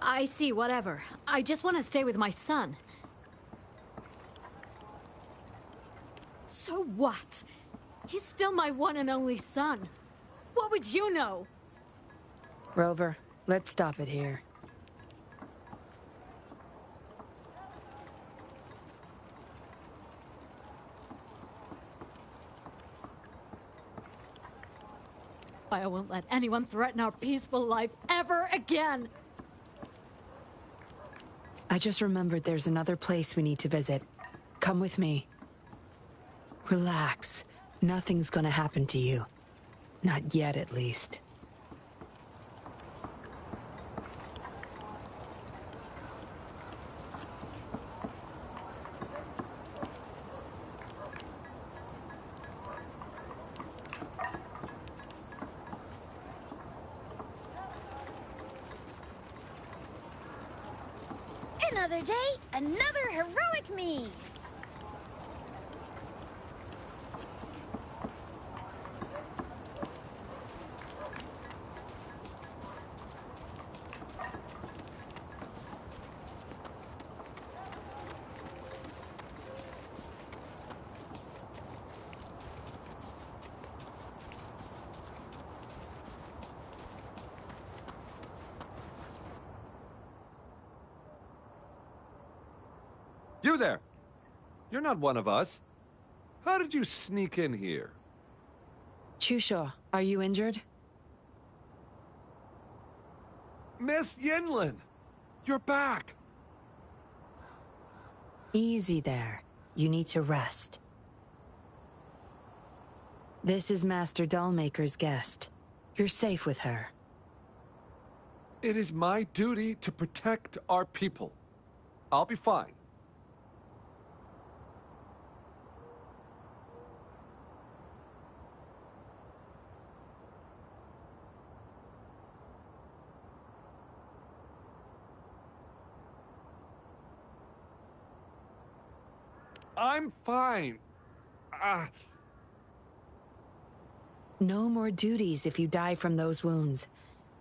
I see, whatever. I just want to stay with my son. So what? He's still my one and only son. What would you know? Rover, let's stop it here. I won't let anyone threaten our peaceful life ever again! I just remembered there's another place we need to visit. Come with me. Relax. Nothing's gonna happen to you. Not yet, at least. Another day, another heroic me! You there! You're not one of us. How did you sneak in here? Chusha, are you injured? Miss Yinlin! You're back! Easy there. You need to rest. This is Master Dollmaker's guest. You're safe with her. It is my duty to protect our people. I'll be fine. I'm fine. No more duties if you die from those wounds.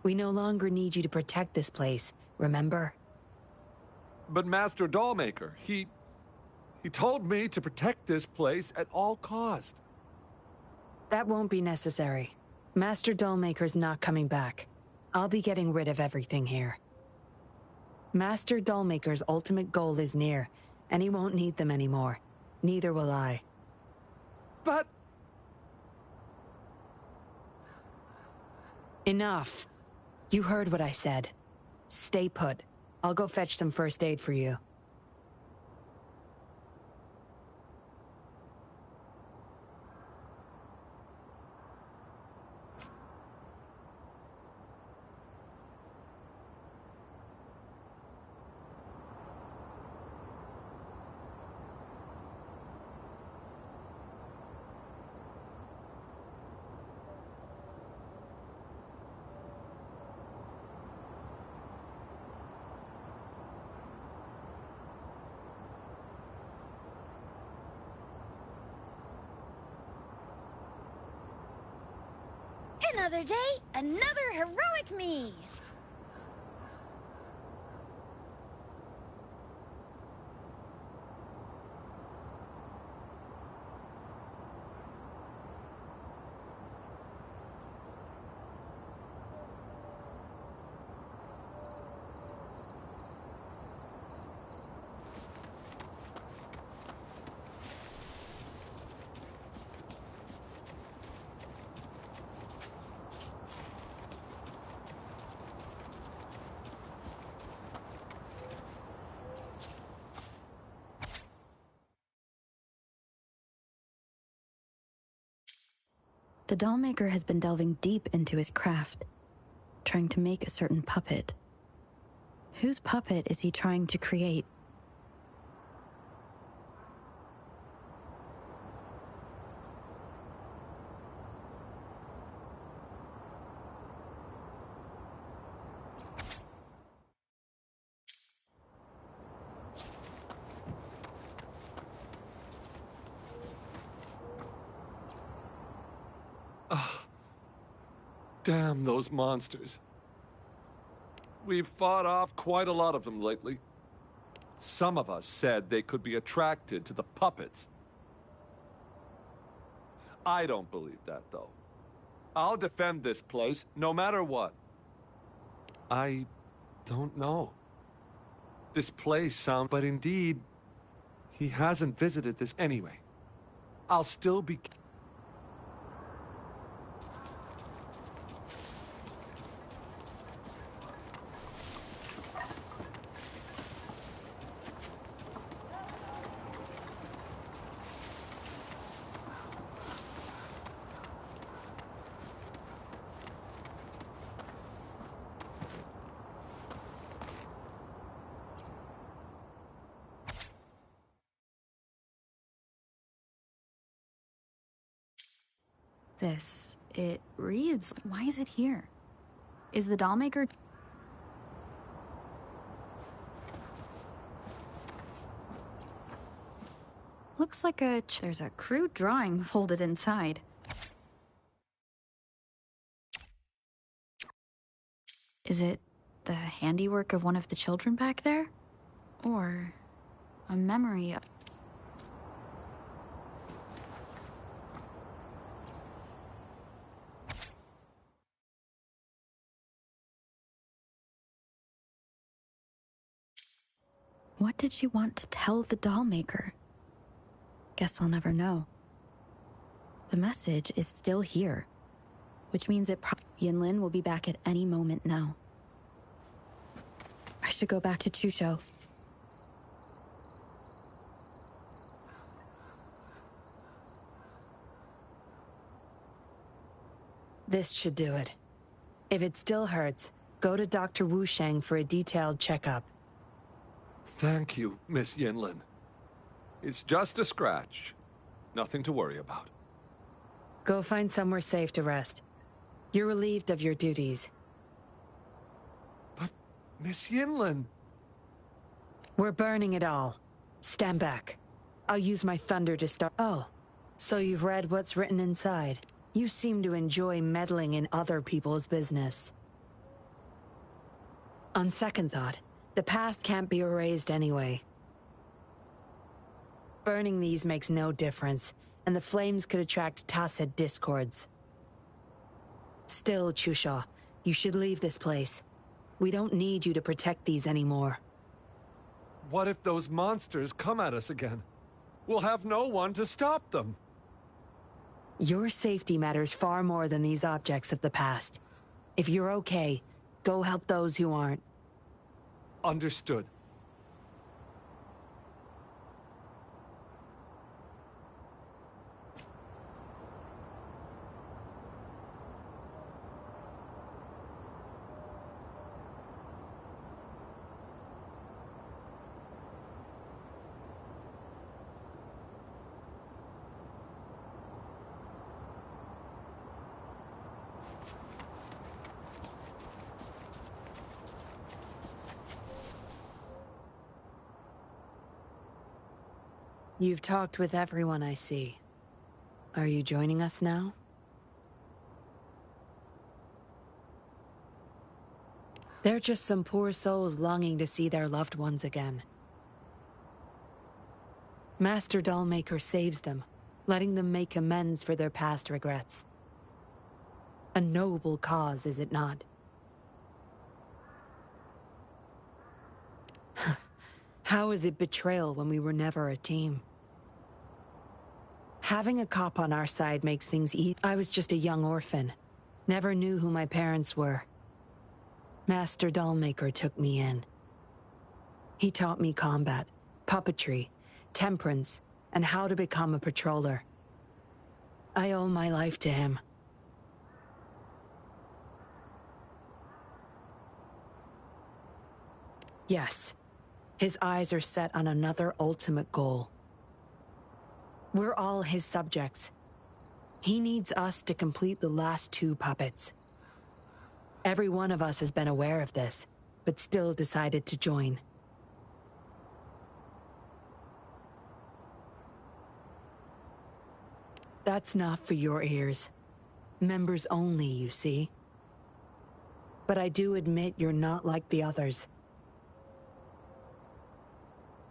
We no longer need you to protect this place, remember? But Master Dollmaker, he told me to protect this place at all cost. That won't be necessary. Master Dollmaker's not coming back. I'll be getting rid of everything here. Master Dollmaker's ultimate goal is near, and he won't need them anymore. Neither will I. But... Enough. You heard what I said. Stay put. I'll go fetch some first aid for you. Another day, another heroic me! The dollmaker has been delving deep into his craft, trying to make a certain puppet. Whose puppet is he trying to create? Damn those monsters. We've fought off quite a lot of them lately. Some of us said they could be attracted to the puppets. I don't believe that, though. I'll defend this place, no matter what. I don't know. This place sounds... But indeed, he hasn't visited this anyway. I'll still be... It reads... Why is it here? Is the dollmaker... Looks like there's a crude drawing folded inside. Is it the handiwork of one of the children back there? Or a memory of... What did she want to tell the dollmaker? Guess I'll never know. The message is still here, which means Yinlin will be back at any moment now. I should go back to Chusho. This should do it. If it still hurts, go to Dr. Wu Sheng for a detailed checkup. Thank you, Miss Yinlin. It's just a scratch. Nothing to worry about. Go find somewhere safe to rest. You're relieved of your duties. But, Miss Yinlin... We're burning it all. Stand back. I'll use my thunder to start. Oh, so you've read what's written inside. You seem to enjoy meddling in other people's business. On second thought, the past can't be erased anyway. Burning these makes no difference, and the flames could attract tacit discords. Still, Chusha, you should leave this place. We don't need you to protect these anymore. What if those monsters come at us again? We'll have no one to stop them. Your safety matters far more than these objects of the past. If you're okay, go help those who aren't. Understood. You've talked with everyone I see. Are you joining us now? They're just some poor souls longing to see their loved ones again. Master Dollmaker saves them, letting them make amends for their past regrets. A noble cause, is it not? How is it betrayal when we were never a team? Having a cop on our side makes things easy. I was just a young orphan. Never knew who my parents were. Master Dollmaker took me in. He taught me combat, puppetry, temperance, and how to become a patroller. I owe my life to him. Yes, his eyes are set on another ultimate goal. We're all his subjects. He needs us to complete the last 2 puppets. Every one of us has been aware of this, but still decided to join. That's not for your ears. Members only, you see. But I do admit you're not like the others.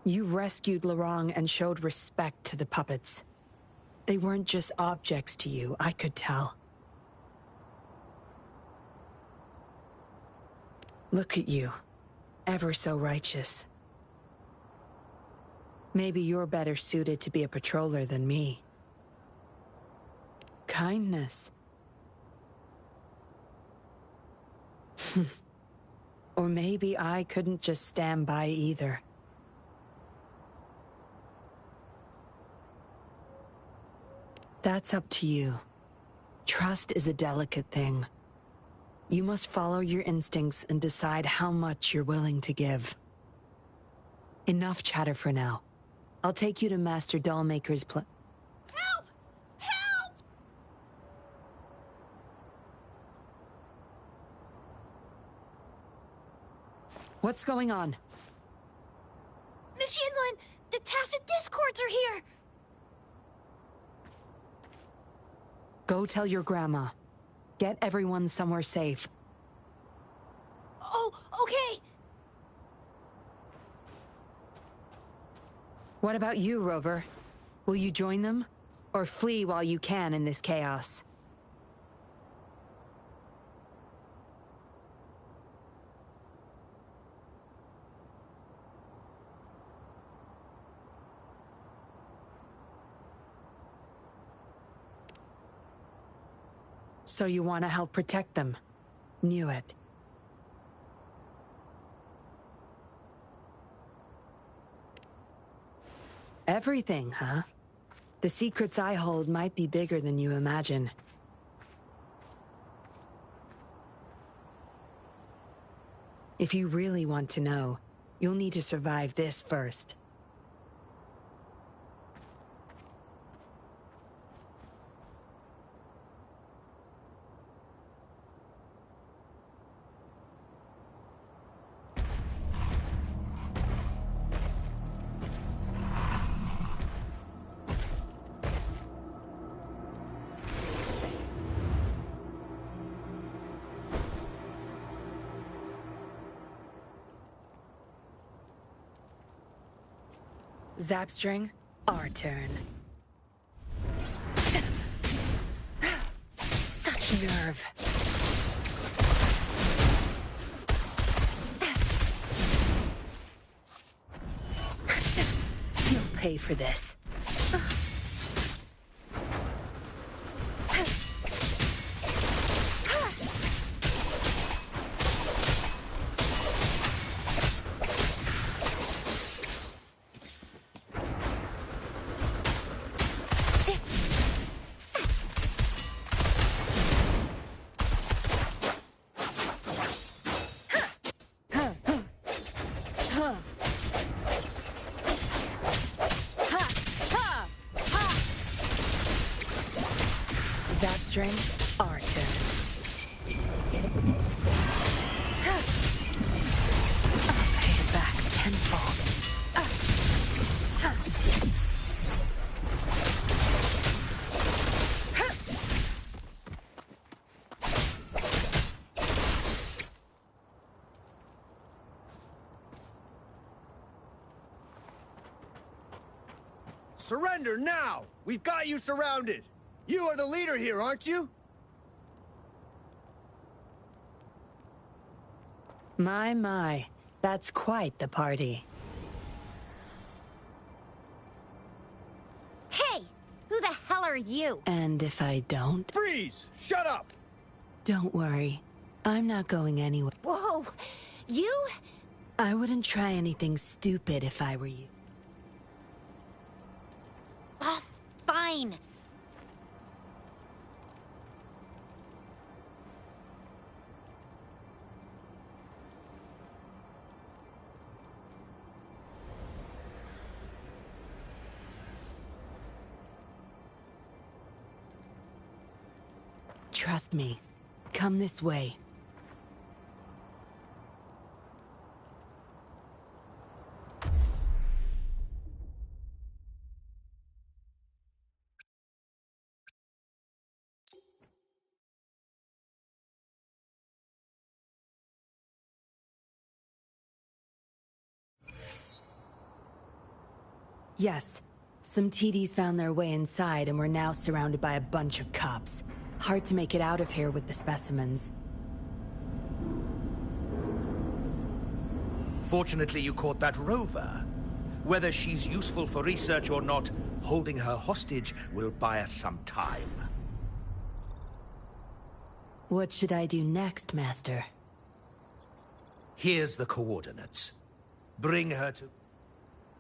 You rescued Lorong and showed respect to the puppets. They weren't just objects to you, I could tell. Look at you, ever so righteous. Maybe you're better suited to be a patroller than me. Kindness. Or maybe I couldn't just stand by either. That's up to you. Trust is a delicate thing. You must follow your instincts and decide how much you're willing to give. Enough chatter for now. I'll take you to Master Dollmaker's Help! Help! What's going on? Miss Yinlin, the tacit discords are here! Go tell your grandma. Get everyone somewhere safe. Oh, okay! What about you, Rover? Will you join them? Or flee while you can in this chaos? So you want to help protect them? Knew it. Everything, huh? The secrets I hold might be bigger than you imagine. If you really want to know, you'll need to survive this first. Zapstring, our turn. Such nerve. You'll pay for this. Zapstring, our turn. I'll pay it back tenfold. Surrender now! We've got you surrounded! You are the leader here, aren't you? My. That's quite the party. Hey! Who the hell are you? And if I don't? Freeze! Shut up! Don't worry. I'm not going anywhere. Whoa! You? I wouldn't try anything stupid if I were you. Ah, fine. Trust me. Come this way. Yes. Some TDs found their way inside and we're now surrounded by a bunch of cops. Hard to make it out of here with the specimens. Fortunately, you caught that rover. Whether she's useful for research or not, holding her hostage will buy us some time. What should I do next, Master? Here's the coordinates. Bring her to...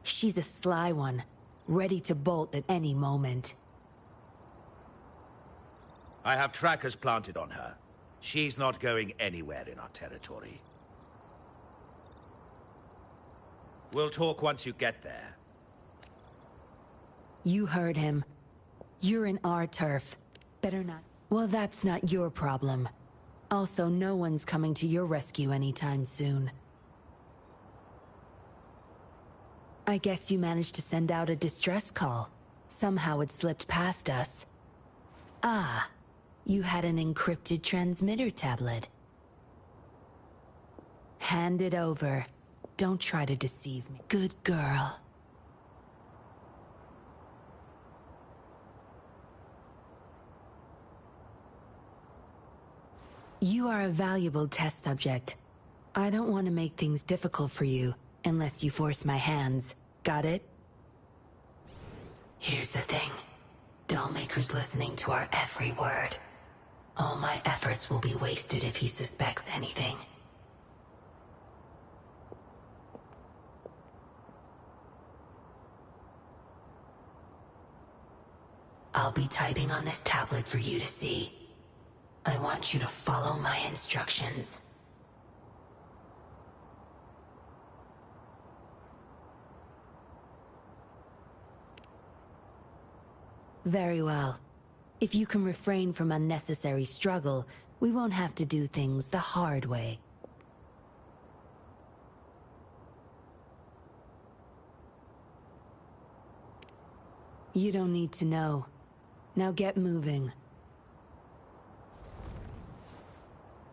She's a sly one, ready to bolt at any moment. I have trackers planted on her. She's not going anywhere in our territory. We'll talk once you get there. You heard him. You're in our turf. Better not. Well, that's not your problem. Also, no one's coming to your rescue anytime soon. I guess you managed to send out a distress call. Somehow it slipped past us. Ah, you had an encrypted transmitter tablet. Hand it over. Don't try to deceive me. Good girl. You are a valuable test subject. I don't want to make things difficult for you, unless you force my hands. Got it? Here's the thing. Dollmaker's listening to our every word. All my efforts will be wasted if he suspects anything. I'll be typing on this tablet for you to see. I want you to follow my instructions. Very well. If you can refrain from unnecessary struggle, we won't have to do things the hard way. You don't need to know. Now get moving.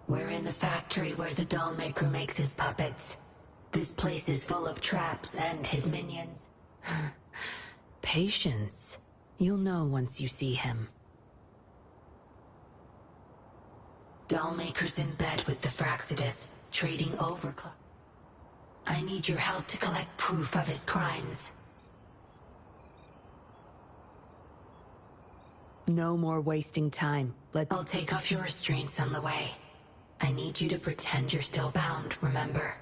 We're in the factory where the doll maker makes his puppets. This place is full of traps and his minions. Patience. You'll know once you see him. Dollmaker's in bed with the Fraxidus, trading overclock. I need your help to collect proof of his crimes. No more wasting time. I'll take off your restraints on the way. I need you to pretend you're still bound, remember?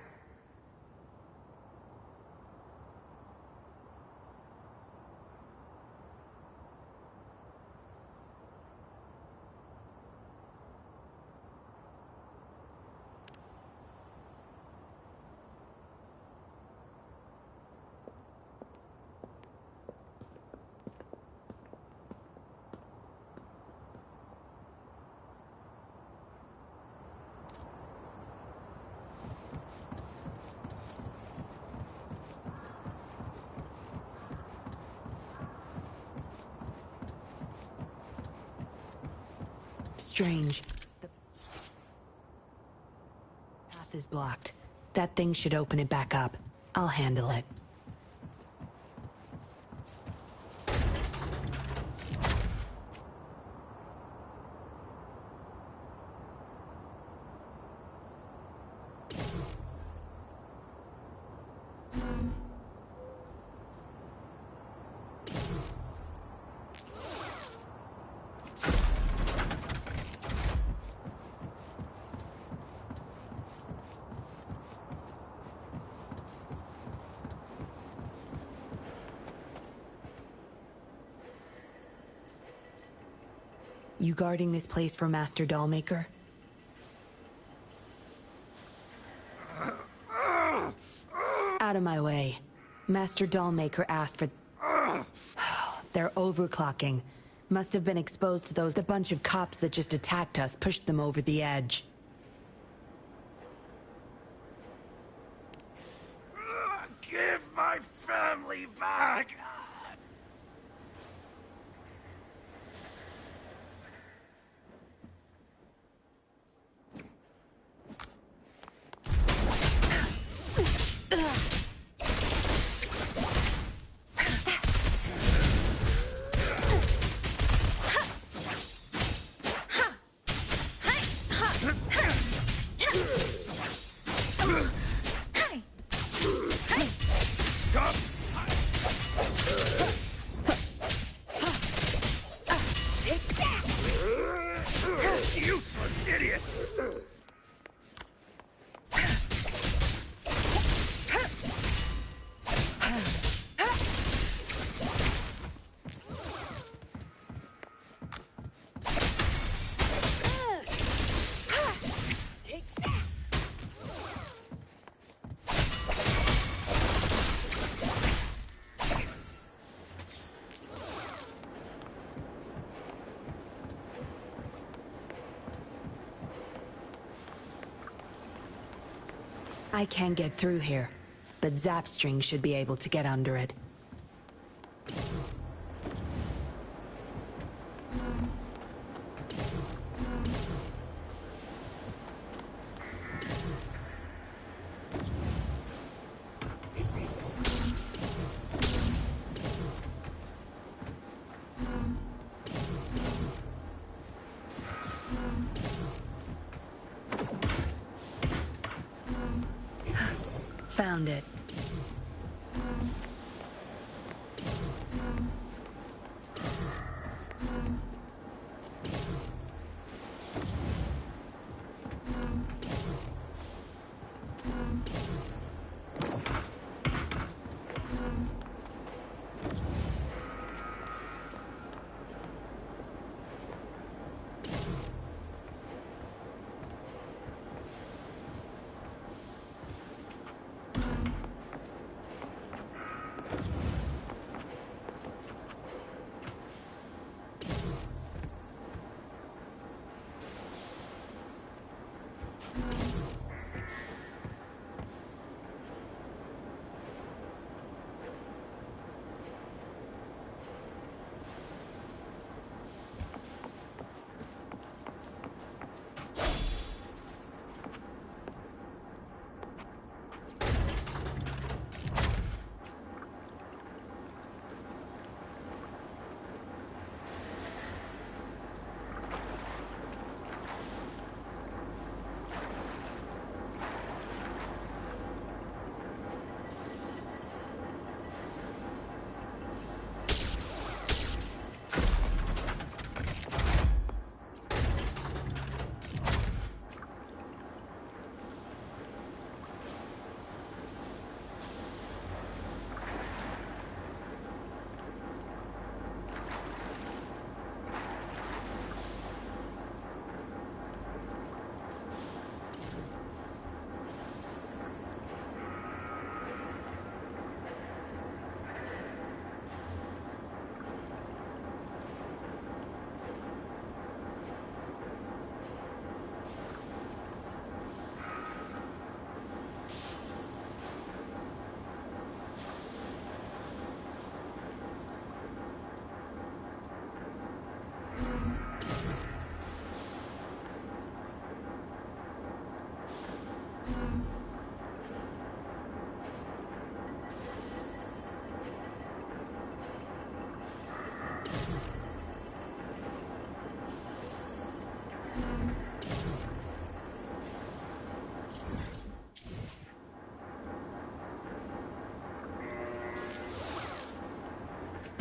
Strange. The path is blocked. That thing should open it back up. I'll handle it. You guarding this place for Master Dollmaker? Out of my way. Master Dollmaker asked for... They're overclocking. Must have been exposed to those... The bunch of cops that just attacked us pushed them over the edge. Give my family back! Useless idiots! I can't get through here, but Zapstring should be able to get under it. Found it.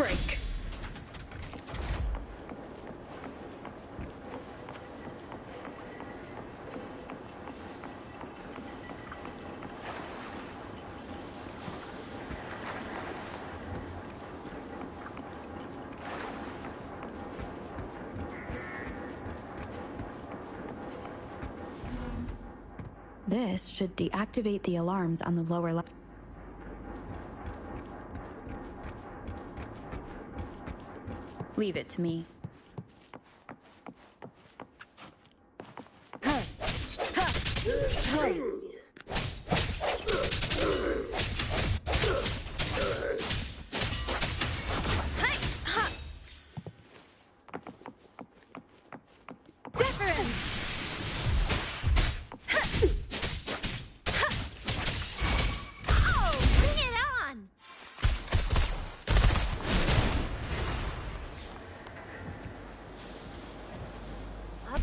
break. This should deactivate the alarms on the lower level. Leave it to me.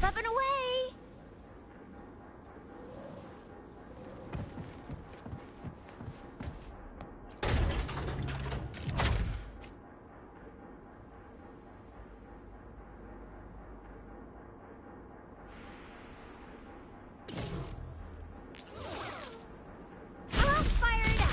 Up and away! I'll fire it up!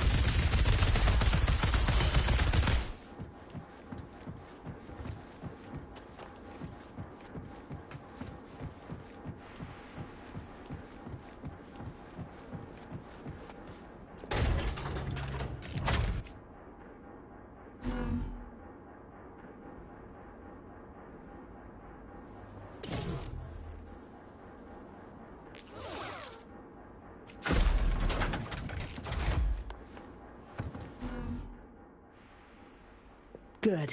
Good.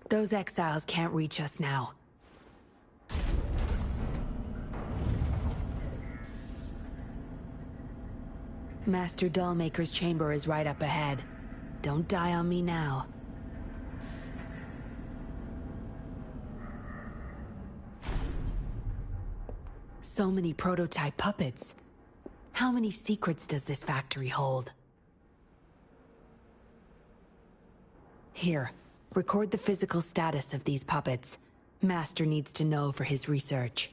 Those exiles can't reach us now. Master Dollmaker's chamber is right up ahead. Don't die on me now. So many prototype puppets. How many secrets does this factory hold? Here, record the physical status of these puppets. Master needs to know for his research.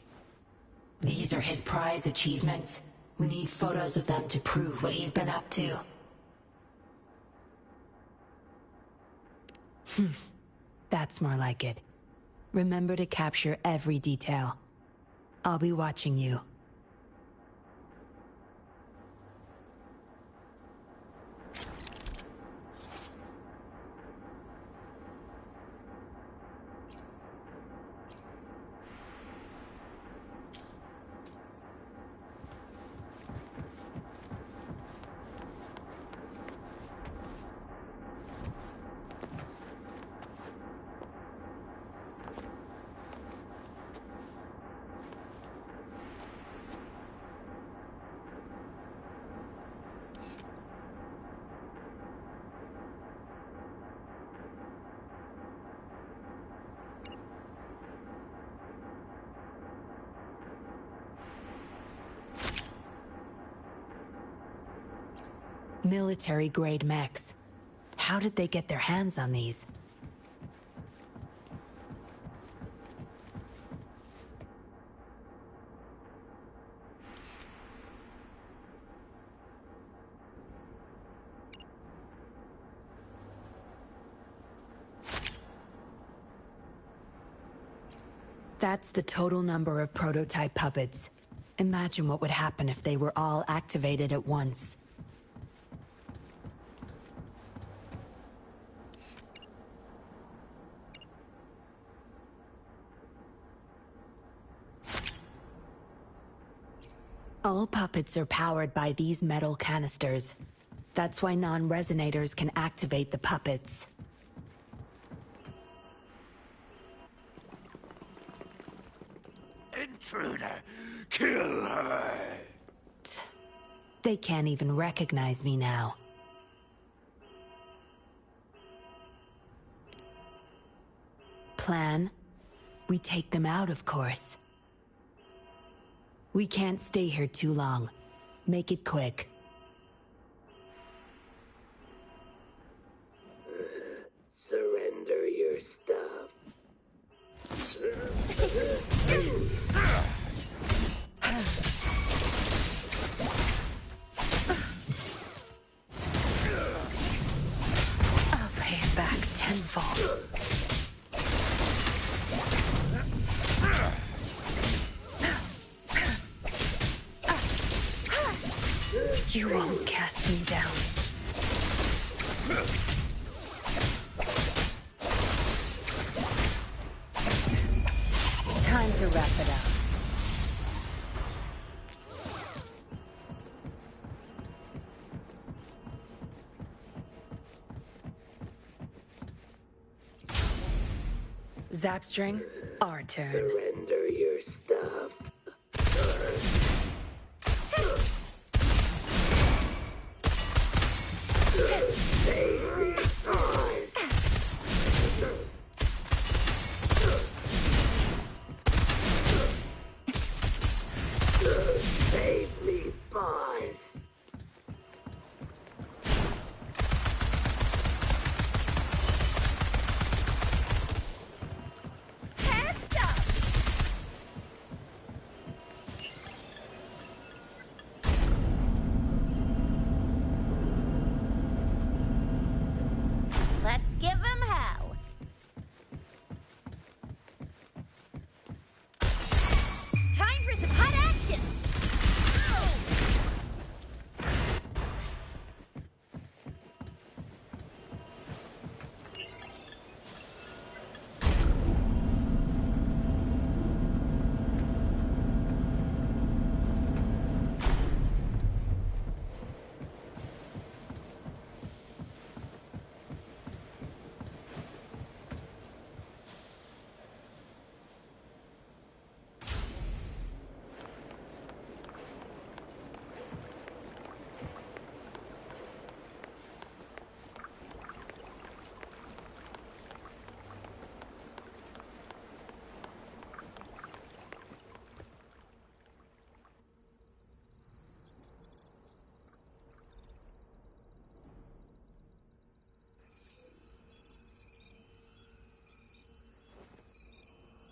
These are his prize achievements. We need photos of them to prove what he's been up to. That's more like it. Remember to capture every detail. I'll be watching you. Military-grade mechs. How did they get their hands on these? That's the total number of prototype puppets. Imagine what would happen if they were all activated at once. All puppets are powered by these metal canisters. That's why non-resonators can activate the puppets. Intruder! Kill her! They can't even recognize me now. Plan? We take them out, of course. We can't stay here too long. Make it quick. Surrender your back tenfold. You won't cast me down. Time to wrap it up. Zapstring, our turn. Surrender your stuff. Save me, boys. Save me, boys. Let's give him hell. Time for some hot action.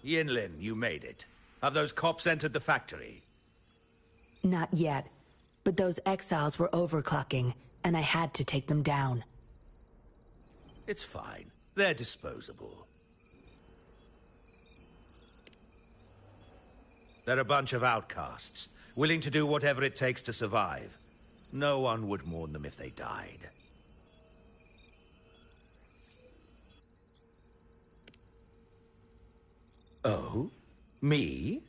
Yinlin, you made it. Have those cops entered the factory? Not yet, but those exiles were overclocking, and I had to take them down. It's fine. They're disposable. They're a bunch of outcasts, willing to do whatever it takes to survive. No one would mourn them if they died. Oh? Me?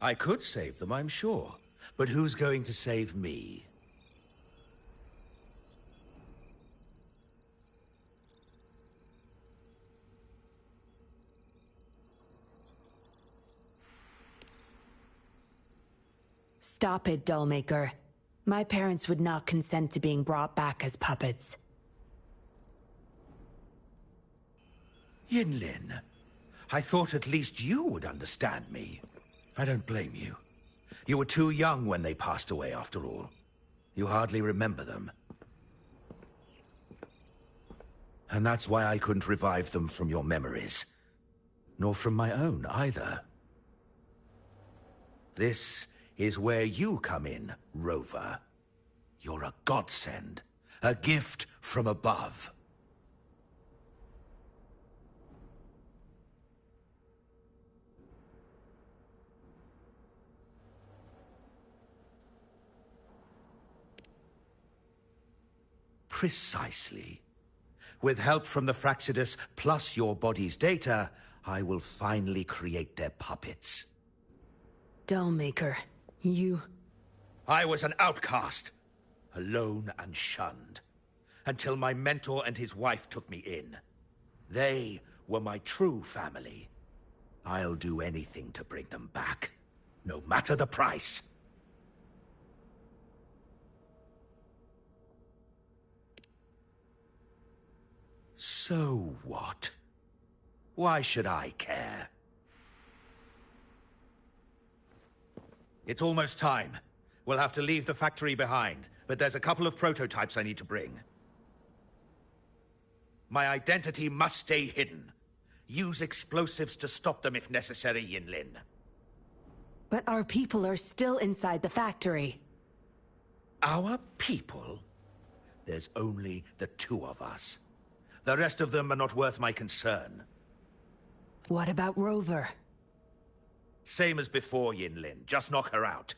I could save them, I'm sure. But who's going to save me? Stop it, Dollmaker. My parents would not consent to being brought back as puppets. Yinlin, I thought at least you would understand me. I don't blame you. You were too young when they passed away, after all. You hardly remember them. And that's why I couldn't revive them from your memories. Nor from my own, either. This is where you come in, Rover. You're a godsend. A gift from above. Precisely. With help from the Fraxidus plus your body's data, I will finally create their puppets. Dollmaker, you... I was an outcast, alone and shunned, until my mentor and his wife took me in. They were my true family. I'll do anything to bring them back, no matter the price. So what? Why should I care? It's almost time. We'll have to leave the factory behind, but there's a couple of prototypes I need to bring. My identity must stay hidden. Use explosives to stop them if necessary, Yinlin. But our people are still inside the factory. Our people? there's only the two of us. The rest of them are not worth my concern. What about Rover? Same as before, Yinlin. Just knock her out.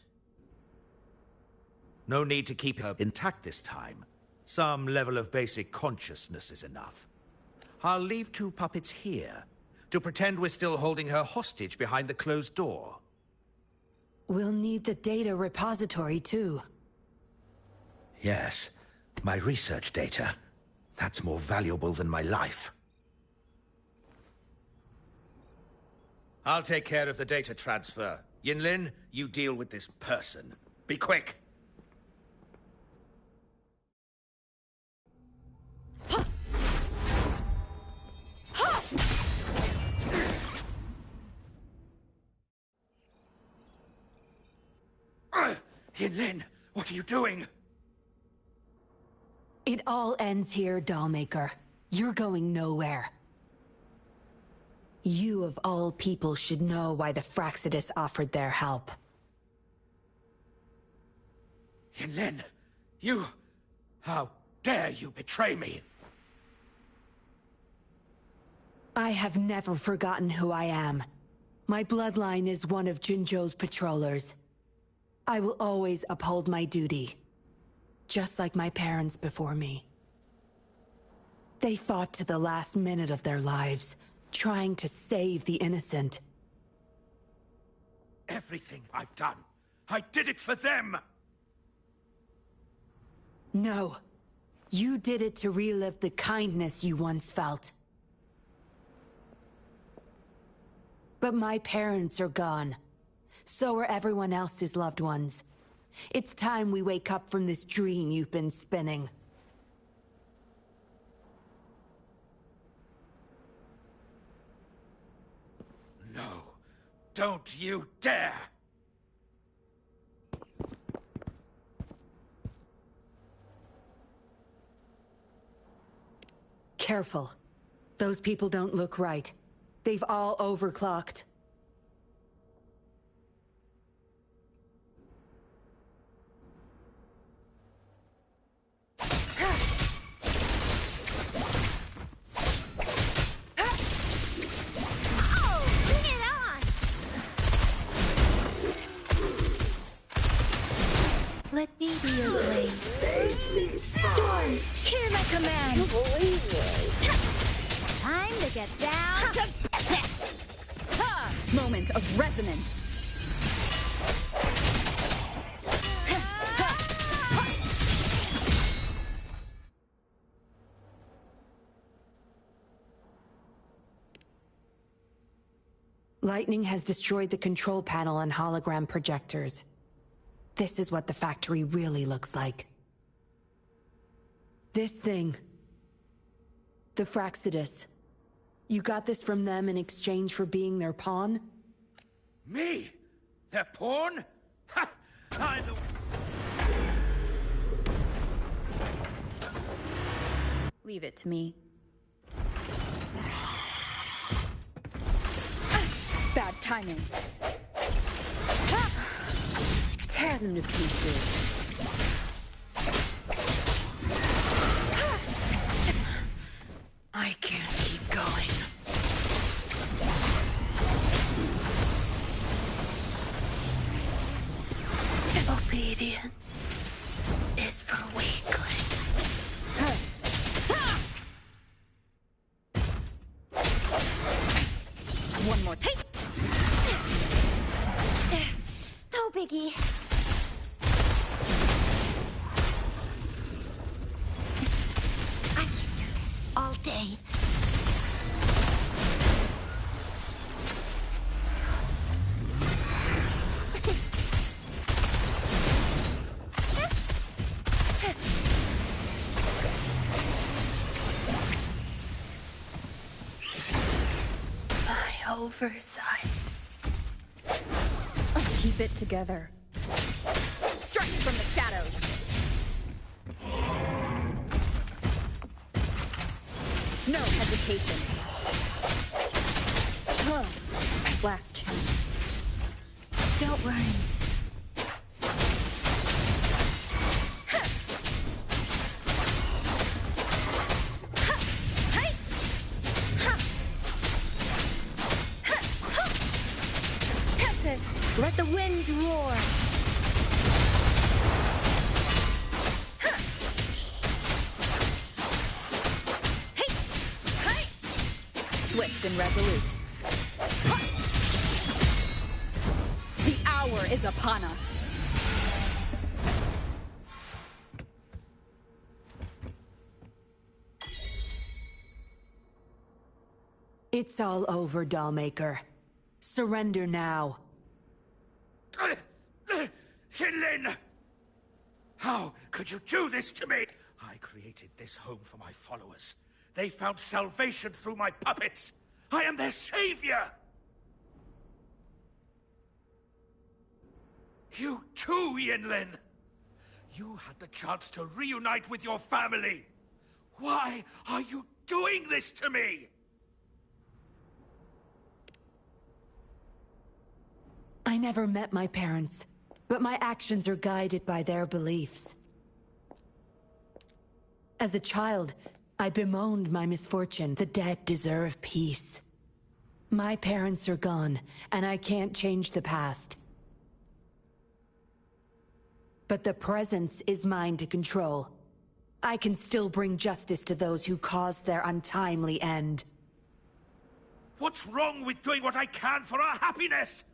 No need to keep her intact this time. Some level of basic consciousness is enough. I'll leave two puppets here to pretend we're still holding her hostage behind the closed door. We'll need the data repository, too. Yes, my research data. That's more valuable than my life. I'll take care of the data transfer. Yinlin, you deal with this person. Be quick! Yinlin, what are you doing? It all ends here, Dollmaker. You're going nowhere. You of all people should know why the Fraxidus offered their help. Yinlin, you... How dare you betray me? I have never forgotten who I am. My bloodline is one of Jinzhou's patrollers. I will always uphold my duty. Just like my parents before me. They fought to the last minute of their lives, trying to save the innocent. Everything I've done, I did it for them! No. You did it to relive the kindness you once felt. But my parents are gone. So are everyone else's loved ones. It's time we wake up from this dream you've been spinning. No. Don't you dare! Careful. Those people don't look right. They've all overclocked. Let me be your blade. Storm, hear my command. You believe me? Time to get down to business. Moment of resonance. Lightning has destroyed the control panel and hologram projectors. This is what the factory really looks like. This thing. The Fraxidus. You got this from them in exchange for being their pawn? Me? Their pawn? Ha! I'm the... Leave it to me. Bad timing. Tear them to pieces. I can't keep going. Obedience is for weaklings. One more. Hey! No biggie. I can do this all day. My oversight. Keep it together. Strike from the shadows. No hesitation. Last chance. Don't worry. the winds roar. Hey! Hey! Swift and resolute. The hour is upon us. It's all over, Dollmaker. Surrender now. Qinlin! How could you do this to me? I created this home for my followers. They found salvation through my puppets. I am their savior! You too, Yinlin! You had the chance to reunite with your family. Why are you doing this to me? I never met my parents, but my actions are guided by their beliefs. As a child, I bemoaned my misfortune. The dead deserve peace. My parents are gone, and I can't change the past. But the present is mine to control. I can still bring justice to those who caused their untimely end. What's wrong with doing what I can for our happiness?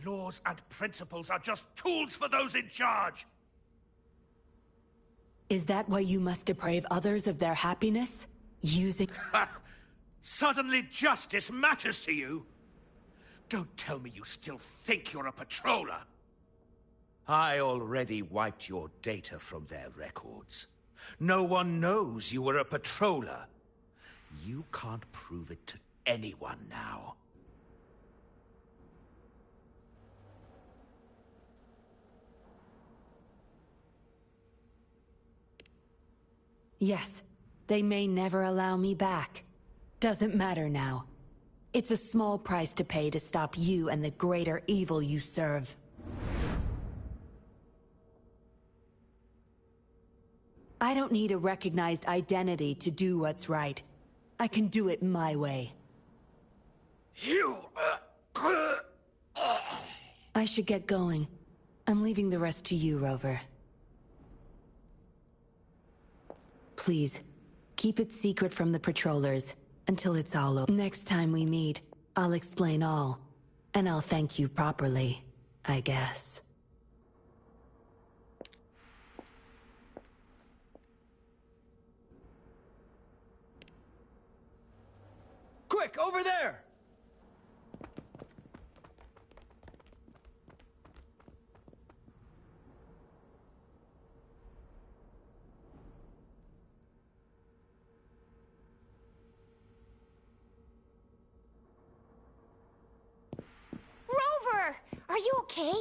Laws and principles are just tools for those in charge. Is that why you must deprive others of their happiness? Using... Suddenly justice matters to you? Don't tell me you still think you're a patroller. I already wiped your data from their records. No one knows you were a patroller. You can't prove it to anyone now. Yes, they may never allow me back. Doesn't matter now. It's a small price to pay to stop you and the greater evil you serve. I don't need a recognized identity to do what's right. I can do it my way. I should get going. I'm leaving the rest to you, Rover. Please, keep it secret from the patrollers until it's all over. Next time we meet, I'll explain all. And I'll thank you properly, I guess. Quick, over there! Rover! Are you okay?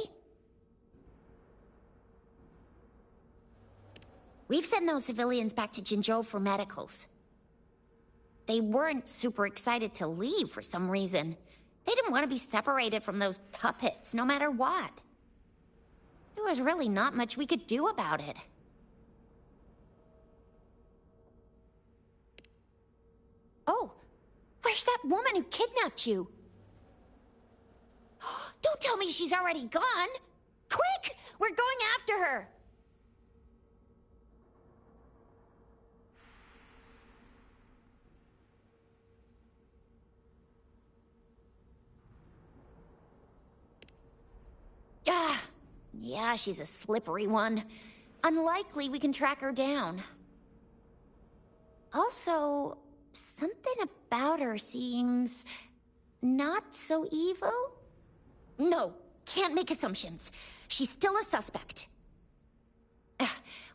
We've sent those civilians back to Jinzhou for medicals. They weren't super excited to leave for some reason. They didn't want to be separated from those puppets, no matter what. There was really not much we could do about it. Oh, where's that woman who kidnapped you? Don't tell me she's already gone! Quick! We're going after her! Yeah, she's a slippery one. Unlikely we can track her down. Also, something about her seems... not so evil? No, can't make assumptions. She's still a suspect.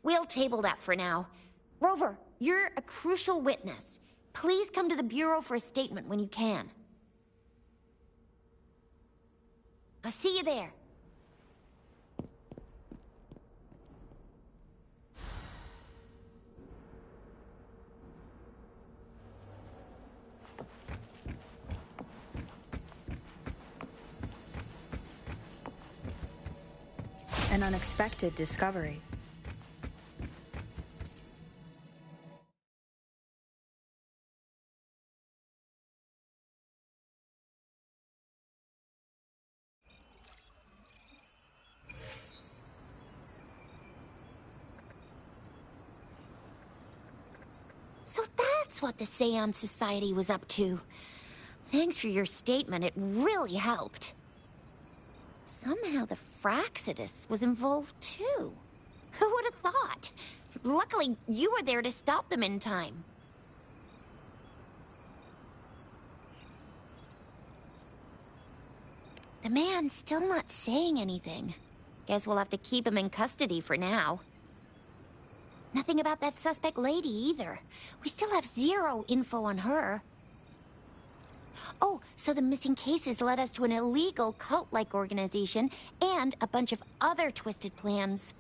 We'll table that for now. Rover, you're a crucial witness. Please come to the Bureau for a statement when you can. I'll see you there. An unexpected discovery. So that's what the Seance Society was up to. Thanks for your statement, it really helped. Somehow the Fraxidus was involved too. Who would have thought? Luckily, you were there to stop them in time. The man's still not saying anything. Guess we'll have to keep him in custody for now. Nothing about that suspect lady either. We still have zero info on her. Oh, so the missing cases led us to an illegal cult-like organization and a bunch of other twisted plans.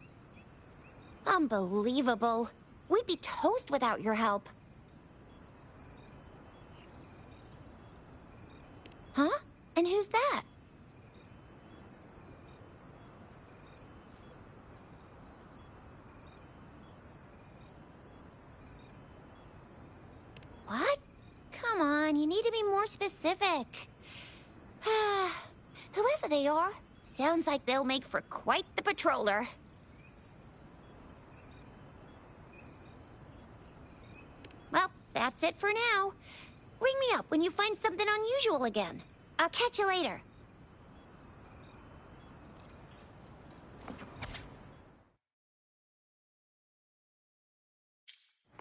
Unbelievable. We'd be toast without your help. Huh? And who's that? What? Come on, you need to be more specific. Whoever they are, sounds like they'll make for quite the patroller. Well, that's it for now. Ring me up when you find something unusual again. I'll catch you later.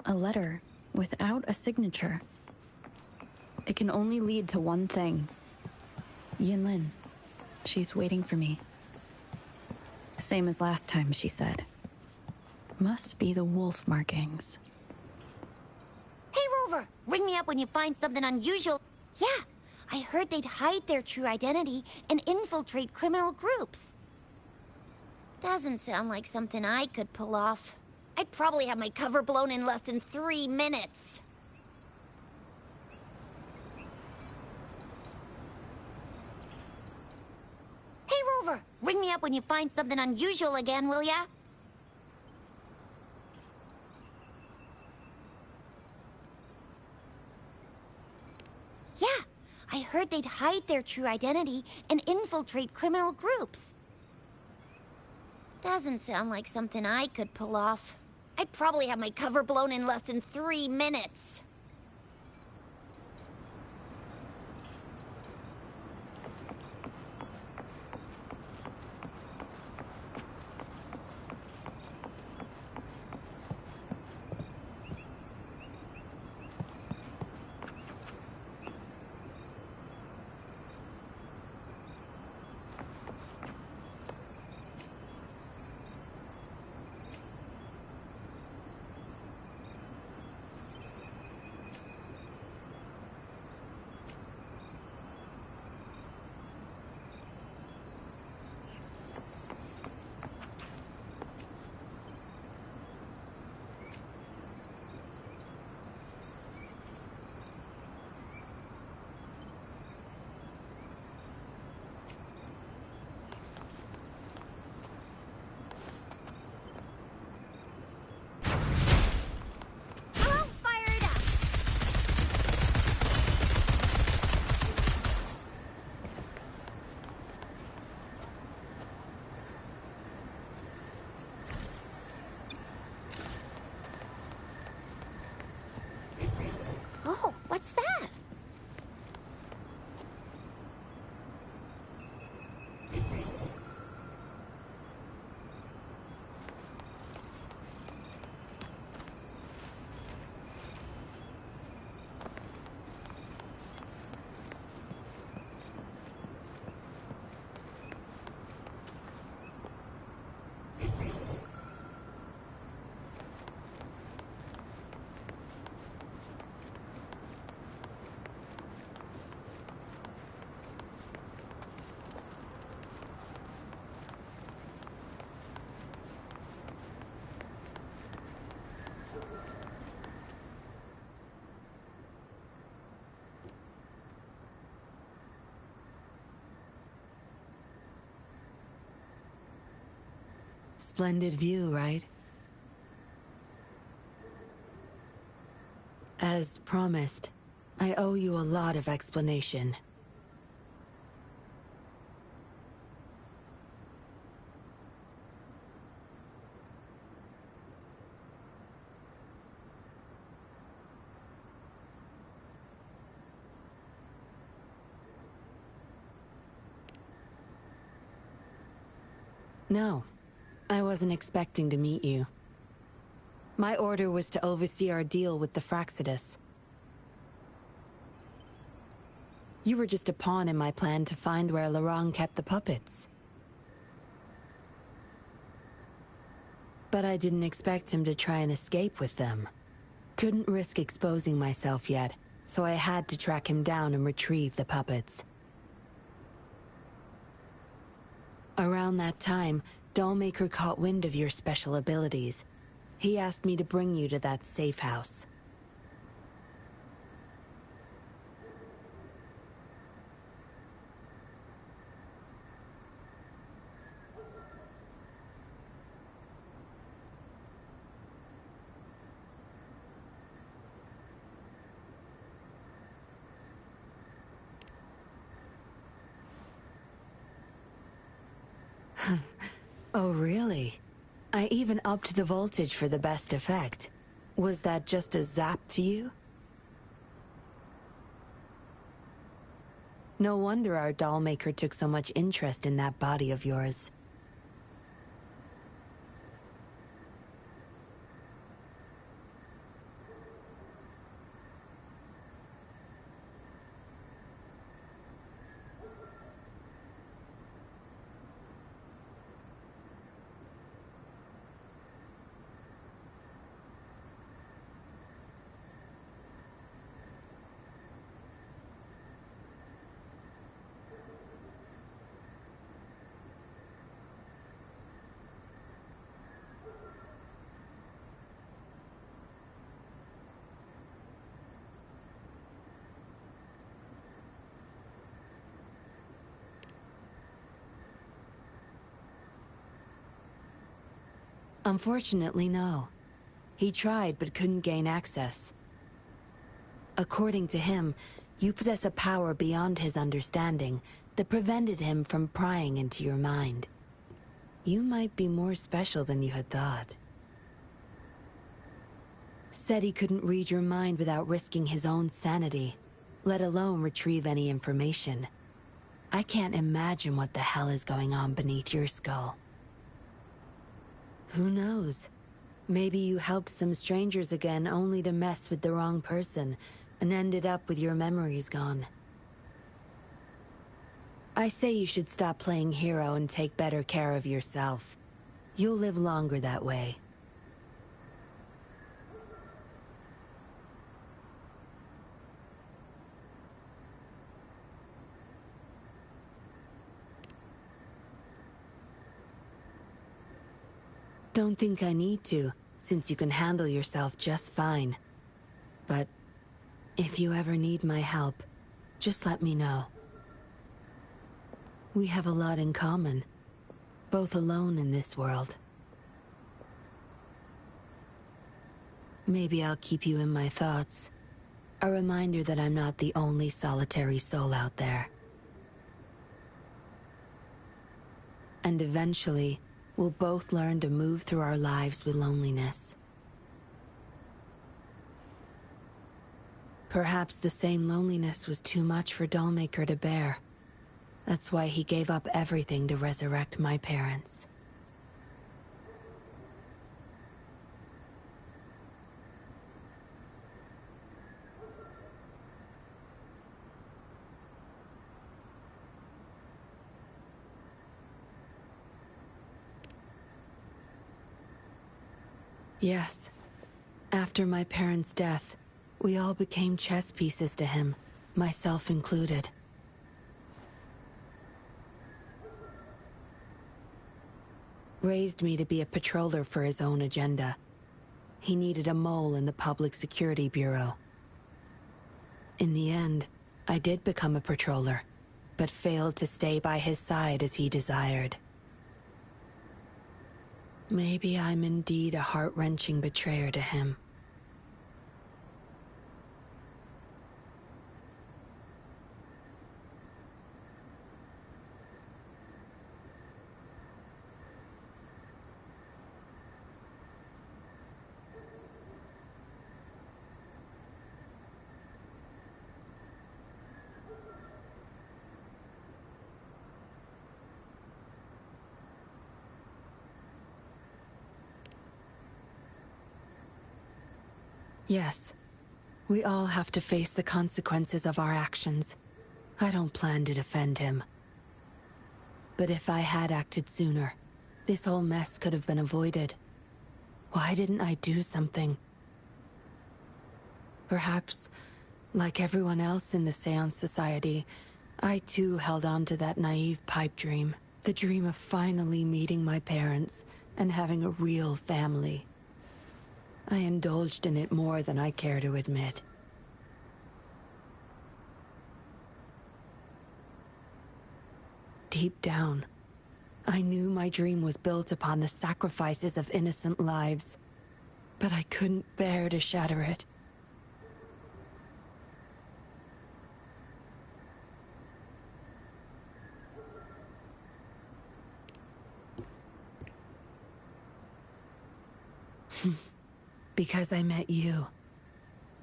A letter without a signature. It can only lead to one thing. Yinlin. She's waiting for me. Same as last time, she said. Must be the wolf markings. Hey, Rover! Ring me up when you find something unusual. Yeah, I heard they'd hide their true identity and infiltrate criminal groups. Doesn't sound like something I could pull off. I'd probably have my cover blown in less than 3 minutes. Hey, Rover! Ring me up when you find something unusual again, will ya? Yeah, I heard they'd hide their true identity and infiltrate criminal groups. Doesn't sound like something I could pull off. I'd probably have my cover blown in less than 3 minutes. Oh, what's that? Splendid view, right? As promised, I owe you a lot of explanation. No, I wasn't expecting to meet you. My order was to oversee our deal with the Fractsidus. You were just a pawn in my plan to find where Lorang kept the puppets. But I didn't expect him to try and escape with them. Couldn't risk exposing myself yet, so I had to track him down and retrieve the puppets. Around that time, Dollmaker caught wind of your special abilities. He asked me to bring you to that safe house. Oh, really? I even upped the voltage for the best effect. Was that just a zap to you? No wonder our dollmaker took so much interest in that body of yours. Unfortunately, no. He tried but couldn't gain access. According to him, you possess a power beyond his understanding that prevented him from prying into your mind. You might be more special than you had thought. Said he couldn't read your mind without risking his own sanity, let alone retrieve any information. I can't imagine what the hell is going on beneath your skull. Who knows? Maybe you helped some strangers again only to mess with the wrong person and ended up with your memories gone. I say you should stop playing hero and take better care of yourself. You'll live longer that way. Don't think I need to, since you can handle yourself just fine. But if you ever need my help, just let me know. We have a lot in common, both alone in this world. Maybe I'll keep you in my thoughts, a reminder that I'm not the only solitary soul out there. And eventually, we'll both learn to move through our lives with loneliness. Perhaps the same loneliness was too much for Dollmaker to bear. That's why he gave up everything to resurrect my parents. Yes. After my parents' death, we all became chess pieces to him, myself included. Raised me to be a patroller for his own agenda. He needed a mole in the Public Security Bureau. In the end, I did become a patroller, but failed to stay by his side as he desired. Maybe I'm indeed a heart-wrenching betrayer to him. Yes. We all have to face the consequences of our actions. I don't plan to defend him. But if I had acted sooner, this whole mess could have been avoided. Why didn't I do something? Perhaps, like everyone else in the Seance Society, I too held on to that naive pipe dream. The dream of finally meeting my parents and having a real family. I indulged in it more than I care to admit. Deep down, I knew my dream was built upon the sacrifices of innocent lives, but I couldn't bear to shatter it. Because I met you.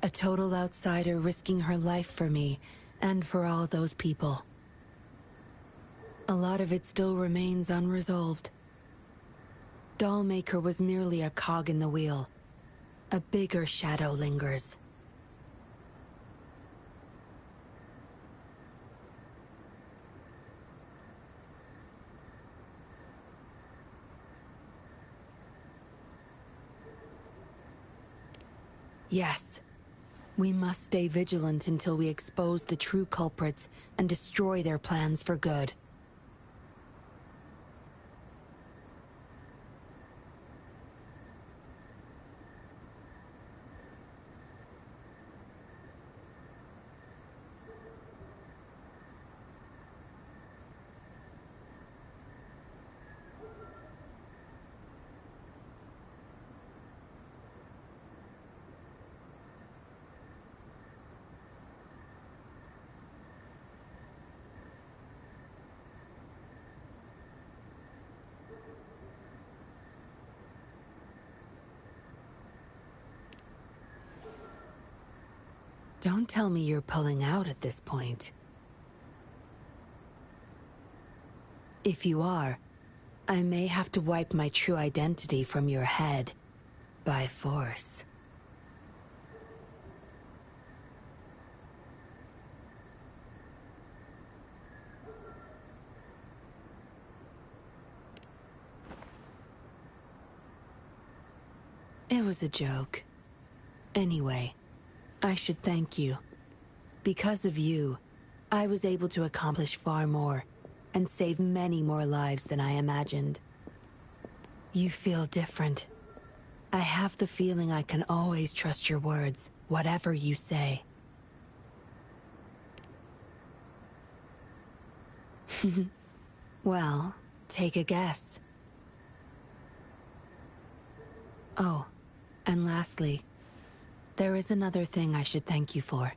A total outsider risking her life for me, and for all those people. A lot of it still remains unresolved. Dollmaker was merely a cog in the wheel. A bigger shadow lingers. Yes. We must stay vigilant until we expose the true culprits and destroy their plans for good. Don't tell me you're pulling out at this point. If you are, I may have to wipe my true identity from your head by force. It was a joke. Anyway, I should thank you. Because of you, I was able to accomplish far more, and save many more lives than I imagined. You feel different. I have the feeling I can always trust your words, whatever you say. Well, take a guess. Oh, and lastly, there is another thing I should thank you for.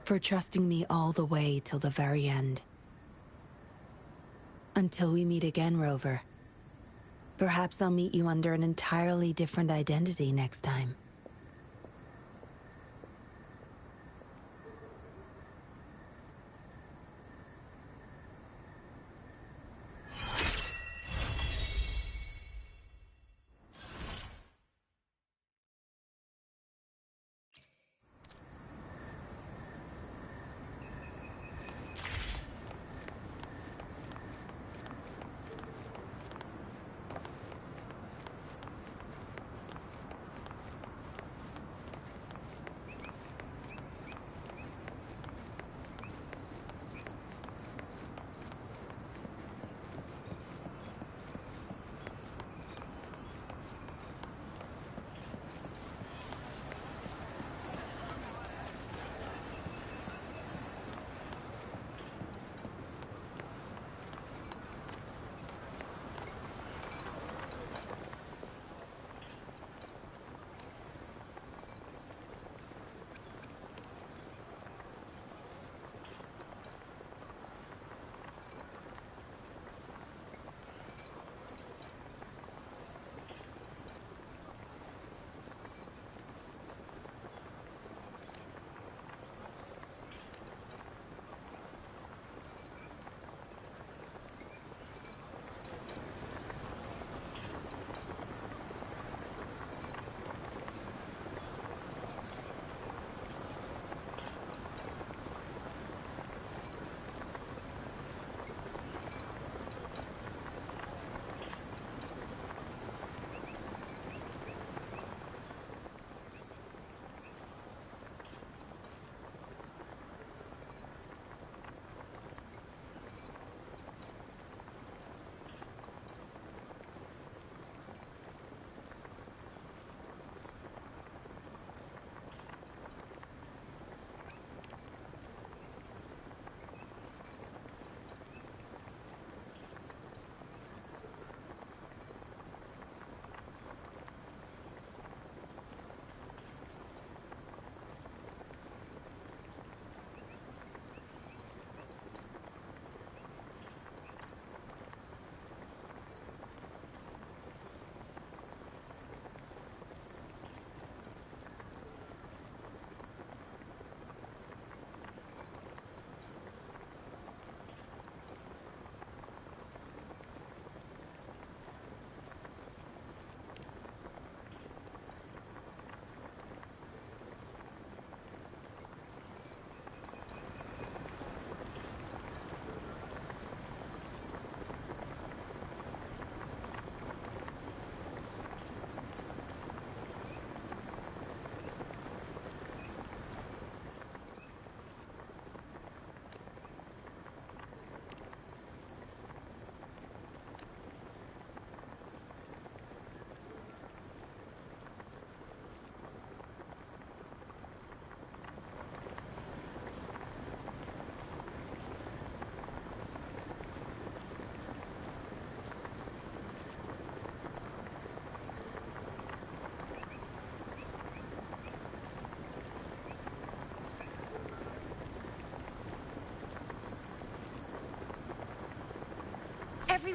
For trusting me all the way till the very end. Until we meet again, Rover. Perhaps I'll meet you under an entirely different identity next time.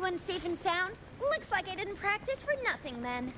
Everyone's safe and sound? Looks like I didn't practice for nothing then.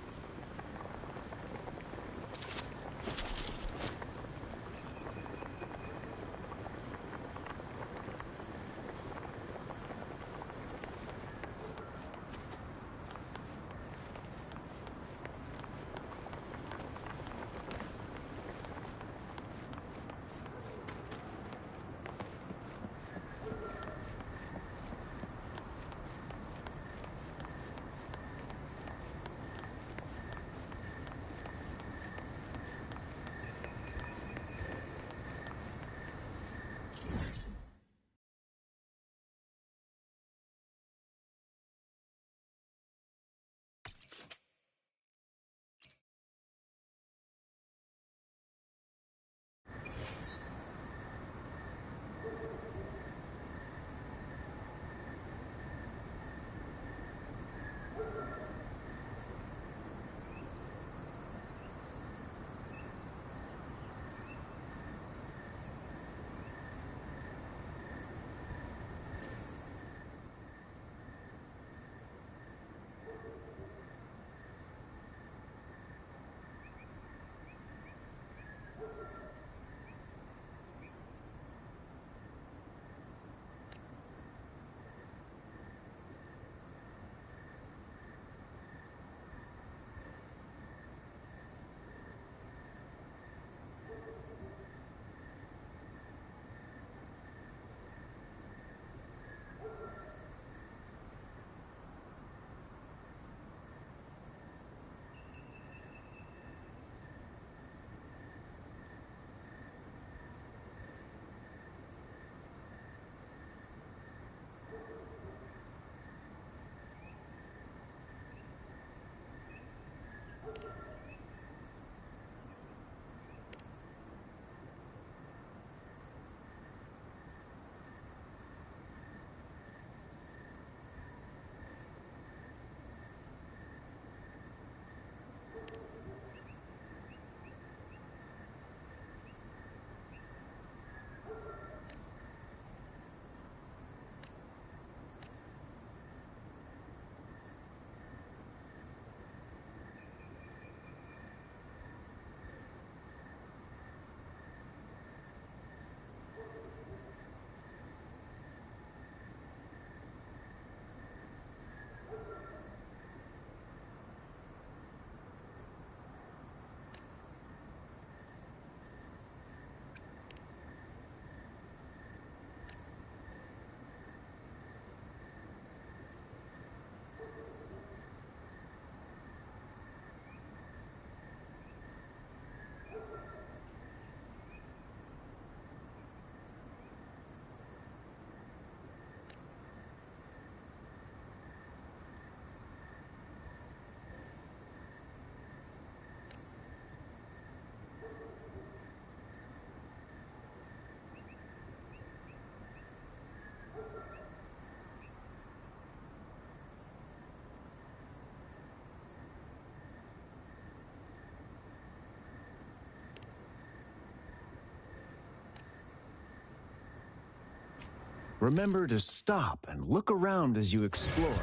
Remember to stop and look around as you explore.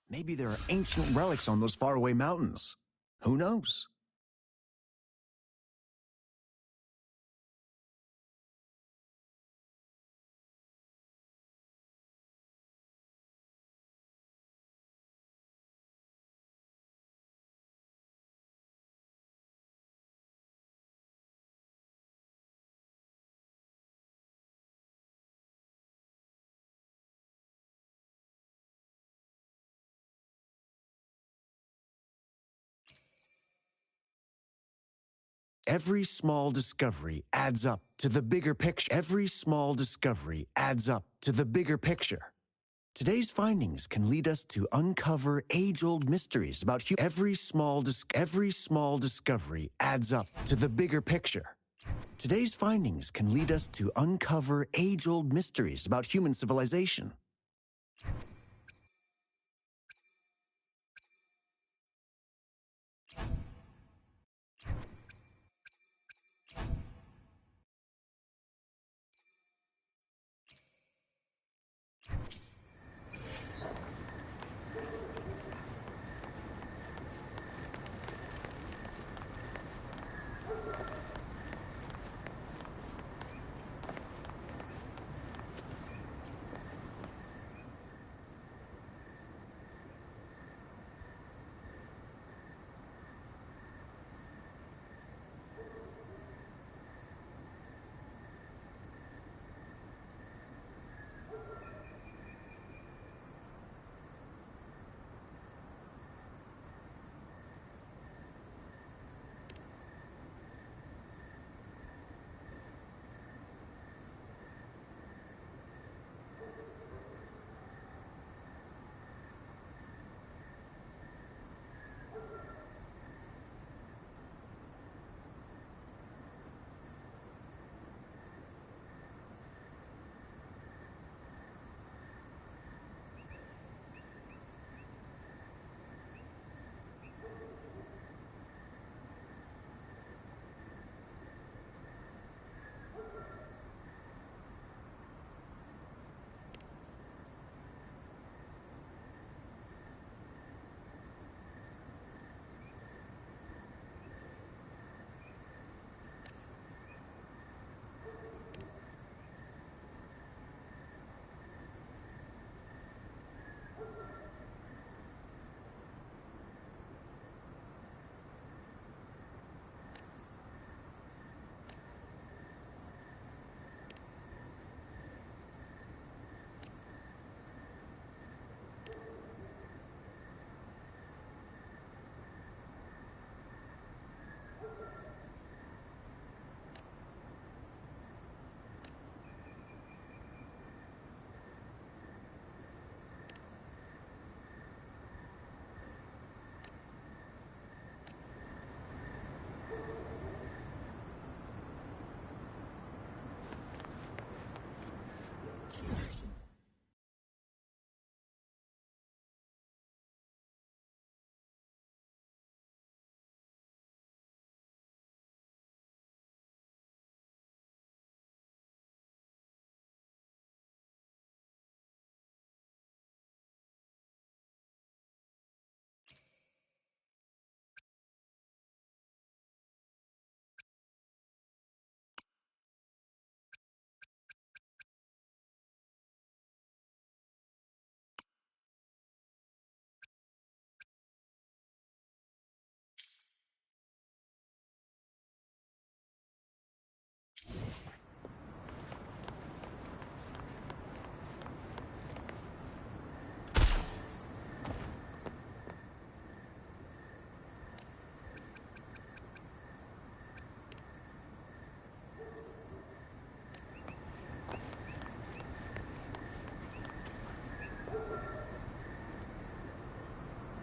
Maybe there are ancient relics on those faraway mountains. Who knows? Every small discovery adds up to the bigger picture. Every small discovery adds up to the bigger picture. Today's findings can lead us to uncover age-old mysteries about every small discovery adds up to the bigger picture. Today's findings can lead us to uncover age-old mysteries about human civilization.